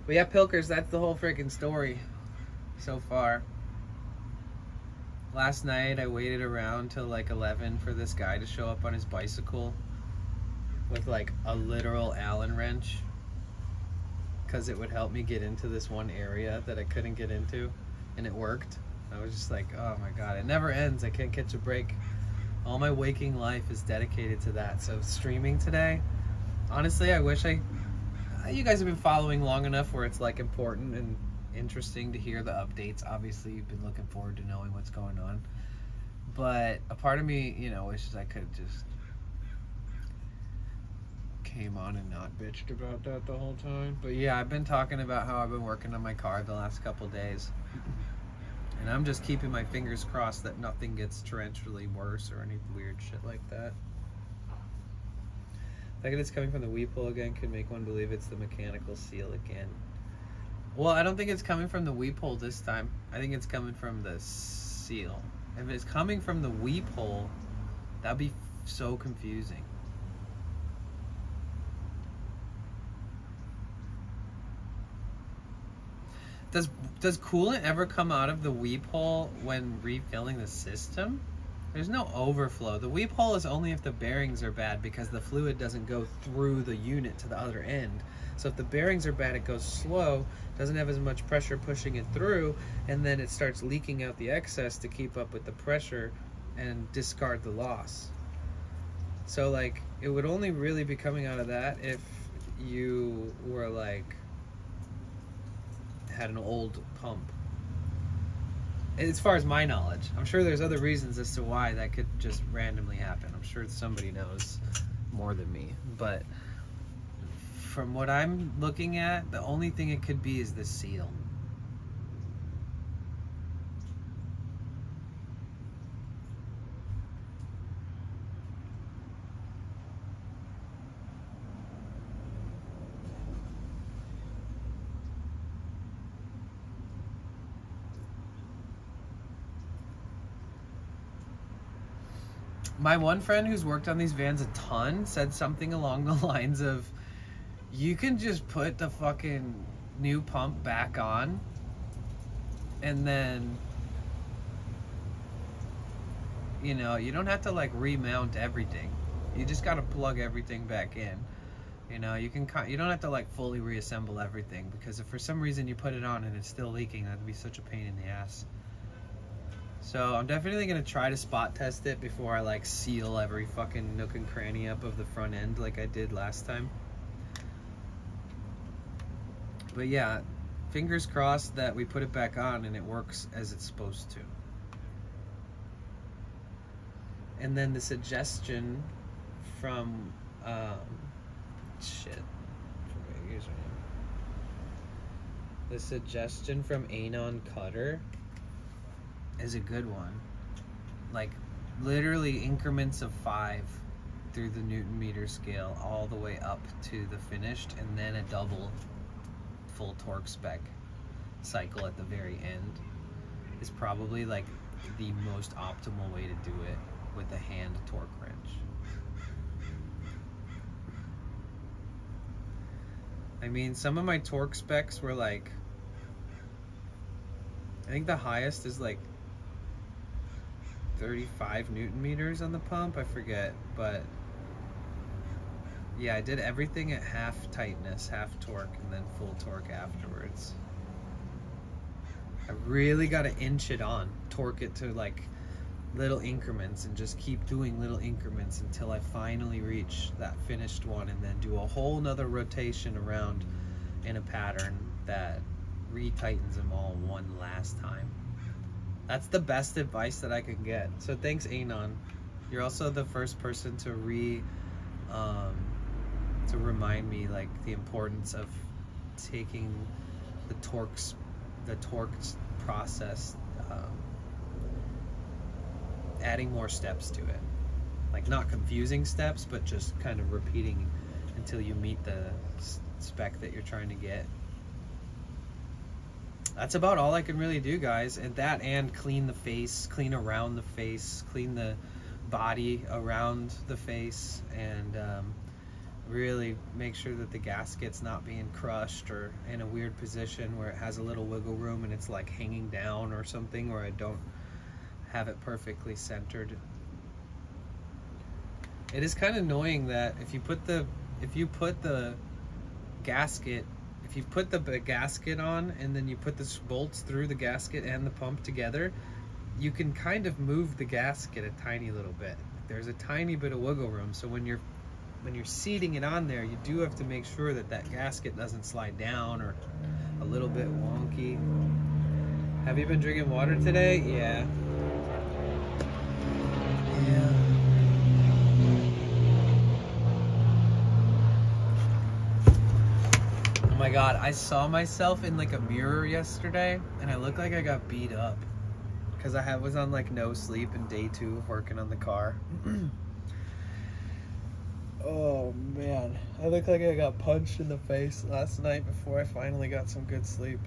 But yeah, Pilkers, that's the whole freaking story so far. Last night I waited around till like 11 for this guy to show up on his bicycle with like a literal Allen wrench because it would help me get into this one area that I couldn't get into, and it worked. I was just like, oh my god, it never ends. I can't catch a break. All my waking life is dedicated to that. So streaming today, honestly, I wish you guys have been following long enough where it's like important and interesting to hear the updates. Obviously, you've been looking forward to knowing what's going on. But a part of me, you know, wishes I could just came on and not bitched about that the whole time. But yeah, I've been talking about how I've been working on my car the last couple days. And I'm just keeping my fingers crossed that nothing gets torrentially worse or any weird shit like that. The fact that it's coming from the weep hole again could make one believe it's the mechanical seal again. Well, I don't think it's coming from the weep hole this time. I think it's coming from the seal. If it's coming from the weep hole, that'd be so confusing. Does coolant ever come out of the weep hole when refilling the system? There's no overflow. The weep hole is only if the bearings are bad, because the fluid doesn't go through the unit to the other end. So if the bearings are bad, it goes slow, doesn't have as much pressure pushing it through, and then it starts leaking out the excess to keep up with the pressure and discard the loss. So like, it would only really be coming out of that if you were like, had an old pump. As far as my knowledge, I'm sure there's other reasons as to why that could just randomly happen. I'm sure somebody knows more than me, but from what I'm looking at, the only thing it could be is the seal. My one friend who's worked on these vans a ton said something along the lines of, you can just put the fucking new pump back on and then, you know, you don't have to like remount everything. You just got to plug everything back in. You know, you don't have to like fully reassemble everything, because if for some reason you put it on and it's still leaking, that'd be such a pain in the ass. So I'm definitely gonna try to spot test it before I like seal every fucking nook and cranny up of the front end like I did last time. But yeah, fingers crossed that we put it back on and it works as it's supposed to. And then the suggestion from the suggestion from Anon Cutter is a good one. Like literally increments of 5 through the Newton meter scale all the way up to the finished, and then a double full torque spec cycle at the very end is probably like the most optimal way to do it with a hand torque wrench. I mean, some of my torque specs were like, I think the highest is like 35 Newton meters on the pump, I forget, but yeah, I did everything at half tightness, half torque, and then full torque afterwards. I really got to inch it on, torque it to like little increments, and just keep doing little increments until I finally reach that finished one, and then do a whole nother rotation around in a pattern that retightens them all one last time. That's the best advice that I can get. So thanks, Anon. You're also the first person to remind me like the importance of taking the torque process, adding more steps to it. Like not confusing steps, but just kind of repeating until you meet the spec that you're trying to get. That's about all I can really do, guys. And that, and clean the face, clean around the face, clean the body around the face, and really make sure that the gasket's not being crushed or in a weird position where it has a little wiggle room and it's like hanging down or something, or I don't have it perfectly centered. It is kind of annoying that if you put the gasket, if you put the gasket on and then you put the bolts through the gasket and the pump together, you can kind of move the gasket a tiny little bit. There's a tiny bit of wiggle room, so when you're seating it on there, you do have to make sure that that gasket doesn't slide down or a little bit wonky. Have you been drinking water today? Yeah. Oh my god, I saw myself in like a mirror yesterday and I looked like I got beat up because I was on like no sleep in day 2 of working on the car. Oh man, I look like I got punched in the face last night before I finally got some good sleep.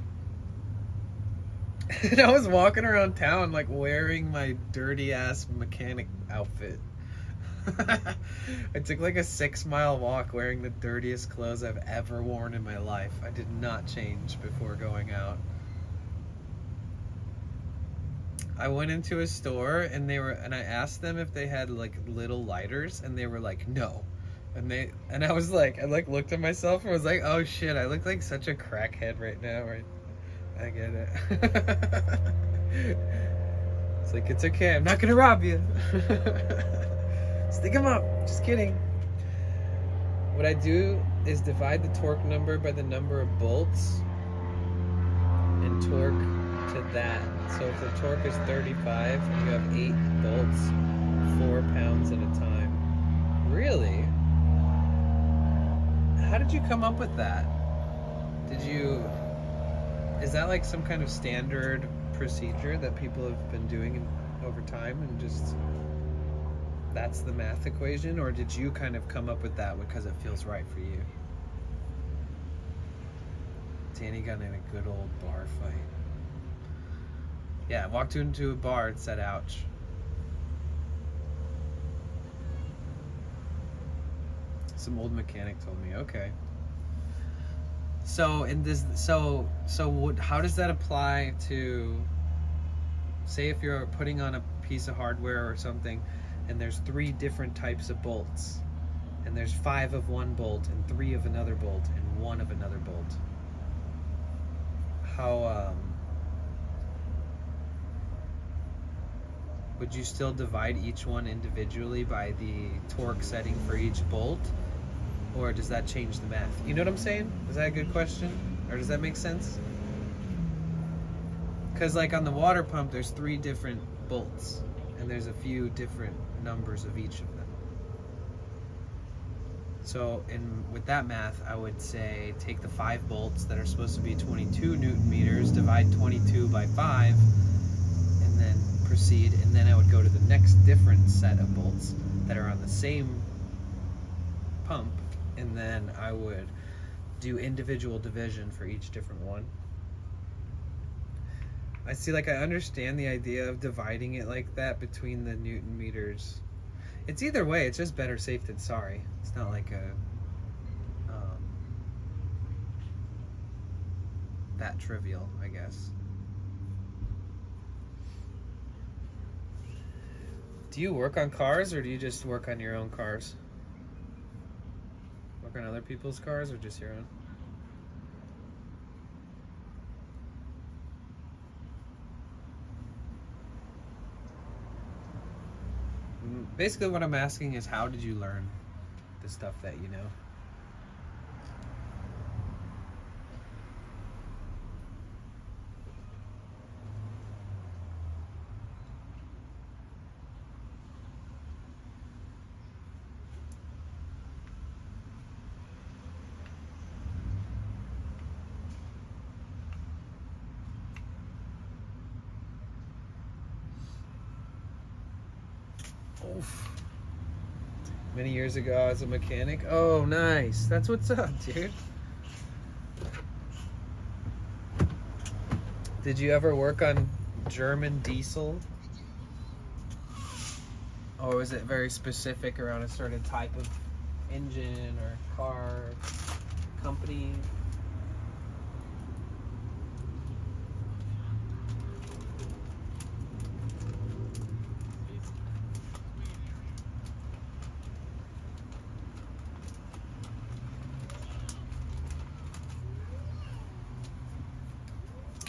And I was walking around town like wearing my dirty ass mechanic outfit. I took like a 6-mile walk wearing the dirtiest clothes I've ever worn in my life. I did not change before going out. I went into a store and I asked them if they had like little lighters and they were like, no. And I was like, I like looked at myself and was like, oh shit, I look like such a crackhead right now, right? I get it. It's like, it's okay, I'm not gonna rob you. Stick them up, just kidding. What I do is divide the torque number by the number of bolts and torque to that. So if the torque is 35 and you have 8 bolts, 4 pounds at a time. Really? How did you come up with that? Is that like some kind of standard procedure that people have been doing over time and just that's the math equation, or did you kind of come up with that because it feels right for you? Danny got in a good old bar fight. Yeah, I walked into a bar and said, ouch. Some old mechanic told me, okay. So how does that apply to, say if you're putting on a piece of hardware or something and there's 3 different types of bolts and there's 5 of one bolt and 3 of another bolt and 1 of another bolt. How would you still divide each one individually by the torque setting for each bolt? Or does that change the math? You know what I'm saying? Is that a good question? Or does that make sense? Because like on the water pump, there's 3 different bolts. And there's a few different numbers of each of them. So with that math, I would say take the 5 bolts that are supposed to be 22 Newton meters, divide 22 by 5, and then proceed. And then I would go to the next different set of bolts that are on the same pump. And then I would do individual division for each different one. I see, like, I understand the idea of dividing it like that between the Newton meters. It's either way, it's just better safe than sorry. It's not like that trivial, I guess. Do you work on cars or do you just work on your own cars? Work on other people's cars or just your own? Basically what I'm asking is, how did you learn the stuff that you know? Oof. Many years ago, I was a mechanic. Oh, nice. That's what's up, dude. Did you ever work on German diesel? Or was it very specific around a certain type of engine or car company?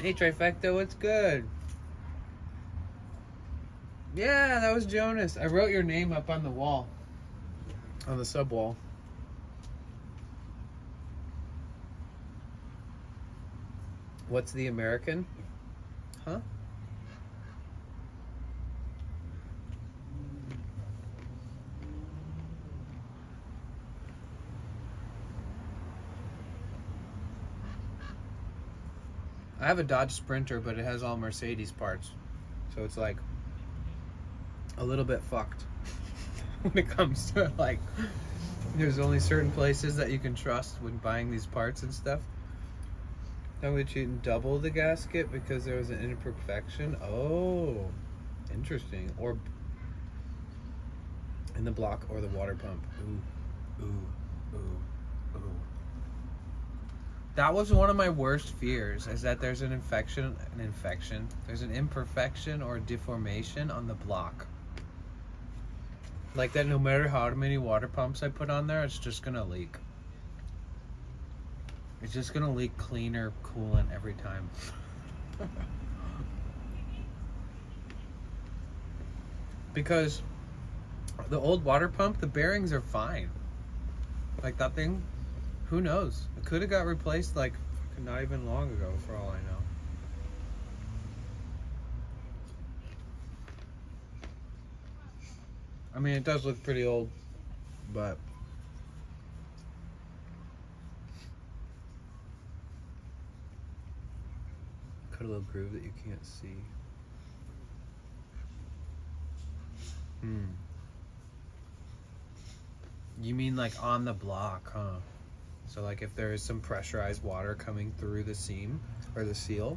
Hey Trifecta, what's good? Yeah, that was Jonas. I wrote your name up on the wall. On the sub wall. What's the American? Huh? I have a Dodge Sprinter, but it has all Mercedes parts. So it's like a little bit fucked when it comes to like, there's only certain places that you can trust when buying these parts and stuff. I'm going to double the gasket because there was an imperfection. Oh, interesting. Or in the block or the water pump. Ooh, ooh, ooh, ooh. That was one of my worst fears, is that there's an infection, there's an imperfection or deformation on the block. Like that no matter how many water pumps I put on there, it's just gonna leak. It's just gonna leak cleaner coolant every time. Because the old water pump, the bearings are fine. Like that thing, who knows? It could have got replaced like not even long ago for all I know. I mean, it does look pretty old, but cut a little groove that you can't see. You mean like on the block, huh? So like if there is some pressurized water coming through the seam or the seal.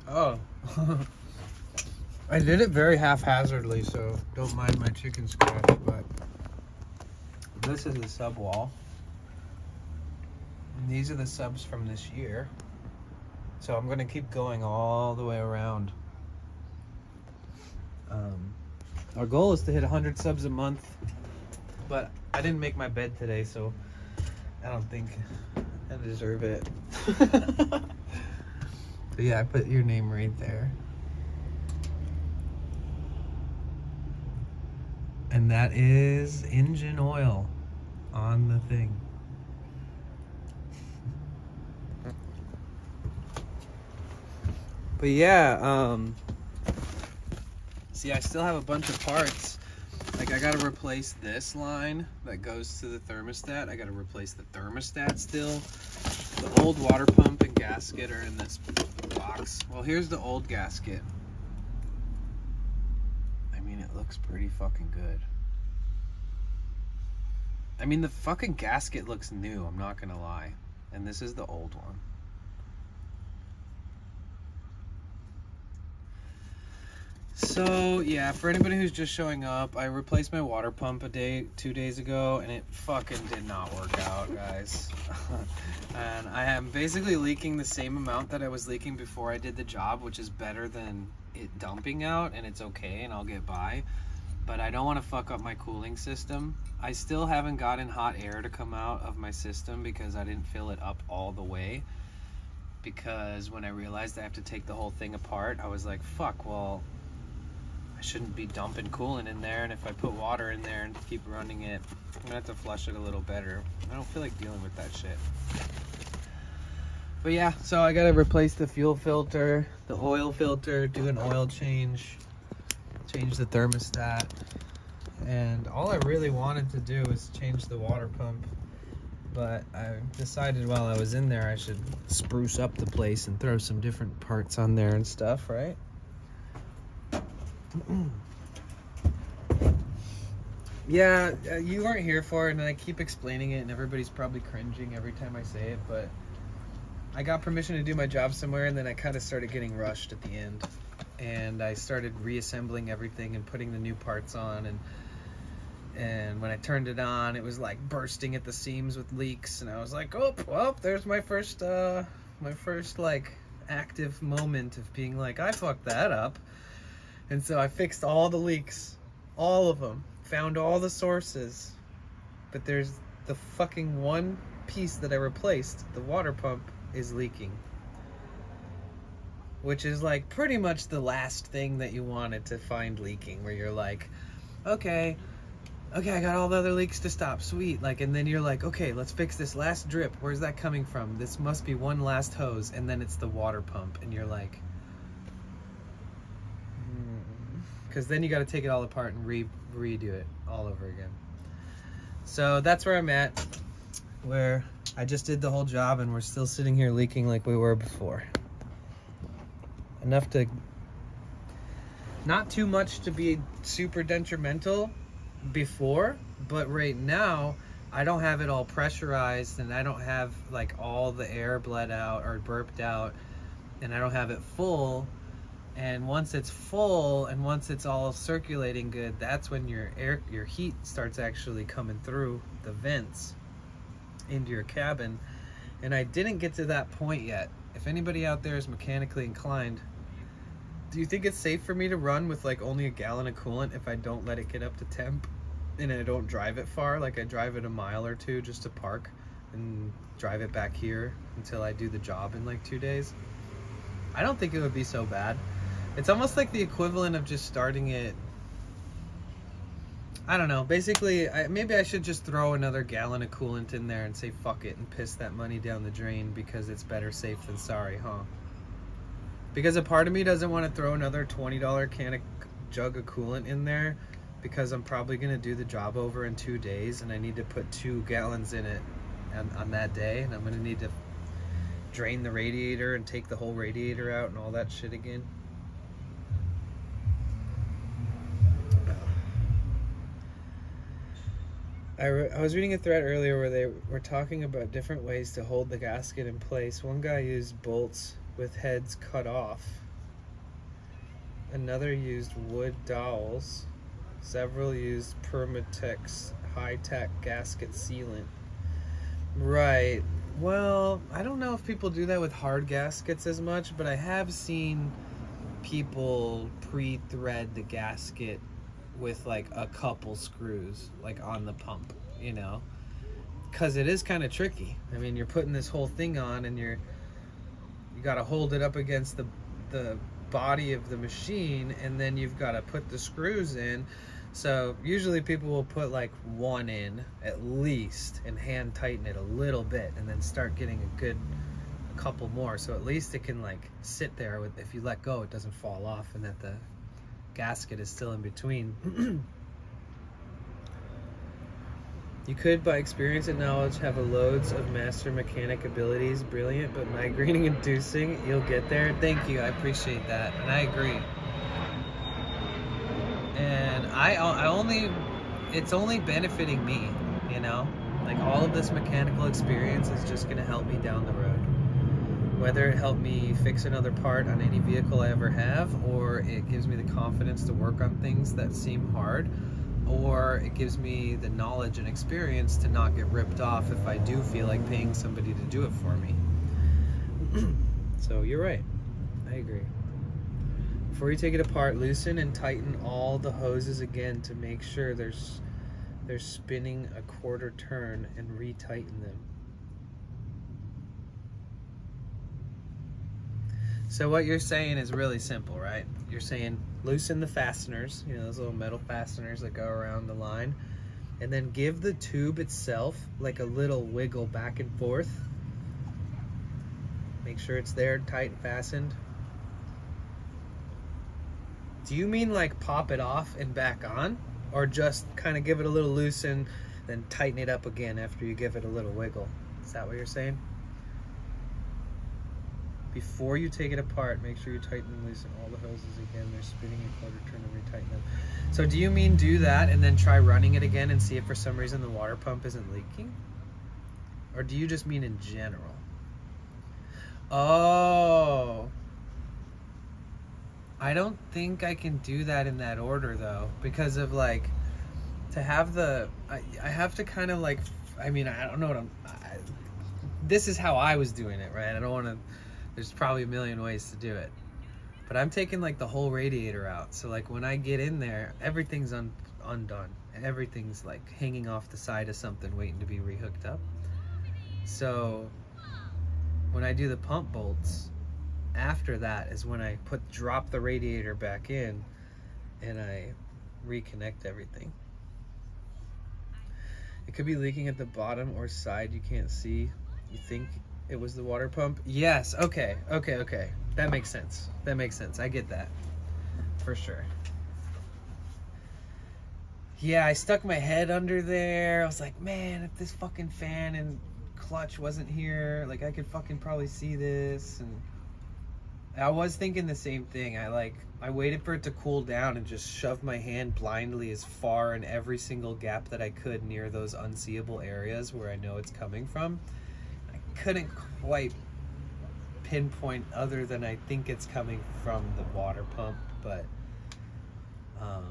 Oh. I did it very haphazardly, so don't mind my chicken scratch, but this is the sub wall. And these are the subs from this year. So I'm gonna keep going all the way around. Our goal is to hit 100 subs a month, but I didn't make my bed today, so I don't think I deserve it. But yeah, I put your name right there. And that is engine oil on the thing. But yeah, see, I still have a bunch of parts. Like I gotta replace this line that goes to the thermostat. I gotta replace the thermostat still. The old water pump and gasket are in this box. Well, here's the old gasket. I mean, it looks pretty fucking good. I mean, the fucking gasket looks new, I'm not gonna lie. And this is the old one. So yeah, for anybody who's just showing up, I replaced my water pump 2 days ago, and it fucking did not work out, guys. And I am basically leaking the same amount that I was leaking before I did the job, which is better than it dumping out, and it's okay, and I'll get by. But I don't want to fuck up my cooling system. I still haven't gotten hot air to come out of my system because I didn't fill it up all the way. Because when I realized I have to take the whole thing apart, I was like, fuck, well, I shouldn't be dumping coolant in there, and if I put water in there and keep running it, I'm gonna have to flush it a little better. I don't feel like dealing with that shit. But yeah, so I gotta replace the fuel filter, the oil filter, do an oil change the thermostat, and all I really wanted to do was change the water pump. But I decided while I was in there I should spruce up the place and throw some different parts on there and stuff, right? Yeah, you weren't here for it, and I keep explaining it, and everybody's probably cringing every time I say it, but I got permission to do my job somewhere, and then I kind of started getting rushed at the end, and I started reassembling everything and putting the new parts on, and when I turned it on, it was like bursting at the seams with leaks, and I was like, oh, well, there's my first like active moment of being like, I fucked that up. And so I fixed all the leaks, all of them, found all the sources, but there's the fucking one piece that I replaced, the water pump, is leaking. Which is like pretty much the last thing that you wanted to find leaking, where you're like, okay, I got all the other leaks to stop, sweet. Like, and then you're like, okay, let's fix this last drip. Where's that coming from? This must be one last hose, and then it's the water pump, and you're like, because then you got to take it all apart and redo it all over again. So that's where I'm at, where I just did the whole job and we're still sitting here leaking like we were before. Enough to, not too much to be super detrimental before, but right now I don't have it all pressurized, and I don't have like all the air bled out or burped out, and I don't have it full. And once it's full and once it's all circulating good, that's when your heat starts actually coming through the vents into your cabin. And I didn't get to that point yet. If anybody out there is mechanically inclined, do you think it's safe for me to run with like only a gallon of coolant if I don't let it get up to temp and I don't drive it far? Like I drive it a mile or two just to park and drive it back here until I do the job in like 2 days? I don't think it would be so bad. It's almost like the equivalent of just starting it. I don't know. Basically, maybe I should just throw another gallon of coolant in there and say fuck it and piss that money down the drain, because it's better safe than sorry, huh? Because a part of me doesn't want to throw another $20 jug of coolant in there, because I'm probably going to do the job over in 2 days and I need to put 2 gallons in it on that day, and I'm going to need to drain the radiator and take the whole radiator out and all that shit again. I was reading a thread earlier where they were talking about different ways to hold the gasket in place. One guy used bolts with heads cut off. Another used wood dowels. Several used Permatex high-tech gasket sealant. Right. Well, I don't know if people do that with hard gaskets as much, but I have seen people pre-thread the gasket with like a couple screws like on the pump, you know, because it is kind of tricky. I mean, you're putting this whole thing on and you got to hold it up against the body of the machine, and then you've got to put the screws in. So usually people will put like one in at least and hand tighten it a little bit and then start getting a couple more, so at least it can like sit there with, if you let go it doesn't fall off and that the gasket is still in between. You could, by experience and knowledge, have a loads of master mechanic abilities. Brilliant, but migraine inducing. You'll get there. Thank you. I appreciate that, and I agree. And it's only benefiting me, you know? Like, all of this mechanical experience is just gonna help me down the road. Whether it helped me fix another part on any vehicle I ever have, or it gives me the confidence to work on things that seem hard, or it gives me the knowledge and experience to not get ripped off if I do feel like paying somebody to do it for me. So you're right. I agree. Before you take it apart, loosen and tighten all the hoses again to make sure they're spinning a quarter turn, and retighten them. So what you're saying is really simple, right? You're saying loosen the fasteners, you know, those little metal fasteners that go around the line, and then give the tube itself like a little wiggle back and forth. Make sure it's there, tight and fastened. Do you mean like pop it off and back on? Or just kind of give it a little loosen, then tighten it up again after you give it a little wiggle? Is that what you're saying? Before you take it apart, make sure you tighten and loosen all the hoses again. They're spinning a quarter turn and retighten them. So do you mean do that and then try running it again and see if for some reason the water pump isn't leaking? Or do you just mean in general? Oh. I don't think I can do that in that order though, because of like, to have the, I have to kind of like, I mean, I don't know what this is how I was doing it, right? I don't want to, there's probably a million ways to do it, but I'm taking like the whole radiator out. So like when I get in there, everything's undone. everything's like hanging off the side of something waiting to be rehooked up. So when I do the pump bolts, after that is when I drop the radiator back in and I reconnect everything. It could be leaking at the bottom or side you can't see. You think it was the water pump? Yes, okay. That makes sense. I get that. For sure. Yeah, I stuck my head under there. I was like, man, if this fucking fan and clutch wasn't here, like I could fucking probably see this. And I was thinking the same thing. I waited for it to cool down and just shoved my hand blindly as far in every single gap that I could near those unseeable areas where I know it's coming from. I couldn't quite pinpoint other than I think it's coming from the water pump, but and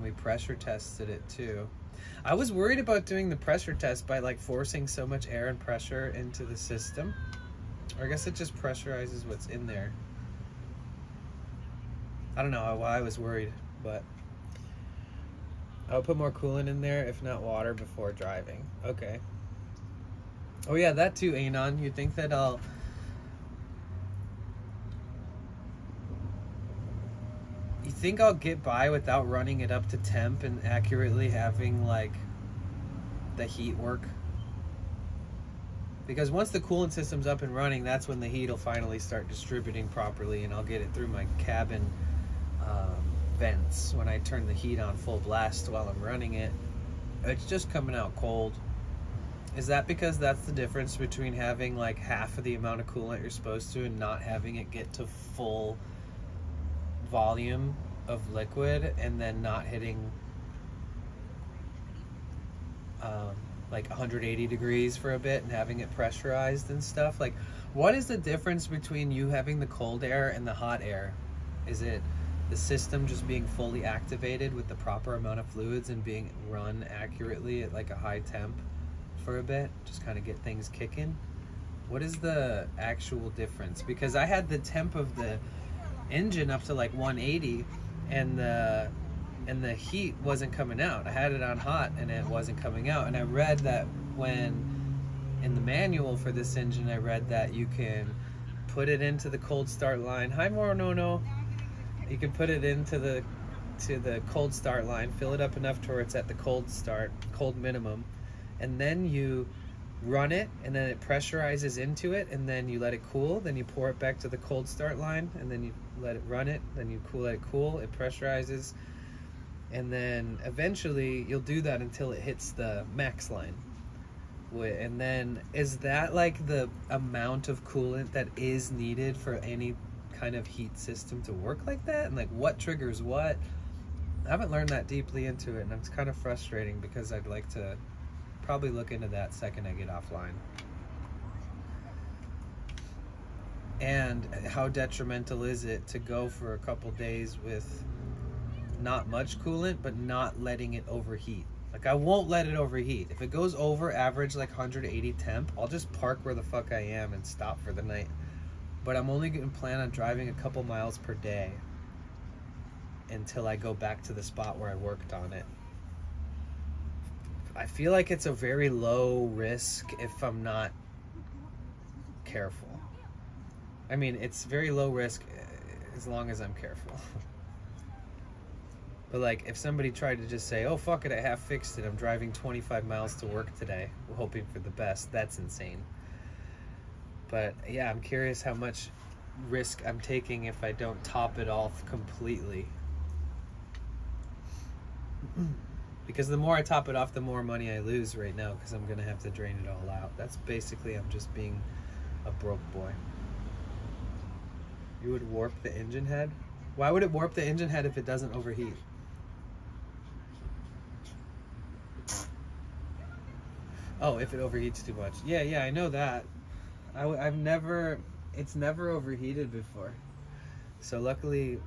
we pressure tested it too. I was worried about doing the pressure test by like forcing so much air and pressure into the system. Or I guess it just pressurizes what's in there. I don't know why I was worried, but I'll put more coolant in there, if not water, before driving. Okay. Oh yeah, that too, Anon. You think that You think I'll get by without running it up to temp and accurately having like the heat work? Because once the coolant system's up and running, that's when the heat will finally start distributing properly, and I'll get it through my cabin vents when I turn the heat on full blast while I'm running it. It's just coming out cold. Is that because that's the difference between having like half of the amount of coolant you're supposed to and not having it get to full volume of liquid and then not hitting like 180 degrees for a bit and having it pressurized and stuff? Like, what is the difference between you having the cold air and the hot air? Is it the system just being fully activated with the proper amount of fluids and being run accurately at like a high temp for a bit, just kind of get things kicking? What is the actual difference? Because I had the temp of the engine up to like 180 and the heat wasn't coming out. I had it on hot and it wasn't coming out. And I read that when in the manual for this engine, I read that you can put it into the cold start line. Hi Moronono. You can put it into the cold start line, fill it up enough to where it's at the cold minimum, and then you run it, and then it pressurizes into it, and then you let it cool, then you pour it back to the cold start line, and then you let it run it, then you let it cool, it pressurizes, and then eventually you'll do that until it hits the max line. And then is that like the amount of coolant that is needed for any kind of heat system to work like that? And like what triggers what? I haven't learned that deeply into it, and it's kind of frustrating because I'd like to probably look into that second I get offline. And how detrimental is it to go for a couple days with not much coolant but not letting it overheat? Like, I won't let it overheat. If it goes over average like 180 temp, I'll just park where the fuck I am and stop for the night. But I'm only going to plan on driving a couple miles per day until I go back to the spot where I worked on it. I feel like it's a very low risk if I'm not careful. I mean, it's very low risk as long as I'm careful. But like, if somebody tried to just say, oh fuck it, I half fixed it, I'm driving 25 miles to work today, hoping for the best, that's insane. But yeah, I'm curious how much risk I'm taking if I don't top it off completely. Because the more I top it off, the more money I lose right now, because I'm gonna have to drain it all out. That's basically, I'm just being a broke boy. You would warp the engine head? Why would it warp the engine head if it doesn't overheat? Oh, if it overheats too much. Yeah, I know that. It's never overheated before. So luckily,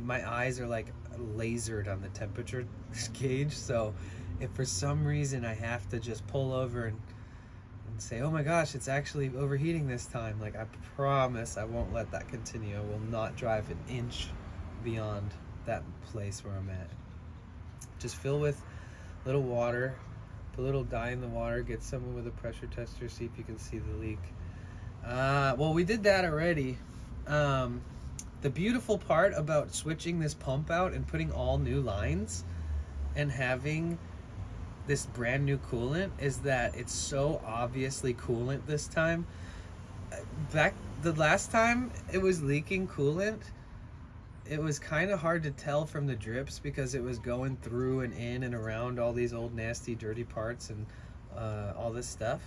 my eyes are like lasered on the temperature gauge. So if for some reason I have to just pull over and and say, oh my gosh, it's actually overheating this time. Like, I promise I won't let that continue. I will not drive an inch beyond that place where I'm at. Just fill with little water, put a little dye in the water, get someone with a pressure tester, see if you can see the leak. Well, we did that already. The beautiful part about switching this pump out and putting all new lines and having this brand new coolant is that it's so obviously coolant this time. Back the last time it was leaking coolant, it was kind of hard to tell from the drips because it was going through and in and around all these old nasty dirty parts and all this stuff.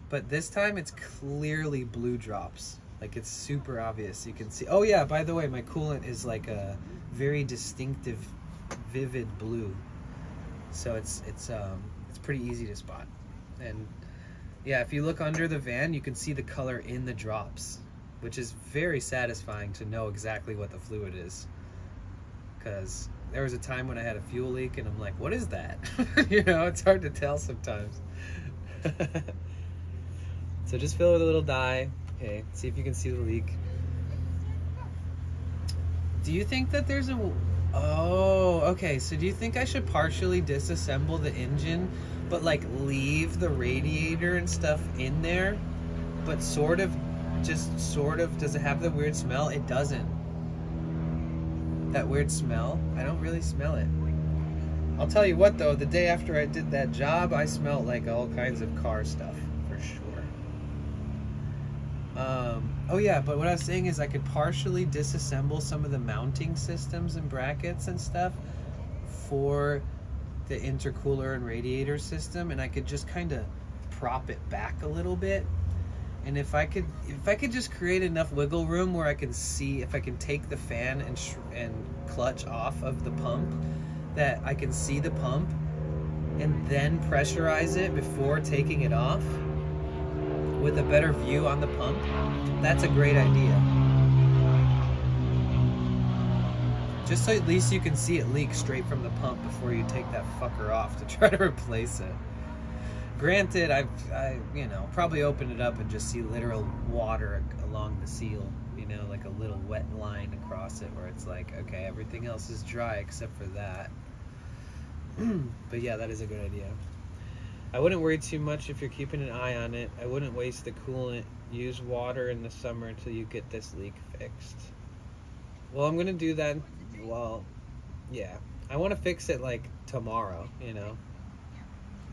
But this time it's clearly blue drops. Like, it's super obvious. You can see. Oh yeah, by the way, my coolant is like a very distinctive, vivid blue. So it's pretty easy to spot. And yeah, if you look under the van, you can see the color in the drops, which is very satisfying to know exactly what the fluid is. Because there was a time when I had a fuel leak and I'm like, what is that? You know, it's hard to tell sometimes. So just fill it with a little dye. Okay, see if you can see the leak. Do you think that there's a... Oh, okay, so do you think I should partially disassemble the engine, but like leave the radiator and stuff in there, but does it have the weird smell? It doesn't. That weird smell, I don't really smell it. I'll tell you what though, the day after I did that job, I smelled like all kinds of car stuff, for sure. Oh yeah, but what I was saying is I could partially disassemble some of the mounting systems and brackets and stuff for the intercooler and radiator system, and I could just kind of prop it back a little bit. And if I could just create enough wiggle room where I can see if I can take the fan and clutch off of the pump, that I can see the pump and then pressurize it before taking it off with a better view on the pump, that's a great idea. Just so at least you can see it leak straight from the pump before you take that fucker off to try to replace it. Granted, I probably open it up and just see literal water along the seal, you know, like a little wet line across it where it's like, okay, everything else is dry except for that. But yeah, that is a good idea. I wouldn't worry too much if you're keeping an eye on it. I wouldn't waste the coolant. Use water in the summer until you get this leak fixed. Well, I'm gonna do that. Well, yeah. I want to fix it like tomorrow, you know,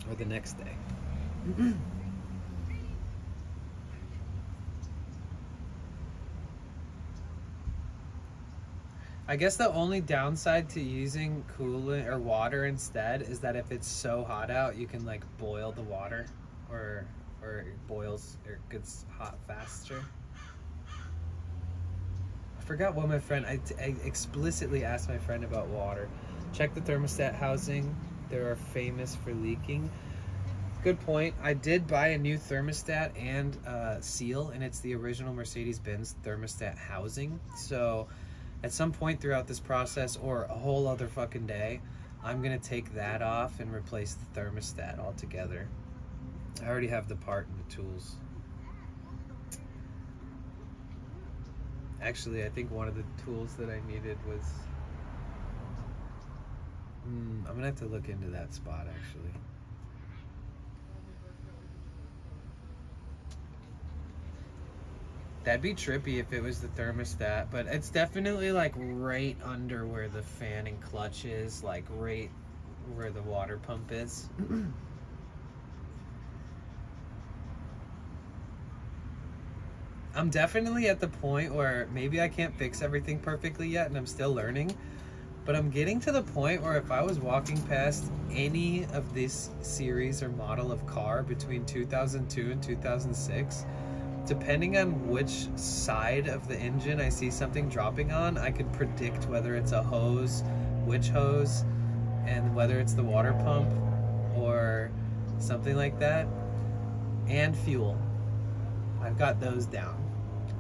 or the next day. I guess the only downside to using coolant or water instead is that if it's so hot out, you can like boil the water, or it boils or gets hot faster. I forgot what my friend, I explicitly asked my friend about water. Check the thermostat housing. They are famous for leaking. Good point. I did buy a new thermostat and seal, and it's the original Mercedes-Benz thermostat housing. So at some point throughout this process, or a whole other fucking day, I'm gonna take that off and replace the thermostat altogether. I already have the part and the tools. Actually, I think one of the tools that I needed was... I'm gonna have to look into that spot, actually. That'd be trippy if it was the thermostat, but it's definitely like right under where the fan and clutch is, like right where the water pump is. I'm definitely at the point where maybe I can't fix everything perfectly yet and I'm still learning, but I'm getting to the point where if I was walking past any of this series or model of car between 2002 and 2006, depending on which side of the engine I see something dropping on, I could predict whether it's a hose, which hose, and whether it's the water pump or something like that. And fuel. I've got those down.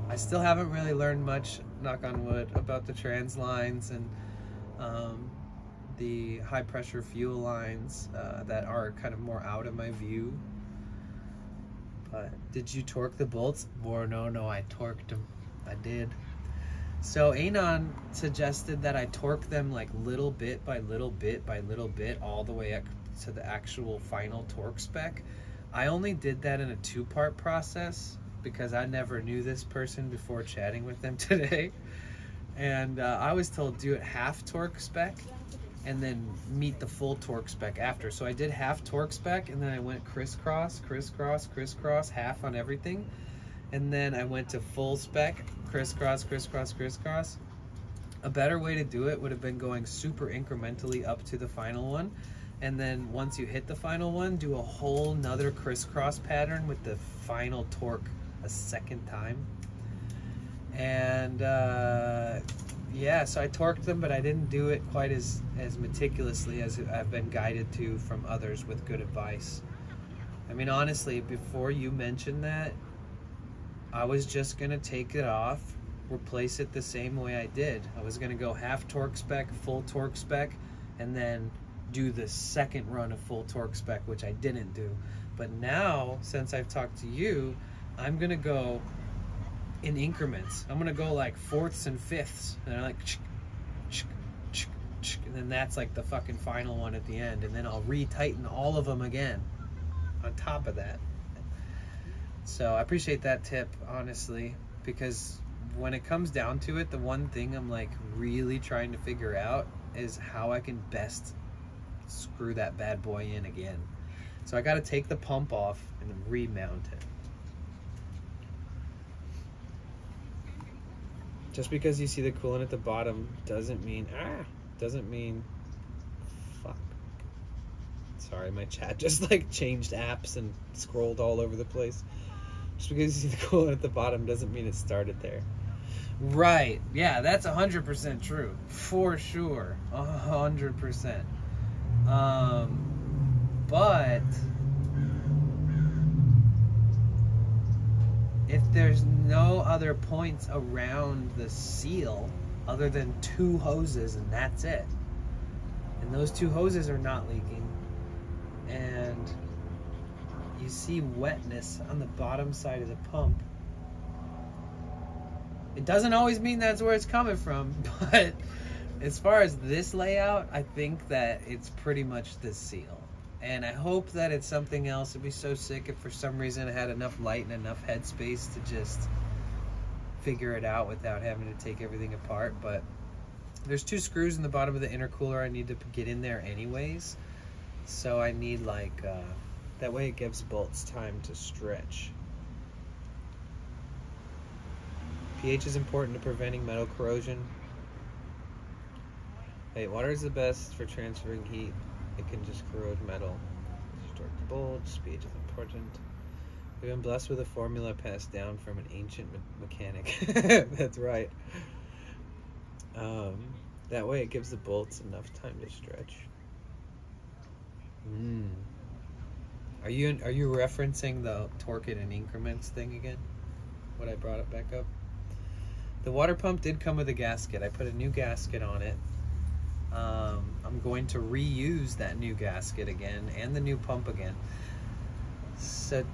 I still haven't really learned much, knock on wood, about the trans lines and the high pressure fuel lines that are kind of more out of my view. But did you torque the bolts? Or no, I torqued them. I did. So Anon suggested that I torque them like little bit by little bit by little bit all the way up to the actual final torque spec. I only did that in a 2-part process because I never knew this person before chatting with them today. And I was told do it half torque spec and then meet the full torque spec after. So I did half torque spec and then I went crisscross, crisscross, crisscross, half on everything. And then I went to full spec, crisscross, crisscross, crisscross. A better way to do it would have been going super incrementally up to the final one. And then once you hit the final one, do a whole nother crisscross pattern with the final torque a second time. And yeah, so I torqued them, but I didn't do it quite as meticulously as I've been guided to from others with good advice. I mean, honestly, before you mentioned that, I was just gonna take it off, replace it the same way I did. I was gonna go half torque spec, full torque spec, and then do the second run of full torque spec, which I didn't do. But now, since I've talked to you, I'm gonna go in increments. I'm gonna go like fourths and fifths, and I'm like, and then that's like the fucking final one at the end, and then I'll retighten all of them again on top of that. So I appreciate that tip, honestly, because when it comes down to it, the one thing I'm like really trying to figure out is how I can best screw that bad boy in again. So I got to take the pump off and then remount it. Just because you see the coolant at the bottom doesn't mean fuck. Sorry, my chat just like changed apps and scrolled all over the place. Just because you see the coolant at the bottom doesn't mean it started there. Right. Yeah, that's 100% true. For sure. 100%. But if there's no other points around the seal other than 2 hoses and that's it, and those 2 hoses are not leaking, and you see wetness on the bottom side of the pump, it doesn't always mean that's where it's coming from, but as far as this layout, I think that it's pretty much the seal. And I hope that it's something else. It'd be so sick if for some reason I had enough light and enough headspace to just figure it out without having to take everything apart. But there's 2 screws in the bottom of the intercooler I need to get in there anyways. So I need like, that way it gives bolts time to stretch. pH is important to preventing metal corrosion. Hey, water is the best for transferring heat. It can just corrode metal. Torque the bolts. pH is important. We've been blessed with a formula passed down from an ancient mechanic. That's right. That way it gives the bolts enough time to stretch. Are you referencing the torque it in increments thing again? What I brought it back up? The water pump did come with a gasket. I put a new gasket on it. I'm going to reuse that new gasket again and the new pump again. So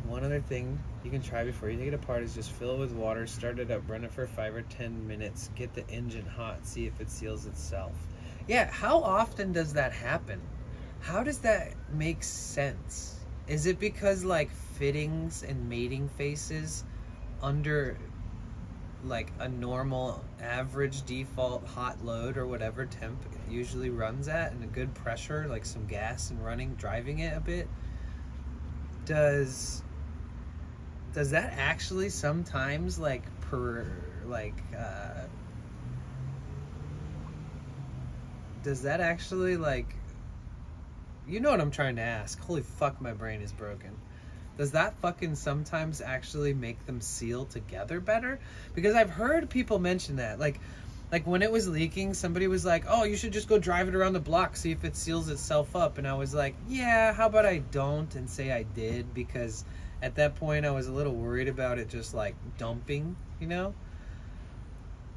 one other thing you can try before you take it apart is just fill it with water, start it up, run it for 5 or 10 minutes, get the engine hot, see if it seals itself. Yeah, how often does that happen? How does that make sense? Is it because like fittings and mating faces under like a normal average default hot load or whatever temp it usually runs at, and a good pressure, like some gas and driving it a bit, does that actually sometimes does that actually like, you know what I'm trying to ask? Holy fuck, my brain is broken. Does that fucking sometimes actually make them seal together better? Because I've heard people mention that. Like when it was leaking, somebody was like, oh, you should just go drive it around the block, see if it seals itself up. And I was like, yeah, how about I don't and say I did? Because at that point I was a little worried about it just like dumping, you know?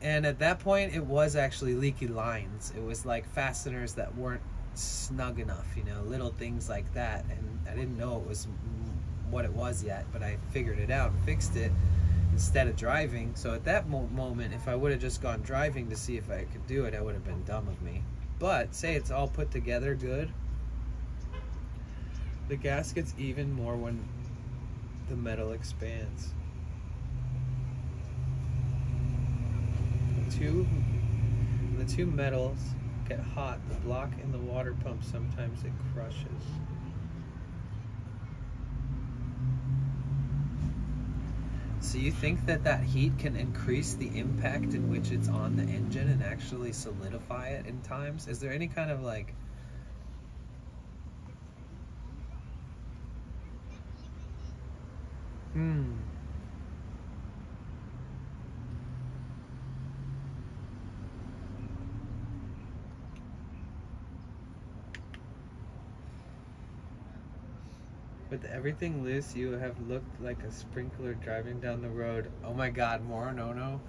And at that point it was actually leaky lines. It was like fasteners that weren't snug enough, you know, little things like that. And I didn't know it was what it was yet, but I figured it out and fixed it instead of driving. So at that moment, if I would have just gone driving to see if I could do it, I would have been dumb of me. But say it's all put together good, the gas gets even more when the metal expands. The two metals get hot. The block in the water pump, sometimes it crushes. So you think that heat can increase the impact in which it's on the engine and actually solidify it in times? Is there any kind of like... With everything loose, you have looked like a sprinkler driving down the road. Oh my god, more no.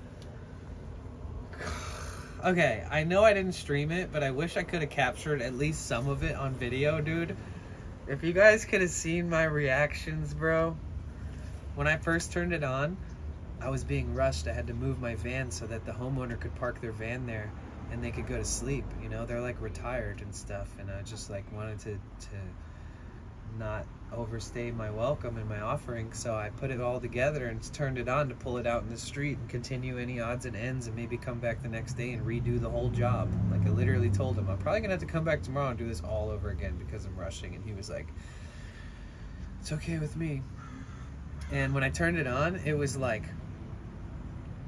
Okay, I know I didn't stream it, but I wish I could have captured at least some of it on video, dude. If you guys could have seen my reactions, bro. When I first turned it on, I was being rushed. I had to move my van so that the homeowner could park their van there and they could go to sleep. You know, they're like retired and stuff, and I just like wanted to not overstay my welcome and my offering, so I put it all together and turned it on to pull it out in the street and continue any odds and ends and maybe come back the next day and redo the whole job. Like I literally told him, I'm probably gonna have to come back tomorrow and do this all over again because I'm rushing, and he was like, it's okay with me. And when I turned it on, it was like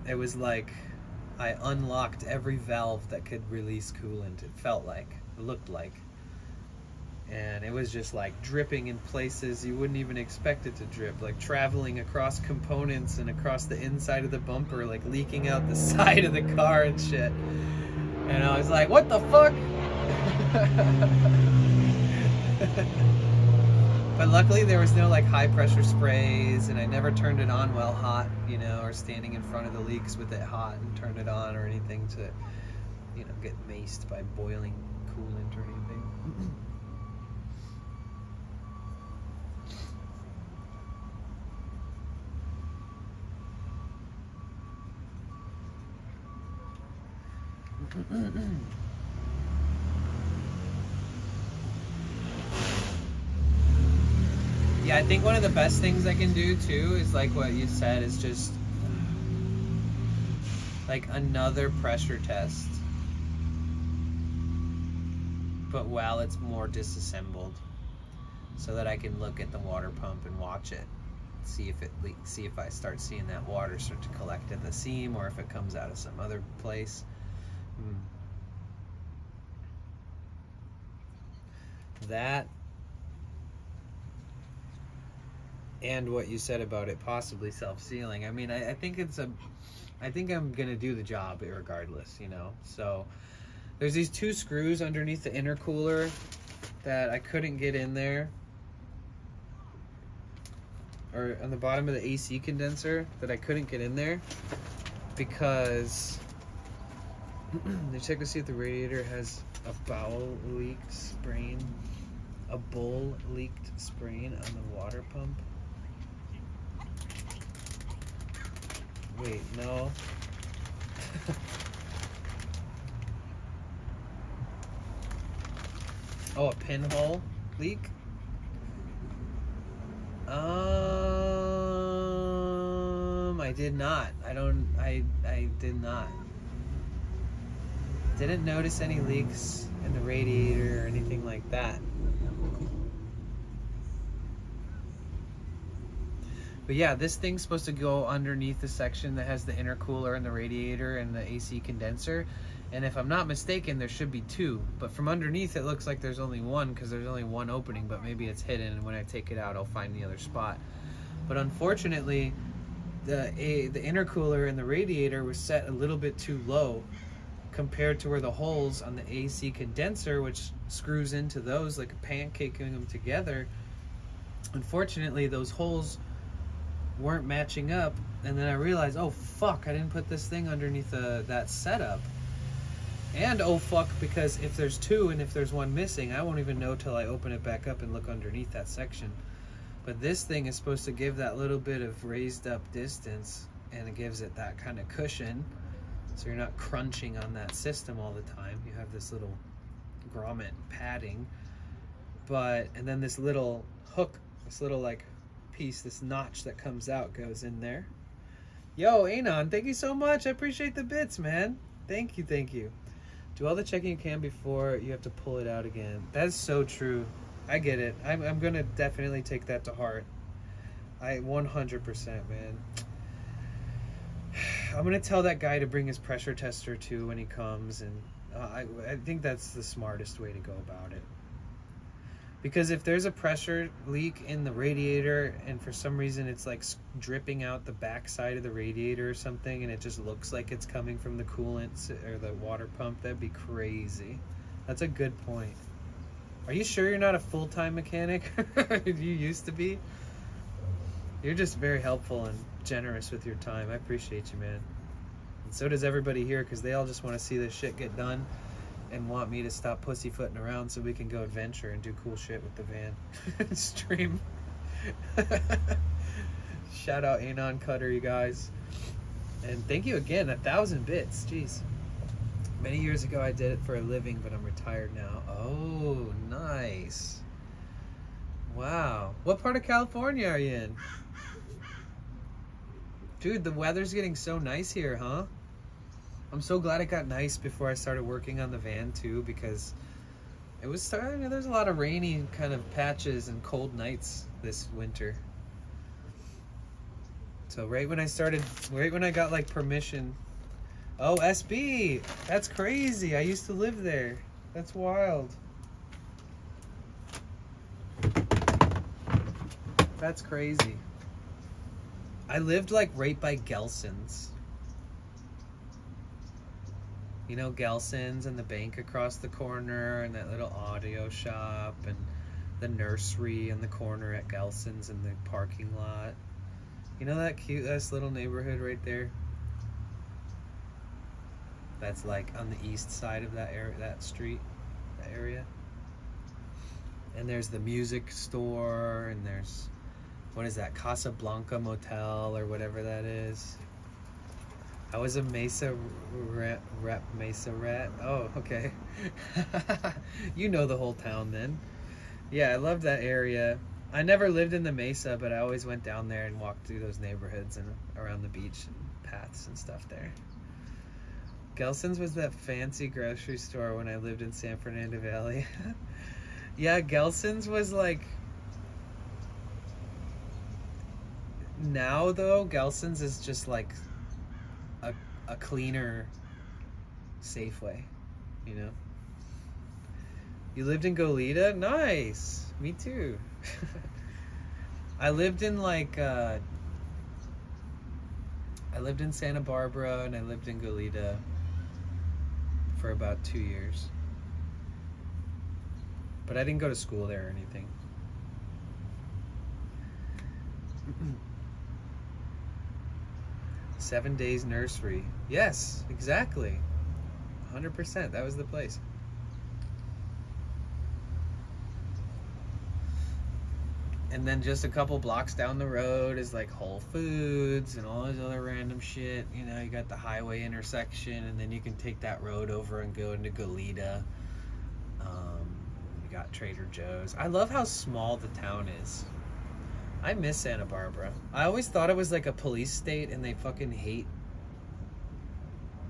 I unlocked every valve that could release coolant. It felt like, it looked like. And it was just like dripping in places you wouldn't even expect it to drip, like traveling across components and across the inside of the bumper, like leaking out the side of the car and shit. And I was like, what the fuck? But luckily there was no like high pressure sprays, and I never turned it on while hot, you know, or standing in front of the leaks with it hot and turned it on or anything to, you know, get maced by boiling coolant or anything. Yeah, I think one of the best things I can do too is like what you said, is just like another pressure test, but while it's more disassembled, so that I can look at the water pump and watch it, see if it leaks, see if I start seeing that water start to collect at the seam or if it comes out of some other place. That and what you said about it possibly self-sealing. I mean, I think I think I'm gonna do the job regardless, you know. So there's these two screws underneath the intercooler that I couldn't get in there, or on the bottom of the AC condenser that I couldn't get in there because they checked to see if the radiator has a bowel leaked sprain, a bowl leaked sprain on the water pump. Wait, no. Oh, a pinhole leak? I did not. I did not. Didn't notice any leaks in the radiator or anything like that. But yeah, this thing's supposed to go underneath the section that has the intercooler and the radiator and the AC condenser. And if I'm not mistaken, there should be two. But from underneath, it looks like there's only one because there's only one opening, but maybe it's hidden, and when I take it out, I'll find the other spot. But unfortunately, the intercooler and the radiator was set a little bit too low compared to where the holes on the AC condenser, which screws into those like a pancake, them together. Unfortunately, those holes weren't matching up, and then I realized, oh fuck, I didn't put this thing underneath that setup. And oh fuck, because if there's two and if there's one missing, I won't even know till I open it back up and look underneath that section. But this thing is supposed to give that little bit of raised up distance, and it gives it that kind of cushion, so you're not crunching on that system all the time. You have this little grommet padding, and then this little hook, this little like piece, this notch that comes out goes in there. Yo, Anon, thank you so much. I appreciate the bits, man. Thank you, thank you. Do all the checking you can before you have to pull it out again. That is so true. I get it. I'm gonna definitely take that to heart. 100%, man. I'm gonna tell that guy to bring his pressure tester too when he comes, and I think that's the smartest way to go about it. Because if there's a pressure leak in the radiator and for some reason it's like dripping out the back side of the radiator or something, and it just looks like it's coming from the coolant or the water pump, that'd be crazy. That's a good point. Are you sure you're not a full-time mechanic? You used to be? You're just very helpful and generous with your time. I appreciate you, man. And so does everybody here, because they all just want to see this shit get done and want me to stop pussyfooting around so we can go adventure and do cool shit with the van. Stream. Shout out Anon Cutter, you guys. And thank you again, 1,000 bits. Jeez. Many years ago I did it for a living, but I'm retired now. Oh, nice. Wow. What part of California are you in? Dude, the weather's getting so nice here, huh? I'm so glad it got nice before I started working on the van too, because it was starting, there's a lot of rainy kind of patches and cold nights this winter. So right when I got like permission. Oh, SB, that's crazy. I used to live there. That's wild. That's crazy. I lived like right by Gelson's. You know, Gelson's and the bank across the corner and that little audio shop and the nursery in the corner at Gelson's in the parking lot. You know that cute ass little neighborhood right there? That's like on the east side of that area, that street, that area. And there's the music store, and there's, what is that, Casablanca Motel or whatever that is. I was a Mesa Mesa rat. Oh, okay. You know the whole town then. Yeah, I loved that area. I never lived in the Mesa, but I always went down there and walked through those neighborhoods and around the beach and paths and stuff there. Gelson's was that fancy grocery store when I lived in San Fernando Valley. Yeah, Gelson's was like... Now though, Gelson's is just like a cleaner Safeway, you know? You lived in Goleta? Nice! Me too. I lived in like, I lived in Santa Barbara and I lived in Goleta for about 2 years. But I didn't go to school there or anything. 7 Days Nursery. Yes, exactly. 100%. That was the place. And then just a couple blocks down the road is like Whole Foods and all this other random shit. You know, you got the highway intersection, and then you can take that road over and go into Goleta. You got Trader Joe's. I love how small the town is. I miss Santa Barbara. I always thought it was like a police state, and they fucking hate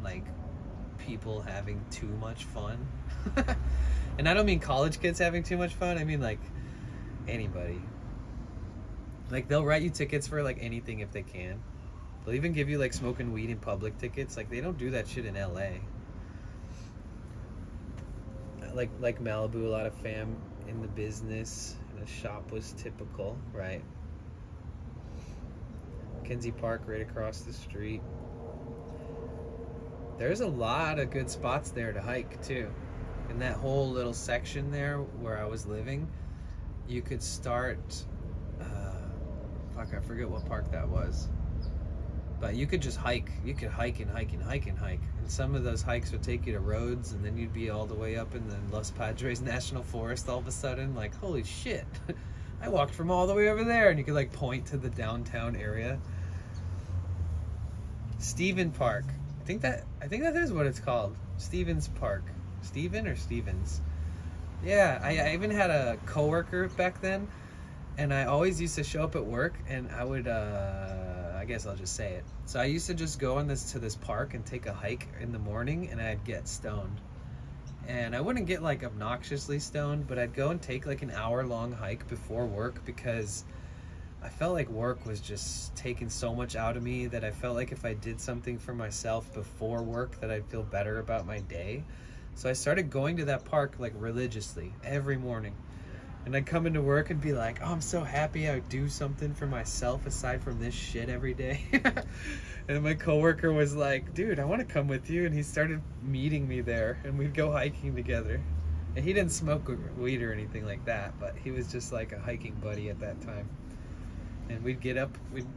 like people having too much fun. And I don't mean college kids having too much fun. I mean like anybody. Like they'll write you tickets for like anything if they can. They'll even give you like smoking weed in public tickets. Like they don't do that shit in LA. Like Malibu, a lot of fam in the business, and the shop was typical, right? Kenzie Park right across the street. There's a lot of good spots there to hike too. In that whole little section there where I was living, you could start, fuck, I forget what park that was. But you could just hike. You could hike and hike and hike and hike. And some of those hikes would take you to roads, and then you'd be all the way up in the Los Padres National Forest all of a sudden. Like, holy shit. I walked from all the way over there, and you could like point to the downtown area. Stephen Park. I think that is what it's called. Stevens Park. Stephen or Stevens? Yeah, I even had a coworker back then, and I always used to show up at work, and I would I guess I'll just say it. So I used to just go to this park and take a hike in the morning, and I'd get stoned. And I wouldn't get like obnoxiously stoned, but I'd go and take like an hour-long hike before work because I felt like work was just taking so much out of me that I felt like if I did something for myself before work that I'd feel better about my day. So I started going to that park like religiously every morning. And I'd come into work and be like, oh, I'm so happy I do something for myself aside from this shit every day. And my coworker was like, dude, I want to come with you. And he started meeting me there, and we'd go hiking together. And he didn't smoke weed or anything like that, but he was just like a hiking buddy at that time. And we'd get up, we'd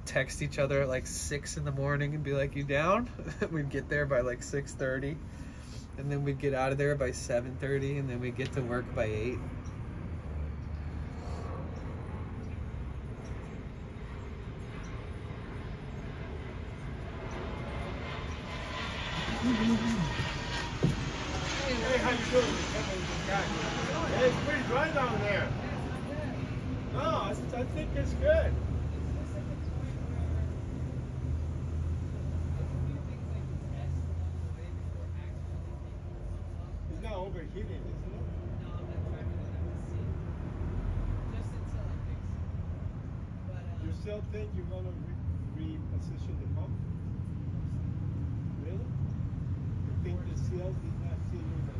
text each other at like 6 in the morning and be like, you down? We'd get there by like 6:30. And then we'd get out of there by 7:30, and then we'd get to work by 8. Hey, how you doing? Hey, it's pretty dry down there. No, I think it's good. It's not overheating, isn't it? You still think you're going to reposition the pump? Really? You think the seals is not sealing the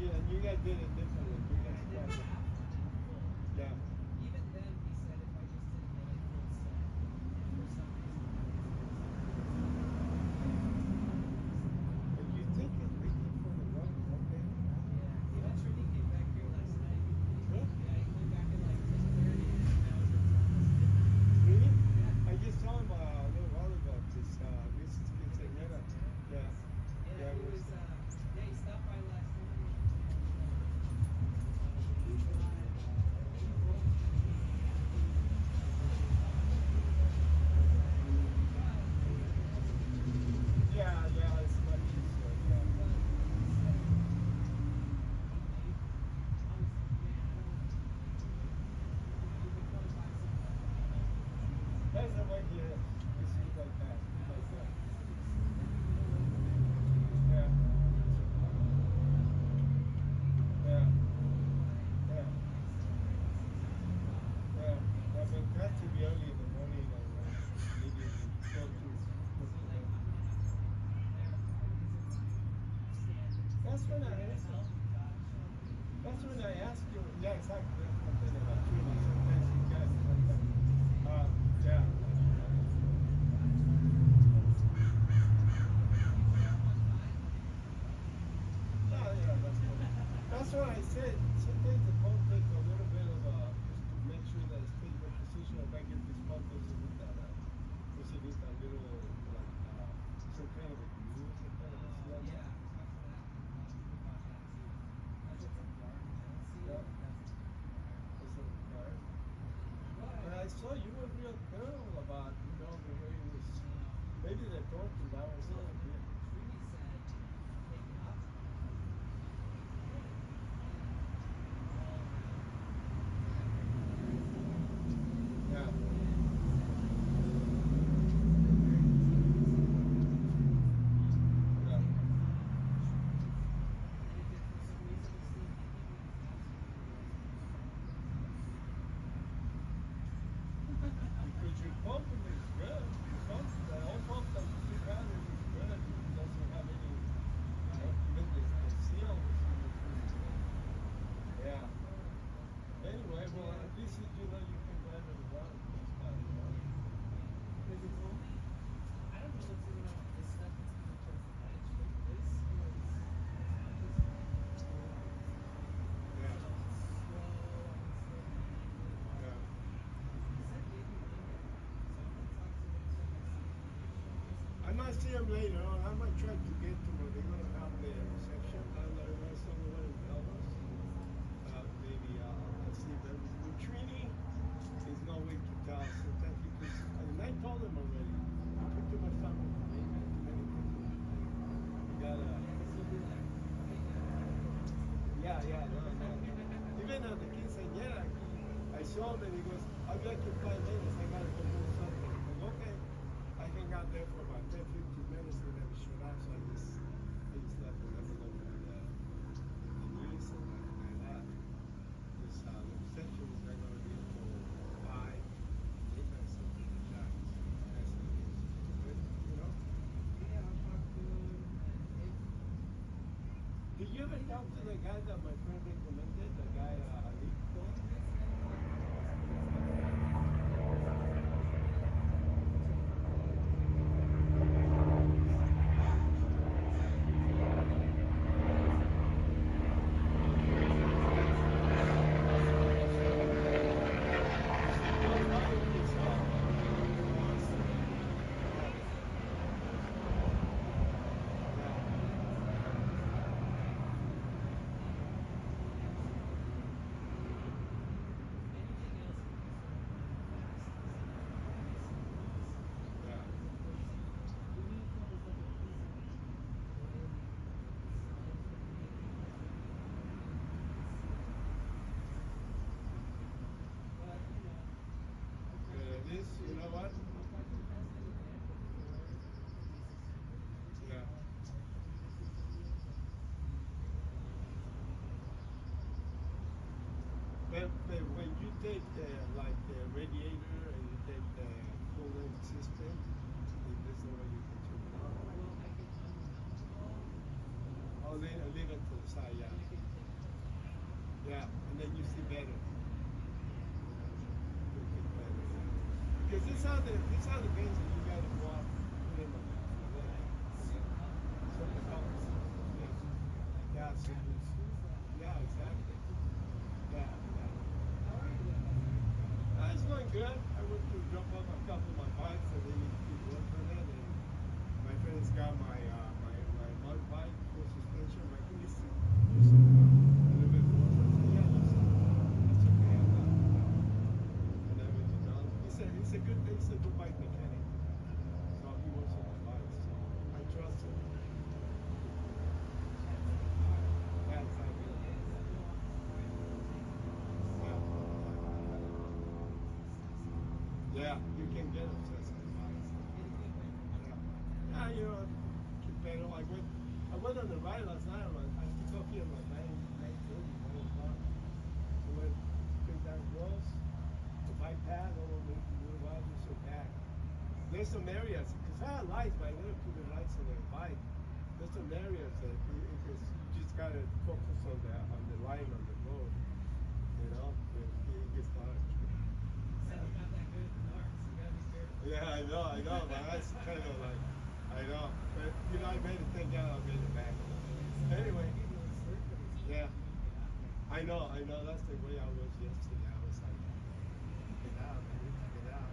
and you guys did it differently. You guys tried it. Yeah. But you think it's leaking from the rubber, okay? Really? I just saw him a little while ago. This quinceañera. Yeah. Yeah, it was. Yeah, it's much easier. Yeah. That's the way here. You see like that. Like that. Yeah. Yeah. Yeah. Yeah. But it has to be early in the morning and maybe go to. That's when I asked you. That's when I asked you. Yeah, exactly. That's one thing about treating. Sometimes you guys like that. Yeah. Yeah, that's what I said. Sometimes the pump takes a little bit of just to make sure that it stays in position. If I get this pump, does it need that? Does it need that little like some kind of a glue, some kind of a seal? Yeah. But I saw you were real thorough about, the way it was. Maybe the torque that was good. Yeah. Yeah. see them later on. I might try to get to where they're gonna have the reception. I don't know somewhere in Belmont. Maybe I'll see them. With Trini, there's no way to tell. Sometimes because and I told them already. You put too much time into me. You gotta. Yeah, no. Even though the kid said, yeah, I saw him and he goes, I'll be like in 5 minutes. I gotta go do something. I go, okay. I hang out there for about 10, 15 minutes and then shut up. So I just left and never looked at the news and like that. This the reception is not gonna be until 5, midnight, something like that. That's what it is. But, you know? Yeah, I'll talk to Did you ever talk to the guy that my friend recommended? The guy, Ali? This, you know what? Yeah. But when you take like the radiator and you take the cooling system, this is what you can turn it on. Oh, leave it to the side, yeah. Yeah, and then you see better. Because this how the things that you gotta go out put in the certain colors. Yeah, yeah, exactly. Yeah. It's going good. I went to drop off a couple of my bikes and they need to keep work on it. And my friend's got my mud bike, full suspension. My friend needs to do some a little bit more. Yeah, that's okay. And everything else. He's a good bike mechanic. So he works on the bikes. So I trust him. Yeah, exactly. Yeah, you can get obsessed with bikes. Yeah, you know, pero I went on the ride last night. I took off here at like 9:30, 9 o'clock. I went straight down close. The bike pad, all over the ride was so packed. There's some areas, because I have lights, but I never put the lights on the bike. There's some areas that you just gotta focus on the line on the road. You know, it gets dark. Yeah, I know, but that's kind of like, I know. But, you know, I made it think out, I made it back. Anyway, yeah. I know, that's the way I was yesterday. I was like, get out, I need to get out.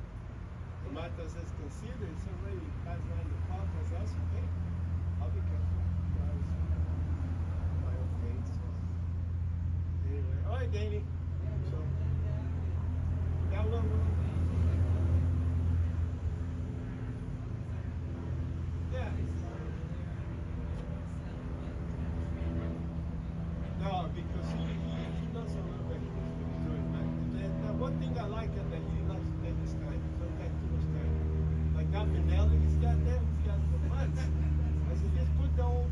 The Martha says, consider it's already past 9 o'clock. I said, that's okay. I'll be careful. I was my own pace. So. Anyway, all right, Danny. So, that one. Yeah. No, because he knows a little bit what he's doing. The one thing I like is that he likes to take his time. He don't take too much time. Like that Manelli he's got there, he's got the months. I said, just put the old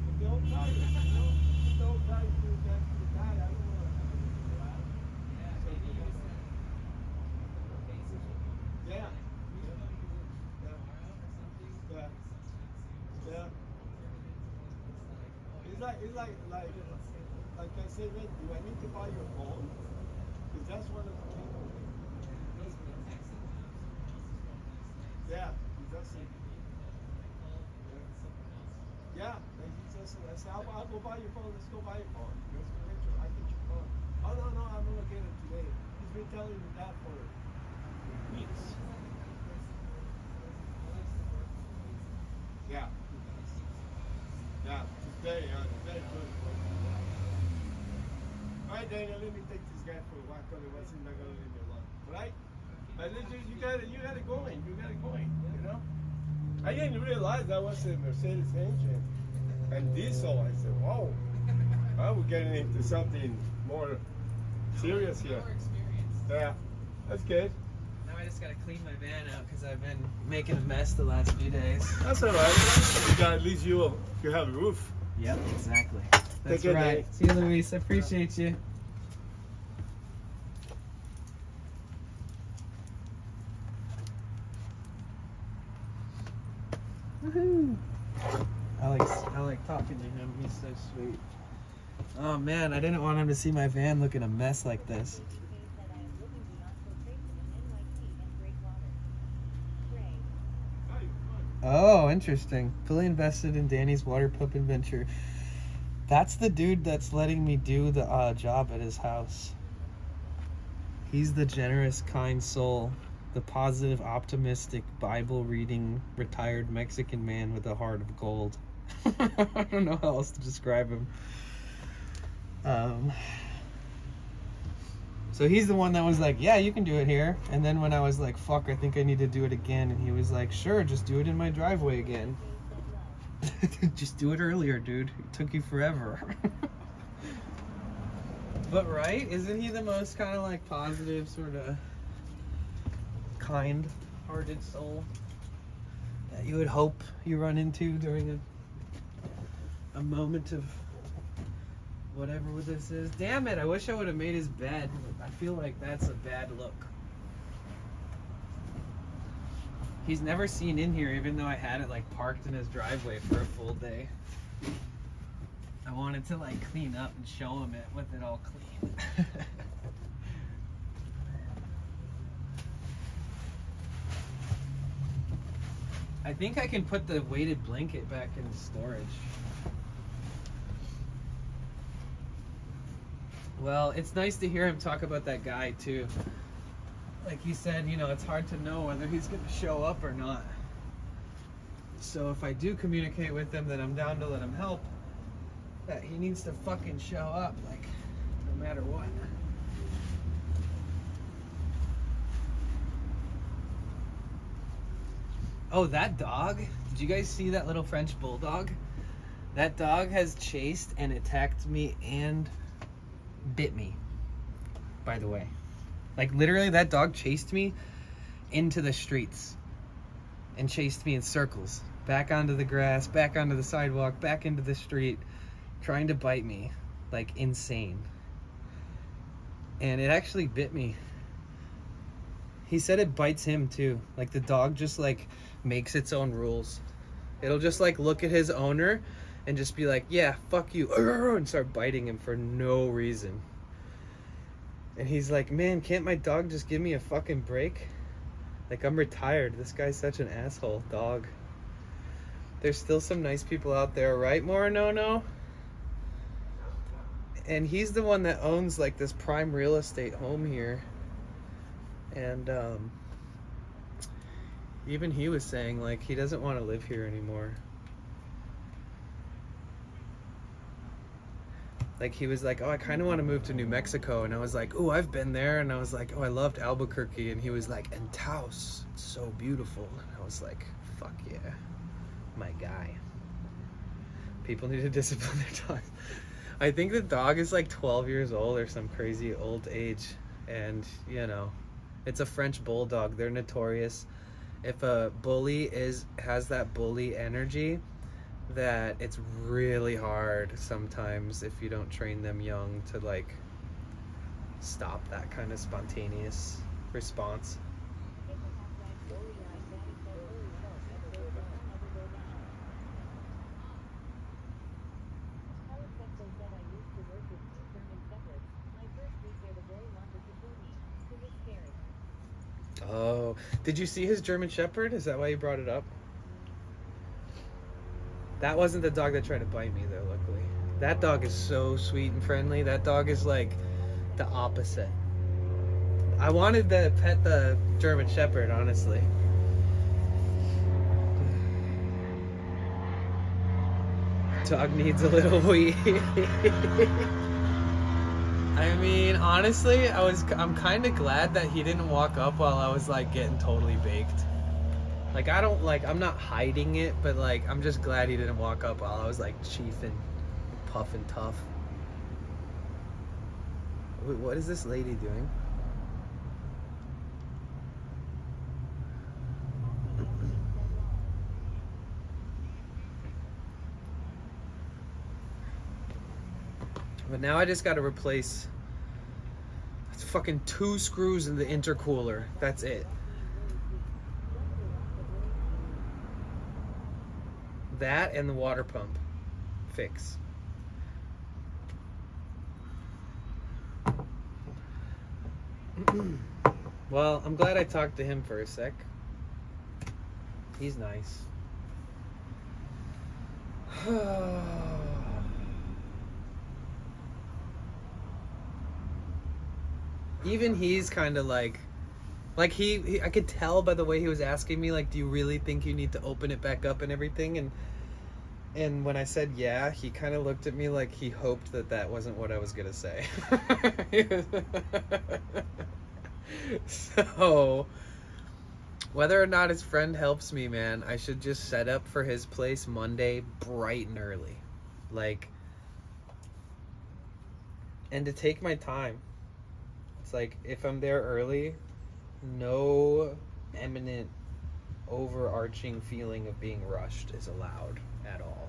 tires, you know? Put the old tires to the tire. I don't want to have anything around. Something like that. Yeah. Yeah. It's like I said, wait, do I need to buy your phone? Because that's one of the people. Yeah, he doesn't. Yeah, and he says, I said, I'll go buy your phone. Let's go buy your phone. Let's go get your, I get your phone. Oh no, I'm gonna get it today. He's been telling me that for weeks. Yeah. Yeah, it's very good. Alright, Daniel, let me take this guy for a walk. Otherwise, he's not gonna leave me alone. Right? But you got it going. You got it going. You know. I didn't realize that was a Mercedes engine and diesel. I said, whoa. We're getting into something more serious here. More experience. Yeah, that's good. Now I just gotta clean my van out because I've been making a mess the last few days. That's all right. You got at least you have a roof. Yep, exactly. That's care, right. Danny. See you, Luis. I appreciate you. Woohoo! I like talking to him. He's so sweet. Oh man, I didn't want him to see my van looking a mess like this. That I am living beyond filtration in NYC and Breakwater. Gray. Oh, interesting. Fully invested in Danny's water pump adventure. That's the dude that's letting me do the job at his house. He's the generous, kind soul, the positive, optimistic, Bible-reading, retired Mexican man with a heart of gold. I don't know how else to describe him. So he's the one that was like, yeah, you can do it here. And then when I was like, fuck, I think I need to do it again. And he was like, sure, just do it in my driveway again. Just do it earlier, dude. It took you forever. But right? Isn't he the most kind of like positive, sort of kind-hearted soul that you would hope you run into during a moment of whatever this is? Damn it, I wish I would have made his bed. I feel like that's a bad look. He's never seen in here, even though I had it like parked in his driveway for a full day. I wanted to like clean up and show him it with it all clean. I think I can put the weighted blanket back in storage. Well, it's nice to hear him talk about that guy too. Like he said, you know, it's hard to know whether he's going to show up or not. So if I do communicate with him that I'm down to let him help, that he needs to fucking show up, like, no matter what. Oh, that dog? Did you guys see that little French bulldog? That dog has chased and attacked me and bit me, by the way. Like, literally, that dog chased me into the streets and chased me in circles. Back onto the grass, back onto the sidewalk, back into the street, trying to bite me. Like, insane. And it actually bit me. He said it bites him, too. Like, the dog just, like, makes its own rules. It'll just, like, look at his owner and just be like, yeah, fuck you, and start biting him for no reason. And he's like, man, can't my dog just give me a fucking break? Like, I'm retired. This guy's such an asshole dog. There's still some nice people out there, right, Moranono? And he's the one that owns, like, this prime real estate home here. And even he was saying, like, he doesn't want to live here anymore. Like, he was like, oh, I kind of want to move to New Mexico. And I was like, oh, I've been there. And I was like, oh, I loved Albuquerque. And he was like, and Taos, it's so beautiful. And I was like, fuck yeah, my guy. People need to discipline their dogs. I think the dog is like 12 years old or some crazy old age. And, you know, it's a French bulldog. They're notorious. If a bully has that bully energy, that it's really hard sometimes if you don't train them young to like stop that kind of spontaneous response. Oh, did you see his German Shepherd? Is that why you brought it up? That wasn't the dog that tried to bite me, though, luckily. That dog is so sweet and friendly. That dog is, like, the opposite. I wanted to pet the German Shepherd, honestly. dog needs a little wee. I mean, honestly, I'm kind of glad that he didn't walk up while I was like getting totally baked. Like I'm not hiding it, but like I'm just glad he didn't walk up while I was like chiefing, puffing tough. Wait, what is this lady doing? But now I just gotta replace fucking 2 screws in the intercooler. That's it. That and the water pump fix. Well, I'm glad I talked to him for a sec. He's nice. Even he's kind of like he I could tell by the way he was asking me, like, do you really think you need to open it back up and everything? And when I said yeah, he kind of looked at me like he hoped that wasn't what I was gonna say. So whether or not his friend helps me, man, I should just set up for his place Monday bright and early, like, and to take my time. It's like, if I'm there early, no eminent overarching feeling of being rushed is allowed at all.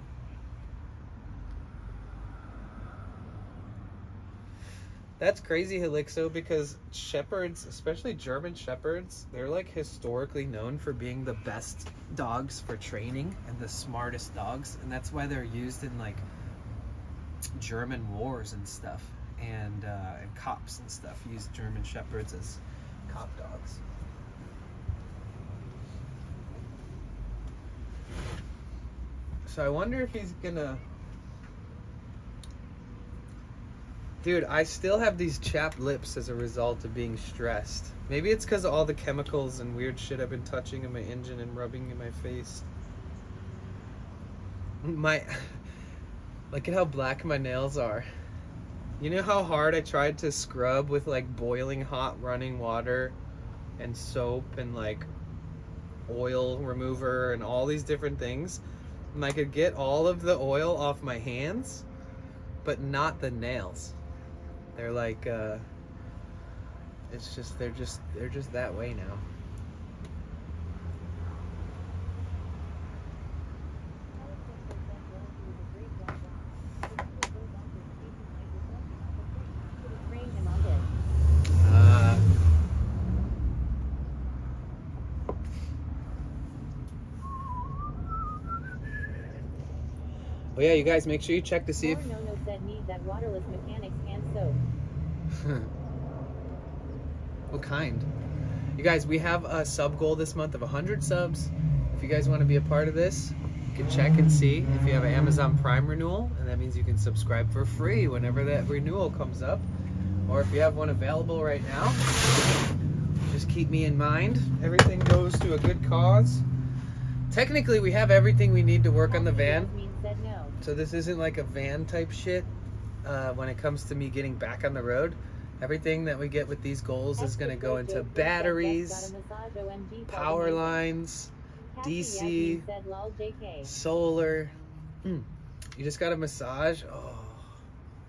That's crazy, Helixo, because shepherds, especially German shepherds, they're like historically known for being the best dogs for training and the smartest dogs, and that's why they're used in like German wars and stuff. And cops and stuff use German shepherds as cop dogs. So I wonder if he's gonna... Dude, I still have these chapped lips as a result of being stressed. Maybe it's because of all the chemicals and weird shit I've been touching in my engine and rubbing in my face. Look at how black my nails are. You know how hard I tried to scrub with like boiling hot running water and soap and like oil remover and all these different things? And I could get all of the oil off my hands, but not the nails. They're like, it's just, they're just that way now. Oh yeah, you guys make sure you check to see if... No said need that waterless mechanics hand soap. What kind? You guys, we have a sub goal this month of 100 subs. If you guys want to be a part of this, you can check and see if you have an Amazon Prime renewal, and that means you can subscribe for free whenever that renewal comes up. Or if you have one available right now, just keep me in mind. Everything goes to a good cause. Technically, we have everything we need to work on the van. So this isn't like a van type shit when it comes to me getting back on the road. Everything that we get with these goals is going to go into batteries, power lines, DC, solar. You just got a massage. Oh.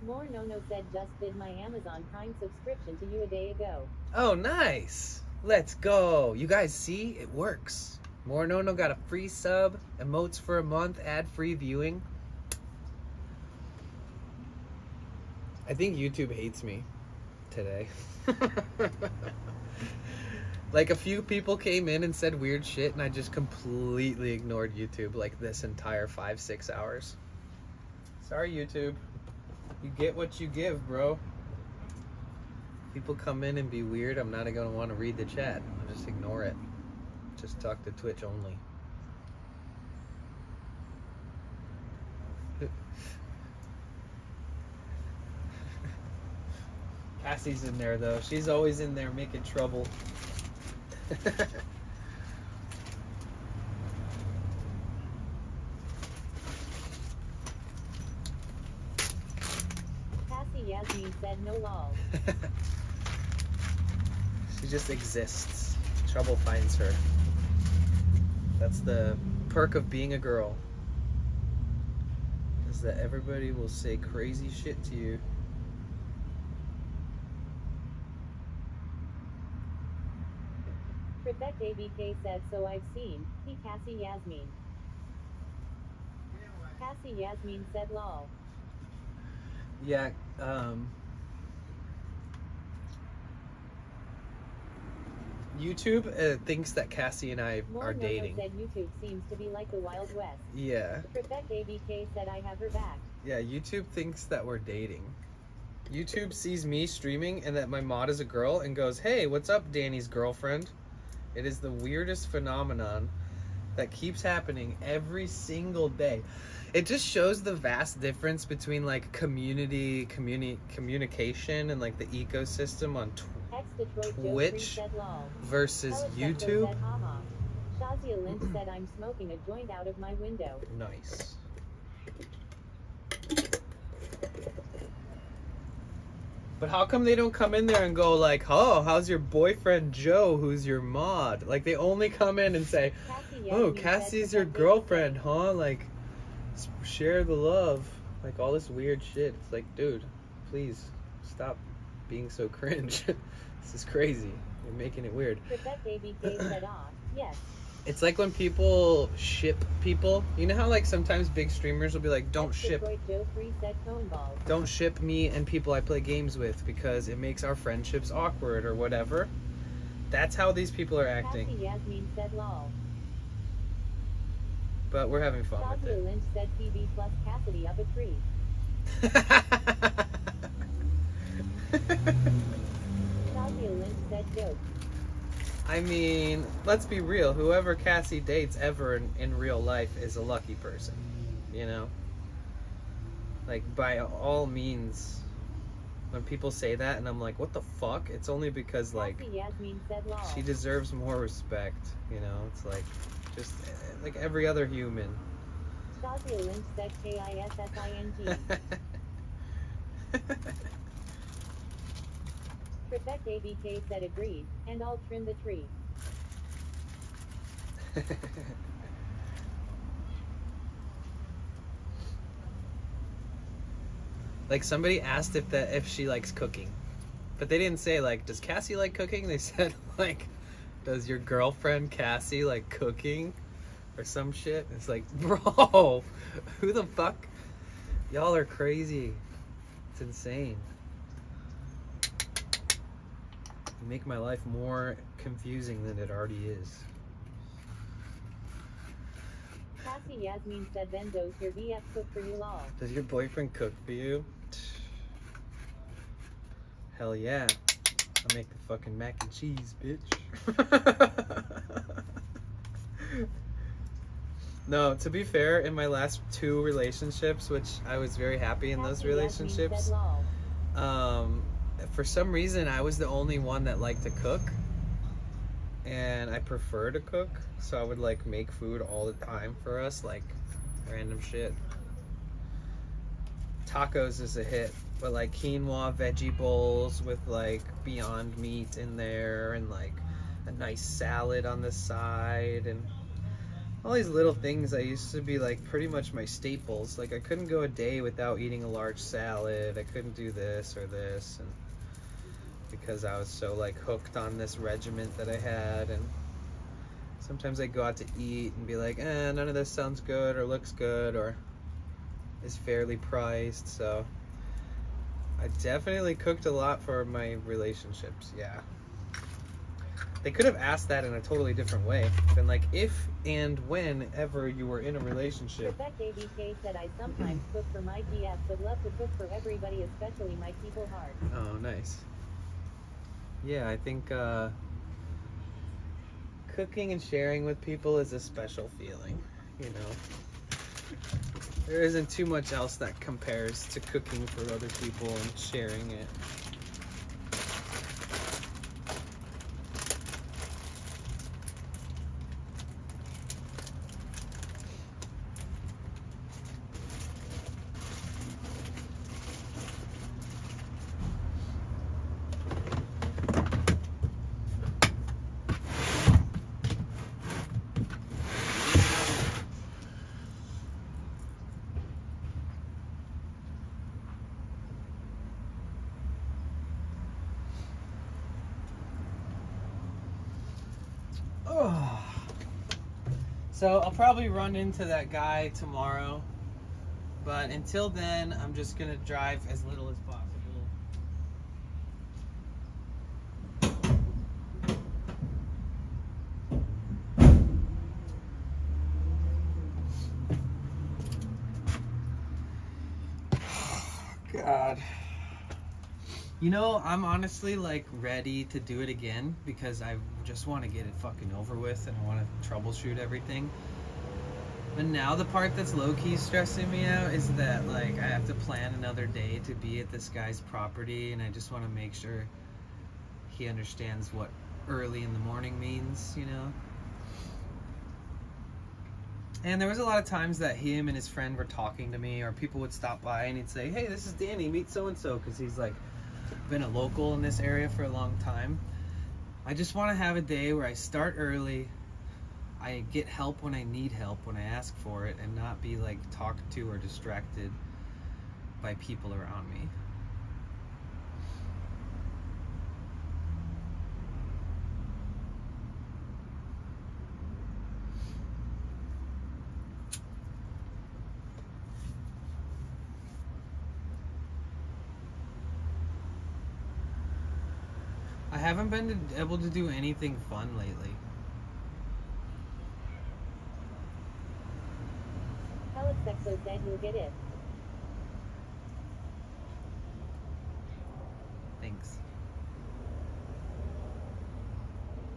More No said just did my Amazon Prime subscription to you a day ago. Oh, nice. Let's go. You guys see? It works. More No got a free sub, emotes for a month, ad-free viewing. I think YouTube hates me today. Like, a few people came in and said weird shit, and I just completely ignored YouTube like this entire 5-6 hours. Sorry, YouTube. You get what you give, bro. People come in and be weird, I'm not gonna want to read the chat. I'll just ignore it. Just talk to Twitch only. Cassie's in there though. She's always in there making trouble. Yasmin said no lol. She just exists. Trouble finds her. That's the perk of being a girl. Is that everybody will say crazy shit to you. Prefect ABK said so I've seen. He Cassie Yasmin. Cassie Yasmin said lol. Yeah, YouTube thinks that Cassie and I More are Nono dating. said YouTube seems to be like the Wild West. Yeah. Prefect ABK said I have her back. Yeah, YouTube thinks that we're dating. YouTube sees me streaming and that my mod is a girl and goes, "Hey, what's up, Danny's girlfriend?" It is the weirdest phenomenon that keeps happening every single day. It just shows the vast difference between like communication and like the ecosystem on Ex Detroit Joe Twitch 3 said lol. versus Pellet Sexo YouTube. said haha. Shazia Lynch said I'm smoking a joint out of my window. Nice. But how come they don't come in there and go like, "Oh, how's your boyfriend Joe, who's your mod?" Like they only come in and say, Cassie "Oh, Yasmin Cassie's said your Prefect girlfriend, huh?" Like share the love, like all this weird shit. It's like, dude, please stop being so cringe. This is crazy. You're making it weird. Prefect ABK said ah, yes. It's like when people ship people. You know how like sometimes big streamers will be like, "Don't Ex ship Detroit Joe 3 said cone balls. don't ship me and people I play games with because it makes our friendships awkward," or whatever. That's how these people are Cassie acting. Yasmin said lol. But we're having fun with Shazia it. Lynch said PB plus Cassidy up a tree. Shazia Lynch said joke. I mean, let's be real. Whoever Cassie dates ever in real life is a lucky person. You know? Like, by all means, when people say that and I'm like, what the fuck? It's only because, like, Cassie Yasmin said lol. she deserves more respect. You know? It's like, just like every other human. Shazia Lynch said KISSING. Prefect ABK said agreed, and I'll trim the tree. Like somebody asked if she likes cooking, but they didn't say like, does Cassie like cooking? They said like, does your girlfriend Cassie like cooking, or some shit? It's like, bro, who the fuck? Y'all are crazy. It's insane. You make my life more confusing than it already is. Cassie Yasmin said then does your VF cook for you lol. Does your boyfriend cook for you? Hell yeah. I make the fucking mac and cheese, bitch. No, to be fair, in my last 2 relationships, which I was very happy in those Cassie Yasmin relationships, said lol. for some reason I was the only one that liked to cook. And I prefer to cook, so I would like make food all the time for us, like random shit. Tacos is a hit, but like quinoa veggie bowls with like Beyond Meat in there and like a nice salad on the side and all these little things I used to be like pretty much my staples. Like I couldn't go a day without eating a large salad. I couldn't do this or this, and because I was so like hooked on this regiment that I had. And sometimes I'd go out to eat and be like, none of this sounds good or looks good or is fairly priced. So I definitely cooked a lot for my relationships. Yeah, they could have asked that in a totally different way. Been like, if and whenever you were in a relationship. Prefect ABK said I sometimes cook for my GF but love to cook for everybody, especially my people hard. Oh, nice. Yeah, I think cooking and sharing with people is a special feeling, you know. There isn't too much else that compares to cooking for other people and sharing it. So I'll probably run into that guy tomorrow. But until then, I'm just gonna drive as little as possible. God. You know, I'm honestly like ready to do it again because I just want to get it fucking over with and I want to troubleshoot everything. But now the part that's low-key stressing me out is that like I have to plan another day to be at this guy's property, and I just want to make sure he understands what early in the morning means, you know? And there was a lot of times that him and his friend were talking to me, or people would stop by and he'd say, hey, this is Danny, meet so-and-so, because he's like been a local in this area for a long time. I just want to have a day where I start early, I get help when I need help, when I ask for it, and not be like talked to or distracted by people around me. I haven't been able to do anything fun lately. Alex Exo said you'll get it. Thanks.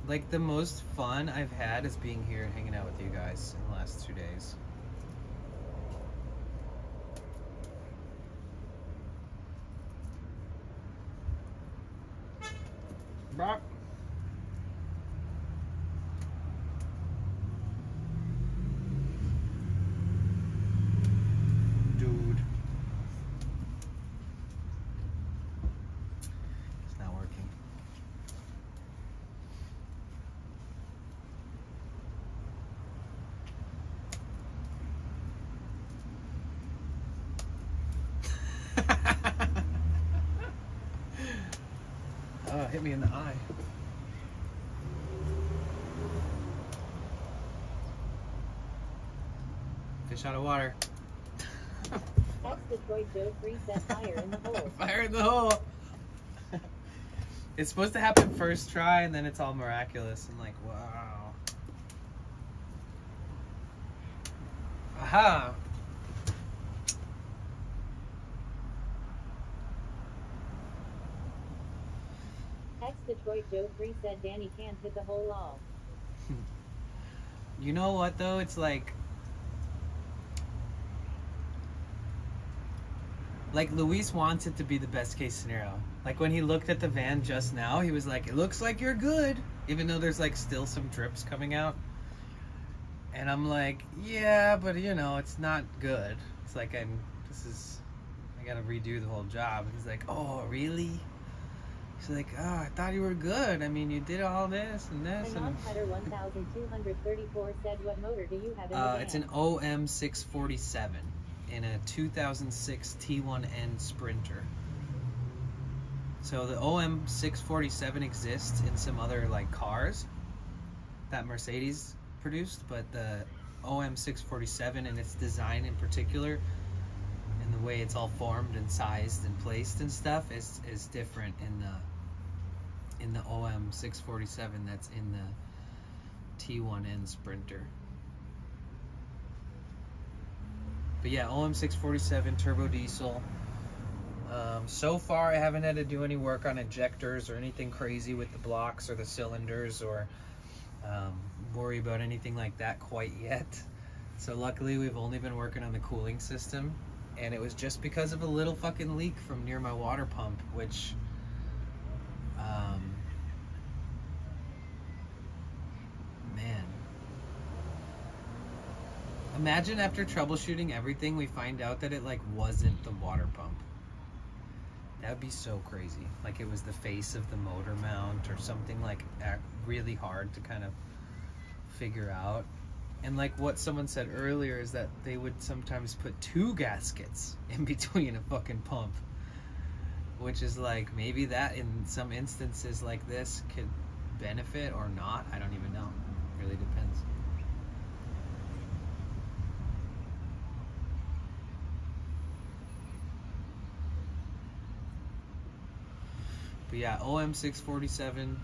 Like the most fun I've had is being here and hanging out with you guys in the last 2 days. Brock. Dude. It's not working. Oh, hit me in the eye. Fish out of water. Ex Detroit Joe 3 said fire in the hole. Fire in the hole. It's supposed to happen first try and then it's all miraculous and like, wow. Aha. Ex Detroit Joe 3 said Danny can't hit the hole all. You know what though? It's like Luis wants it to be the best case scenario. Like when he looked at the van just now, he was like, it looks like you're good, even though there's like still some drips coming out. And I'm like, yeah, but you know, it's not good. It's like I gotta redo the whole job. He's like, oh, really? He's like, oh, I thought you were good. I mean, you did all this and this. And Header 1234 said, what motor do you have in the van? It's an OM647 in a 2006 T1N Sprinter. So the OM647 exists in some other like cars that Mercedes produced, but the OM647 and its design in particular, and the way it's all formed and sized and placed and stuff is different in the OM647 that's in the T1N Sprinter. But yeah, OM647 turbo diesel. So far I haven't had to do any work on injectors or anything crazy with the blocks or the cylinders or worry about anything like that quite yet. So luckily we've only been working on the cooling system, and it was just because of a little fucking leak from near my water pump, which man, imagine after troubleshooting everything we find out that it like wasn't the water pump. That would be so crazy. Like it was the face of the motor mount or something like really hard to kind of figure out. And like what someone said earlier is that they would sometimes put 2 gaskets in between a fucking pump, which is like maybe that in some instances like this could benefit or not. I don't even know. Really depends. But yeah, OM647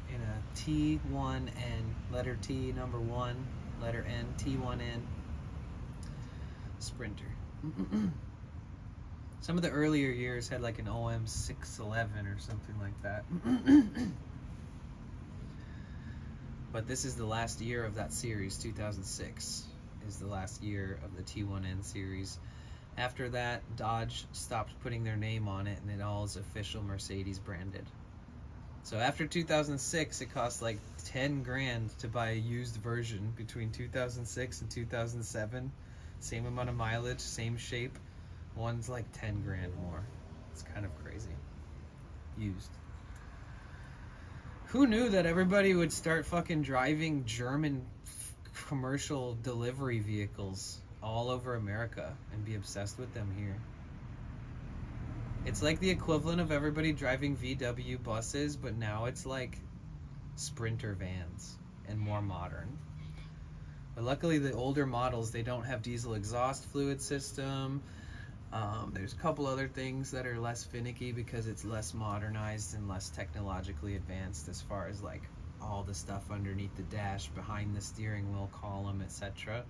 in a T1N, letter T, number 1, letter N, T1N Sprinter. Some of the earlier years had like an OM611 or something like that. But this is the last year of that series. 2006 is the last year of the T1N series. After that, Dodge stopped putting their name on it, and it all is official Mercedes branded. So after 2006, it cost like 10 grand to buy a used version between 2006 and 2007. Same amount of mileage, same shape. One's like 10 grand more. It's kind of crazy. Used. Who knew that everybody would start fucking driving German commercial delivery vehicles all over America and be obsessed with them here? It's like the equivalent of everybody driving VW buses, but now it's like Sprinter vans and more modern. But luckily the older models, they don't have diesel exhaust fluid system. There's a couple other things that are less finicky because it's less modernized and less technologically advanced as far as like all the stuff underneath the dash, behind the steering wheel column, etc.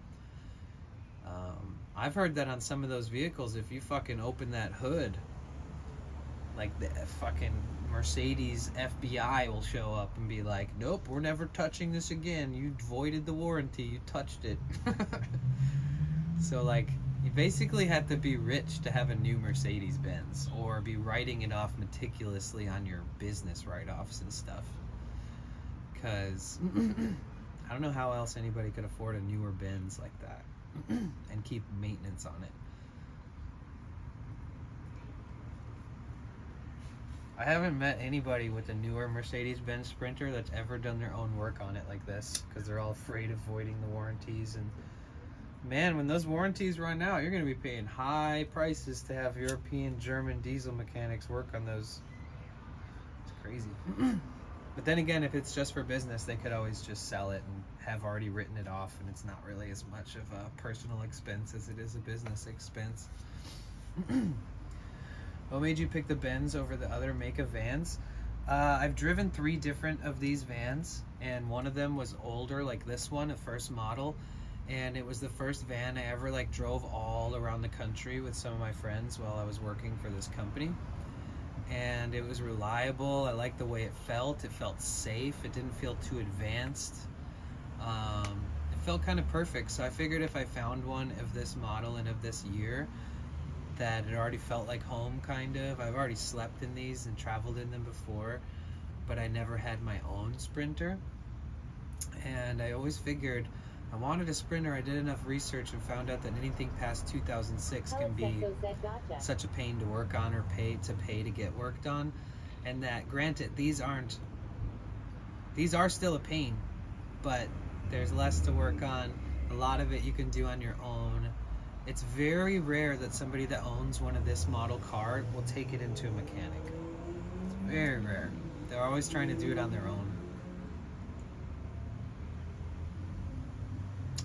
I've heard that on some of those vehicles, if you fucking open that hood, like the fucking Mercedes FBI will show up and be like, nope, we're never touching this again. You voided the warranty. You touched it. So like, you basically had to be rich to have a new Mercedes-Benz, or be writing it off meticulously on your business write-offs and stuff. Because I don't know how else anybody could afford a newer Benz like that and keep maintenance on it. I haven't met anybody with a newer Mercedes-Benz Sprinter that's ever done their own work on it like this, because they're all afraid of voiding the warranties. And man, when those warranties run out, you're going to be paying high prices to have European, German diesel mechanics work on those. It's crazy. But then again, if it's just for business, they could always just sell it and have already written it off, and it's not really as much of a personal expense as it is a business expense. What made you pick the Benz over the other make of vans? I've driven 3 different of these vans, and one of them was older, like this one, a first model. And it was the first van I ever like drove all around the country with some of my friends while I was working for this company. And it was reliable. I liked the way it felt. It felt safe. It didn't feel too advanced. It felt kind of perfect. So I figured if I found one of this model and of this year, that it already felt like home, kind of. I've already slept in these and traveled in them before, but I never had my own Sprinter. And I always figured I wanted a Sprinter. I did enough research and found out that anything past 2006 can be such a pain to work on or pay to get worked on. And that, granted, these are still a pain, but there's less to work on. A lot of it you can do on your own. It's very rare that somebody that owns one of this model car will take it into a mechanic. It's very rare. They're always trying to do it on their own.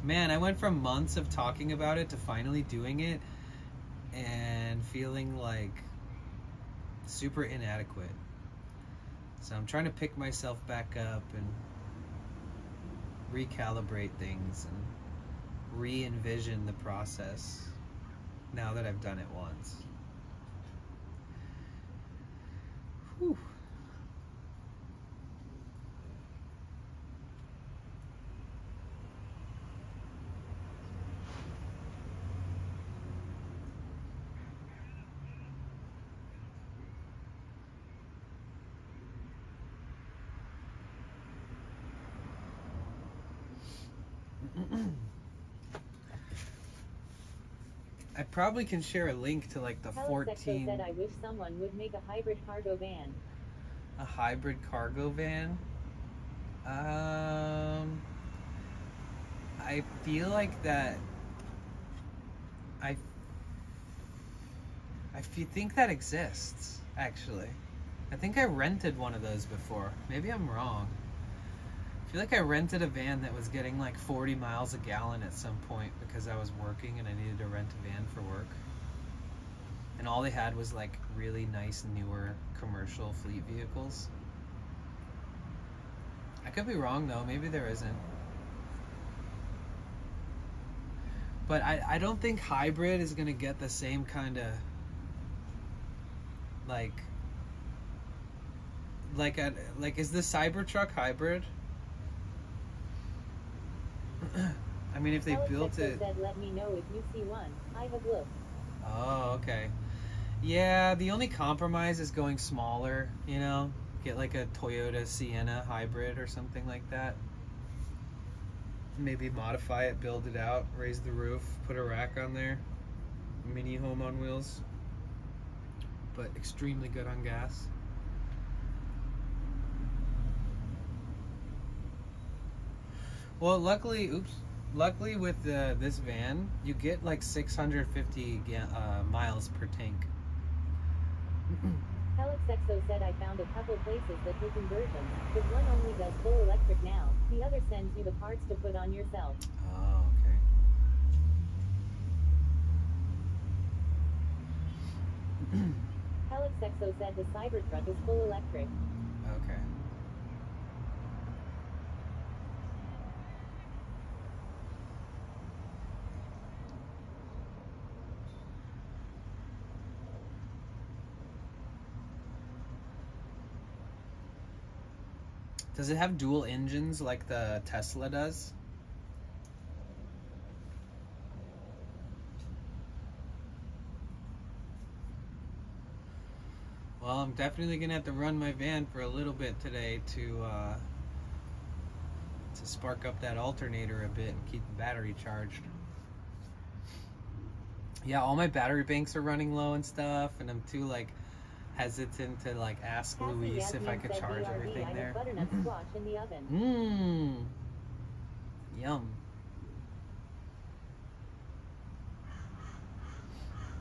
Man, I went from months of talking about it to finally doing it and feeling like super inadequate. So I'm trying to pick myself back up and recalibrate things and re-envision the process now that I've done it once. Whew. I probably can share a link to like the 14. Said I wish someone would make a hybrid cargo van. A hybrid cargo van? I feel like that. I think that exists, actually. I think I rented one of those before. Maybe I'm wrong. feel like I rented a van that was getting like 40 miles a gallon at some point because I was working and I needed to rent a van for work. And all they had was like really nice newer commercial fleet vehicles. I could be wrong though, maybe there isn't. But I don't think hybrid is gonna get the same kind of like is the Cybertruck hybrid? I mean, if they Alex built Exo it. said, let me know if you see one. I have looked. Oh, okay. Yeah, the only compromise is going smaller, you know? Get like a Toyota Sienna hybrid or something like that. Maybe modify it, build it out, raise the roof, put a rack on there. Mini home on wheels. But extremely good on gas. Well, luckily with this van, you get like 650 miles per tank. Alex Exo said I found a couple places that do conversions, but one only does full electric now. The other sends you the parts to put on yourself. Oh, okay. Alex Exo said the Cybertruck is full electric. Okay. Does it have dual engines like the Tesla does? Well, I'm definitely gonna have to run my van for a little bit today to spark up that alternator a bit and keep the battery charged. Yeah, all my battery banks are running low and stuff, and I'm too like hesitant to like ask Cassie Luis if I Yasmin could said charge BRB, everything I have there. butternut squash in the oven. Yum.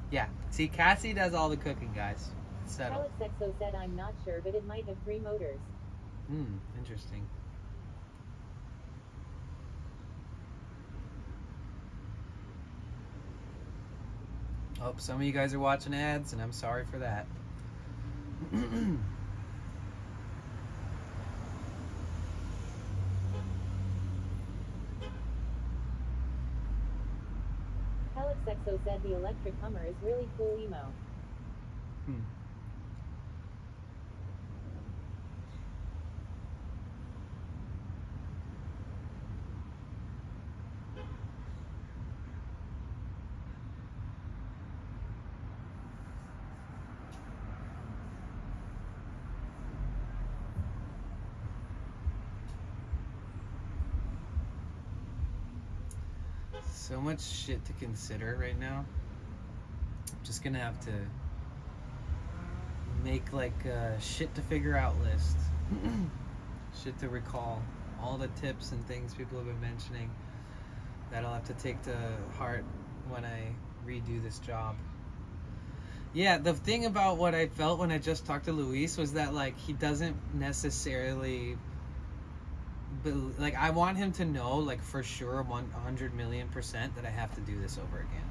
Yeah, see, Cassie does all the cooking, guys. It's settled. Alex Exo said I'm not sure, but it might have 3 motors. Interesting. Oh, some of you guys are watching ads, and I'm sorry for that. Alex Exo said the electric Hummer is really cool emo. So much shit to consider right now. I'm just gonna have to make like a shit to figure out list. Shit to recall. All the tips and things people have been mentioning that I'll have to take to heart when I redo this job. Yeah, the thing about what I felt when I just talked to Luis was that like he doesn't necessarily like I want him to know like for sure 100,000,000% that I have to do this over again.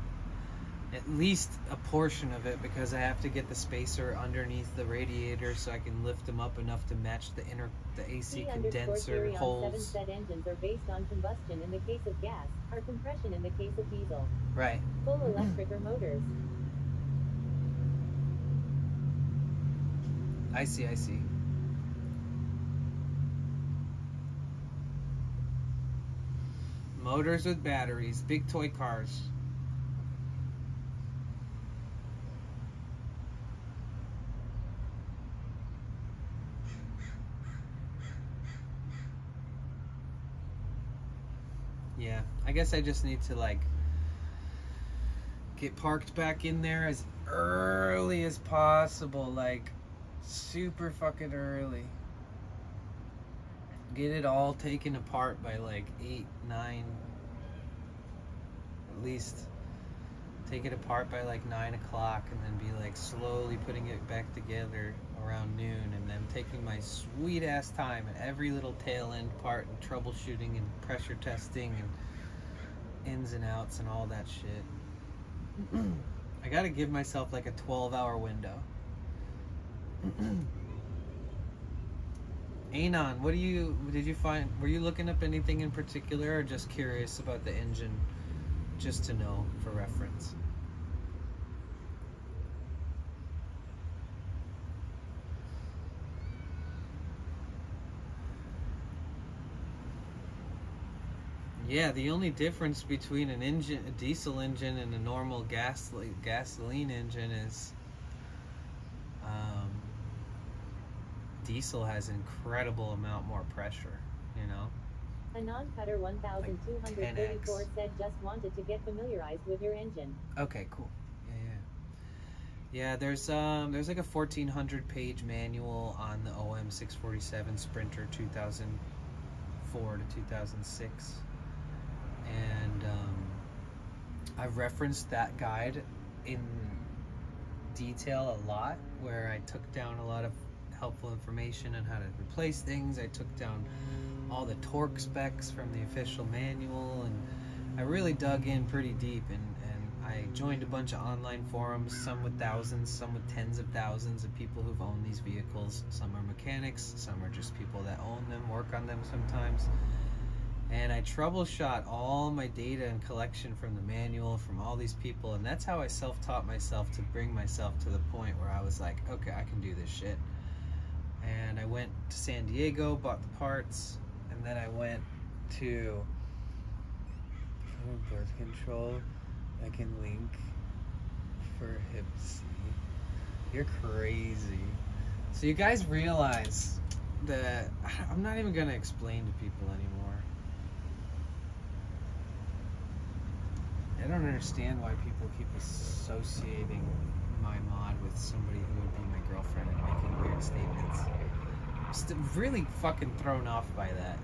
At least a portion of it, because I have to get the spacer underneath the radiator so I can lift them up enough to match the AC condenser holes. 7 said engines are based on combustion in the case of gas, or compression in the case of diesel. Right. Full electric or motors. I see. Motors with batteries, big toy cars. Yeah, I guess I just need to like get parked back in there as early as possible, like super fucking early. Get it all taken apart by like 8, 9. At least take it apart by like 9 o'clock, and then be like like slowly putting it back together around noon, and then taking my sweet ass time at every little tail end part and troubleshooting and pressure testing and ins and outs and all that shit. I gotta give myself like a 12-hour window. Anon, did you find, were you looking up anything in particular or just curious about the engine just to know for reference? Yeah, the only difference between a diesel engine and a normal gasoline engine is diesel has incredible amount more pressure, you know? Anon Cutter 1234 said just wanted to get familiarized with your engine. Okay, cool. Yeah, there's like a 1,400 page manual on the OM 647 Sprinter 2004 to 2006. And I've referenced that guide in detail a lot, where I took down a lot of helpful information on how to replace things. I took down all the torque specs from the official manual, and I really dug in pretty deep, and I joined a bunch of online forums, some with thousands, some with tens of thousands of people who've owned these vehicles. Some are mechanics, some are just people that own them, work on them sometimes. And I troubleshot all my data and collection from the manual, from all these people, and that's how I self-taught myself to bring myself to the point where I was like, okay, I can do this shit. And I went to San Diego, bought the parts, and then I went to birth control. I can link for hip C. You're crazy. So you guys realize that I'm not even gonna explain to people anymore. I don't understand why people keep associating my mod with somebody who would be my girlfriend and making weird statements. I'm still really fucking thrown off by that.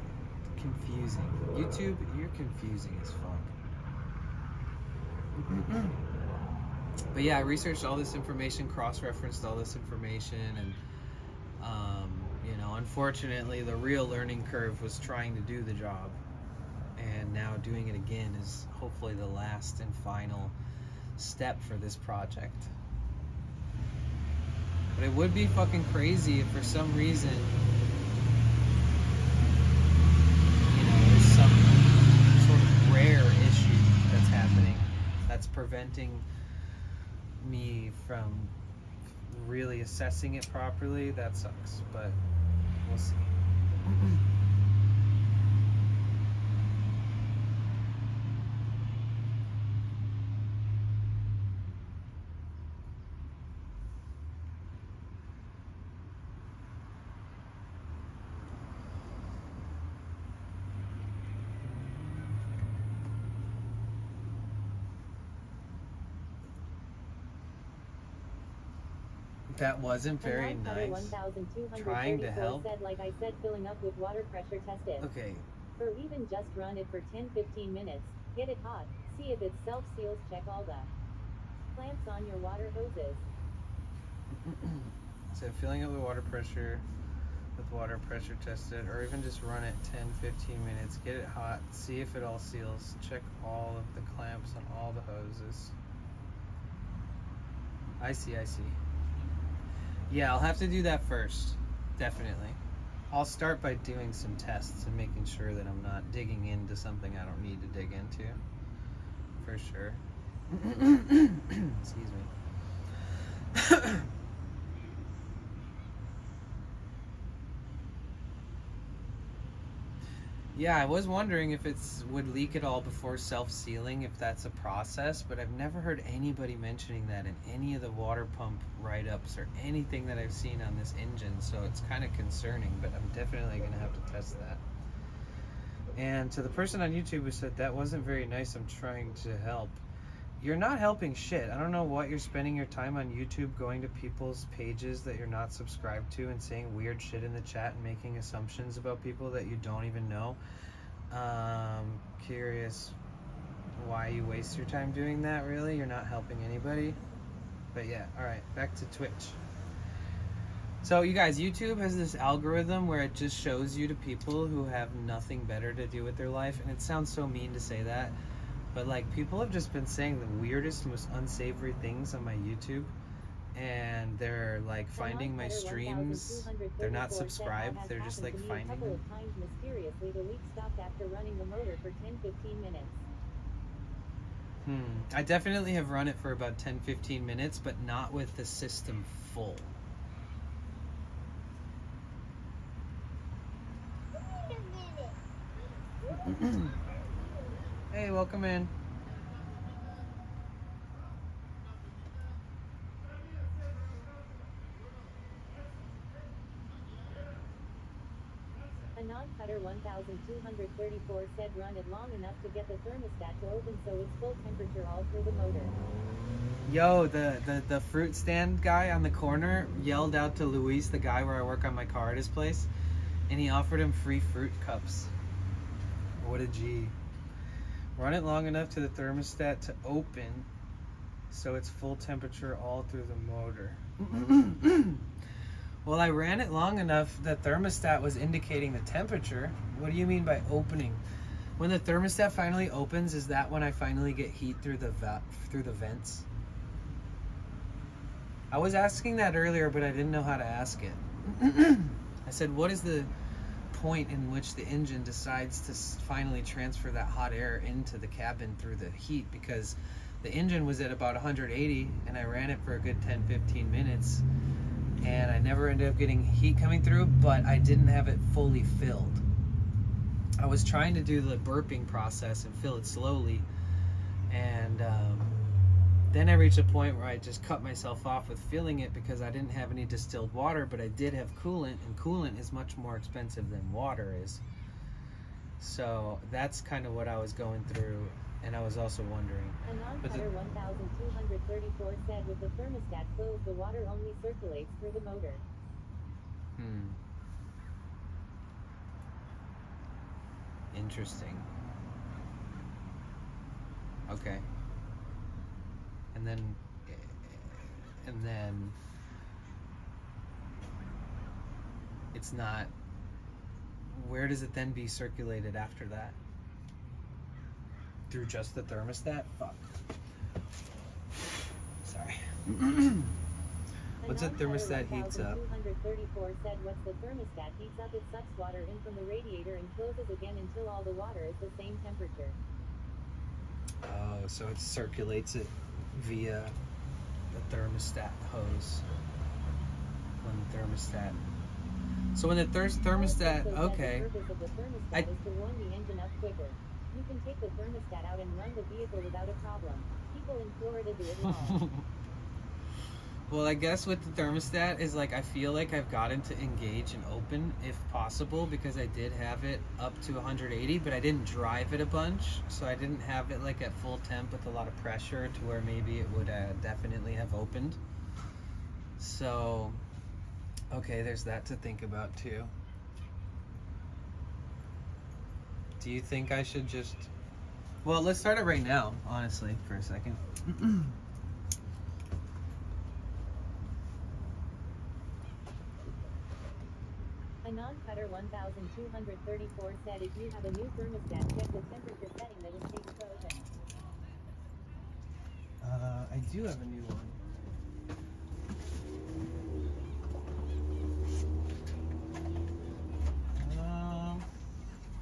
Confusing. YouTube, you're confusing as fuck. But yeah, I researched all this information, cross-referenced all this information, and you know, unfortunately the real learning curve was trying to do the job, and now doing it again is hopefully the last and final step for this project. But it would be fucking crazy if for some reason, you know, there's some sort of rare issue that's happening that's preventing me from really assessing it properly. That sucks, but we'll see. That wasn't very nice. Trying to help. Said, like I said, filling up with water pressure tested. Okay. Or even just run it for 10-15 minutes. Get it hot. See if it self-seals. Check all the clamps on your water hoses. So filling up the water pressure with water pressure tested, or even just run it 10-15 minutes. Get it hot. See if it all seals. Check all of the clamps on all the hoses. I see. Yeah, I'll have to do that first, definitely. I'll start by doing some tests and making sure that I'm not digging into something I don't need to dig into, for sure. Excuse me. Yeah, I was wondering if it's would leak at all before self-sealing, if that's a process, but I've never heard anybody mentioning that in any of the water pump write-ups or anything that I've seen on this engine, so it's kind of concerning, but I'm definitely going to have to test that. And to the person on YouTube who said, that wasn't very nice, I'm trying to help. You're not helping shit. I don't know what you're spending your time on YouTube going to people's pages that you're not subscribed to and saying weird shit in the chat and making assumptions about people that you don't even know. Curious why you waste your time doing that, really? You're not helping anybody. But yeah, all right, back to Twitch. So you guys, YouTube has this algorithm where it just shows you to people who have nothing better to do with their life, and it sounds so mean to say that, but like people have just been saying the weirdest, most unsavory things on my YouTube, and they're like finding my streams. They're not subscribed. They're just like finding a couple them. of times mysteriously. The leak stopped after running the motor for 10-15 minutes. I definitely have run it for about 10-15 minutes, but not with the system full. Wait a minute. Hey, welcome in. A non-cutter 1234 said run it long enough to get the thermostat to open so it's full temperature all through the motor. Yo, the fruit stand guy on the corner yelled out to Luis, the guy where I work on my car at his place, and he offered him free fruit cups. What a G. Run it long enough to the thermostat to open so it's full temperature all through the motor. Well, I ran it long enough, the thermostat was indicating the temperature. What do you mean by opening? When the thermostat finally opens, is that when I finally get heat through the vents? I was asking that earlier, but I didn't know how to ask it. I said, what is the point in which the engine decides to finally transfer that hot air into the cabin through the heat? Because the engine was at about 180 and I ran it for a good 10-15 minutes and I never ended up getting heat coming through, but I didn't have it fully filled. I was trying to do the burping process and fill it slowly, and then I reached a point where I just cut myself off with filling it because I didn't have any distilled water, but I did have coolant, and coolant is much more expensive than water is. So that's kind of what I was going through, and I was also wondering. A non-cutter 1234 said with the thermostat closed, the water only circulates through the motor. Interesting. Okay. And then it's not, where does it then be circulated after that? Through just the thermostat? Fuck. Sorry. Once the thermostat heats up. 234 said once the thermostat heats up, it sucks water in from the radiator and closes again until all the water is the same temperature. Oh, so it circulates it via the thermostat hose. When the thermostat. So when the thermostat, okay. The purpose of the thermostat is to warm the engine up quicker. You can take the thermostat out and run the vehicle without a problem. People in Florida do it wrong. Well, I guess with the thermostat is like I feel like I've gotten to engage and open if possible because I did have it up to 180, but I didn't drive it a bunch, so I didn't have it like at full temp with a lot of pressure to where maybe it would definitely have opened. So, okay, there's that to think about too. Do you think I should just... Well, let's start it right now, honestly, for a second. A non-cutter 1234 said if you have a new thermostat, check the temperature setting that it takes to open. I do have a new one.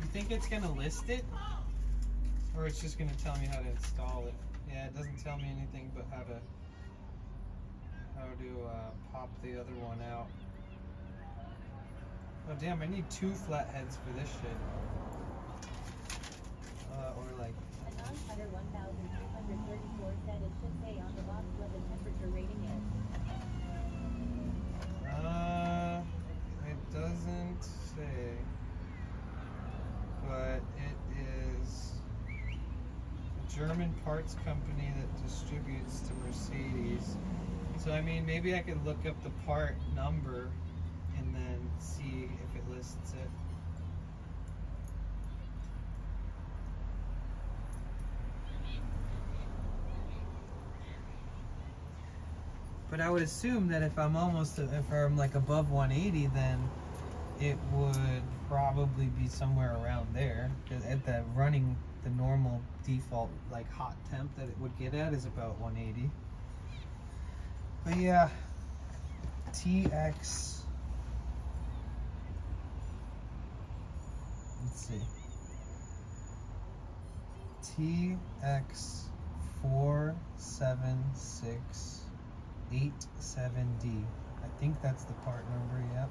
You think it's gonna list it? Or it's just gonna tell me how to install it? Yeah, it doesn't tell me anything but how to pop the other one out. Oh damn, I need 2 flatheads for this shit. Or like... A non-cutter 1234 said it should say on the box what the temperature rating is. It doesn't say. But it is a German parts company that distributes to Mercedes. So I mean, maybe I could look up the part number and then see if it lists it. But I would assume that if I'm like above 180, then it would probably be somewhere around there. 'Cause at the normal default like hot temp that it would get at is about 180. But yeah, TX. Let's see. TX 47687D. I think that's the part number, yep.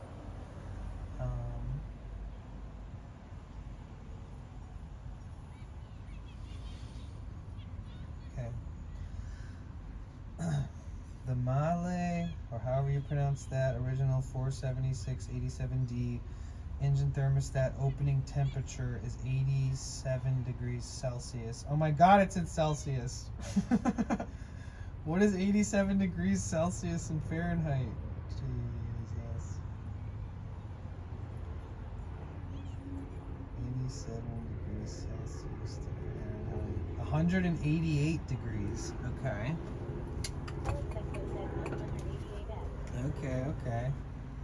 Okay. The Male, or however you pronounce that, original 47687D engine thermostat opening temperature is 87 degrees Celsius. Oh my god, it's in Celsius. What is 87 degrees Celsius in Fahrenheit? Jesus. 87 degrees Celsius to Fahrenheit. 188 degrees. Okay. Okay, okay.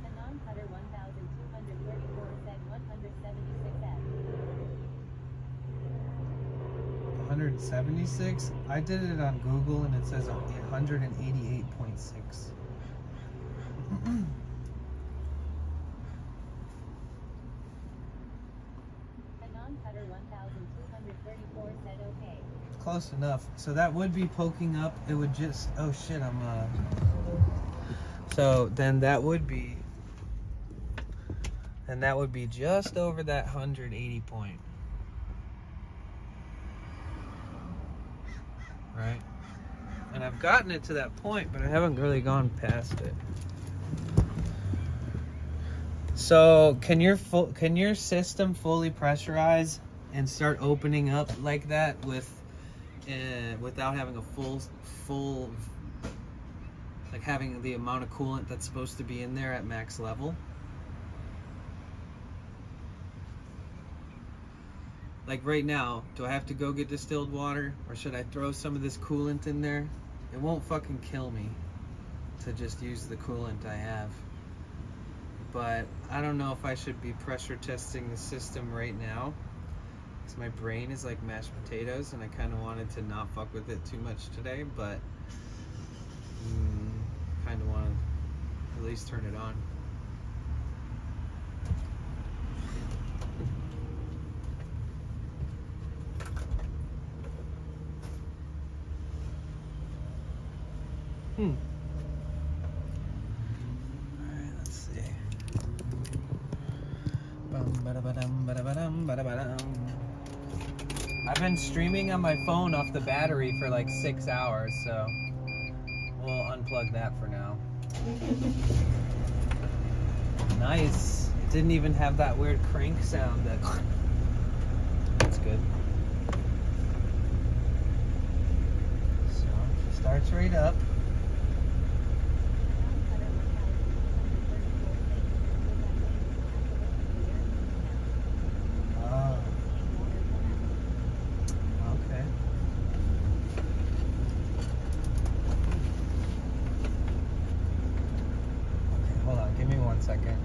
The non-cutter 1234 said 176F. 176? I did it on Google and it says 188.6. The non-cutter 1234 said okay. Close enough. So that would be poking up. It would just, oh shit, so then that would be, and that would be just over that 180 point. Right? And I've gotten it to that point, but I haven't really gone past it. So can your system fully pressurize and start opening up like that without having a full like having the amount of coolant that's supposed to be in there at max level? Like right now, do I have to go get distilled water, or should I throw some of this coolant in there? It won't fucking kill me to just use the coolant I have. But I don't know if I should be pressure testing the system right now, because my brain is like mashed potatoes and I kind of wanted to not fuck with it too much today, but kind of want to at least turn it on. Alright, let's see. I've been streaming on my phone off the battery for like 6 hours, so we'll unplug that for now. Nice. It didn't even have that weird crank sound. That's good. So, it starts right up. Give me 1 second.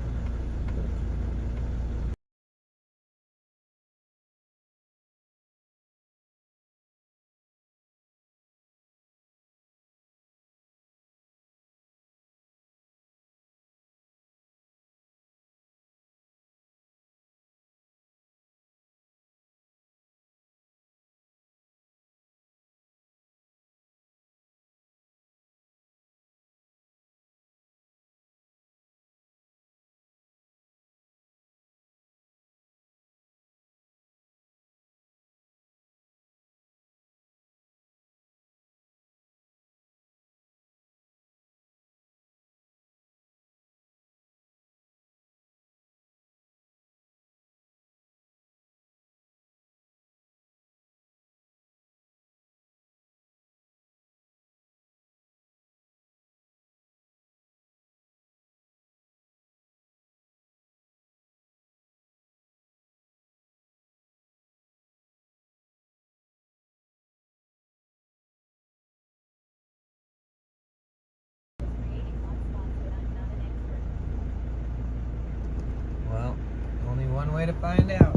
way to find out.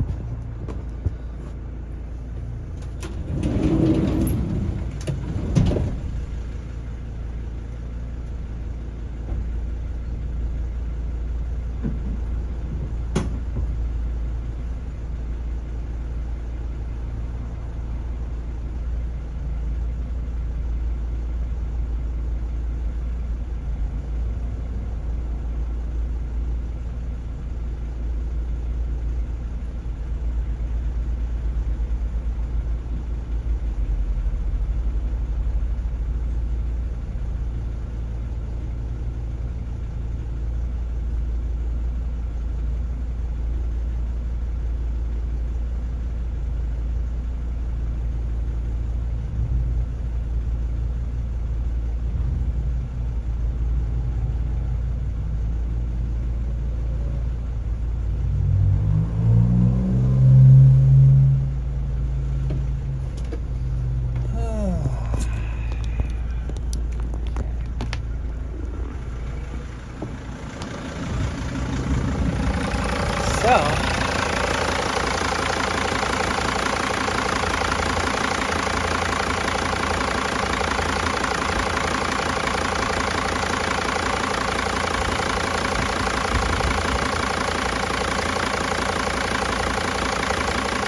So,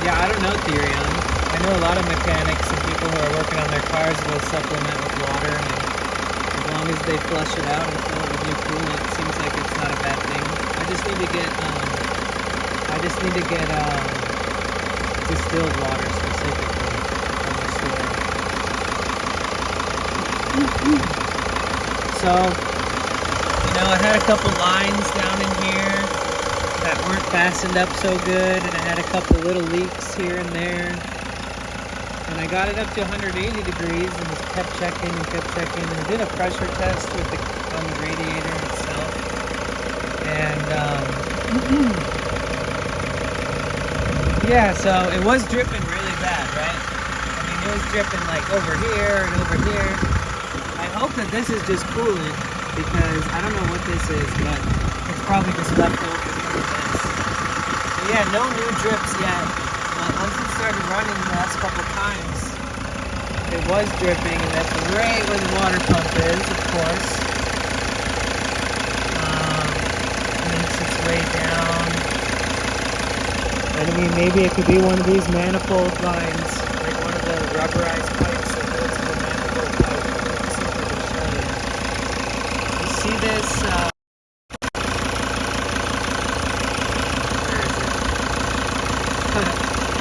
yeah, I don't know, Therion. I know a lot of mechanics and people who are working on their cars will supplement with water, and as long as they flush it out and fill it with new coolant, it seems like it's not a bad thing. I just need to get distilled water specifically from the store. So, you know, I had a couple lines down in here that weren't fastened up so good, and I had a couple little leaks here and there. And I got it up to 180 degrees and just kept checking and I did a pressure test with on the radiator itself. And yeah, so it was dripping really bad, right? I mean, it was dripping like over here and over here. I hope that this is just coolant, because I don't know what this is, but it's probably just leftover from this. So yeah, no new drips yet. But once it started running the last couple times, it was dripping, and that's right where the water pump is, of course. Makes its way down. And I mean, maybe it could be one of these manifold lines, like one of the rubberized pipes that goes to the manifold pipe. Let's see if I can show you. You see this? Where is it?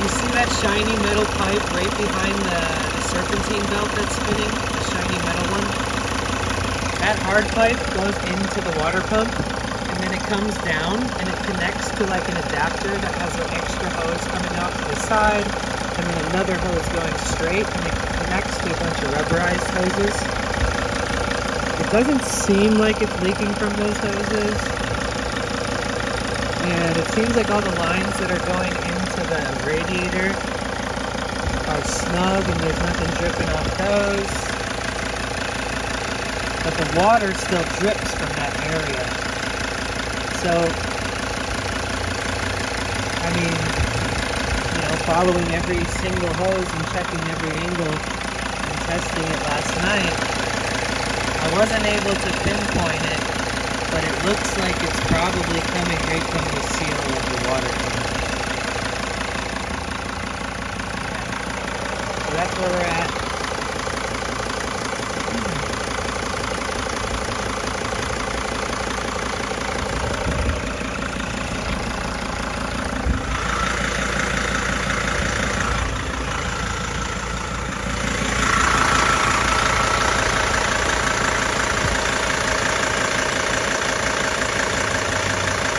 You see that shiny metal pipe right behind the serpentine belt that's spinning? The shiny metal one? That hard pipe goes into the water pump, and then it comes down and it connects to like an adapter that has an extra hose coming out to the side, and then another hose going straight, and it connects to a bunch of rubberized hoses. It doesn't seem like it's leaking from those hoses, and it seems like all the lines that are going into the radiator are snug and there's nothing dripping off those. But the water still drips from that area. So, I mean, you know, following every single hose and checking every angle and testing it last night, I wasn't able to pinpoint it, but it looks like it's probably coming right from the seal of the water pump. So that's where we're at.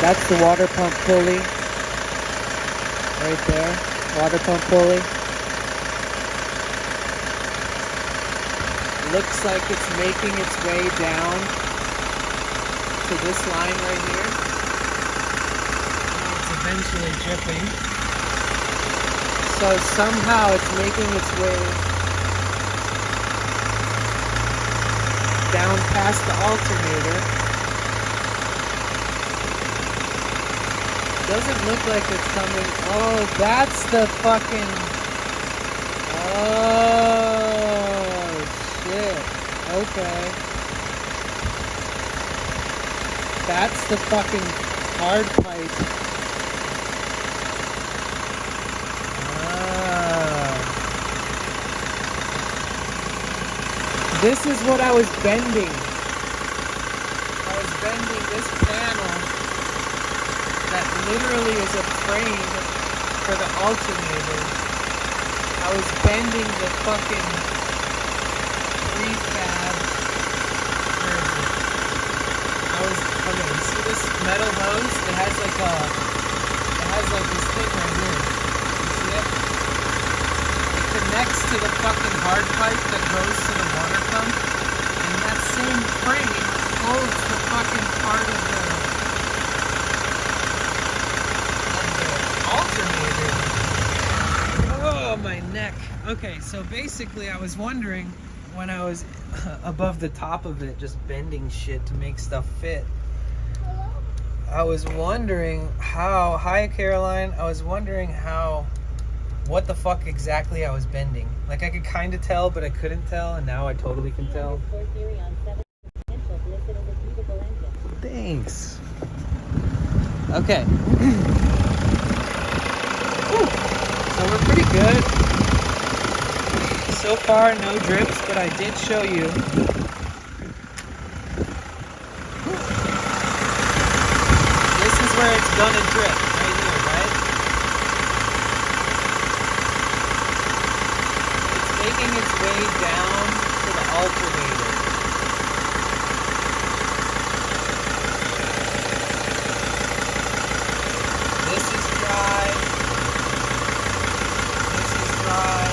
That's the water pump pulley, right there, water pump pulley. Looks like it's making its way down to this line right here. It's eventually dripping. So somehow it's making its way down past the alternator, Doesn't look like it's coming. Oh, that's the fucking. Oh, shit. Okay. That's the fucking hard pipe. Ah. This is what I was bending. I was bending this panel that literally is a frame for the alternator. I was bending the fucking prefab. Okay, you see this metal hose? It has like this thing right here. You see it? It connects to the fucking hard pipe that goes to the water pump, and that same frame holds the fucking part of the alternator. Oh, my neck. Okay, so basically I was wondering when I was above the top of it just bending shit to make stuff fit. I was wondering how, hi Caroline, I was wondering what the fuck exactly I was bending. Like I could kind of tell, but I couldn't tell, and now I totally can tell. Thanks. Okay. So we're pretty good. So far, no drips, but I did show you. This is where it's gonna drip, right here, right? It's making its way down to the alternator. This is dry. This is dry.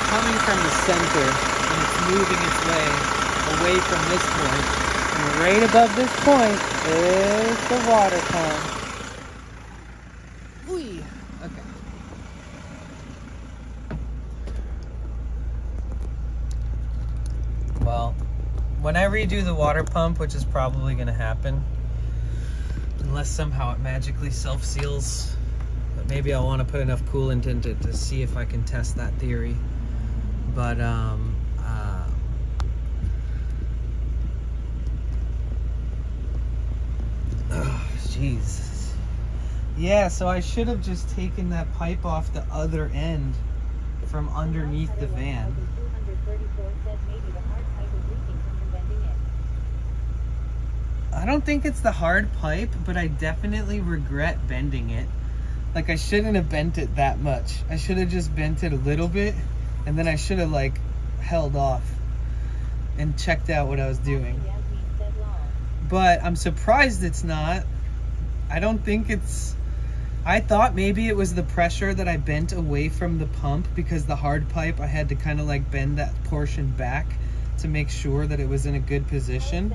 Coming from the center, and it's moving its way away from this point. And right above this point is the water pump. Ooh, okay. Well, when I redo the water pump, which is probably going to happen, unless somehow it magically self-seals, but maybe I'll want to put enough coolant into it to see if I can test that theory. But oh, jeez. Yeah, so I should have just taken that pipe off the other end from underneath the van. I don't think it's the hard pipe, but I definitely regret bending it. Like I shouldn't have bent it that much. I should have just bent it a little bit. And then I should have like held off and checked out what I was doing. But I'm surprised it's not. I don't think it's, I thought maybe it was the pressure that I bent away from the pump, because the hard pipe I had to kind of like bend that portion back to make sure that it was in a good position.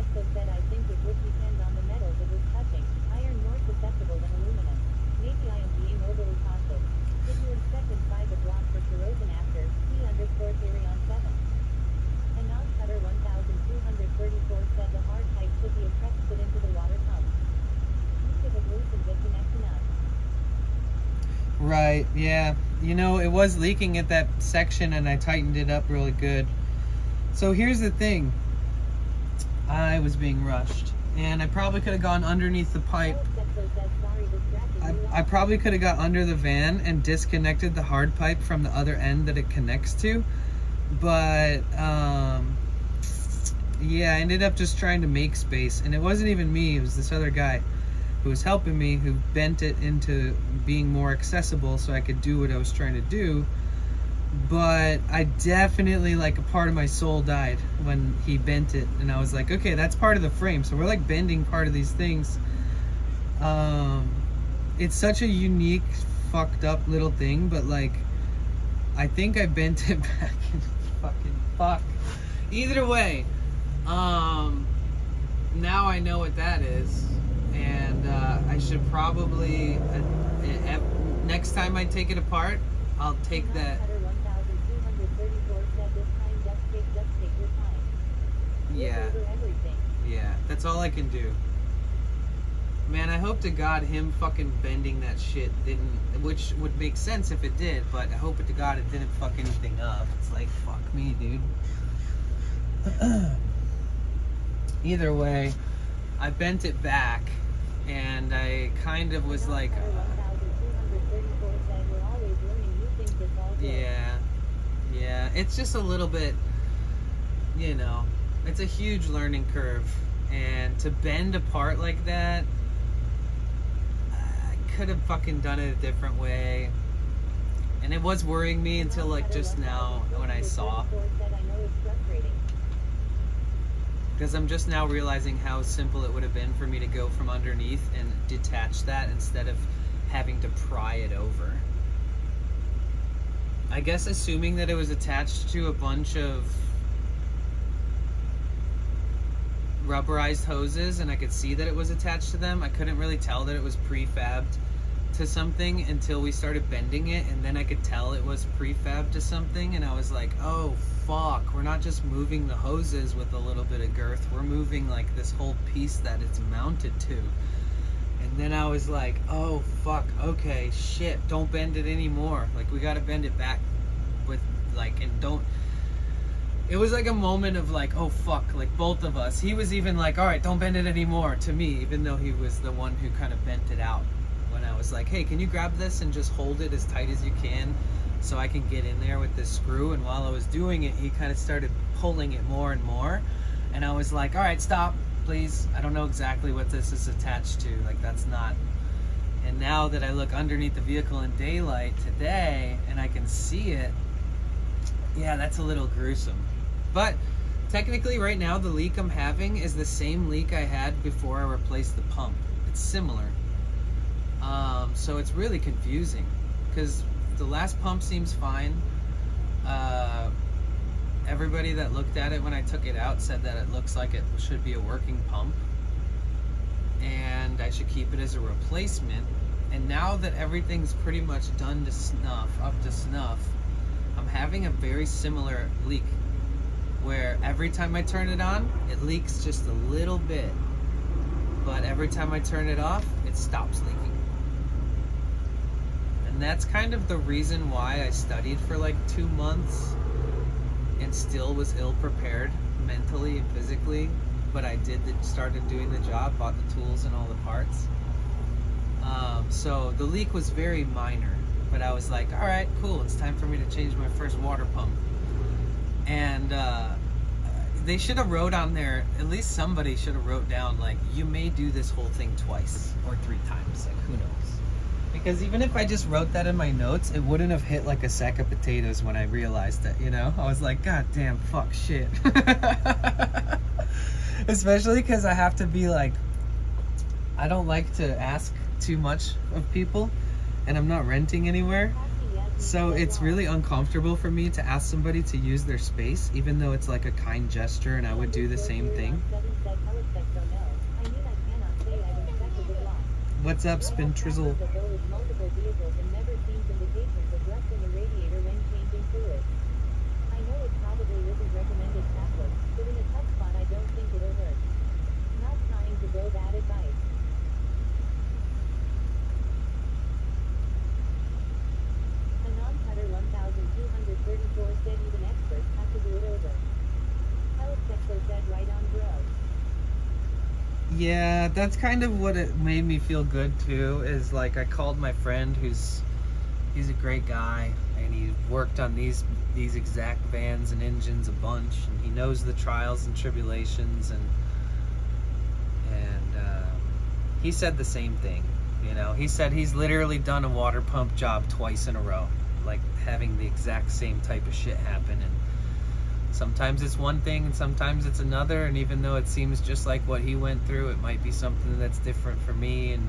Right, yeah. You know, it was leaking at that section and I tightened it up really good. So here's the thing. I was being rushed and I probably could have gone underneath the pipe. I probably could have got under the van and disconnected the hard pipe from the other end that it connects to. But, yeah, I ended up just trying to make space. And it wasn't even me, it was this other guy who was helping me, who bent it into being more accessible so I could do what I was trying to do. But I definitely, like, a part of my soul died when he bent it, and I was like, okay, that's part of the frame, so we're like bending part of these things. It's such a unique, fucked up little thing, but like, I think I bent it back and fucking fuck. Either way, now I know what that is. And I should probably, next time I take it apart, I'll take that. just take your time. Look Yeah. over everything. Yeah, that's all I can do. Man, I hope to God him fucking bending that shit didn't, which would make sense if it did, but I hope it to God it didn't fuck anything up. It's like, fuck me, dude. Either way, I bent it back, and I kind of was like, 1234 said we're always learning new things to solve. yeah, it's just a little bit, you know, it's a huge learning curve, and to bend a part like that, I could have fucking done it a different way, and it was worrying me until like just now when I saw, because I'm just now realizing how simple it would have been for me to go from underneath and detach that instead of having to pry it over. I guess assuming that it was attached to a bunch of rubberized hoses and I could see that it was attached to them, I couldn't really tell that it was prefabbed to something until we started bending it, and then I could tell it was prefabbed to something, and I was like, oh fuck, we're not just moving the hoses with a little bit of girth, we're moving like this whole piece that it's mounted to. And then I was like, oh fuck, okay, shit, don't bend it anymore, like we gotta bend it back with like, and don't. It was like a moment of like, oh fuck, like both of us. He was even like, all right, don't bend it anymore to me, even though he was the one who kind of bent it out. When I was like, hey, can you grab this and just hold it as tight as you can so I can get in there with this screw? And while I was doing it, he kind of started pulling it more and more. And I was like, all right, stop, please. I don't know exactly what this is attached to. Like, that's not. And now that I look underneath the vehicle in daylight today and I can see it, yeah, that's a little gruesome. But technically right now the leak I'm having is the same leak I had before I replaced the pump. It's similar. So it's really confusing because the last pump seems fine. Everybody that looked at it when I took it out said that it looks like it should be a working pump and I should keep it as a replacement. And now that everything's pretty much done to snuff, up to snuff, I'm having a very similar leak where every time I turn it on, it leaks just a little bit, but every time I turn it off, it stops leaking. And that's kind of the reason why I studied for like 2 months and still was ill prepared mentally and physically, but I started doing the job, bought the tools and all the parts. So the leak was very minor, but I was like, all right, cool, it's time for me to change my first water pump. And they should have wrote on there, at least somebody should have wrote down, like, you may do this whole thing twice or 3 times, like, who knows? Because even if I just wrote that in my notes, it wouldn't have hit like a sack of potatoes when I realized it, you know? I was like, god damn, fuck, shit. Especially because I have to be like, I don't like to ask too much of people, and I'm not renting anywhere. So it's really uncomfortable for me to ask somebody to use their space, even though it's like a kind gesture and I would do the same thing. What's up, Spin Trizzle? Yeah, that's kind of what it made me feel good too, is like I called my friend he's a great guy and he worked on these exact vans and engines a bunch, and he knows the trials and tribulations, and he said the same thing, you know. He said he's literally done a water pump job twice in a row, like having the exact same type of shit happen, and sometimes it's one thing and sometimes it's another, and even though it seems just like what he went through, it might be something that's different for me. And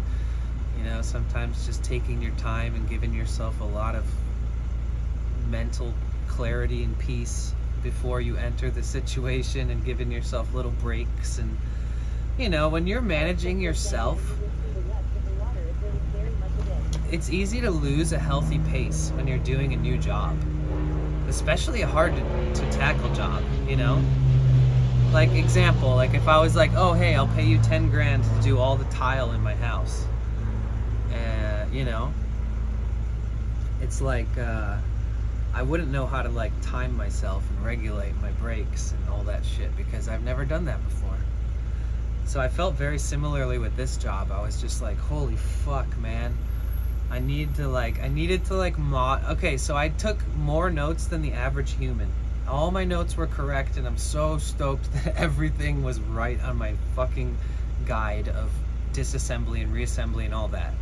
you know, sometimes just taking your time and giving yourself a lot of mental clarity and peace before you enter the situation, and giving yourself little breaks. And you know, when you're managing yourself, it's easy to lose a healthy pace when you're doing a new job. especially a hard to tackle job, you know? Like, example, like if I was like, oh, hey, I'll pay you 10 grand to do all the tile in my house. You know? It's like, I wouldn't know how to like time myself and regulate my brakes and all that shit because I've never done that before. So I felt very similarly with this job. I was just like, holy fuck, man. I needed to like okay, so I took more notes than the average human. All my notes were correct, and I'm so stoked that everything was right on my fucking guide of disassembly and reassembly and all that.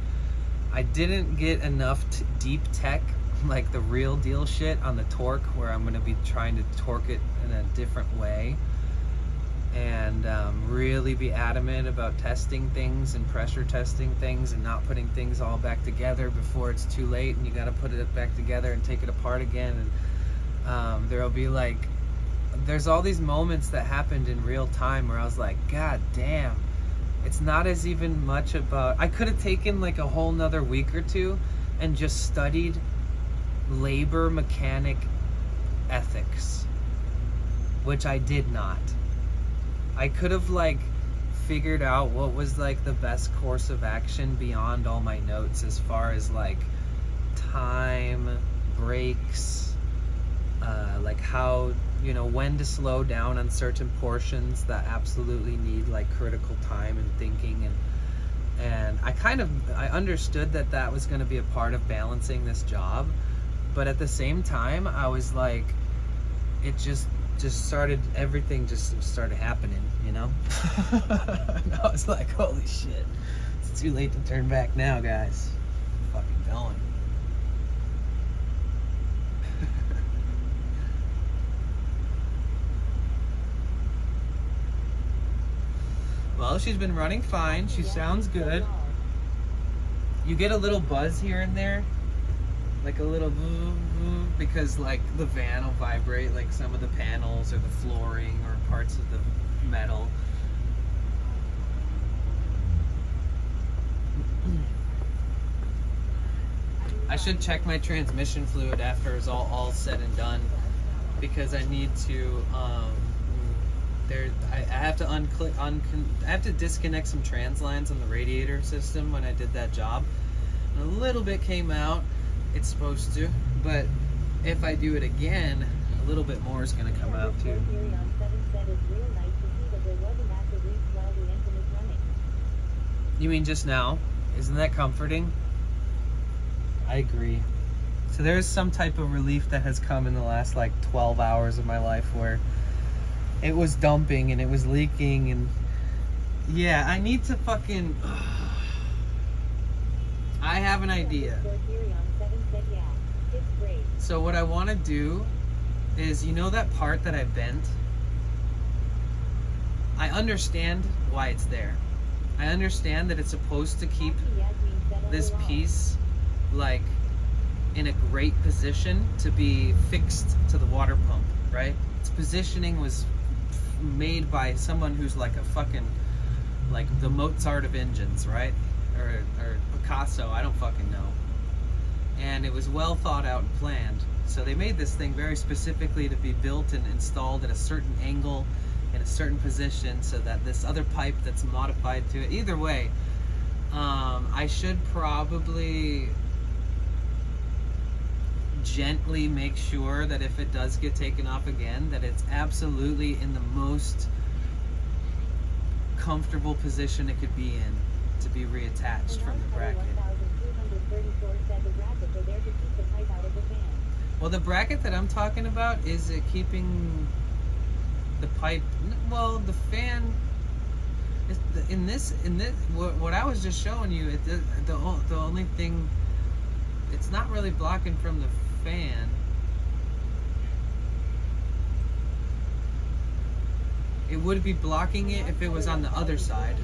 I didn't get enough deep tech, like the real deal shit on the torque, where I'm going to be trying to torque it in a different way and really be adamant about testing things and pressure testing things and not putting things all back together before it's too late and you got to put it back together and take it apart again. And there'll be like, there's all these moments that happened in real time where I was like, God damn, it's not as even much about, I could have taken like a whole nother week or two and just studied labor mechanic ethics, which I did not. I could have like figured out what was like the best course of action beyond all my notes as far as like time, breaks, like how, you know, when to slow down on certain portions that absolutely need like critical time and thinking, and I understood that that was going to be a part of balancing this job, but at the same time I was like, it just started, everything just started happening, you know? And I was like, holy shit, it's too late to turn back now, guys. I'm fucking going. Well, she's been running fine. She sounds good. You get a little buzz here and there, like a little because like the van will vibrate, like some of the panels or the flooring or parts of the metal. I should check my transmission fluid after it's all said and done, because I need to I have to I have to disconnect some trans lines on the radiator system when I did that job. And a little bit came out. It's supposed to, but if I do it again, a little bit more is going to come out too. You mean just now? Isn't that comforting? I agree. So there's some type of relief that has come in the last like 12 hours of my life where it was dumping and it was leaking, and yeah, I need to fucking I have an idea. So what I want to do is, you know that part that I bent? I understand why it's there. I understand that it's supposed to keep this piece like in a great position to be fixed to the water pump, right? Its positioning was made by someone who's like a fucking, like the Mozart of engines, right? Or Picasso, I don't fucking know. And it was well thought out and planned. So they made this thing very specifically to be built and installed at a certain angle in a certain position so that this other pipe that's modified to it, either way, I should probably gently make sure that if it does get taken off again, that it's absolutely in the most comfortable position it could be in to be reattached from the bracket. Well, the bracket that I'm talking about is it keeping the pipe, well, the fan is in this what I was just showing you, the only thing, it's not really blocking from the fan. It would be blocking it if it was on the other side.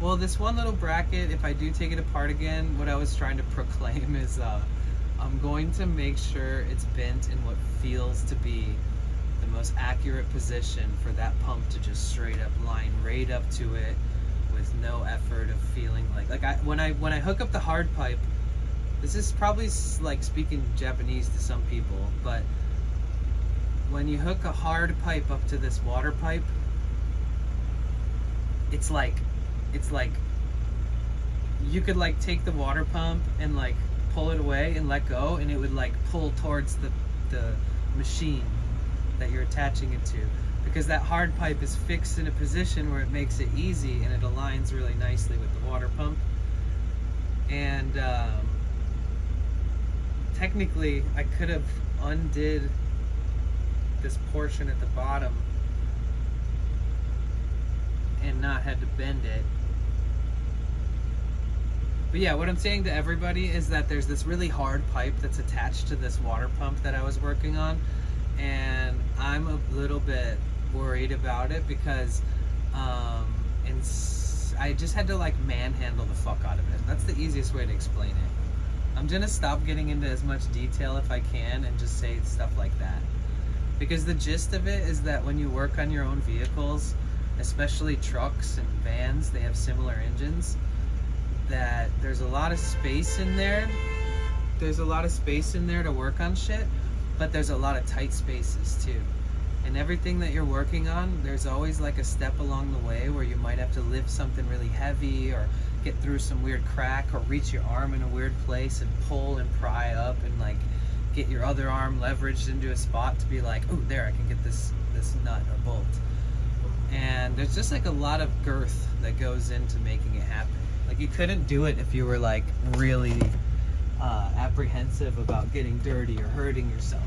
Well, this one little bracket, if I do take it apart again, what I was trying to proclaim is I'm going to make sure it's bent in what feels to be the most accurate position for that pump to just straight up line right up to it with no effort of feeling like Like when I hook up the hard pipe, this is probably like speaking Japanese to some people, but when you hook a hard pipe up to this water pipe, it's like you could like take the water pump and like pull it away and let go, and it would like pull towards the machine that you're attaching it to, because that hard pipe is fixed in a position where it makes it easy and it aligns really nicely with the water pump. And technically I could have undid this portion at the bottom and not had to bend it. But yeah, what I'm saying to everybody is that there's this really hard pipe that's attached to this water pump that I was working on, and I'm a little bit worried about it because I just had to like manhandle the fuck out of it. That's the easiest way to explain it. I'm gonna stop getting into as much detail if I can and just say stuff like that. Because the gist of it is that when you work on your own vehicles, especially trucks and vans, they have similar engines, that there's a lot of space in there. There's a lot of space in there to work on shit, but there's a lot of tight spaces too. And everything that you're working on, there's always like a step along the way where you might have to lift something really heavy or get through some weird crack or reach your arm in a weird place and pull and pry up and like get your other arm leveraged into a spot to be like, oh, there, I can get this nut or bolt. And there's just like a lot of girth that goes into making it happen. Like you couldn't do it if you were like really apprehensive about getting dirty or hurting yourself.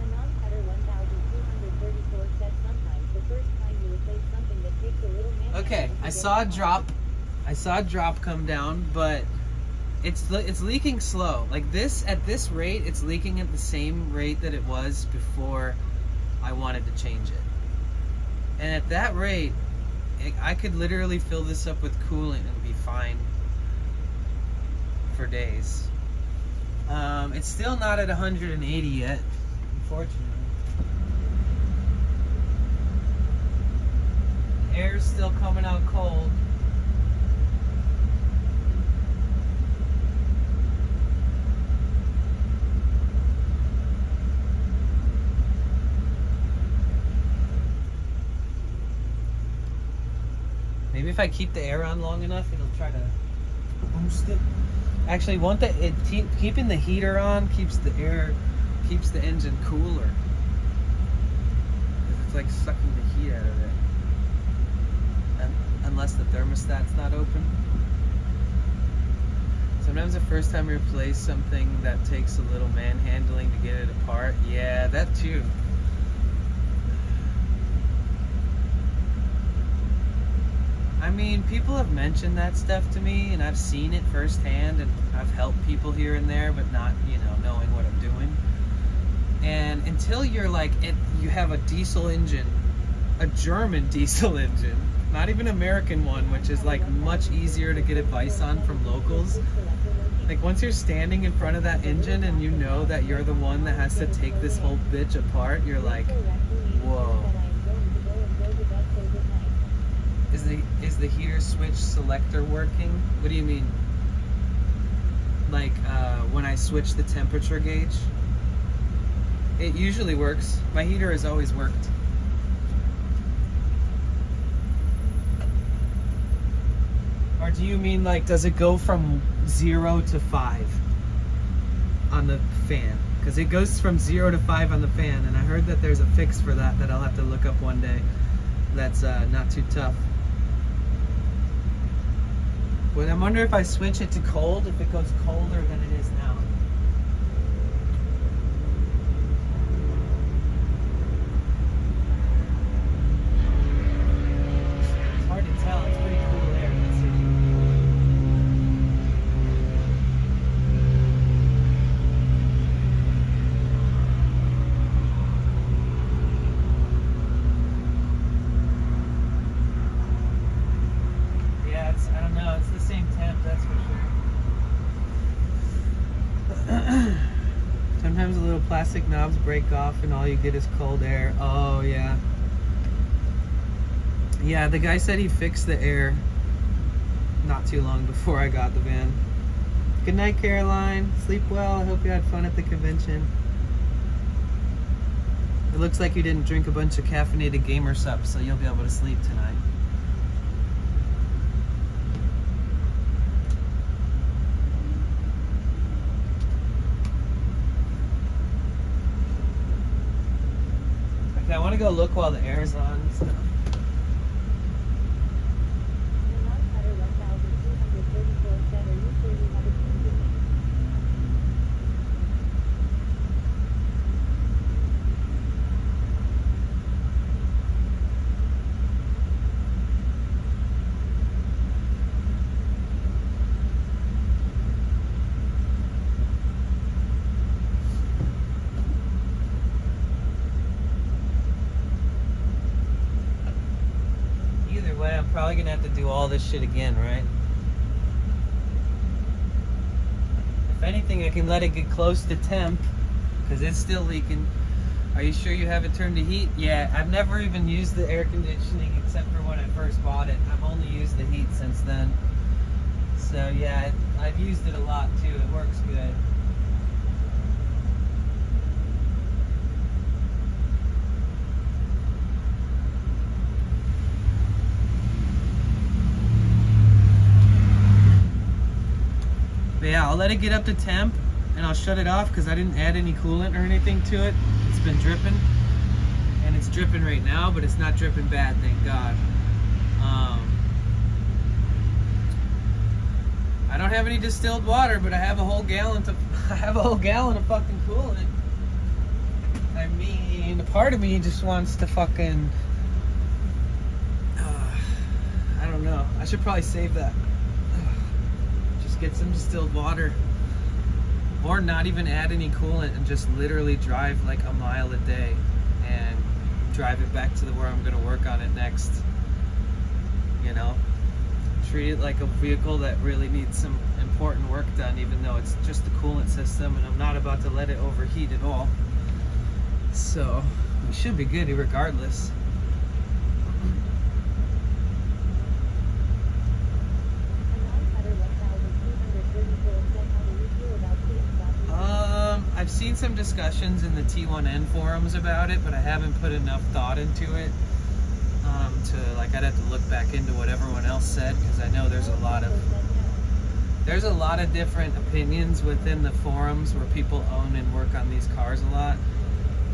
Anon-Cutter 1234 said sometimes the first time you replace something that takes a little man. Okay, I saw a drop come down, but it's leaking slow. Like this, at this rate, it's leaking at the same rate that it was before I wanted to change it. And at that rate, I could literally fill this up with coolant and be fine for days. It's still not at 180 yet, unfortunately. Air's still coming out cold. Maybe if I keep the air on long enough, it'll try to boost it. Actually, keeping the heater on keeps the engine cooler. 'Cause it's like sucking the heat out of it. Unless the thermostat's not open. Sometimes the first time you replace something that takes a little manhandling to get it apart. Yeah, that too. I mean, people have mentioned that stuff to me, and I've seen it firsthand, and I've helped people here and there, but not, knowing what I'm doing. And until you're like, you have a diesel engine, a German diesel engine, not even an American one, which is like much easier to get advice on from locals. Like once you're standing in front of that engine and you know that you're the one that has to take this whole bitch apart, you're like, whoa. Is the heater switch selector working? What do you mean? Like when I switch the temperature gauge? It usually works. My heater has always worked. Or do you mean like, does it go from 0 to 5 on the fan? Because it goes from 0 to 5 on the fan, and I heard that there's a fix for that I'll have to look up one day. That's not too tough. But I wonder if I switch it to cold, if it goes colder than it is now. It's hard to tell. It's pretty cool air in the city. I don't know, it's the same temp, that's for sure. Sometimes the little plastic knobs break off and all you get is cold air. Oh, yeah. Yeah, the guy said he fixed the air not too long before I got the van. Good night, Caroline. Sleep well. I hope you had fun at the convention. It looks like you didn't drink a bunch of caffeinated gamer sups, so you'll be able to sleep tonight. Okay, I want to go look while the air's on and stuff. Either way, I'm probably gonna have to do all this shit again, right? If anything, I can let it get close to temp, because it's still leaking. Are you sure you haven't turned the heat? Yeah, I've never even used the air conditioning except for when I first bought it. I've only used the heat since then. So yeah, I've used it a lot too. It works good. But yeah, I'll let it get up to temp and I'll shut it off because I didn't add any coolant or anything to it. It's been dripping, and it's dripping right now, but it's not dripping bad, thank God. I don't have any distilled water, but I have a whole gallon of fucking coolant. I mean, a part of me just wants to fucking I don't know. I should probably save that. Get some distilled water, or not even add any coolant and just literally drive like a mile a day and drive it back to where I'm gonna work on it next. You know, treat it like a vehicle that really needs some important work done, even though it's just the coolant system and I'm not about to let it overheat at all. So we should be good regardless. I've seen some discussions in the T1N forums about it, but I haven't put enough thought into it I'd have to look back into what everyone else said, because I know there's a lot of different opinions within the forums where people own and work on these cars a lot,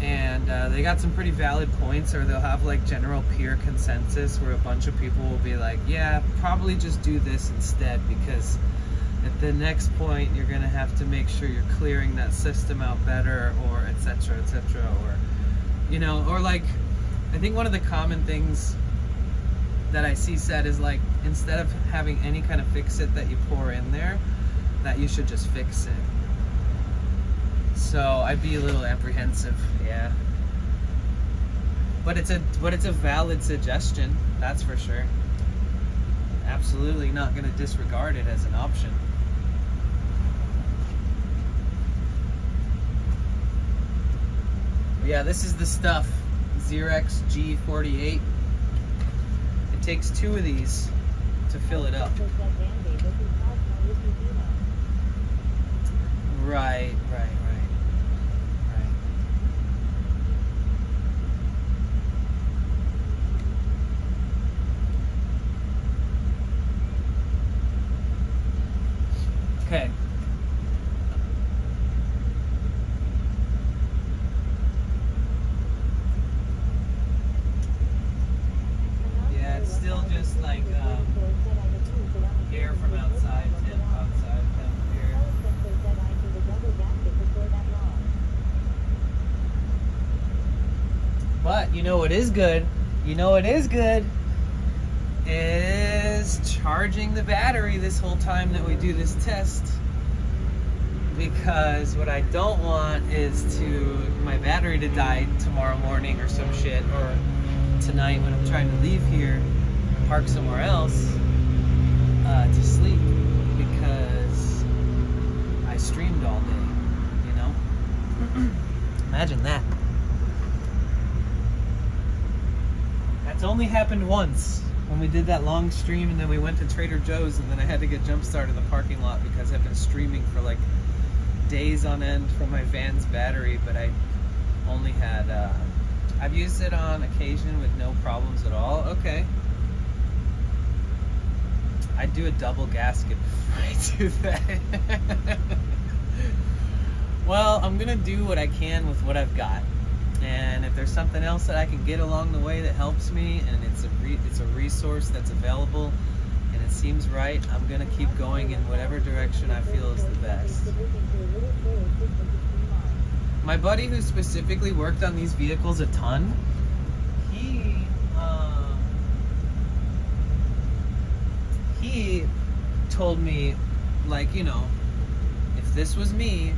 and they got some pretty valid points, or they'll have like general peer consensus where a bunch of people will be like, yeah, probably just do this instead, because at the next point you're gonna have to make sure you're clearing that system out better, or etc, or you know, or like I think one of the common things that I see said is like, instead of having any kind of fix it that you pour in there, that you should just fix it. So I'd be a little apprehensive, yeah. But it's a valid suggestion, that's for sure. Absolutely not gonna disregard it as an option. But yeah, this is the stuff. Xerox G48. It takes 2 of these to fill it up. Right. Okay. Yeah, it's still just like air from outside, temp outside, temp air. But you know what is good? Is charging the battery this whole time that we do this test, because what I don't want is my battery to die tomorrow morning or some shit, or tonight when I'm trying to leave here, park somewhere else to sleep, because I streamed all day, you know. Imagine that. That's only happened once when we did that long stream and then we went to Trader Joe's and then I had to get jump started in the parking lot because I've been streaming for like days on end from my van's battery, but I only had, I've used it on occasion with no problems at all. Okay. I do a double gasket before I do that. Well, I'm gonna do what I can with what I've got, and if there's something else that I can get along the way that helps me, and it's a resource that's available, and it seems right, I'm gonna keep going in whatever direction I feel is the best. My buddy who specifically worked on these vehicles a ton, he told me, like, you know, if this was me,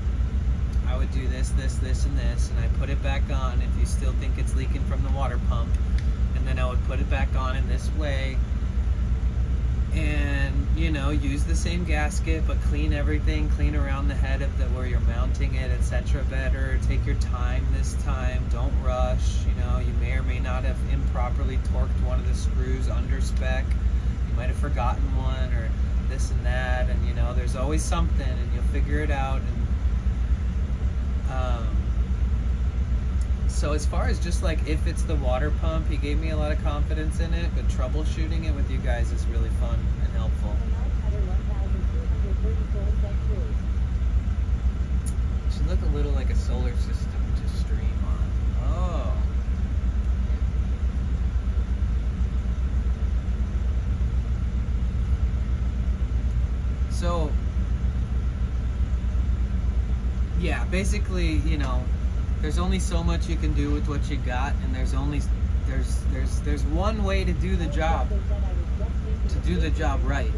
I would do this, this, this, and this, and I put it back on if you still think it's leaking from the water pump, and then I would put it back on in this way, and, you know, use the same gasket, but clean everything, clean around the head of where you're mounting it, etc. better, take your time this time, don't rush, you know, you may or may not have improperly torqued one of the screws under spec, you might have forgotten one, or this and that, and, you know, there's always something, and you'll figure it out, and so as far as just like if it's the water pump, he gave me a lot of confidence in it, but troubleshooting it with you guys is really fun and helpful. It should look a little like a solar system to stream on. Oh. So yeah, basically, you know, there's only so much you can do with what you got, and there's one way to do the job right.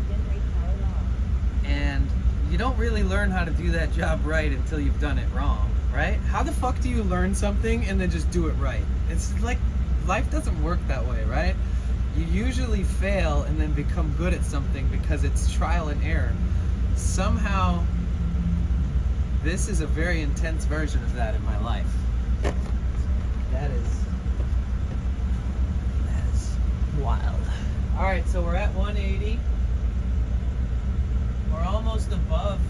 And you don't really learn how to do that job right until you've done it wrong, right? How the fuck do you learn something and then just do it right? It's like, life doesn't work that way, right? You usually fail and then become good at something because it's trial and error. Somehow, this is a very intense version of that in my life. That is wild. All right, so we're at 180. We're almost above.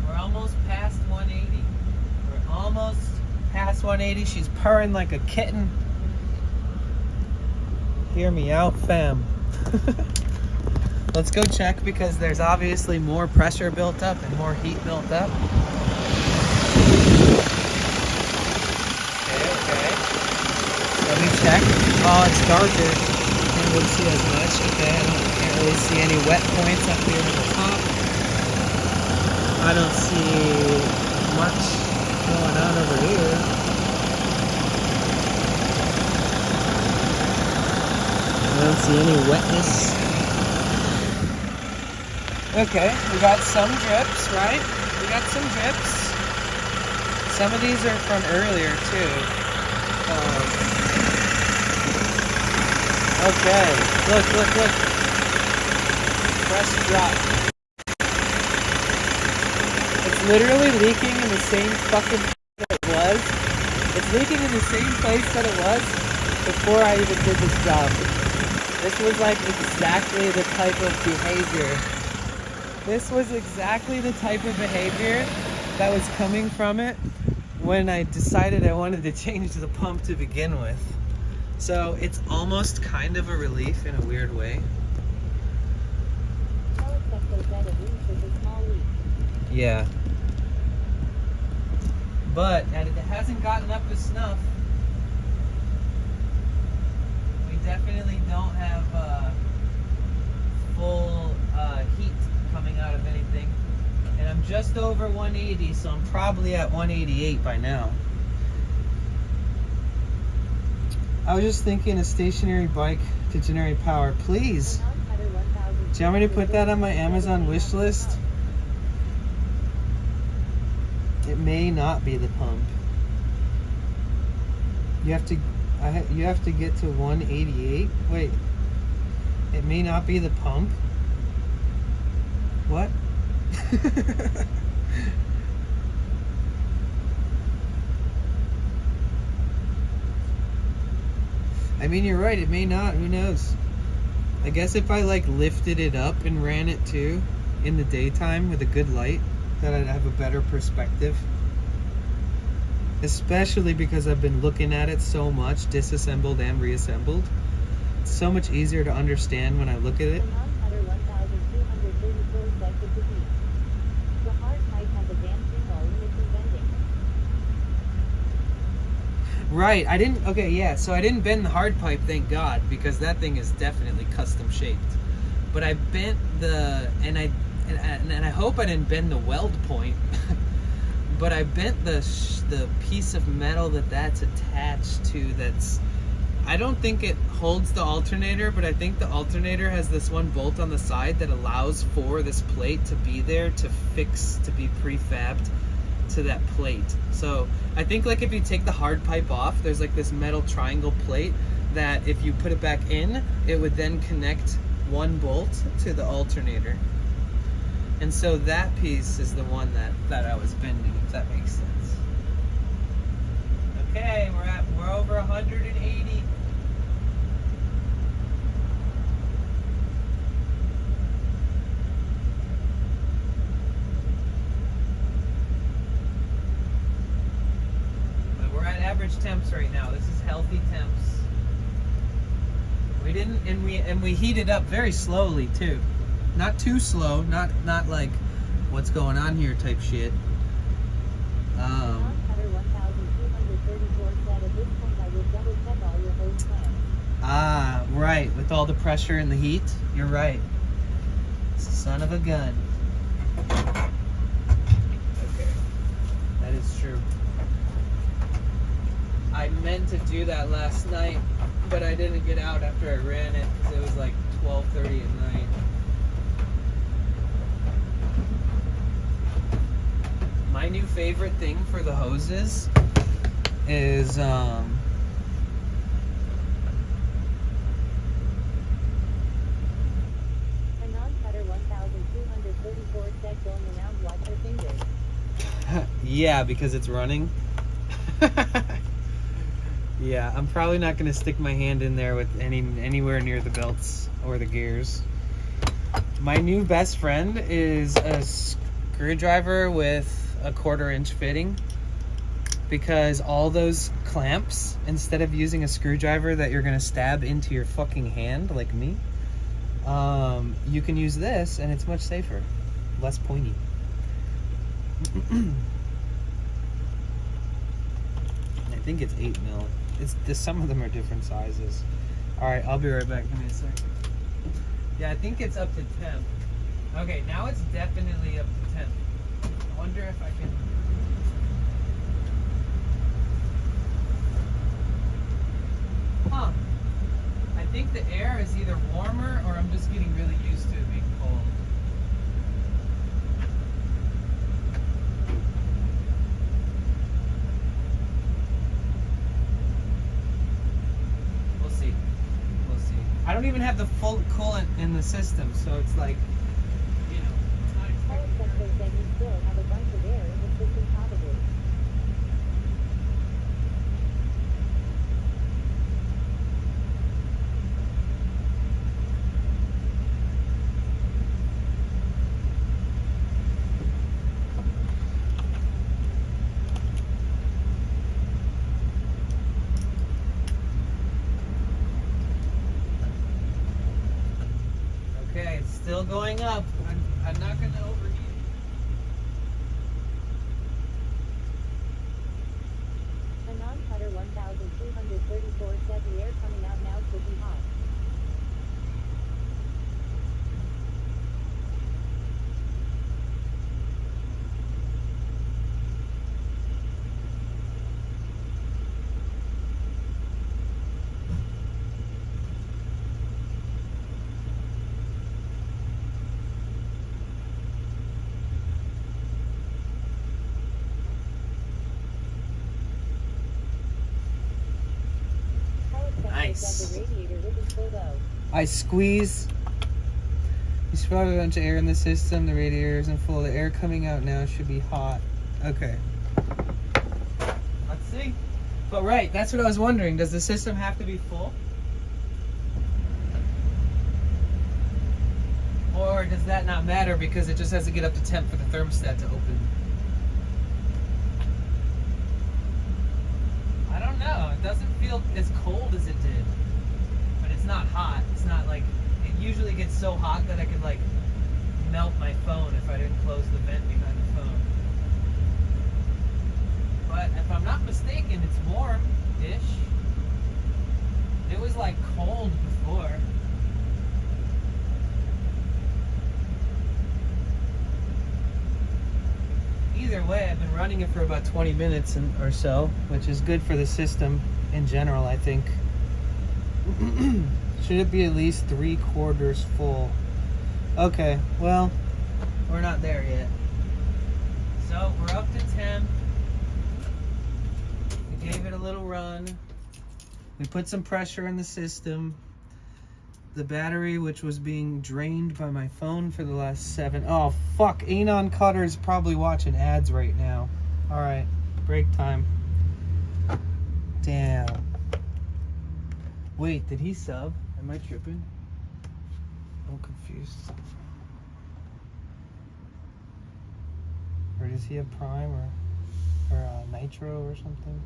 We're almost past 180. We're almost past 180. She's purring like a kitten. Hear me out, fam. Let's go check because there's obviously more pressure built up and more heat built up. Okay. Let me check. Oh, it's darker. Can't really see as much. Okay, I can't really see any wet points up here at the top. I don't see much going on over here. I don't see any wetness. Okay, we got some drips, right? We got some drips. Some of these are from earlier, too. Okay, look. Press drop. It's literally leaking in the same fucking place that it was. It's leaking in the same place that it was before I even did this job. This was like exactly the type of behavior. This was exactly the type of behavior that was coming from it when I decided I wanted to change the pump to begin with. So it's almost kind of a relief in a weird way. Yeah. But it hasn't gotten up to snuff. We definitely don't have full heat coming out of anything. And I'm just over 180, so I'm probably at 188 by now. I was just thinking a stationary bike to generate power. Please. Do you want me to put that on my Amazon wish list? It may not be the pump. You have to get to 188. Wait. It may not be the pump. What? I mean, you're right. It may not. Who knows? I guess if I like lifted it up and ran it too in the daytime with a good light, that I'd have a better perspective. Especially because I've been looking at it so much, disassembled and reassembled. It's so much easier to understand when I look at it. The non-cutter 1,234 sets of the beach. The hard pipe has a dancing hole in its bending. Right, I didn't, okay, yeah, so I didn't bend the hard pipe, thank God, because that thing is definitely custom shaped. But I bent the, and I hope I didn't bend the weld point, but I bent the piece of metal that's attached to, I don't think it holds the alternator, but I think the alternator has this one bolt on the side that allows for this plate to be there to fix, to be prefabbed to that plate. So I think like if you take the hard pipe off, there's like this metal triangle plate that if you put it back in, it would then connect one bolt to the alternator. And so that piece is the one that I was bending, if that makes sense. Okay, we're over 180. Average temps right now. This is healthy temps. We didn't, and we heated up very slowly too. Not too slow. Not like what's going on here type shit. Non-cutter 1,234 set. At this point, I will double check all your hose clamps. Ah, right. With all the pressure and the heat, you're right. Son of a gun. Okay, that is true. I meant to do that last night, but I didn't get out after I ran it because it was like 12:30 at night. My new favorite thing for the hoses is A non-cutter 1,234 set going around. Watch your fingers. yeah, because it's running. Yeah, I'm probably not going to stick my hand in there with anywhere near the belts or the gears. My new best friend is a screwdriver with a 1/4 inch fitting, because all those clamps, instead of using a screwdriver that you're going to stab into your fucking hand like me, you can use this and it's much safer, less pointy. I think it's 8 mil. Some of them are different sizes. All right, I'll be right back. Give me a sec. Yeah, I think it's up to 10. Okay, now it's definitely up to 10. I wonder if I can. Huh. I think the air is either warmer or I'm just getting really used to it being cold. I don't even have the full coolant in the system, so it's like, you know, it's not Paul expected. says that you still have a bunch of air in the system probably. Okay, it's still going up. I'm not going to overheat. A non-cutter 1,234 set. The air coming out now should be hot. Nice. That the radiator isn't full though. I squeeze. You spilled a bunch of air in the system. The radiator isn't full. The air coming out now should be hot. Okay. Let's see. But right, that's what I was wondering. Does the system have to be full? Or does that not matter because it just has to get up to temp for the thermostat to open? I don't know. It doesn't feel as cold as it did. But it's not hot. It's not like, it usually gets so hot that I could like melt my phone if I didn't close the vent behind the phone. But if I'm not mistaken, it's warm-ish. It was like cold before. Either way, I've been running it for about 20 minutes or so, which is good for the system in general, I think. Should it be at least 3/4 full? Okay, well, we're not there yet. So we're up to 10. We gave it a little run. We put some pressure in the system. The battery, which was being drained by my phone for the last 7. Oh, fuck. Anon Cutter's probably watching ads right now. All right, break time. Damn. Wait, did he sub? Am I tripping? I'm confused. Or does he have Prime or Nitro or something?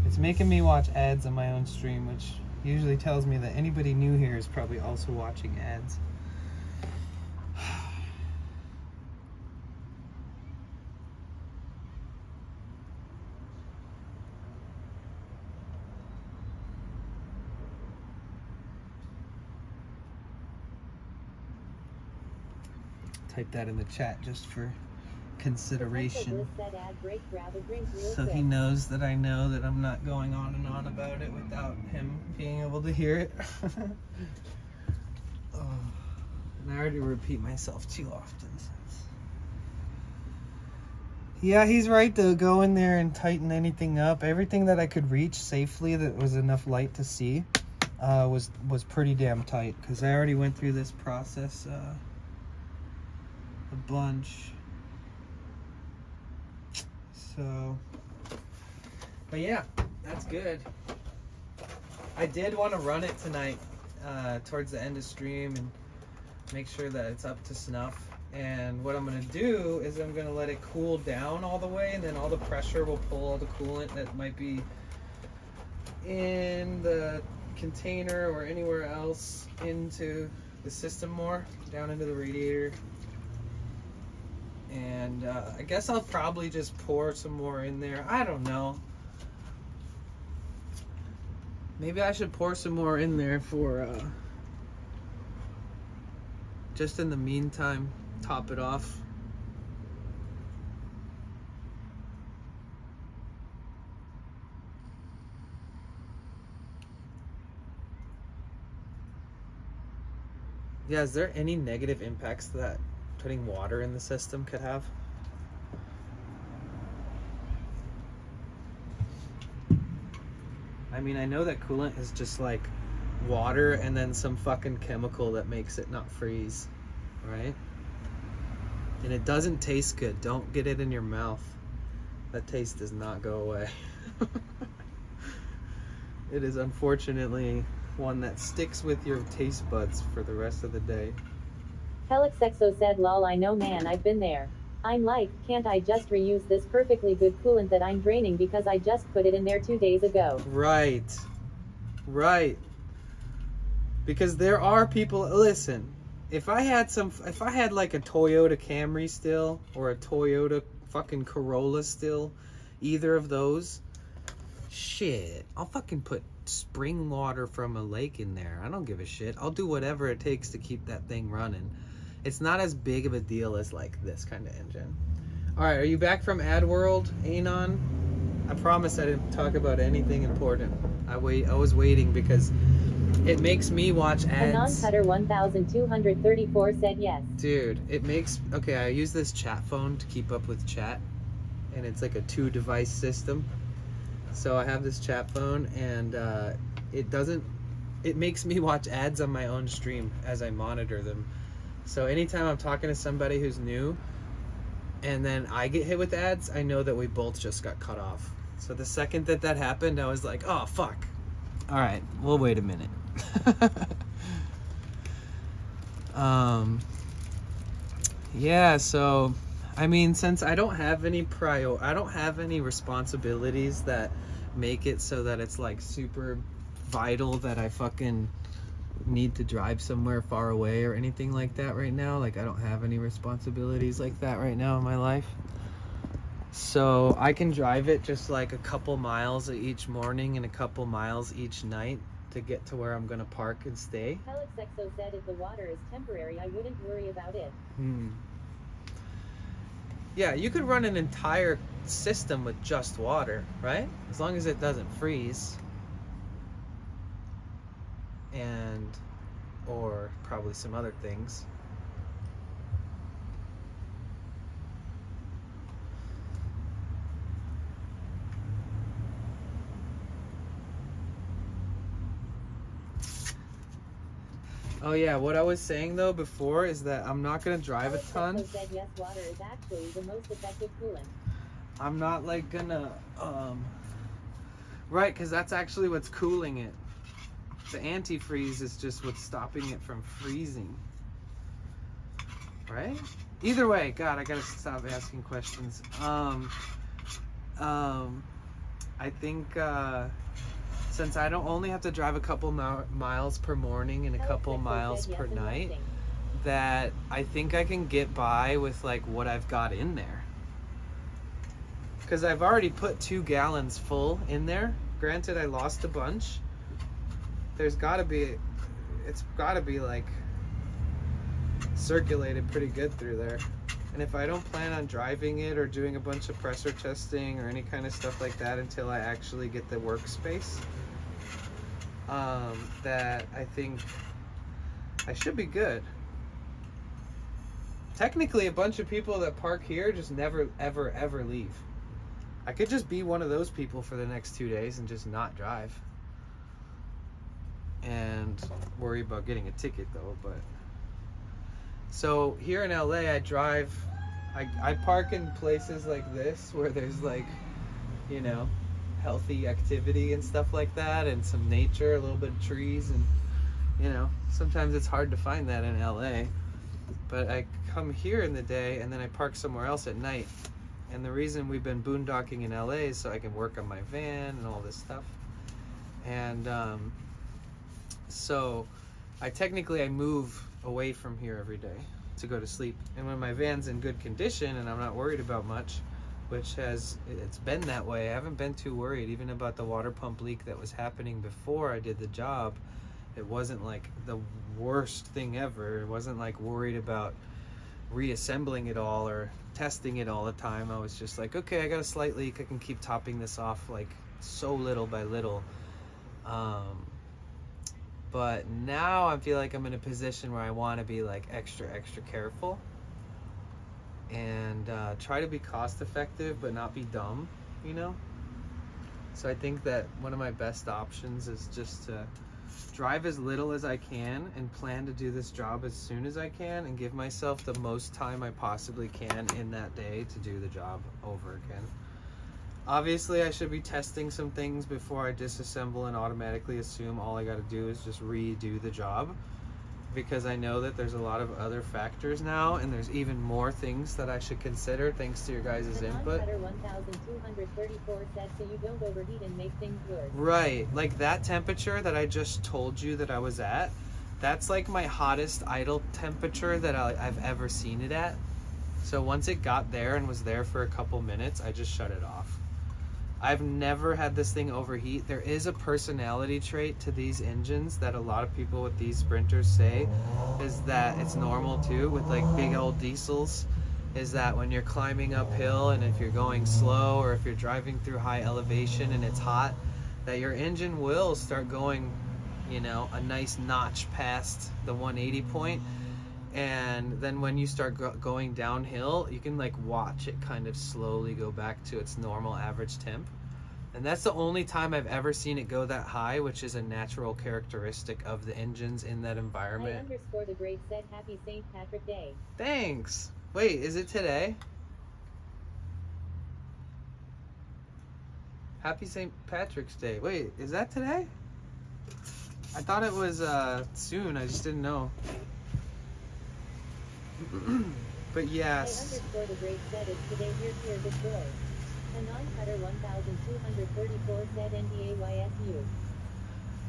It's making me watch ads on my own stream, which usually tells me that anybody new here is probably also watching ads. Type that in the chat just for consideration. So he knows that I know that I'm not going on and on about it without him being able to hear it. Oh, and I already repeat myself too often. Yeah, he's right to go in there and tighten anything up. Everything that I could reach safely that was enough light to see was pretty damn tight, because I already went through this process a bunch. So, but yeah, that's good. I did want to run it tonight towards the end of stream and make sure that it's up to snuff. And what I'm going to do is I'm going to let it cool down all the way, and then all the pressure will pull all the coolant that might be in the container or anywhere else into the system more, down into the radiator. And I guess I'll probably just pour some more in there. I don't know. Maybe I should pour some more in there for just in the meantime, top it off. Yeah, is there any negative impacts that putting water in the system could have? I mean, I know that coolant is just like water and then some fucking chemical that makes it not freeze, right? And it doesn't taste good. Don't get it in your mouth. That taste does not go away. It is unfortunately one that sticks with your taste buds for the rest of the day. Helixexo said, lol, I know man, I've been there. I'm like, can't I just reuse this perfectly good coolant that I'm draining because I just put it in there 2 days ago? Right. Right. Because there are people, listen, if I had like a Toyota Camry still, or a Toyota fucking Corolla still, either of those, shit, I'll fucking put spring water from a lake in there. I don't give a shit. I'll do whatever it takes to keep that thing running. It's not as big of a deal as like this kind of engine. All right, are you back from Ad World, Anon? I promise I didn't talk about anything important. I was waiting because it makes me watch ads. Anon Cutter 1234 said yes. Dude, it makes, okay, I use this chat phone to keep up with chat, and it's like a 2-device system. So I have this chat phone, and it makes me watch ads on my own stream as I monitor them. So anytime I'm talking to somebody who's new and then I get hit with ads, I know that we both just got cut off. So the second that happened, I was like, oh, fuck. All right, we'll wait a minute. Yeah, so I mean, since I don't have any responsibilities that make it so that it's like super vital that I fucking need to drive somewhere far away or anything like that right now. Like, I don't have any responsibilities like that right now in my life. So I can drive it just like a couple miles each morning and a couple miles each night to get to where I'm gonna park and stay. Helixexo said if the water is temporary, I wouldn't worry about it. Yeah, you could run an entire system with just water, right? As long as it doesn't freeze. And, or probably some other things. Oh yeah, what I was saying though before is that I'm not gonna drive a ton. Helixexo said yes, water is actually the most effective coolant. I'm not like gonna, right, because that's actually what's cooling it. The antifreeze is just what's stopping it from freezing. Right? Either way, God, I gotta stop asking questions. I think, since I don't only have to drive a couple miles per morning and a couple Helixexo miles said yes per and night, nothing. that I think I can get by with like what I've got in there. Because I've already put 2 gallons full in there. Granted, I lost a bunch. It's gotta be like circulated pretty good through there. And if I don't plan on driving it or doing a bunch of pressure testing or any kind of stuff like that until I actually get the workspace, that I think I should be good. Technically, a bunch of people that park here just never, ever, ever leave. I could just be one of those people for the next 2 days and just not drive. And worry about getting a ticket though, but. So here in LA, I park in places like this where there's like, you know, healthy activity and stuff like that, and some nature, a little bit of trees, and you know, sometimes it's hard to find that in LA. But I come here in the day and then I park somewhere else at night. And the reason we've been boondocking in LA is so I can work on my van and all this stuff. And so I move away from here every day to go to sleep. And when my van's in good condition and I'm not worried about much, it's been that way. I haven't been too worried even about the water pump leak that was happening before I did the job. It wasn't like the worst thing ever. It wasn't like worried about reassembling it all or testing it all the time. I was just like, okay, I got a slight leak. I can keep topping this off like so little by little. But now I feel like I'm in a position where I want to be like extra careful and try to be cost effective but not be dumb, you know? So I think that one of my best options is just to drive as little as I can and plan to do this job as soon as I can and give myself the most time I possibly can in that day to do the job over again. Obviously, I should be testing some things before I disassemble and automatically assume all I got to do is just redo the job, because I know that there's a lot of other factors now and there's even more things that I should consider thanks to your guys' input. 1234 said so you don't overheat and make things worse. Right, like that temperature that I just told you that I was at, that's like my hottest idle temperature that I've ever seen it at. So once it got there and was there for a couple minutes, I just shut it off. I've never had this thing overheat. There is a personality trait to these engines that a lot of people with these Sprinters say is that it's normal too with like big old diesels, is that when you're climbing uphill and if you're going slow or if you're driving through high elevation and it's hot, that your engine will start going, you know, a nice notch past the 180 point. And then when you start going downhill, you can like watch it kind of slowly go back to its normal average temp. And that's the only time I've ever seen it go that high, which is a natural characteristic of the engines in that environment. I_the great said happy St. Patrick Day. Thanks. Wait, is it today? Happy St. Patrick's Day. Wait, is that today? I thought it was soon, I just didn't know. But yes, A_the great said it's today here good boy. Anon Cutter 1234 said NDAYSU.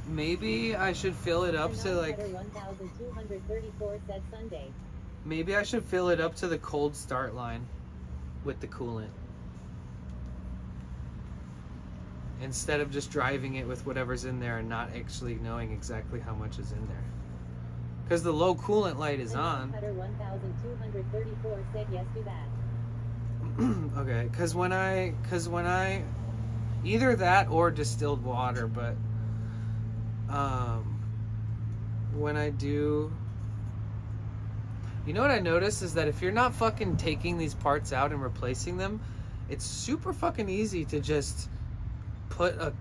maybe I should fill it up to Anon like, Cutter 1234 said Sunday. maybe I should fill it up to the cold start line with the coolant. Instead of just driving it with whatever's in there and not actually knowing exactly how much is in there. Because the low coolant light is on. Cutter 1234 said yes to that. Okay, because when I, either that or distilled water, but when I do, you know what I noticed is that if you're not fucking taking these parts out and replacing them, it's super fucking easy to just put a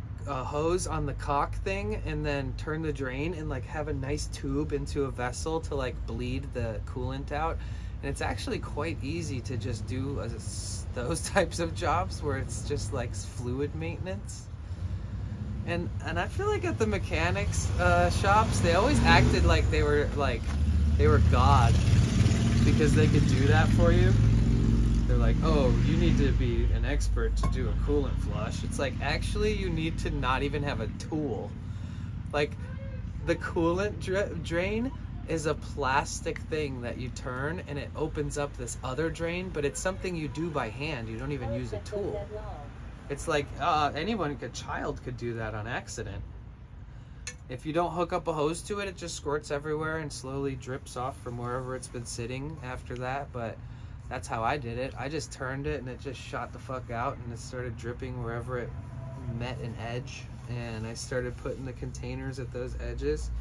hose on the cock thing and then turn the drain and like have a nice tube into a vessel to like bleed the coolant out. And it's actually quite easy to just do those types of jobs where it's just like fluid maintenance. And I feel like at the mechanics shops, they always acted like they were God because they could do that for you. They're like, oh, you need to be an expert to do a coolant flush. It's like, actually, you need to not even have a tool. Like, the coolant drain is a plastic thing that you turn and it opens up this other drain, but it's something you do by hand. You don't even use a tool. It's like a child could do that on accident. If you don't hook up a hose to it, it just squirts everywhere and slowly drips off from wherever it's been sitting after that. But that's how I did it. I just turned it and it just shot the fuck out and it started dripping wherever it met an edge. And I started putting the containers at those edges.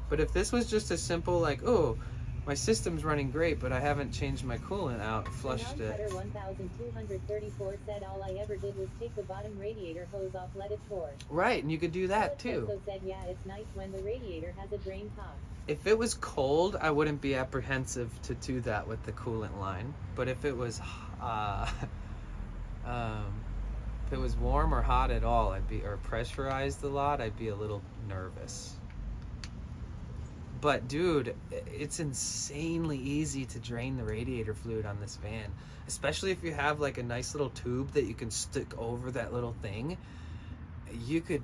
But if this was just a simple like, oh, my system's running great, but I haven't changed my coolant out, flushed it. Cutter 1234 said all I ever did was take the bottom radiator hose off, let it pour. Right, and you could do that too. Also said, yeah, it's nice when the radiator has a drain cock. If it was cold, I wouldn't be apprehensive to do that with the coolant line. But if it was, warm or hot at all, or pressurized a lot, I'd be a little nervous. But dude, it's insanely easy to drain the radiator fluid on this van, especially if you have like a nice little tube that you can stick over that little thing. You could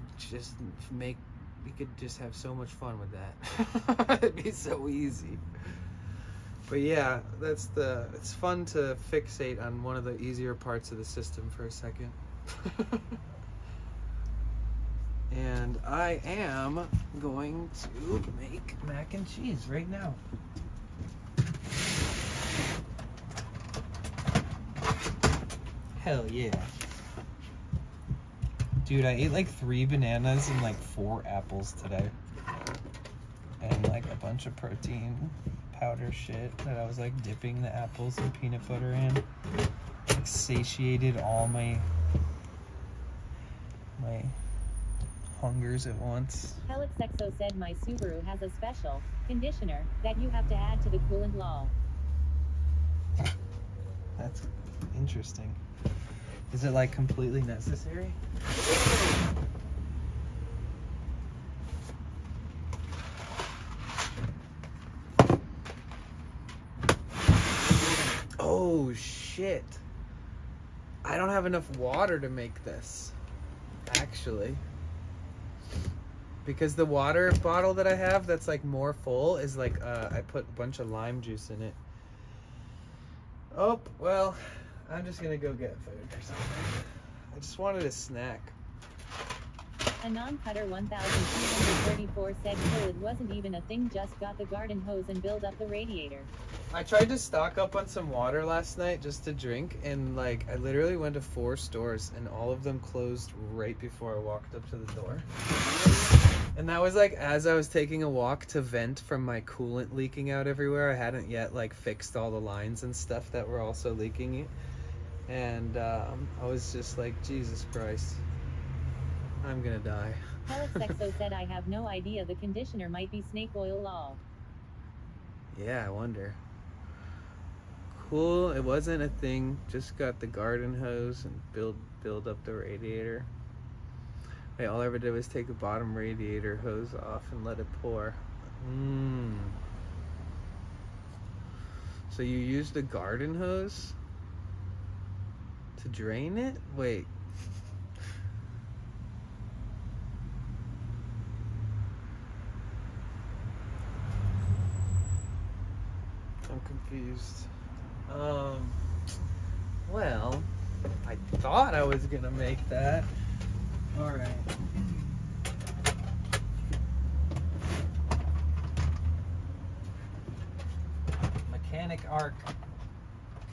just have so much fun with that. It'd be so easy. But yeah, it's fun to fixate on one of the easier parts of the system for a second. And I am going to make mac and cheese right now. Hell yeah. Dude, I ate like 3 bananas and like 4 apples today. And like a bunch of protein powder shit that I was like dipping the apples in peanut butter in. Like satiated all my hungers at once. Helix Exo said my Subaru has a special conditioner that you have to add to the coolant lol. That's interesting. Is it like completely necessary? Oh shit. I don't have enough water to make this, actually. Because the water bottle that I have that's like more full is like, I put a bunch of lime juice in it. Oh, well, I'm just gonna go get food or something. I just wanted a snack. Anon Cutter 1234 said it wasn't even a thing, just got the garden hose and build up the radiator. I tried to stock up on some water last night just to drink, and like I literally went to 4 stores and all of them closed right before I walked up to the door. And that was like as I was taking a walk to vent from my coolant leaking out everywhere. I hadn't yet like fixed all the lines and stuff that were also leaking it. And I was just like, Jesus Christ, I'm gonna die. Helix Exo said I have no idea, the conditioner might be snake oil lol. Yeah, I wonder. Cool, it wasn't a thing. Just got the garden hose and build up the radiator. Hey, all I ever did was take the bottom radiator hose off and let it pour. So you use the garden hose to drain it? Wait. I'm confused. Well, I thought I was gonna make that. All right. Mechanic arc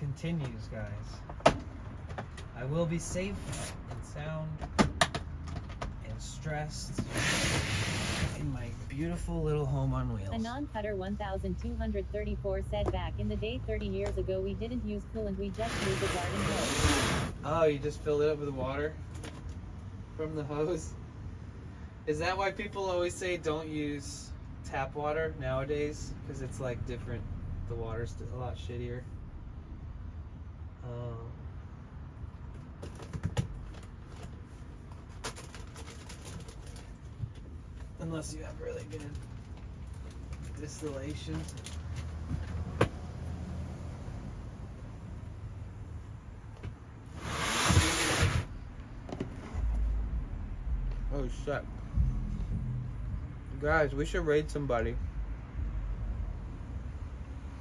continues, guys. I will be safe and sound and stressed in my beautiful little home on wheels. Anon Cutter 1234 said back in the day 30 years ago we didn't use coolant, we just used a garden hose. Oh, you just filled it up with water from the hose? Is that why people always say don't use tap water nowadays? Because it's like different. The water's a lot shittier. Unless you have really good distillation. Oh shit. Guys, we should raid somebody.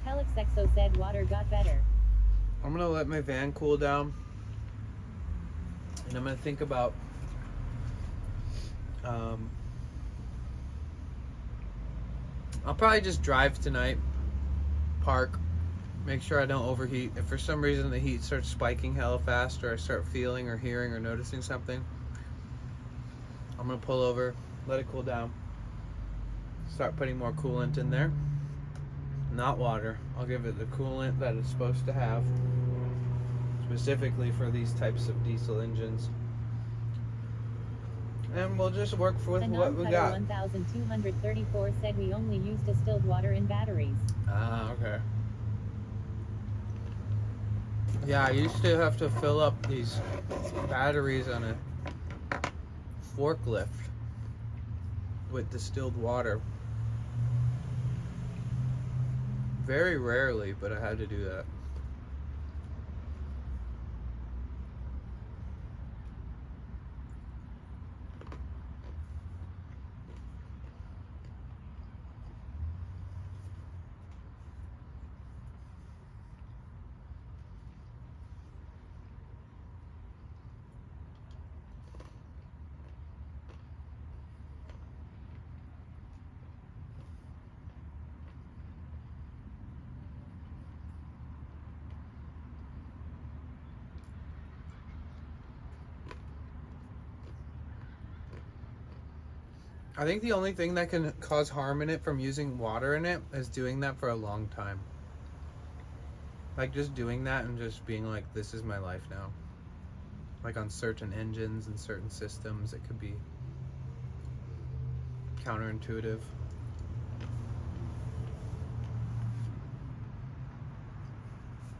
Helix Exo said water got better. I'm gonna let my van cool down. And I'm gonna think about I'll probably just drive tonight, park, make sure I don't overheat. If for some reason the heat starts spiking hella fast, or I start feeling or hearing or noticing something, I'm gonna pull over, let it cool down, start putting more coolant in there. Not water. I'll give it the coolant that it's supposed to have, specifically for these types of diesel engines. And we'll just work with what we got. 1234 said we only use distilled water in batteries. Ah, okay. Yeah, I used to have to fill up these batteries on a forklift with distilled water. Very rarely, but I had to do that. I think the only thing that can cause harm in it from using water in it is doing that for a long time. Like just doing that and just being like, this is my life now. Like on certain engines and certain systems, it could be counterintuitive.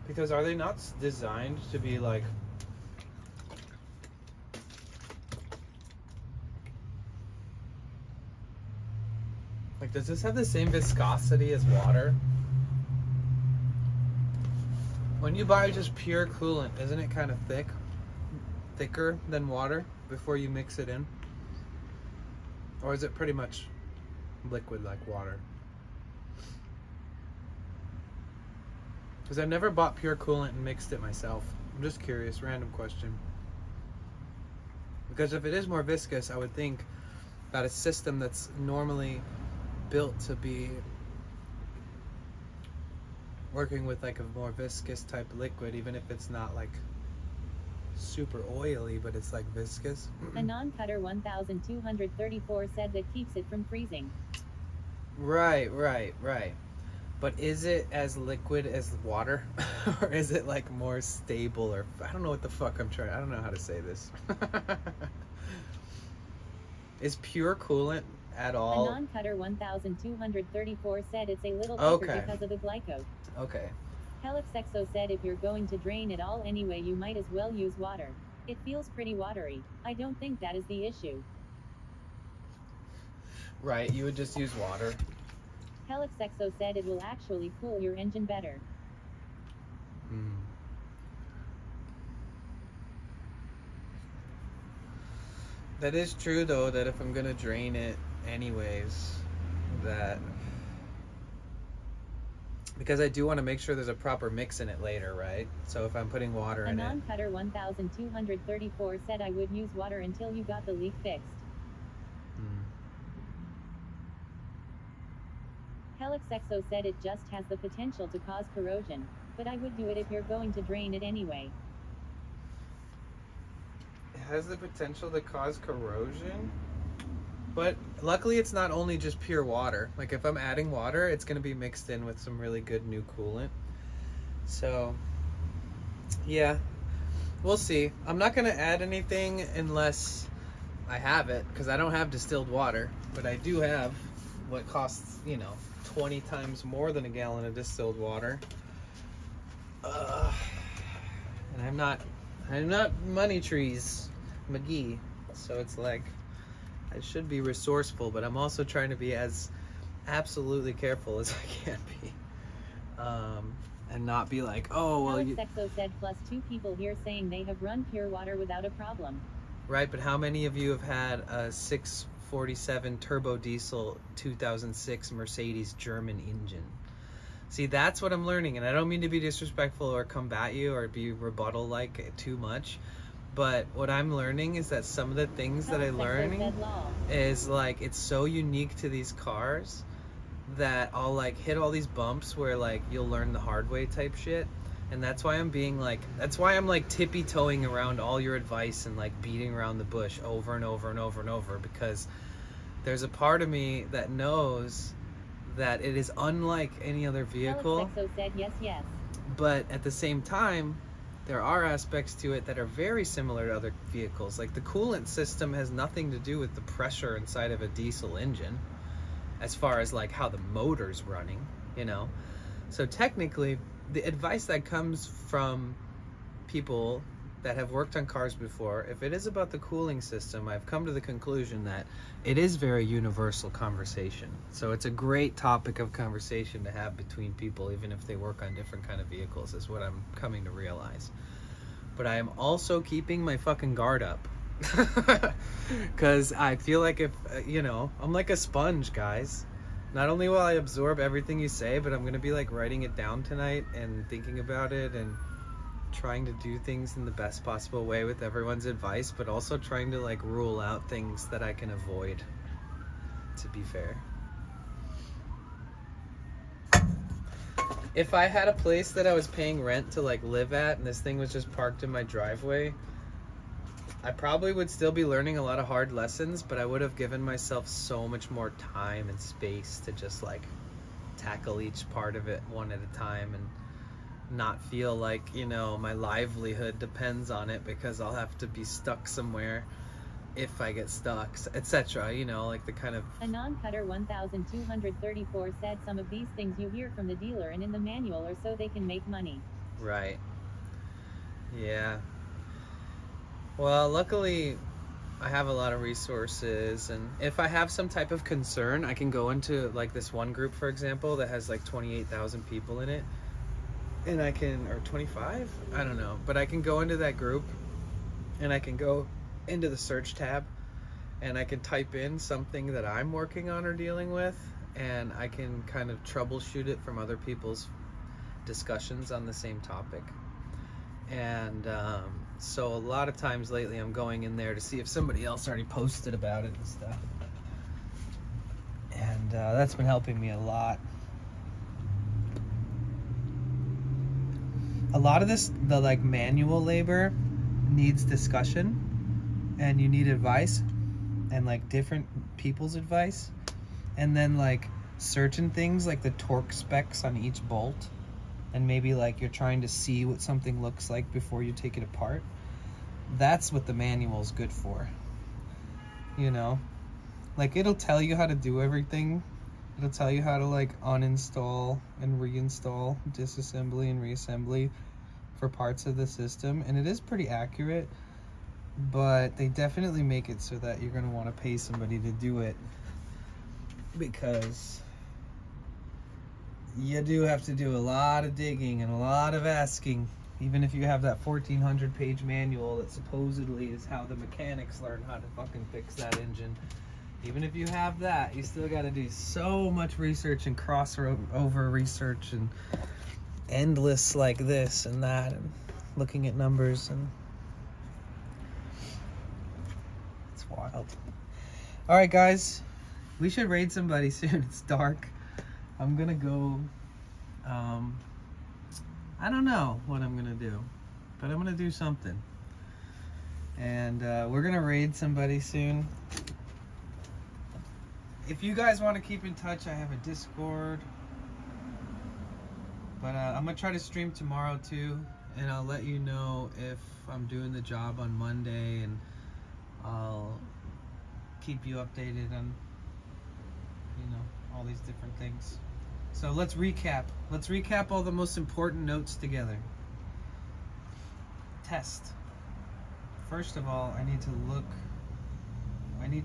Because are they not designed to be like does this have the same viscosity as water? When you buy just pure coolant, isn't it kind of thicker than water before you mix it in? Or is it pretty much liquid like water? Because I've never bought pure coolant and mixed it myself. I'm just curious, random question. Because if it is more viscous, I would think that a system that's normally built to be working with like a more viscous type liquid, even if it's not like super oily, but it's like viscous. Anon Cutter 1234 said that keeps it from freezing. Right. But is it as liquid as water? Or is it like more stable, or I don't know what the fuck I don't know how to say this. Is pure coolant at all? Anon Cutter 1234 said it's a little thicker because of the glyco. Okay. Helix Exo said if you're going to drain it all anyway, you might as well use water. It feels pretty watery. I don't think that is the issue. Right, you would just use water. Helix Exo said it will actually cool your engine better. That is true though, that if I'm gonna drain it anyways, that because I do want to make sure there's a proper mix in it later, right? So if I'm putting water in it. Anon-Cutter 1234 said I would use water until you got the leak fixed. Helixexo said it just has the potential to cause corrosion, but I would do it if you're going to drain it anyway. It has the potential to cause corrosion, but luckily it's not only just pure water. Like if I'm adding water, it's going to be mixed in with some really good new coolant. So yeah, we'll see. I'm not going to add anything unless I have it, because I don't have distilled water, but I do have what costs, 20 times more than a gallon of distilled water. And I'm not money trees McGee, so it's like I should be resourceful, but I'm also trying to be as absolutely careful as I can be, and not be like, oh well. Helixexo said plus 2 people here saying they have run pure water without a problem. Right, but how many of you have had a 647 turbo diesel 2006 Mercedes German engine? See, that's what I'm learning, and I don't mean to be disrespectful or combat you or be rebuttal like too much, but what I'm learning is that some of the things that I'm learning is like it's so unique to these cars that I'll like hit all these bumps where like you'll learn the hard way type shit. And that's why I'm tippy toeing around all your advice and like beating around the bush over and over and over and over, because there's a part of me that knows that it is unlike any other vehicle. Helixexo said yes. But at the same time, there are aspects to it that are very similar to other vehicles. Like the coolant system has nothing to do with the pressure inside of a diesel engine, as far as like how the motor's running, So technically, the advice that comes from people that have worked on cars before, if it is about the cooling system, I've come to the conclusion that it is very universal conversation. So it's a great topic of conversation to have between people, even if they work on different kind of vehicles, is what I'm coming to realize. But I am also keeping my fucking guard up. Because I feel like if, I'm like a sponge, guys. Not only will I absorb everything you say, but I'm going to be like writing it down tonight and thinking about it and trying to do things in the best possible way with everyone's advice, but also trying to like rule out things that I can avoid, to be fair. If I had a place that I was paying rent to like live at and this thing was just parked in my driveway, I probably would still be learning a lot of hard lessons, but I would have given myself so much more time and space to just like tackle each part of it one at a time and not feel like, my livelihood depends on it, because I'll have to be stuck somewhere if I get stuck, etc. Like the kind of... Anon-Cutter 1234 said some of these things you hear from the dealer and in the manual are so they can make money. Right. Yeah. Well, luckily, I have a lot of resources, and if I have some type of concern, I can go into like this one group, for example, that has like 28,000 people in it, and I can, or 25? I don't know, but I can go into that group, and I can go into the search tab, and I can type in something that I'm working on or dealing with, and I can kind of troubleshoot it from other people's discussions on the same topic. And so a lot of times lately I'm going in there to see if somebody else already posted about it and stuff, and that's been helping me a lot. A lot of this, the like manual labor, needs discussion, and you need advice and like different people's advice, and then like certain things like the torque specs on each bolt, and maybe like you're trying to see what something looks like before you take it apart. That's what the manual is good for. Like it'll tell you how to do everything. It'll tell you how to like uninstall and reinstall, disassembly and reassembly for parts of the system, and it is pretty accurate, but they definitely make it so that you're going to want to pay somebody to do it, because you do have to do a lot of digging and a lot of asking. Even if you have that 1,400 page manual that supposedly is how the mechanics learn how to fucking fix that engine. Even if you have that, you still got to do so much research and crossover research and endless like this and that and looking at numbers, and it's wild. All right, guys, we should raid somebody soon. It's dark. I'm gonna go. I don't know what I'm gonna do, but I'm gonna do something, and we're gonna raid somebody soon. If you guys want to keep in touch, I have a Discord, but I'm gonna try to stream tomorrow too, and I'll let you know if I'm doing the job on Monday, and I'll keep you updated on, you know, all these different things. So let's recap. Let's recap all the most important notes together. Test. First of all, I need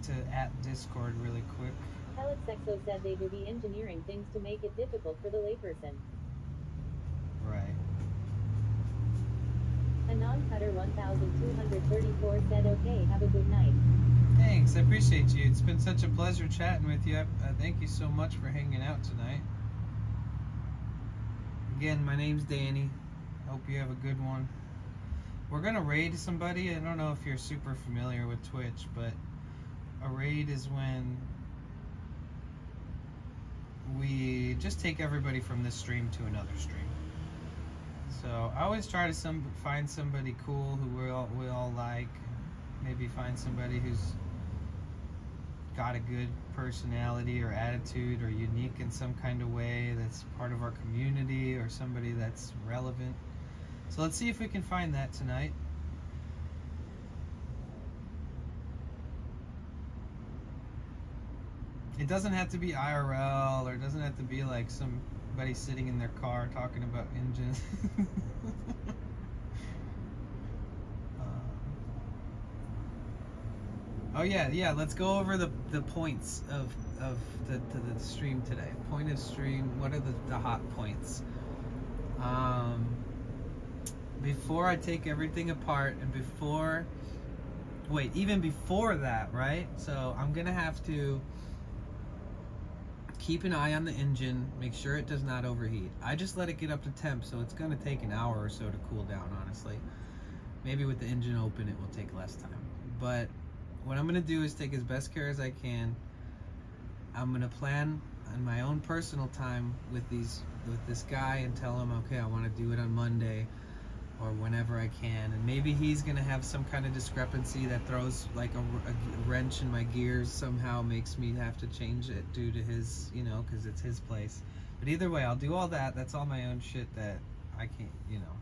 to at Discord really quick. Alexexo said they do the engineering things to make it difficult for the layperson. Right. Anon Cutter 1234 said okay, have a good night. Thanks, I appreciate you. It's been such a pleasure chatting with you. Thank you so much for hanging out tonight. Again, my name's Danny. Hope you have a good one. We're gonna raid somebody. I don't know if you're super familiar with Twitch, but a raid is when we just take everybody from this stream to another stream. So I always try to find somebody cool who we all like. Maybe find somebody who's got a good personality or attitude or unique in some kind of way that's part of our community, or somebody that's relevant. So let's see if we can find that tonight. It doesn't have to be IRL, or it doesn't have to be like somebody sitting in their car talking about engines. Oh yeah, let's go over the points of the stream today. Point of stream, what are the hot points? Before I take everything apart, and even before that, right? So I'm gonna have to keep an eye on the engine, make sure it does not overheat. I just let it get up to temp, so it's gonna take an hour or so to cool down, honestly. Maybe with the engine open it will take less time. But what I'm gonna do is take as best care as I can. I'm gonna plan on my own personal time with this guy and tell him, okay, I wanna do it on Monday or whenever I can. And maybe he's gonna have some kind of discrepancy that throws like a wrench in my gears, somehow makes me have to change it due to his, you know, because it's his place. But either way, I'll do all that. That's all my own shit that I can't, you know.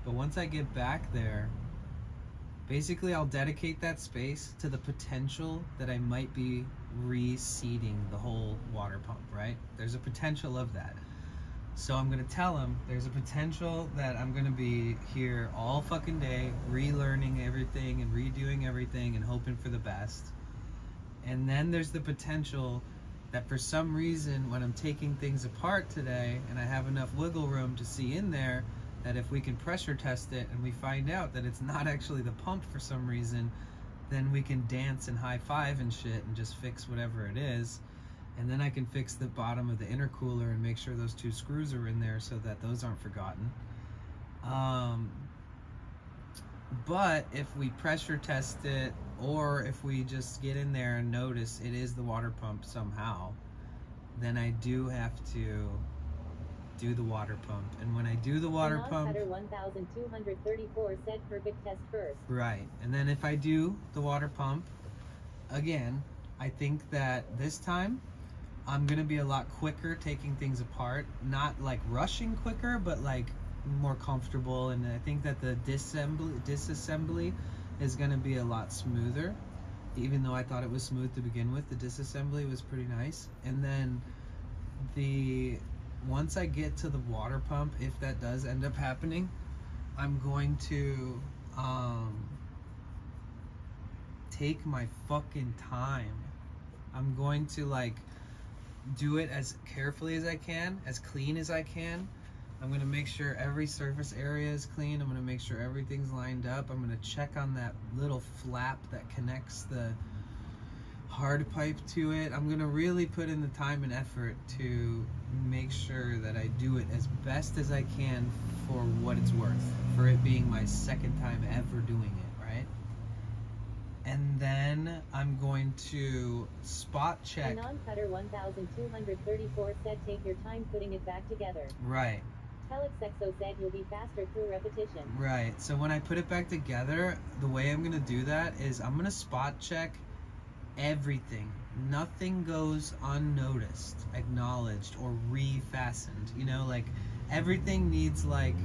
But once I get back there, basically I'll dedicate that space to the potential that I might be reseeding the whole water pump, right? There's a potential of that. So I'm gonna tell him there's a potential that I'm gonna be here all fucking day, relearning everything and redoing everything and hoping for the best. And then there's the potential that for some reason when I'm taking things apart today and I have enough wiggle room to see in there, that if we can pressure test it and we find out that it's not actually the pump for some reason, then we can dance and high five and shit and just fix whatever it is. And then I can fix the bottom of the intercooler and make sure those 2 screws are in there so that those aren't forgotten. But if we pressure test it, or if we just get in there and notice it is the water pump somehow, then I do have to do the water pump. And when I do the water pump, 1234 said perfect test first. right, and then if I do the water pump again, I think that this time I'm gonna be a lot quicker taking things apart, not like rushing quicker, but like more comfortable. And I think that the disassembly is gonna be a lot smoother, even though I thought it was smooth to begin with. The disassembly was pretty nice. And then once I get to the water pump, if that does end up happening, I'm going to take my fucking time. I'm going to like do it as carefully as I can, as clean as I can. I'm gonna make sure every surface area is clean. I'm gonna make sure everything's lined up. I'm gonna check on that little flap that connects the hard pipe to it. I'm gonna really put in the time and effort to make sure that I do it as best as I can for what it's worth, for it being my second time ever doing it, right? And then I'm going to spot check. Anon Cutter 1234 said take your time putting it back together. Right. Telexexo said you'll be faster through repetition. Right. So when I put it back together, the way I'm gonna do that is I'm gonna spot check everything. Nothing goes unnoticed, acknowledged, or refastened. You know, like everything needs like.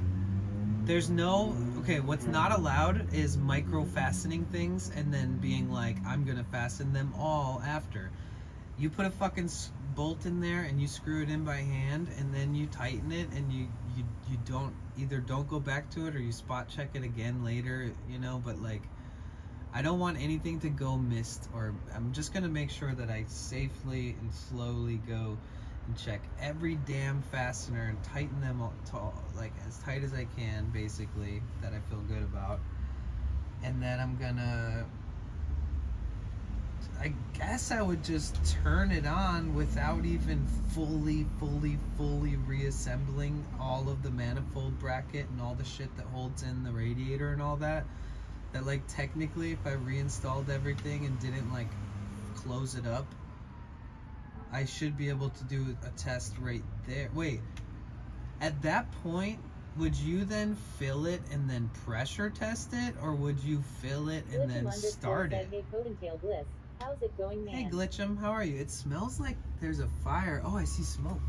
There's no, okay, what's not allowed is micro fastening things and then being like, I'm gonna fasten them all after. You put a fucking bolt in there and you screw it in by hand and then you tighten it and you don't go back to it or you spot check it again later, you know, but like, I don't want anything to go missed, or I'm just gonna make sure that I safely and slowly go and check every damn fastener and tighten them all like as tight as I can, basically, that I feel good about. And then I'm gonna, I guess I would just turn it on without even fully reassembling all of the manifold bracket and all the shit that holds in the radiator and all that. That like technically if I reinstalled everything and didn't like close it up, I should be able to do a test right there. Wait, at that point, would you then fill it and then pressure test it, or would you fill it and then start it? Hey, Cottontail Bliss, how's it going, man? Hey, Glitchum, how are you? It smells like there's a fire. Oh, I see smoke.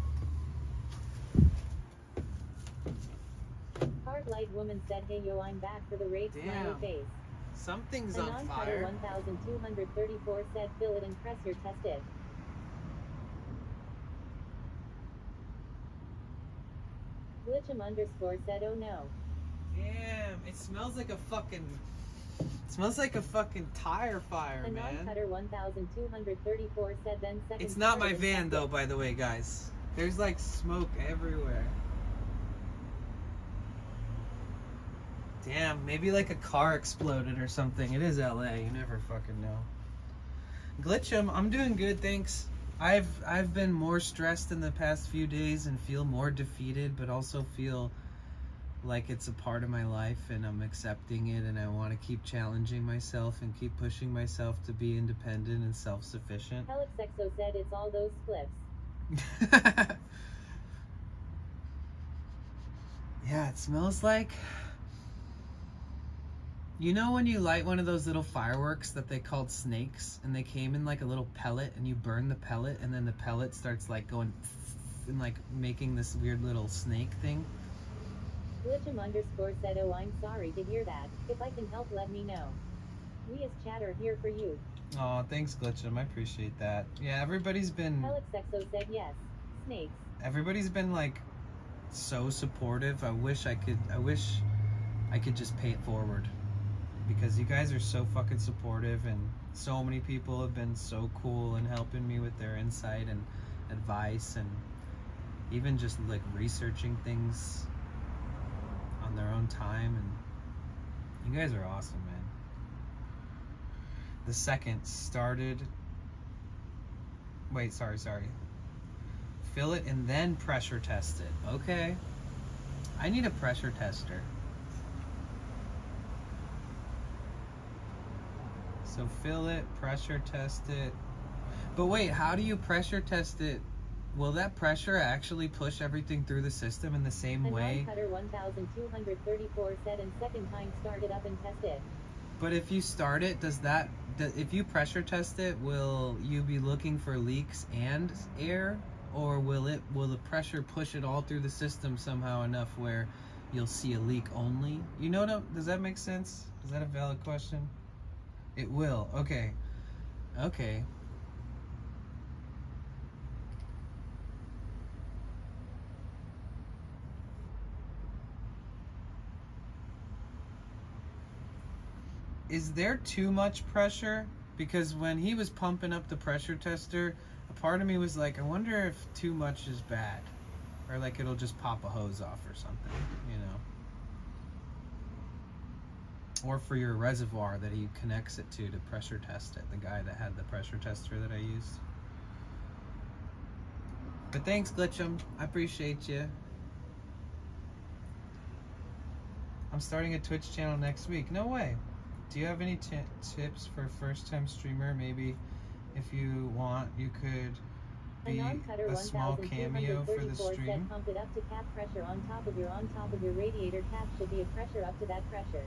Hard Light Woman said, hey yo, I'm back for the raid, smiley Damn. face. Something's on Anon Cutter fire. 1234 said, fill it and pressure test it. Glitchum _ said, oh no. Damn, it smells like a fucking. It smells like a fucking tire fire, Anon man. Cutter 1234 said, then second. It's not my start it and van test though, it. by the way, guys. There's like smoke everywhere. Damn, maybe like a car exploded or something. It is LA, you never fucking know. Glitchum, I'm doing good, thanks. I've been more stressed in the past few days and feel more defeated, but also feel like it's a part of my life and I'm accepting it, and I want to keep challenging myself and keep pushing myself to be independent and self-sufficient. Telexexo said it's all those flips. Yeah, it smells like, you know when you light one of those little fireworks that they called snakes, and they came in like a little pellet, and you burn the pellet and then the pellet starts like going and like making this weird little snake thing? Glitchum _ said, oh, I'm sorry to hear that. If I can help, let me know. We as chat are here for you. Oh, thanks, Glitchum. I appreciate that. Yeah, everybody's been Telexexo said yes. Snakes. like so supportive. I wish I could just pay it forward, because you guys are so fucking supportive, and so many people have been so cool and helping me with their insight and advice, and even just like researching things on their own time, and you guys are awesome, man. The second started, wait, sorry. Fill it and then pressure test it. Okay. I need a pressure tester. So fill it, pressure test it. But wait, how do you pressure test it? Will that pressure actually push everything through the system in the same way? Anon Cutter 1234 said, and second time start it up and test it. But if you start it, if you pressure test it, will you be looking for leaks and air? Or will the pressure push it all through the system somehow enough where you'll see a leak only? You know what? Does that make sense? Is that a valid question? It will. Okay. Is there too much pressure Because when he was pumping up the pressure tester, a part of me was like, I wonder if too much is bad. Or like it'll just pop a hose off or something, you know. Or for your reservoir that he connects it to pressure test it. The guy that had the pressure tester that I used. But thanks, Glitchum. I appreciate you. I'm starting a Twitch channel next week. No way. Do you have any tips for first-time streamer? Maybe if you want, you could be a small cameo for the stream. Pump it up to cap pressure on top of your radiator cap should be a pressure up to that pressure.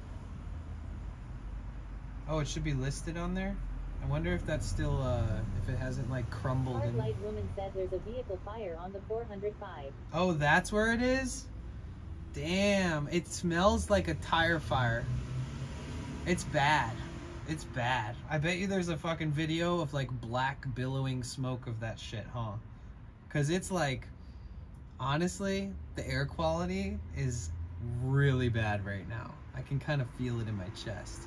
Oh, it should be listed on there? I wonder if that's still, if it hasn't like crumbled. Hard Light Woman said there's a vehicle fire on the 405. Oh, that's where it is? Damn, it smells like a tire fire. It's bad. It's bad. I bet you there's a fucking video of like black billowing smoke of that shit, huh? Cause it's like, honestly, the air quality is really bad right now. I can kind of feel it in my chest.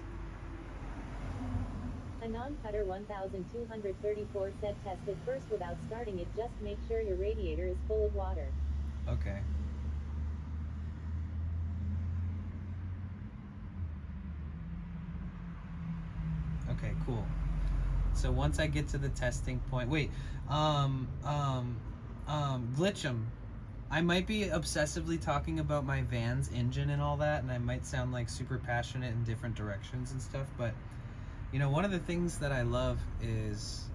A non-cutter 1234 said test it first without starting it. Just make sure your radiator is full of water. Okay. Okay, cool. So once I get to the testing point, wait, Glitchum, I might be obsessively talking about my van's engine and all that, and I might sound like super passionate in different directions and stuff, but you know, one of the things that I love is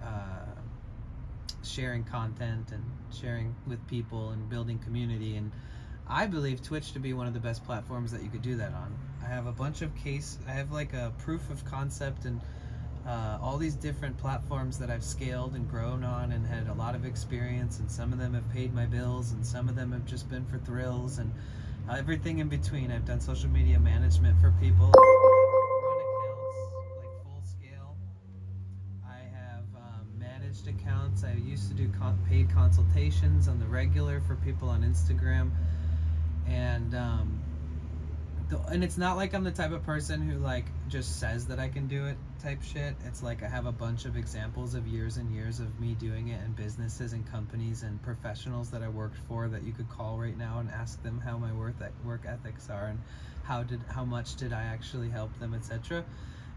sharing content and sharing with people and building community, and I believe Twitch to be one of the best platforms that you could do that on. I have a bunch of I have like a proof of concept and all these different platforms that I've scaled and grown on and had a lot of experience, and some of them have paid my bills and some of them have just been for thrills and everything in between. I've done social media management for people, run accounts like full scale. I have managed accounts. I used to do paid consultations on the regular for people on Instagram, and it's not like I'm the type of person who like just says that I can do it type shit. It's like I have a bunch of examples of years and years of me doing it, and businesses and companies and professionals that I worked for that you could call right now and ask them how my work ethics are and how much did I actually help them, etc.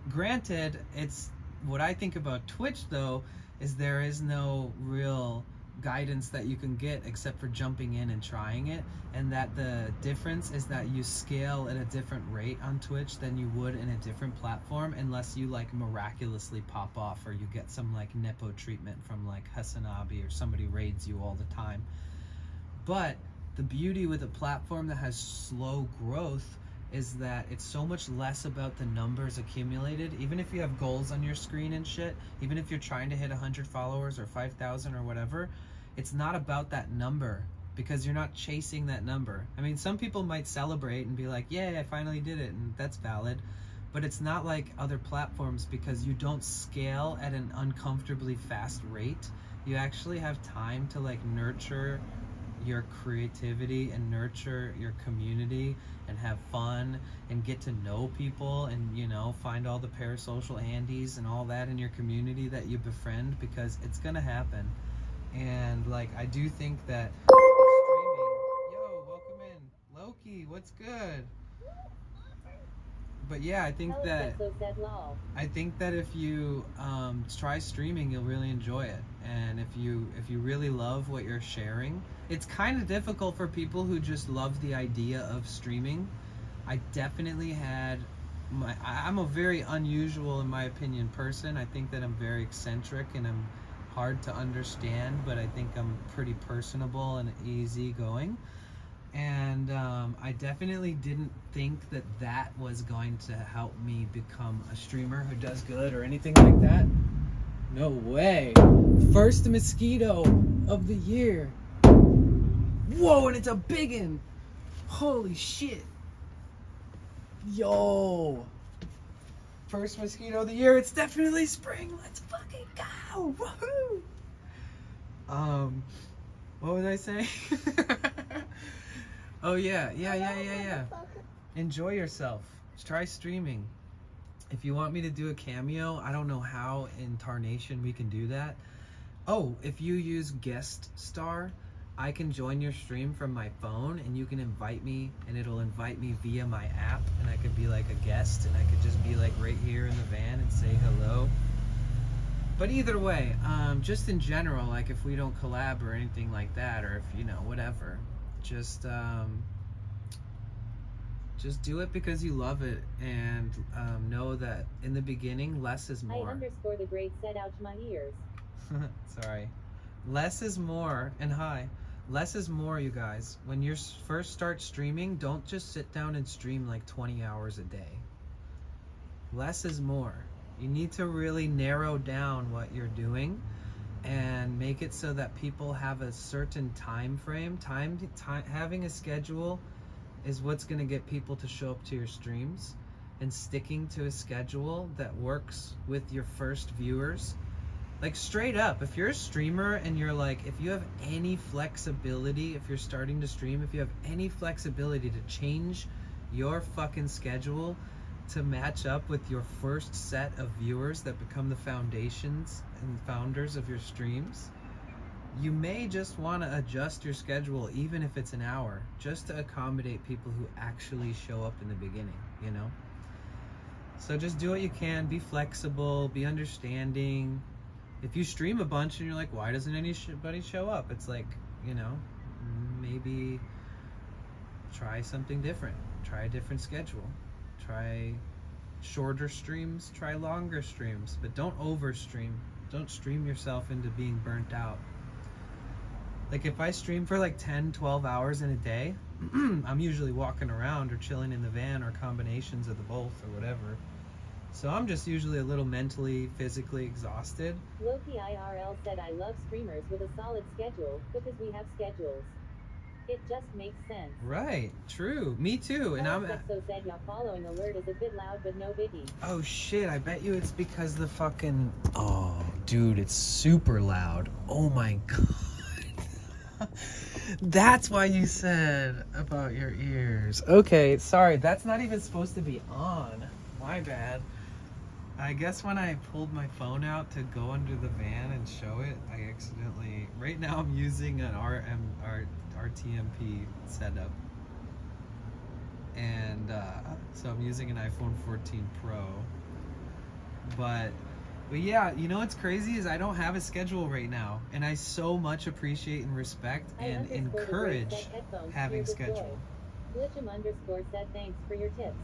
Granted, it's what I think about Twitch though is there is no real guidance that you can get except for jumping in and trying it, and that the difference is that you scale at a different rate on Twitch than you would in a different platform, unless you like miraculously pop off or you get some like nepo treatment from like Hasanabi or somebody raids you all the time. But the beauty with a platform that has slow growth is that it's so much less about the numbers accumulated. Even if you have goals on your screen and shit, even if you're trying to hit 100 followers or 5,000 or whatever, it's not about that number, because you're not chasing that number. I mean, some people might celebrate and be like, yeah, I finally did it, and that's valid, but it's not like other platforms, because you don't scale at an uncomfortably fast rate. You actually have time to like nurture your creativity and nurture your community and have fun and get to know people and, you know, find all the parasocial handies and all that in your community that you befriend, because it's gonna happen. And like, I do think that streaming, yo, welcome in Loki, what's good? But yeah, I think that if you try streaming, you'll really enjoy it. And if you really love what you're sharing, it's kind of difficult for people who just love the idea of streaming. I definitely had I'm a very unusual, in my opinion, person. I think that I'm very eccentric and I'm hard to understand, but I think I'm pretty personable and easygoing. And I definitely didn't think that that was going to help me become a streamer who does good or anything like that. No way. First mosquito of the year. Whoa, and it's a biggin'. Holy shit. Yo. First mosquito of the year. It's definitely spring. Let's fucking go. Woohoo. What was I saying? Oh yeah. Enjoy yourself. Try streaming. If you want me to do a cameo, I don't know how in Tarnation we can do that. Oh, if you use Guest Star, I can join your stream from my phone and you can invite me and it'll invite me via my app and I could be like a guest and I could just be like right here in the van and say hello. But either way, just in general, like if we don't collab or anything like that, or if, you know, whatever, just do it because you love it, and know that in the beginning, less is more. I _ the great said, ouch my ears. Sorry. Less is more, and hi. Less is more, you guys. When you first start streaming, don't just sit down and stream like 20 hours a day. Less is more. You need to really narrow down what you're doing and make it so that people have a certain time frame. Having a schedule is what's going to get people to show up to your streams, and sticking to a schedule that works with your first viewers. Like straight up, if you're a streamer and you're like, if you have any flexibility, if you're starting to stream, if you have any flexibility to change your fucking schedule to match up with your first set of viewers that become the foundations and founders of your streams, you may just want to adjust your schedule, even if it's an hour, just to accommodate people who actually show up in the beginning, you know? So just do what you can, be flexible, be understanding. If you stream a bunch and you're like, why doesn't anybody show up? It's like, you know, maybe try something different. Try a different schedule. Try shorter streams, try longer streams, but don't over stream. Don't stream yourself into being burnt out. Like if I stream for like 10, 12 hours in a day, I'm usually walking around or chilling in the van or combinations of the both or whatever. So I'm just usually a little mentally, physically exhausted. Loki IRL said, I love streamers with a solid schedule because we have schedules. It just makes sense. Right, true. Me too. And I'm So said, your following alert is a bit loud, but no biggie. Oh shit, I bet you it's because the fucking... Oh, dude, it's super loud. Oh my god. That's why you said about your ears. Okay, sorry, that's not even supposed to be on. My bad. I guess when I pulled my phone out to go under the van and show it, I accidentally... Right now I'm using an RTMP setup. And so I'm using an iPhone 14 Pro. But yeah, you know what's crazy is I don't have a schedule right now. And I so much appreciate and respect and encourage having schedule. Glitchum _ said, thanks for your tips.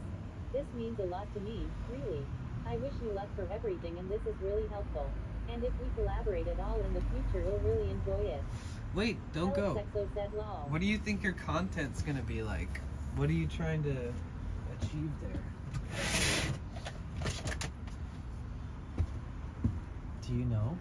This means a lot to me, really. I wish you luck for everything, and this is really helpful. And if we collaborate at all in the future, we'll really enjoy it. Wait, don't go. Said, lol. What do you think your content's gonna be like? What are you trying to achieve there? Do you know?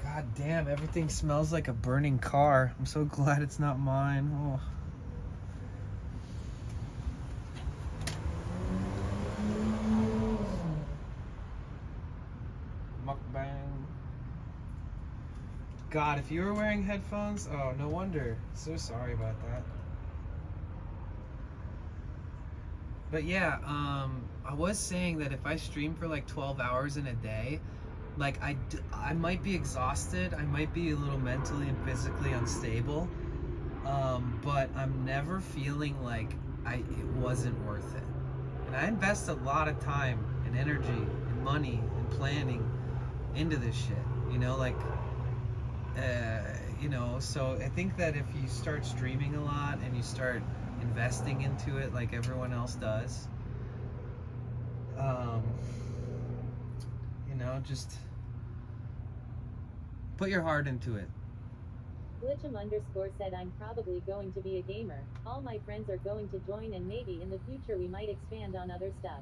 God damn, everything smells like a burning car. I'm so glad it's not mine. Oh. Mukbang. God, if you were wearing headphones, oh, no wonder. So sorry about that. But yeah, I was saying that if I stream for like 12 hours in a day, like I might be exhausted, I might be a little mentally and physically unstable, but I'm never feeling like it wasn't worth it. And I invest a lot of time and energy and money and planning into this shit, you know, like, you know, so I think that if you start streaming a lot and you start investing into it like everyone else does, you know, just put your heart into it. Glitchum _ said, I'm probably going to be a gamer. All my friends are going to join, and maybe in the future we might expand on other stuff.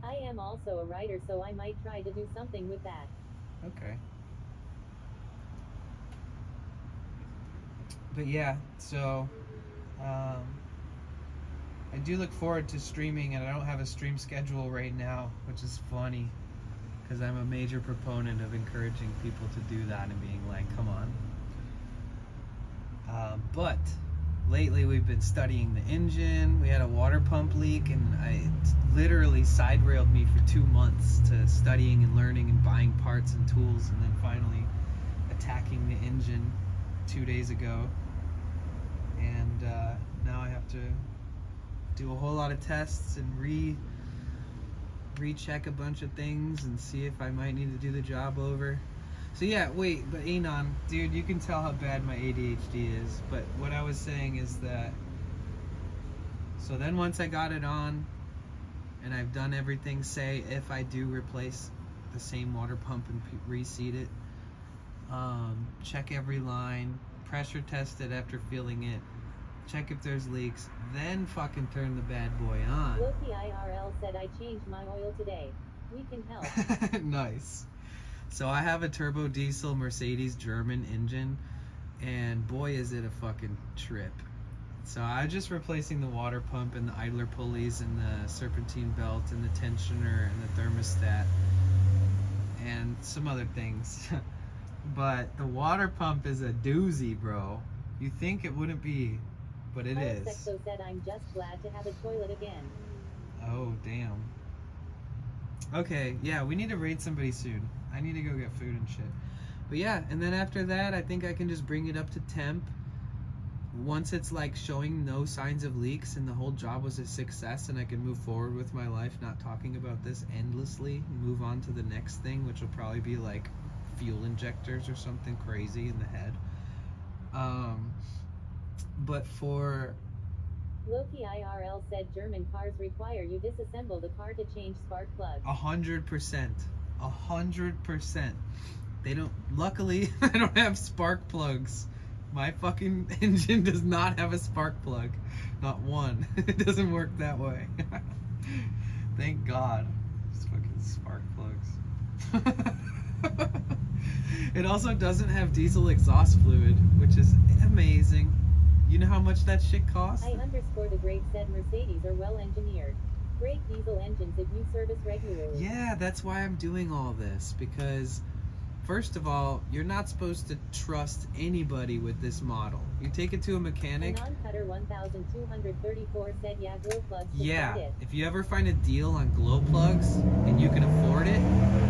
I am also a writer, so I might try to do something with that. Okay. But yeah, so I do look forward to streaming, and I don't have a stream schedule right now, which is funny. because I'm a major proponent of encouraging people to do that and being like, come on. But lately we've been studying the engine. We had a water pump leak, and it literally side railed me for 2 months to studying and learning and buying parts and tools, and then finally attacking the engine 2 days ago. And now I have to do a whole lot of tests and recheck a bunch of things and see if I might need to do the job over. So yeah, wait, but Anon, dude, you can tell how bad my ADHD is. But what I was saying is that, so then once I got it on and I've done everything, say if I do replace the same water pump and reseat it, check every line, pressure test it after feeling it, check if there's leaks, then fucking turn the bad boy on. Loki IRL said I changed my oil today. We can help. Nice. So I have a turbo diesel Mercedes German engine, and boy is it a fucking trip. So I'm just replacing the water pump and the idler pulleys and the serpentine belt and the tensioner and the thermostat and some other things. But the water pump is a doozy, bro. You think it wouldn't be, but it is. Sexo said I'm just glad to have a toilet again. Oh, damn. Okay, yeah, we need to raid somebody soon. I need to go get food and shit. But yeah, and then after that, I think I can just bring it up to temp. Once it's like showing no signs of leaks and the whole job was a success and I can move forward with my life, not talking about this endlessly, move on to the next thing, which will probably be like fuel injectors or something crazy in the head. But for Loki IRL said German cars require you disassemble the car to change spark plugs. 100%. 100%. They don't, luckily, I don't have spark plugs. My fucking engine does not have a spark plug. Not one. It doesn't work that way. Thank God. Just fucking spark plugs. It also doesn't have diesel exhaust fluid, which is amazing. You know how much that shit costs? I_the great said Mercedes are well engineered. Great diesel engines if you service regularly. Yeah, that's why I'm doing all this, because first of all, you're not supposed to trust anybody with this model. You take it to a mechanic. Cutter 1234 said yeah, glow plugs. Yeah, if you ever find a deal on glow plugs and you can afford it,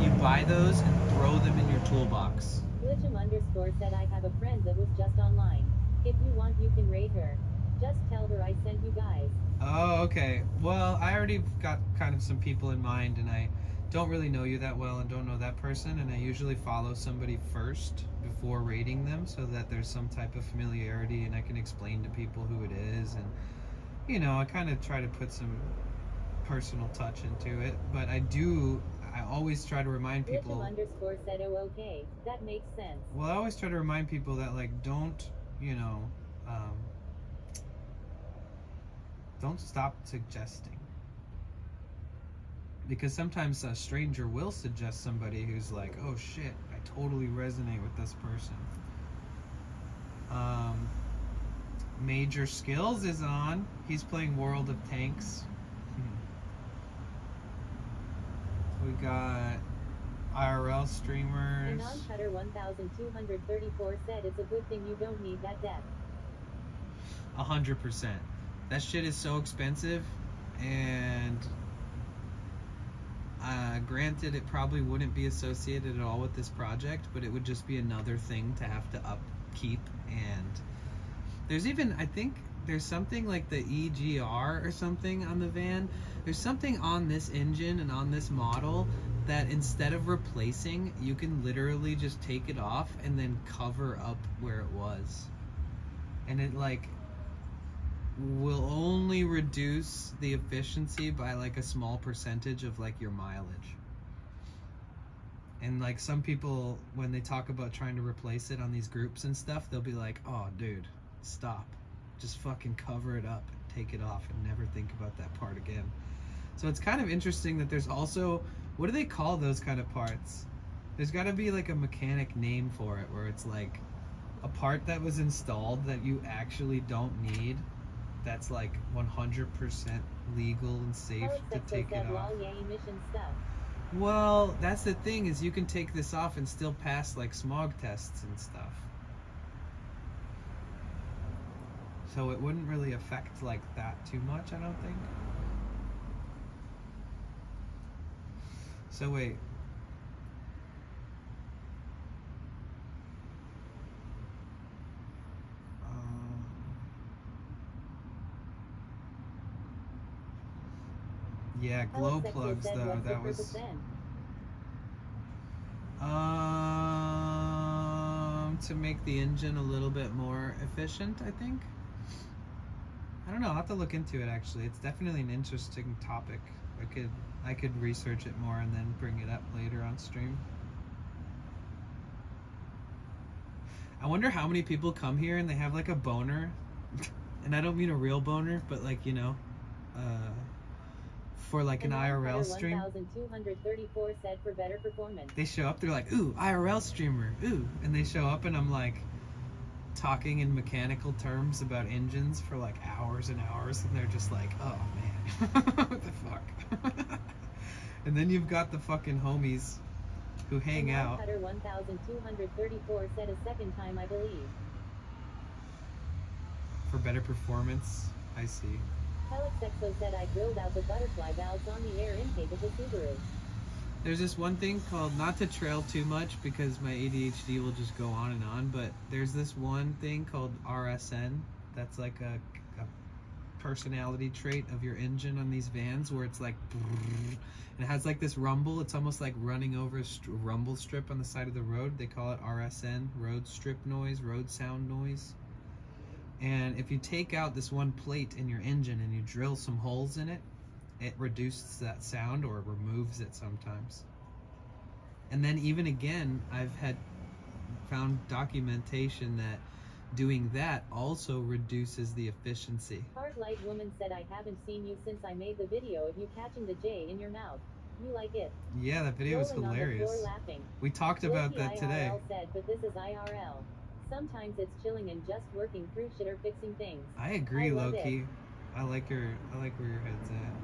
you buy those and throw them in your toolbox. Glitchum_ said I have a friend that was just online. If you want, you can raid her. Just tell her I sent you guys. Oh, okay. Well, I already got kind of some people in mind, and I don't really know you that well and don't know that person, and I usually follow somebody first before rating them so that there's some type of familiarity and I can explain to people who it is, and you know, I kind of try to put some personal touch into it, but I always try to remind people. Glitchum_ said oh okay, that makes sense. Well, I always try to remind people that like don't stop suggesting, because sometimes a stranger will suggest somebody who's like, oh shit, I totally resonate with this person. Major Skills is on. He's playing World of Tanks. We got IRL streamers. Cutter 1234 said it's a good thing you don't need that depth. 100%. That shit is so expensive, and granted, it probably wouldn't be associated at all with this project, but it would just be another thing to have to upkeep. And there's even, I think there's something like the EGR or something on the van. There's something on this engine and on this model that instead of replacing, you can literally just take it off and then cover up where it was. And it like will only reduce the efficiency by like a small percentage of like your mileage. And like some people, when they talk about trying to replace it on these groups and stuff, they'll be like, oh dude, stop, just fucking cover it up and take it off and never think about that part again. So it's kind of interesting that there's also, what do they call those kind of parts? There's got to be like a mechanic name for it, where it's like a part that was installed that you actually don't need, that's like 100% legal and safe to take it off. Well, that's the thing, is you can take this off and still pass like smog tests and stuff. So it wouldn't really affect like that too much, I don't think. So wait. Yeah, glow Alex Exo plugs said, though. "What's the That purpose was then?" to make the engine a little bit more efficient, I think. I don't know. I'll have to look into it. Actually, it's definitely an interesting topic. I could research it more and then bring it up later on stream. I wonder how many people come here and they have like a boner, and I don't mean a real boner, but like, you know, for like an IRL stream. 1234 said, "For better performance." They show up, they're like, ooh, IRL streamer, ooh, and they show up and I'm like talking in mechanical terms about engines for like hours and hours, and they're just like, oh man, what the fuck. And then you've got the fucking homies who hang out. Cutter 1234 said, "A second time, I believe." For better performance, I see. Alex Exo said, "I drilled out the butterfly valves on the air intake of the Subaru." There's this one thing called, not to trail too much because my ADHD will just go on, but there's this one thing called RSN that's like a personality trait of your engine on these vans, where it's like, and it has like this rumble. It's almost like running over a rumble strip on the side of the road. They call it RSN, road strip noise, road sound noise. And if you take out this one plate in your engine and you drill some holes in it, it reduces that sound, or removes it sometimes. And then even again, I've found documentation that doing that also reduces the efficiency. Hard Light Woman said, "I haven't seen you since I made the video of you catching the J in your mouth. You like it?" Yeah, that video was Rolling on the hilarious. floor laughing. We talked about Loki that today. IRL said, "But this is IRL. Sometimes it's chilling and just working through shit or fixing things." I agree, I love Loki. it. I like where your head's at.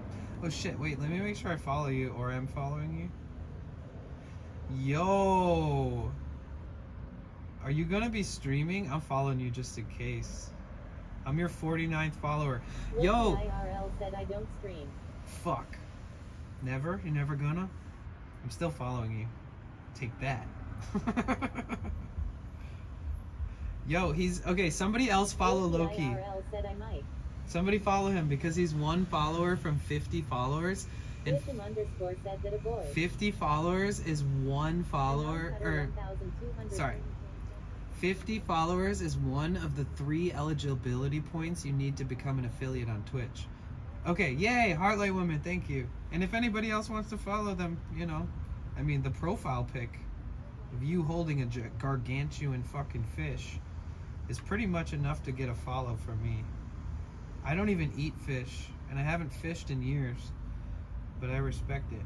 Oh shit, wait, let me make sure I follow you, or I'm following you. Yo! Are you gonna be streaming? I'm following you just in case. I'm your 49th follower. Loki Yo! IRL said, "I don't stream." Fuck. Never? You're never gonna? I'm still following you. Take that. Yo, he's okay. Somebody else follow Loki. IRL said, "I might." Somebody follow him, because he's one follower from 50 followers, and Wisdom underscore said that a boy. 50 followers is one follower, or 1200. sorry, 50 followers is one of the 3 eligibility points you need to become an affiliate on Twitch. Okay, yay, Heartlight Women, thank you. And if anybody else wants to follow them, you know, I mean, the profile pic of you holding a gargantuan fucking fish is pretty much enough to get a follow from me. I don't even eat fish, and I haven't fished in years, but I respect it.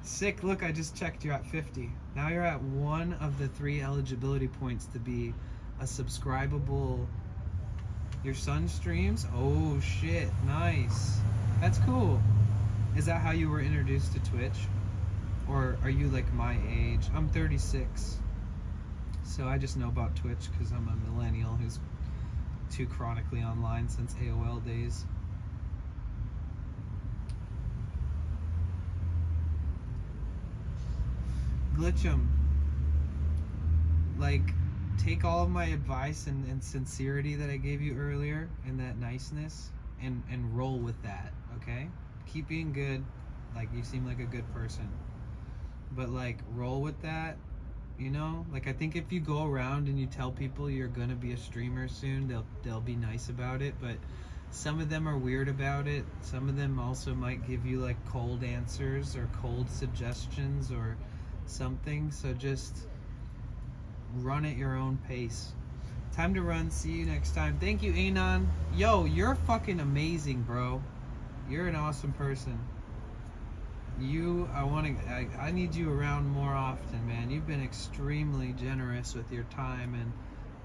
Sick, look, I just checked, you're at 50. Now you're at one of the 3 eligibility points to be a subscribable. Your son streams? Oh shit, nice. That's cool. Is that how you were introduced to Twitch? Or are you like my age? I'm 36. So I just know about Twitch because I'm a millennial who's too chronically online since AOL days. Glitch'em. Like, take all of my advice and sincerity that I gave you earlier, and that niceness, and roll with that, okay? Keep being good. Like, you seem like a good person. But, like, roll with that, you know? Like, I think if you go around and you tell people you're gonna be a streamer soon, they'll be nice about it, but some of them are weird about it. Some of them also might give you, like, cold answers or cold suggestions or something, so just run at your own pace. Time to run. See you next time. Thank you, Anon. Yo, you're fucking amazing, bro. You're an awesome person. I need you around more often, man. You've been extremely generous with your time, and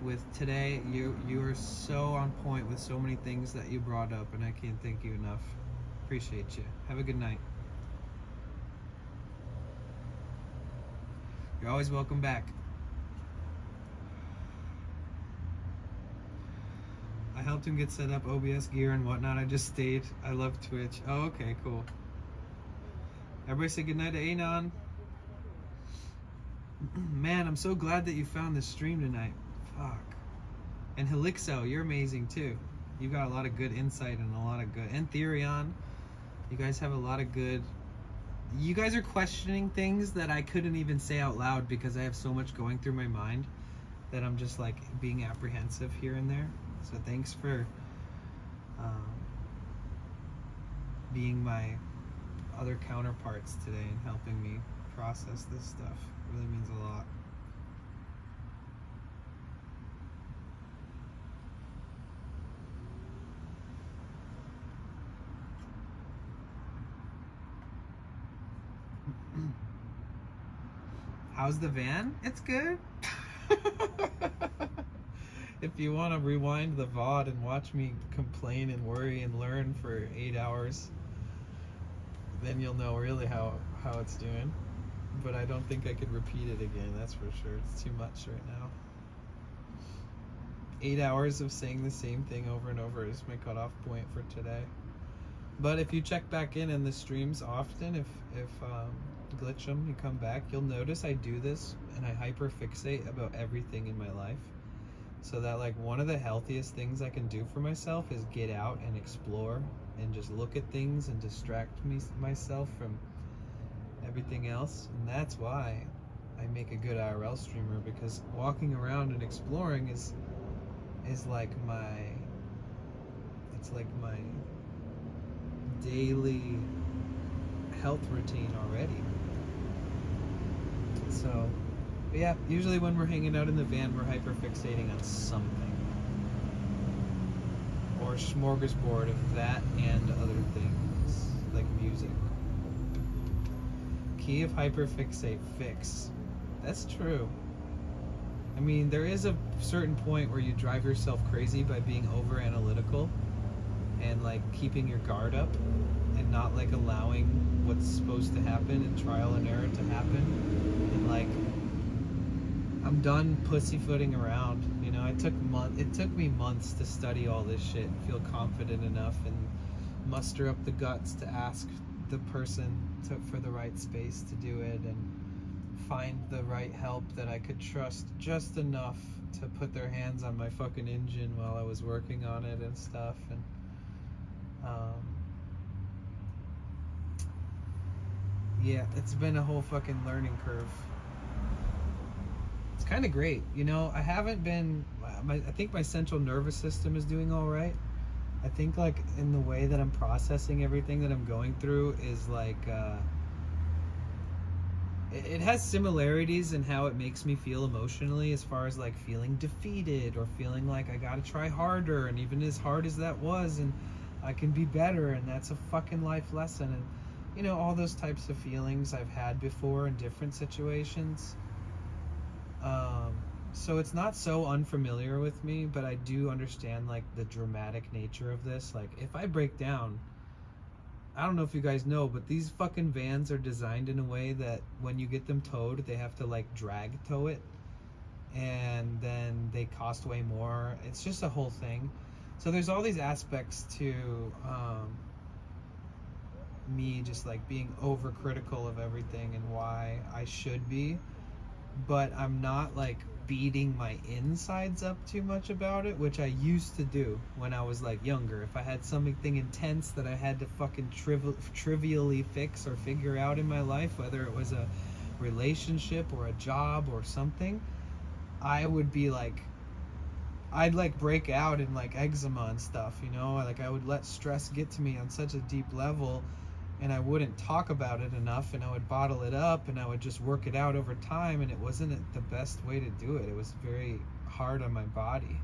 with today, you are so on point with so many things that you brought up, and I can't thank you enough. Appreciate you. Have a good night. You're always welcome back. I helped him get set up OBS gear and whatnot. I just stayed. I love Twitch. Oh, okay, cool. Everybody say goodnight to Anon. Man, I'm so glad that you found this stream tonight. Fuck. And Helixo, you're amazing too. You got a lot of good insight and a lot of good. And Therion, you guys have a lot of good. You guys are questioning things that I couldn't even say out loud because I have so much going through my mind that I'm just like being apprehensive here and there. So thanks for being my other counterparts today and helping me process this stuff. It really means a lot. How's the van? It's good. If you want to rewind the VOD and watch me complain and worry and learn for 8 hours, then you'll know really how it's doing. But I don't think I could repeat it again, that's for sure. It's too much right now. 8 hours of saying the same thing over and over is my cutoff point for today. But if you check back in the streams often, if glitch them, you come back, you'll notice I do this and I hyperfixate about everything in my life. So that like one of the healthiest things I can do for myself is get out and explore and just look at things and distract myself from everything else. And that's why I make a good IRL streamer, because walking around and exploring is like it's like my daily health routine already. So yeah, usually when we're hanging out in the van, we're hyperfixating on something. Or a smorgasbord of that and other things, like music. Key of hyperfixate, fix. That's true. I mean, there is a certain point where you drive yourself crazy by being over analytical and like keeping your guard up and not like allowing what's supposed to happen and trial and error to happen. And like, I'm done pussyfooting around. You know, it took me months to study all this shit and feel confident enough and muster up the guts to ask the person for the right space to do it and find the right help that I could trust just enough to put their hands on my fucking engine while I was working on it and stuff. And yeah, it's been a whole fucking learning curve. It's kind of great, you know. I haven't been. I think my central nervous system is doing all right. I think like in the way that I'm processing everything that I'm going through is like it has similarities in how it makes me feel emotionally, as far as like feeling defeated or feeling like I gotta try harder, and even as hard as that was, and I can be better, and that's a fucking life lesson, and you know, all those types of feelings I've had before in different situations. So it's not so unfamiliar with me, but I do understand like the dramatic nature of this. Like if I break down, I don't know if you guys know, but these fucking vans are designed in a way that when you get them towed, they have to like drag tow it, and then they cost way more. It's just a whole thing. So there's all these aspects to me just like being overcritical of everything and why I should be, but I'm not like beating my insides up too much about it, which I used to do when I was like younger. If I had something intense that I had to fucking trivially fix or figure out in my life, whether it was a relationship or a job or something, I would be like, I'd like break out in like eczema and stuff, you know, like I would let stress get to me on such a deep level, and I wouldn't talk about it enough, and I would bottle it up, and I would just work it out over time, and it wasn't the best way to do it. It was very hard on my body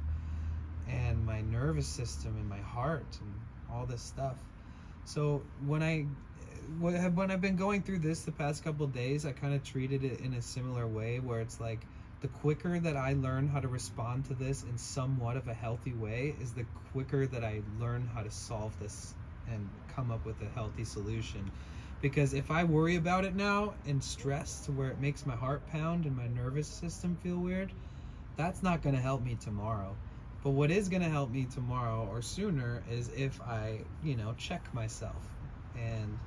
and my nervous system and my heart and all this stuff. So when I've been going through this the past couple of days, I kind of treated it in a similar way, where it's like the quicker that I learn how to respond to this in somewhat of a healthy way is the quicker that I learn how to solve this and come up with a healthy solution. Because if I worry about it now and stress to where it makes my heart pound and my nervous system feel weird, that's not going to help me tomorrow. But what is going to help me tomorrow or sooner is if I, check myself. And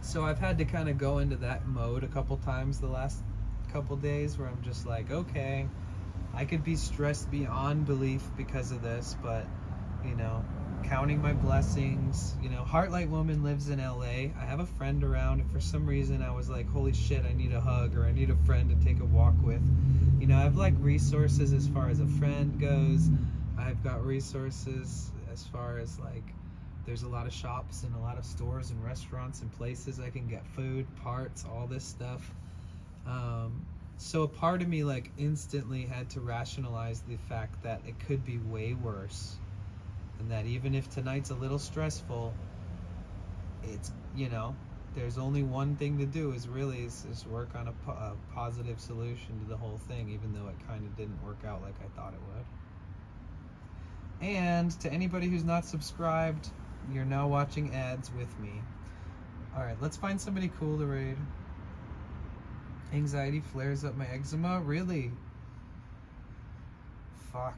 so I've had to kind of go into that mode a couple times the last couple days where I'm just like, okay, I could be stressed beyond belief because of this, but counting my blessings. Heartlight Woman lives in LA. I have a friend around. If for some reason I was like, holy shit, I need a hug or I need a friend to take a walk with, I have like resources as far as a friend goes. I've got resources as far as like there's a lot of shops and a lot of stores and restaurants and places I can get food, parts, all this stuff. So a part of me like instantly had to rationalize the fact that it could be way worse. And that even if tonight's a little stressful, it's, there's only one thing to do is work on a positive solution to the whole thing, even though it kind of didn't work out like I thought it would. And to anybody who's not subscribed, you're now watching ads with me. Alright, let's find somebody cool to raid. Anxiety flares up my eczema? Really? Fuck.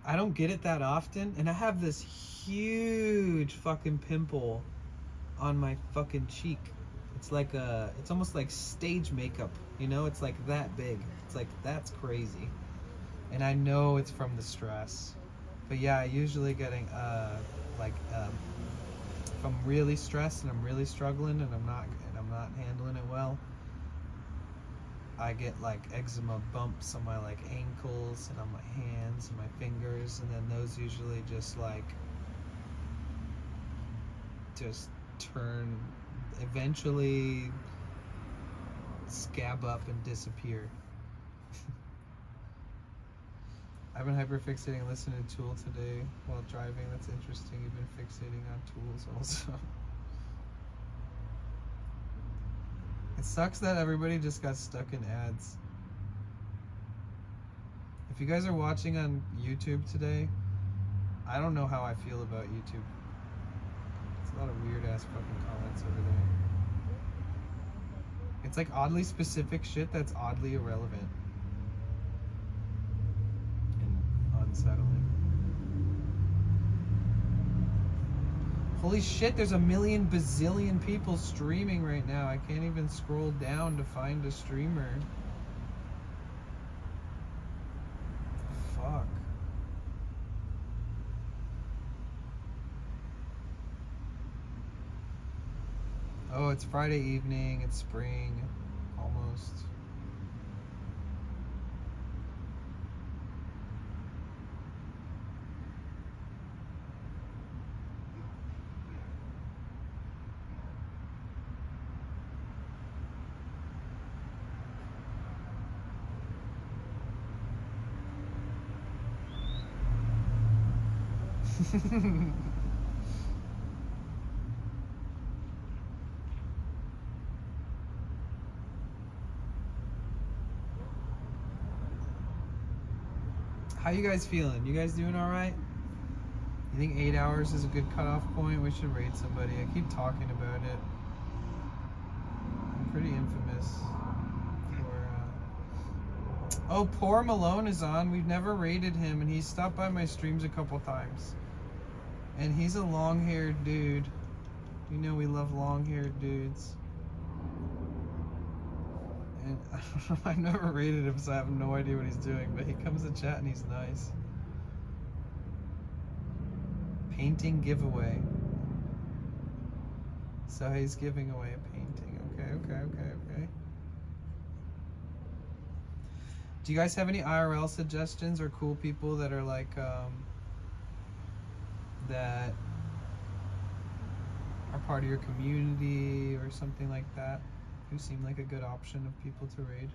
I don't get it that often, and I have this huge fucking pimple on my fucking cheek. It's like it's almost like stage makeup, it's like that big. It's like, that's crazy. And I know it's from the stress. But yeah, I usually getting if I'm really stressed and I'm really struggling and I'm not handling it well, I get like eczema bumps on my like ankles and on my hands and my fingers, and then those usually just turn, eventually scab up and disappear. I've been hyperfixating listening to Tool today while driving. That's interesting. You've been fixating on tools also. It sucks that everybody just got stuck in ads. If you guys are watching on YouTube today, I don't know how I feel about YouTube. It's a lot of weird ass fucking comments over there. It's like oddly specific shit that's oddly irrelevant and unsettling. Holy shit, there's a million bazillion people streaming right now. I can't even scroll down to find a streamer. Fuck. Oh, it's Friday evening. It's spring. Almost. How you guys feeling? You guys doing all right? You think 8 hours is a good cutoff point? We should raid somebody. I keep talking about it. I'm pretty infamous for Oh, Poor Malone is on. We've never raided him, and he's stopped by my streams a couple times. And he's a long-haired dude. You know we love long-haired dudes. And I don't know, I've never raided him, so I have no idea what he's doing, but he comes to chat and he's nice. Painting giveaway. So he's giving away a painting. Okay. Do you guys have any IRL suggestions or cool people that are like, that are part of your community or something like that, who seem like a good option of people to raid?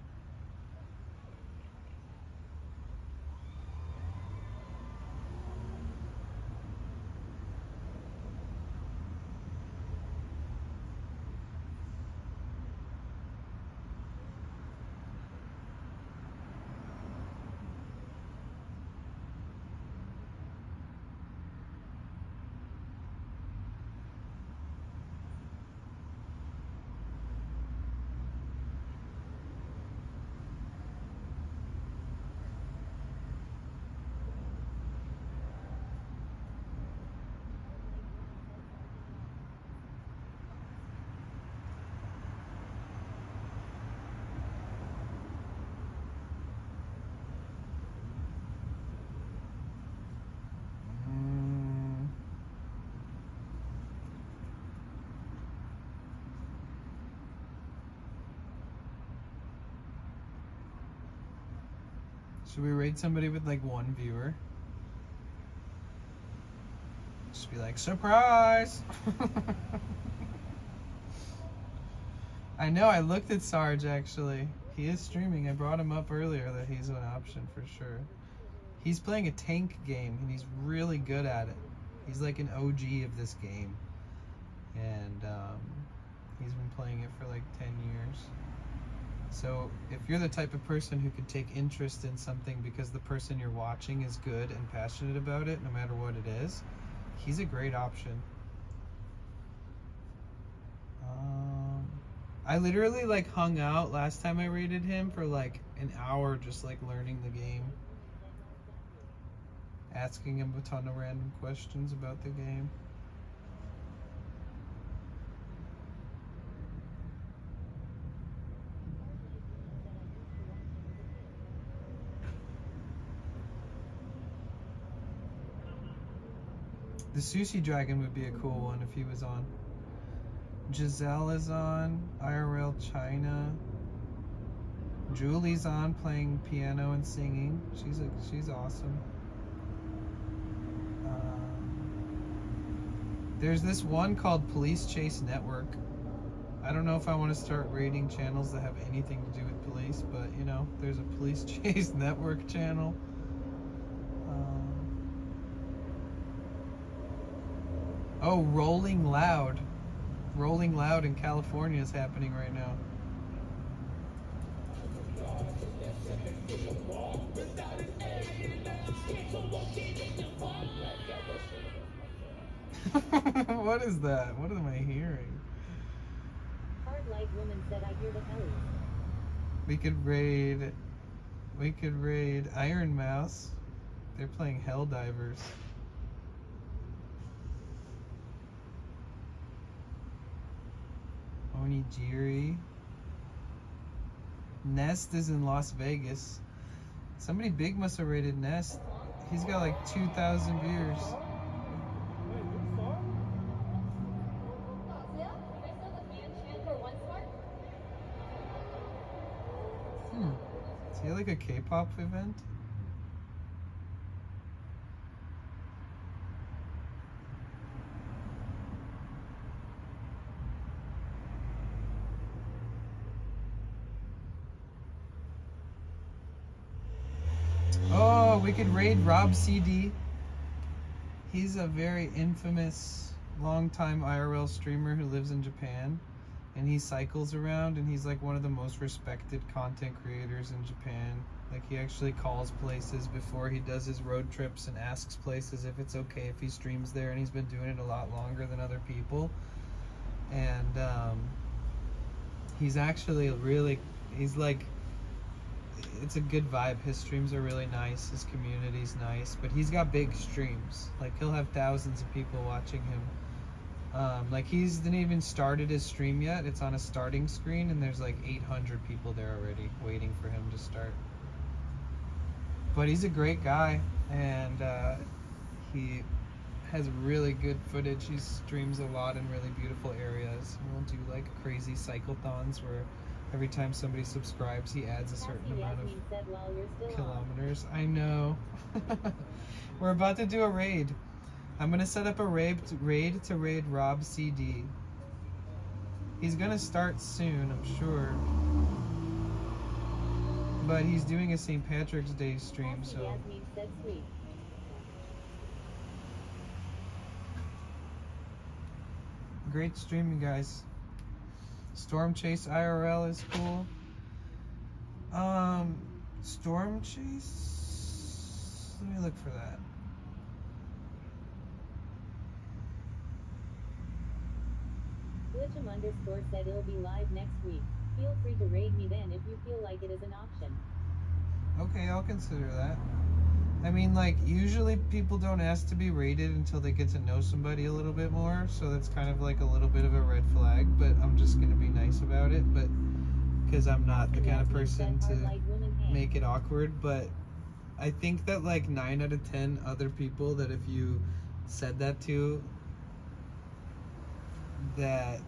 Should we raid somebody with like 1 viewer? Just be like, surprise! I know, I looked at Sarge actually. He is streaming. I brought him up earlier that he's an option for sure. He's playing a tank game and he's really good at it. He's like an OG of this game. And he's been playing it for like 10 years. So if you're the type of person who could take interest in something because the person you're watching is good and passionate about it, no matter what it is, he's a great option. I literally like hung out last time I raided him for like an hour just like learning the game. Asking him a ton of random questions about the game. The Sushi Dragon would be a cool one if he was on. Giselle is on, IRL China. Julie's on playing piano and singing. She's awesome. There's this one called Police Chase Network. I don't know if I want to start raiding channels that have anything to do with police, but you know, there's a Police Chase Network channel. Oh, Rolling Loud. Rolling Loud in California is happening right now. What is that? What am I hearing? Hard Light Woman said I hear the hellies. We could raid Iron Mouse. They're playing Helldivers. Onigiri. Nest is in Las Vegas. Somebody big must have raided Nest. He's got like 2,000 viewers. Is he like a K-pop event? Oh, we could raid Rob CD. He's a very infamous, long-time IRL streamer who lives in Japan. And he cycles around and he's like one of the most respected content creators in Japan. Like he actually calls places before he does his road trips and asks places if it's okay if he streams there, and he's been doing it a lot longer than other people. And he's actually he's like, it's a good vibe. His streams are really nice, his community's nice, but he's got big streams. Like he'll have thousands of people watching him. Like he's didn't even started his stream yet. It's on a starting screen and there's like 800 people there already waiting for him to start. But he's a great guy, and he has really good footage. He streams a lot in really beautiful areas. He'll do like crazy cyclethons where every time somebody subscribes he adds a certain amount of kilometers. I know. We're about to do a raid. I'm gonna set up a raid to raid Rob CD. He's gonna start soon, I'm sure. But he's doing a St. Patrick's Day stream, so. Great streaming, guys. Storm Chase IRL is cool. Storm Chase? Let me look for that. Glitchum _ said it'll be live next week. Feel free to raid me then if you feel like it is an option. Okay, I'll consider that. I mean, like, usually people don't ask to be raided until they get to know somebody a little bit more, so that's kind of like a little bit of a red flag, but I'm just gonna be nice about it, but because I'm not the kind of person to make it awkward. But I think that like 9 out of 10 other people that if you said that to, that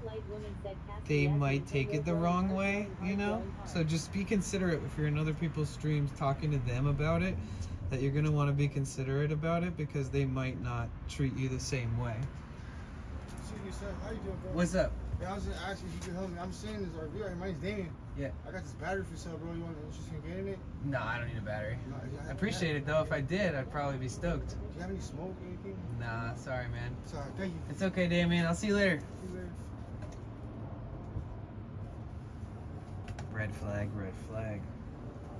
Light Woman said Cassie they Yasmin might said take we're it the growing wrong hard, way, growing you hard, know? growing hard. So just be considerate if you're in other people's streams talking to them about it, that you're gonna want to be considerate about it because they might not treat you the same way. See you, sir. How you doing, bro? What's up? Yeah, I was gonna ask you if you could help me. I'm seeing this RV. My name's Damien. Yeah. I got this battery for sale, bro. You want interested in getting it? No, I don't need a battery. No, I appreciate it though. If I did, I'd probably be stoked. Do you have any smoke or anything? Nah, sorry, man. Sorry, thank you. It's okay, Damien. I'll see you later. See you later. Red flag, red flag.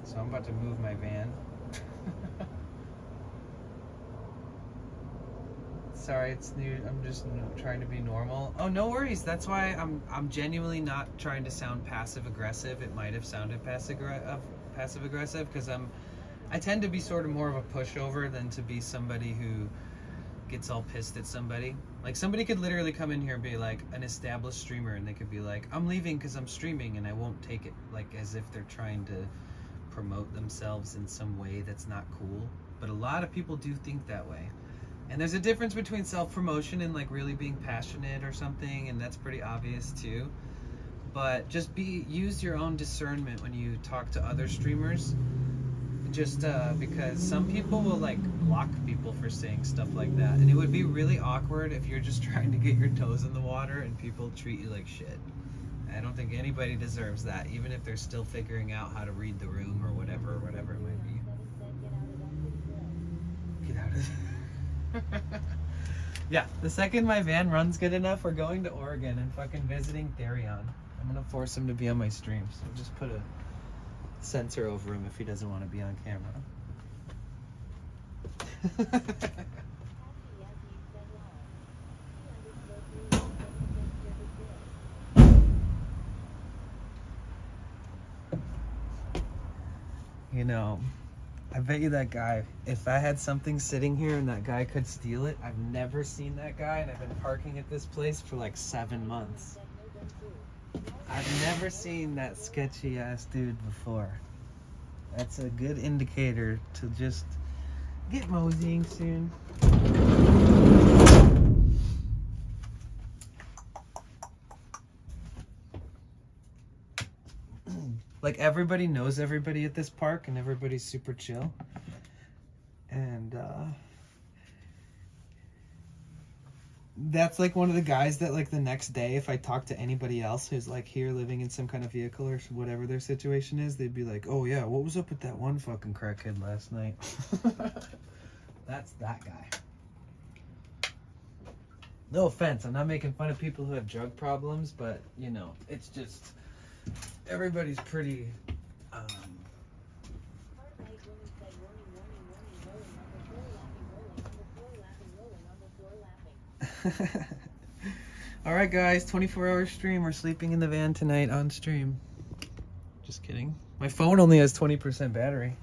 So I'm about to move my van. Sorry, it's new. I'm just trying to be normal. Oh, no worries. That's why I'm genuinely not trying to sound passive aggressive. It might have sounded passive aggressive because I tend to be sort of more of a pushover than to be somebody who gets all pissed at somebody. Like somebody could literally come in here and be like an established streamer and they could be like, I'm leaving because I'm streaming, and I won't take it like as if they're trying to promote themselves in some way that's not cool. But a lot of people do think that way. And there's a difference between self-promotion and like really being passionate or something, and that's pretty obvious too. But just use your own discernment when you talk to other streamers. Just because some people will like block people for saying stuff like that, and it would be really awkward if you're just trying to get your toes in the water and people treat you like shit. I don't think anybody deserves that, even if they're still figuring out how to read the room or whatever it might be. Get out of there. Yeah, the second my van runs good enough, we're going to Oregon and fucking visiting Therion. I'm gonna force him to be on my stream, so just put a censor over him if he doesn't want to be on camera. You know, I bet you that guy, if I had something sitting here and that guy could steal it, I've never seen that guy, and I've been parking at this place for like 7 months. I've never seen that sketchy ass dude before. That's a good indicator to just get moseying soon. Like everybody knows everybody at this park and everybody's super chill. And that's like one of the guys that like the next day, if I talk to anybody else who's like here living in some kind of vehicle or whatever their situation is, they'd be like, oh yeah, what was up with that one fucking crackhead last night? That's that guy. No offense, I'm not making fun of people who have drug problems, but you know, it's just everybody's pretty Alright guys, 24-hour stream. We're sleeping in the van tonight on stream. Just kidding. My phone only has 20% battery.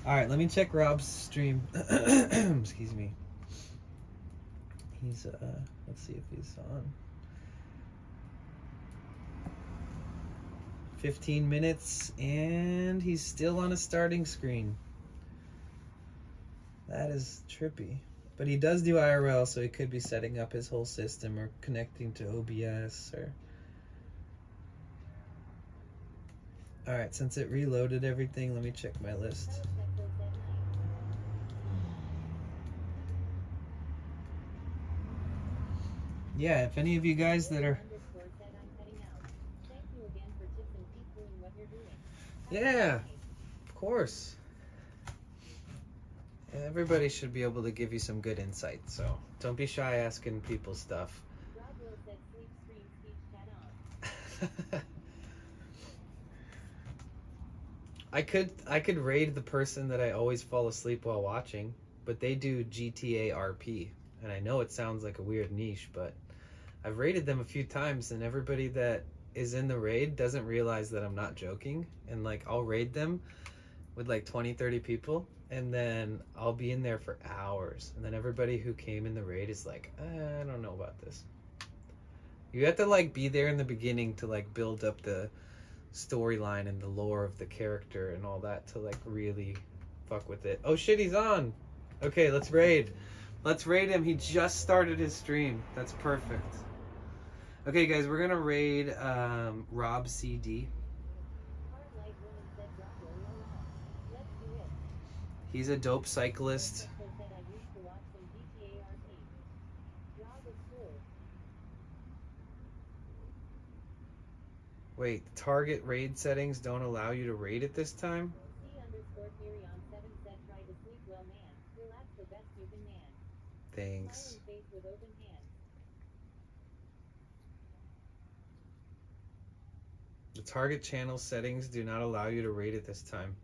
Alright, let me check Rob's stream. Excuse me. He's let's see if he's on. 15 minutes and he's still on a starting screen. That is trippy. But he does do IRL, so he could be setting up his whole system or connecting to OBS or... Alright, since it reloaded everything, let me check my list. Yeah, if any of you guys that are... Yeah, of course. Everybody should be able to give you some good insight, so don't be shy asking people stuff. I could raid the person that I always fall asleep while watching, but they do GTA RP, and I know it sounds like a weird niche, but I've raided them a few times, and everybody that is in the raid doesn't realize that I'm not joking, and like I'll raid them with like 20-30 people, and then I'll be in there for hours, and then everybody who came in the raid is like, I don't know about this. You have to like be there in the beginning to like build up the storyline and the lore of the character and all that to like really fuck with it. Oh shit, he's on. Okay, let's raid him. He just started his stream. That's perfect. Okay, guys, we're gonna raid Rob CD. Hard light woman said Bravo, lol. Let's do it. He's a dope cyclist. Sexo said I used to watch some GTA RP. Rob is cool. Wait, target raid settings don't allow you to raid it this time? C_Therion7 said try to sleep well, man. Relax the best you can, man. Thanks. Smiling face with open hands. The target channel settings do not allow you to raid it this time.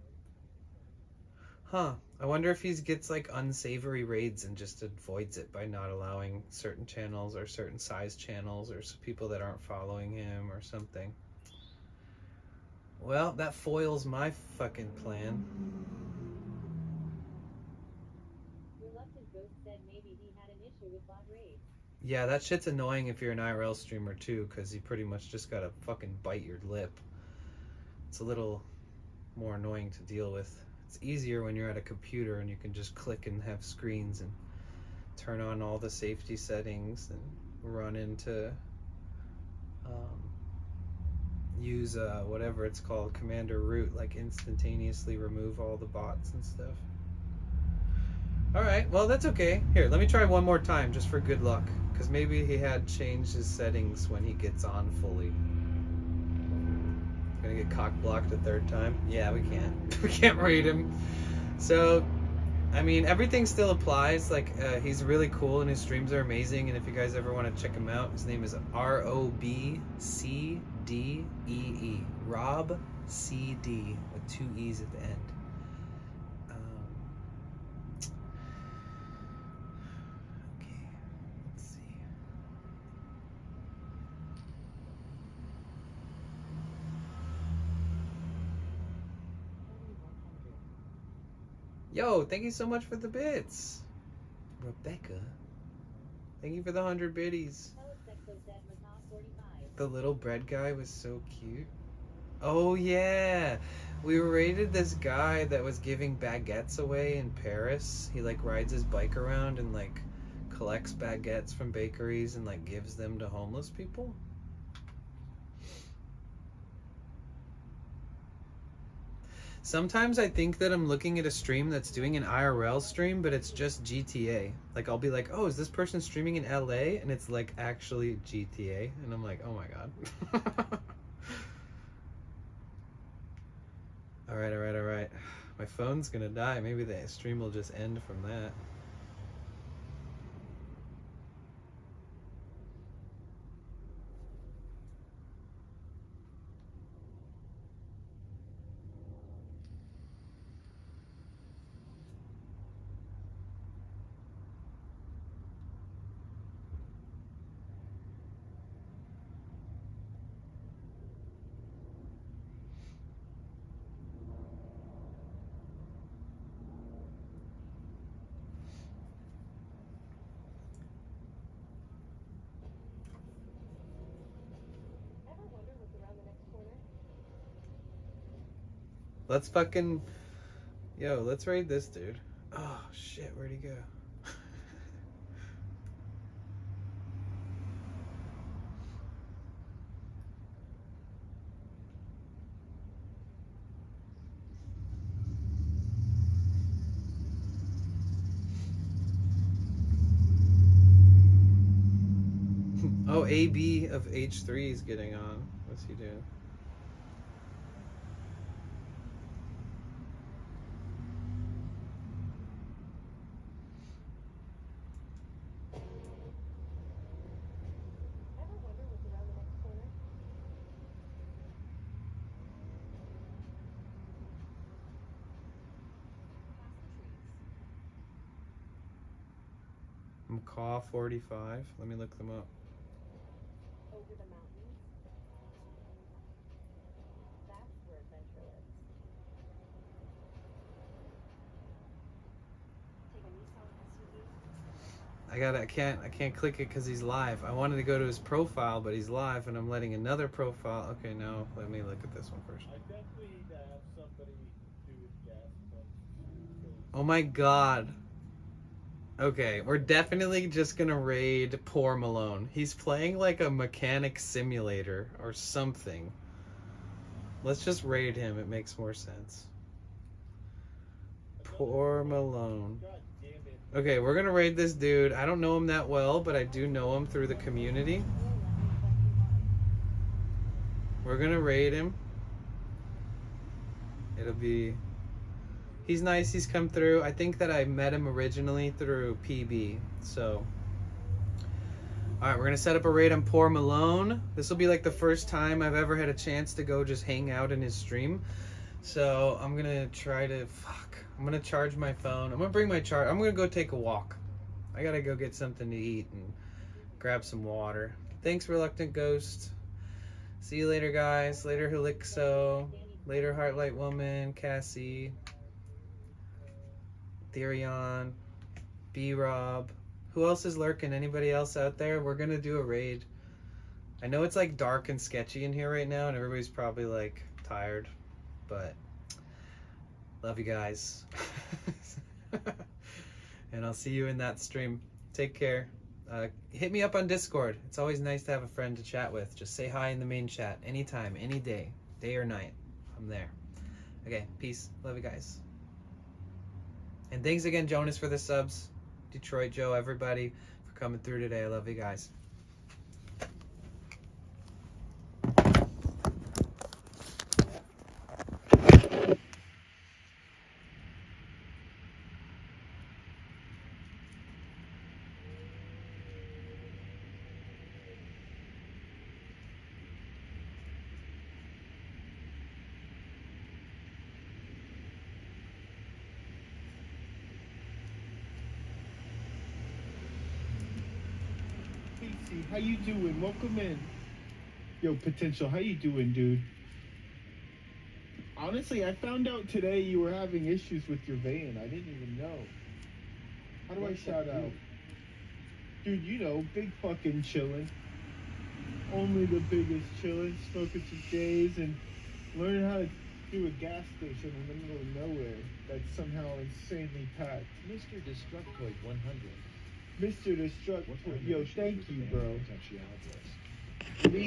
Huh. I wonder if he gets like unsavory raids and just avoids it by not allowing certain channels or certain size channels or people that aren't following him or something. Well, that foils my fucking plan. Reluctant Ghost said maybe he had an issue with bot raids. Yeah, that shit's annoying if you're an IRL streamer too, because you pretty much just gotta fucking bite your lip. It's a little more annoying to deal with. It's easier when you're at a computer and you can just click and have screens and turn on all the safety settings and run into use whatever it's called, commander root, like instantaneously remove all the bots and stuff. Alright, well that's okay. Here, let me try one more time just for good luck, because maybe he had changed his settings when he gets on fully. Gonna get cock blocked a third time? Yeah, we can't. We can't raid him. So, I mean, everything still applies. Like, he's really cool and his streams are amazing. And if you guys ever want to check him out, his name is ROBCDEE. Rob CD with 2 E's at the end. Okay, let's see. Yo, thank you so much for the bits. Rebecca. Thank you for the 100 biddies. Sexo said Macaw 45. The little bread guy was so cute. Oh yeah. We raided this guy that was giving baguettes away in Paris. He like rides his bike around and like collects baguettes from bakeries and like gives them to homeless people. Sometimes I think that I'm looking at a stream that's doing an IRL stream, but it's just GTA. Like, I'll be like, oh, is this person streaming in LA? And it's like actually GTA. And I'm like, oh my god. Alright. My phone's gonna die. Maybe the stream will just end from that. Ever wonder what's around the next corner? Let's fucking... Yo, let's raid this dude. Oh, shit, where'd he go? Oh, AB of H3 is getting on. What's he doing? Ever wonder what's around the next corner? Macaw 45. Let me look them up. Over the mountains. That's where adventure lives. Take a Nissan SUV. I can't click it because he's live. I wanted to go to his profile, but he's live and I'm letting another profile. Okay, no, let me look at this one first. I definitely need to have somebody do with gas pumps. Oh my god. Okay, we're definitely just gonna raid Poor Malone. He's playing like a mechanic simulator or something. Let's just raid him, it makes more sense. Poor Malone. God damn it. Okay, we're gonna raid this dude. I don't know him that well, but I do know him through the community. We're gonna raid him. It'll be... He's nice, he's come through. I think that I met him originally through PB, so... Alright, we're gonna set up a raid on Poor Malone. This will be like the first time I've ever had a chance to go just hang out in his stream. So, I'm gonna try to... I'm gonna charge my phone. I'm gonna bring my charge. I'm gonna go take a walk. I gotta go get something to eat and grab some water. Thanks, Reluctant Ghost. See you later, guys. Later, Helixo. Later, Heartlight Woman. Cassie. Therion. B-Rob. Who else is lurking? Anybody else out there? We're gonna do a raid. I know it's like dark and sketchy in here right now, and everybody's probably like tired, but love you guys. And I'll see you in that stream. Take care. Hit me up on Discord. It's always nice to have a friend to chat with. Just say hi in the main chat. Anytime, any day or night. I'm there. Okay, peace. Love you guys. And thanks again, Jonas, for the subs. Detroit Joe, everybody, for coming through today. I love you guys. Casey, how you doing? Welcome in. Yo, Potential, how you doing, dude? Honestly, I found out today you were having issues with your van. I didn't even know. How do I shout out? Dude, you know, big fucking chillin'. Only the biggest chillin', smoking some J's and learning how to do a gas station in the middle of nowhere that's somehow insanely packed. Mr. Destructoid 100. Mr. Destructoid, yo, thank you, bro. Potentiality. Me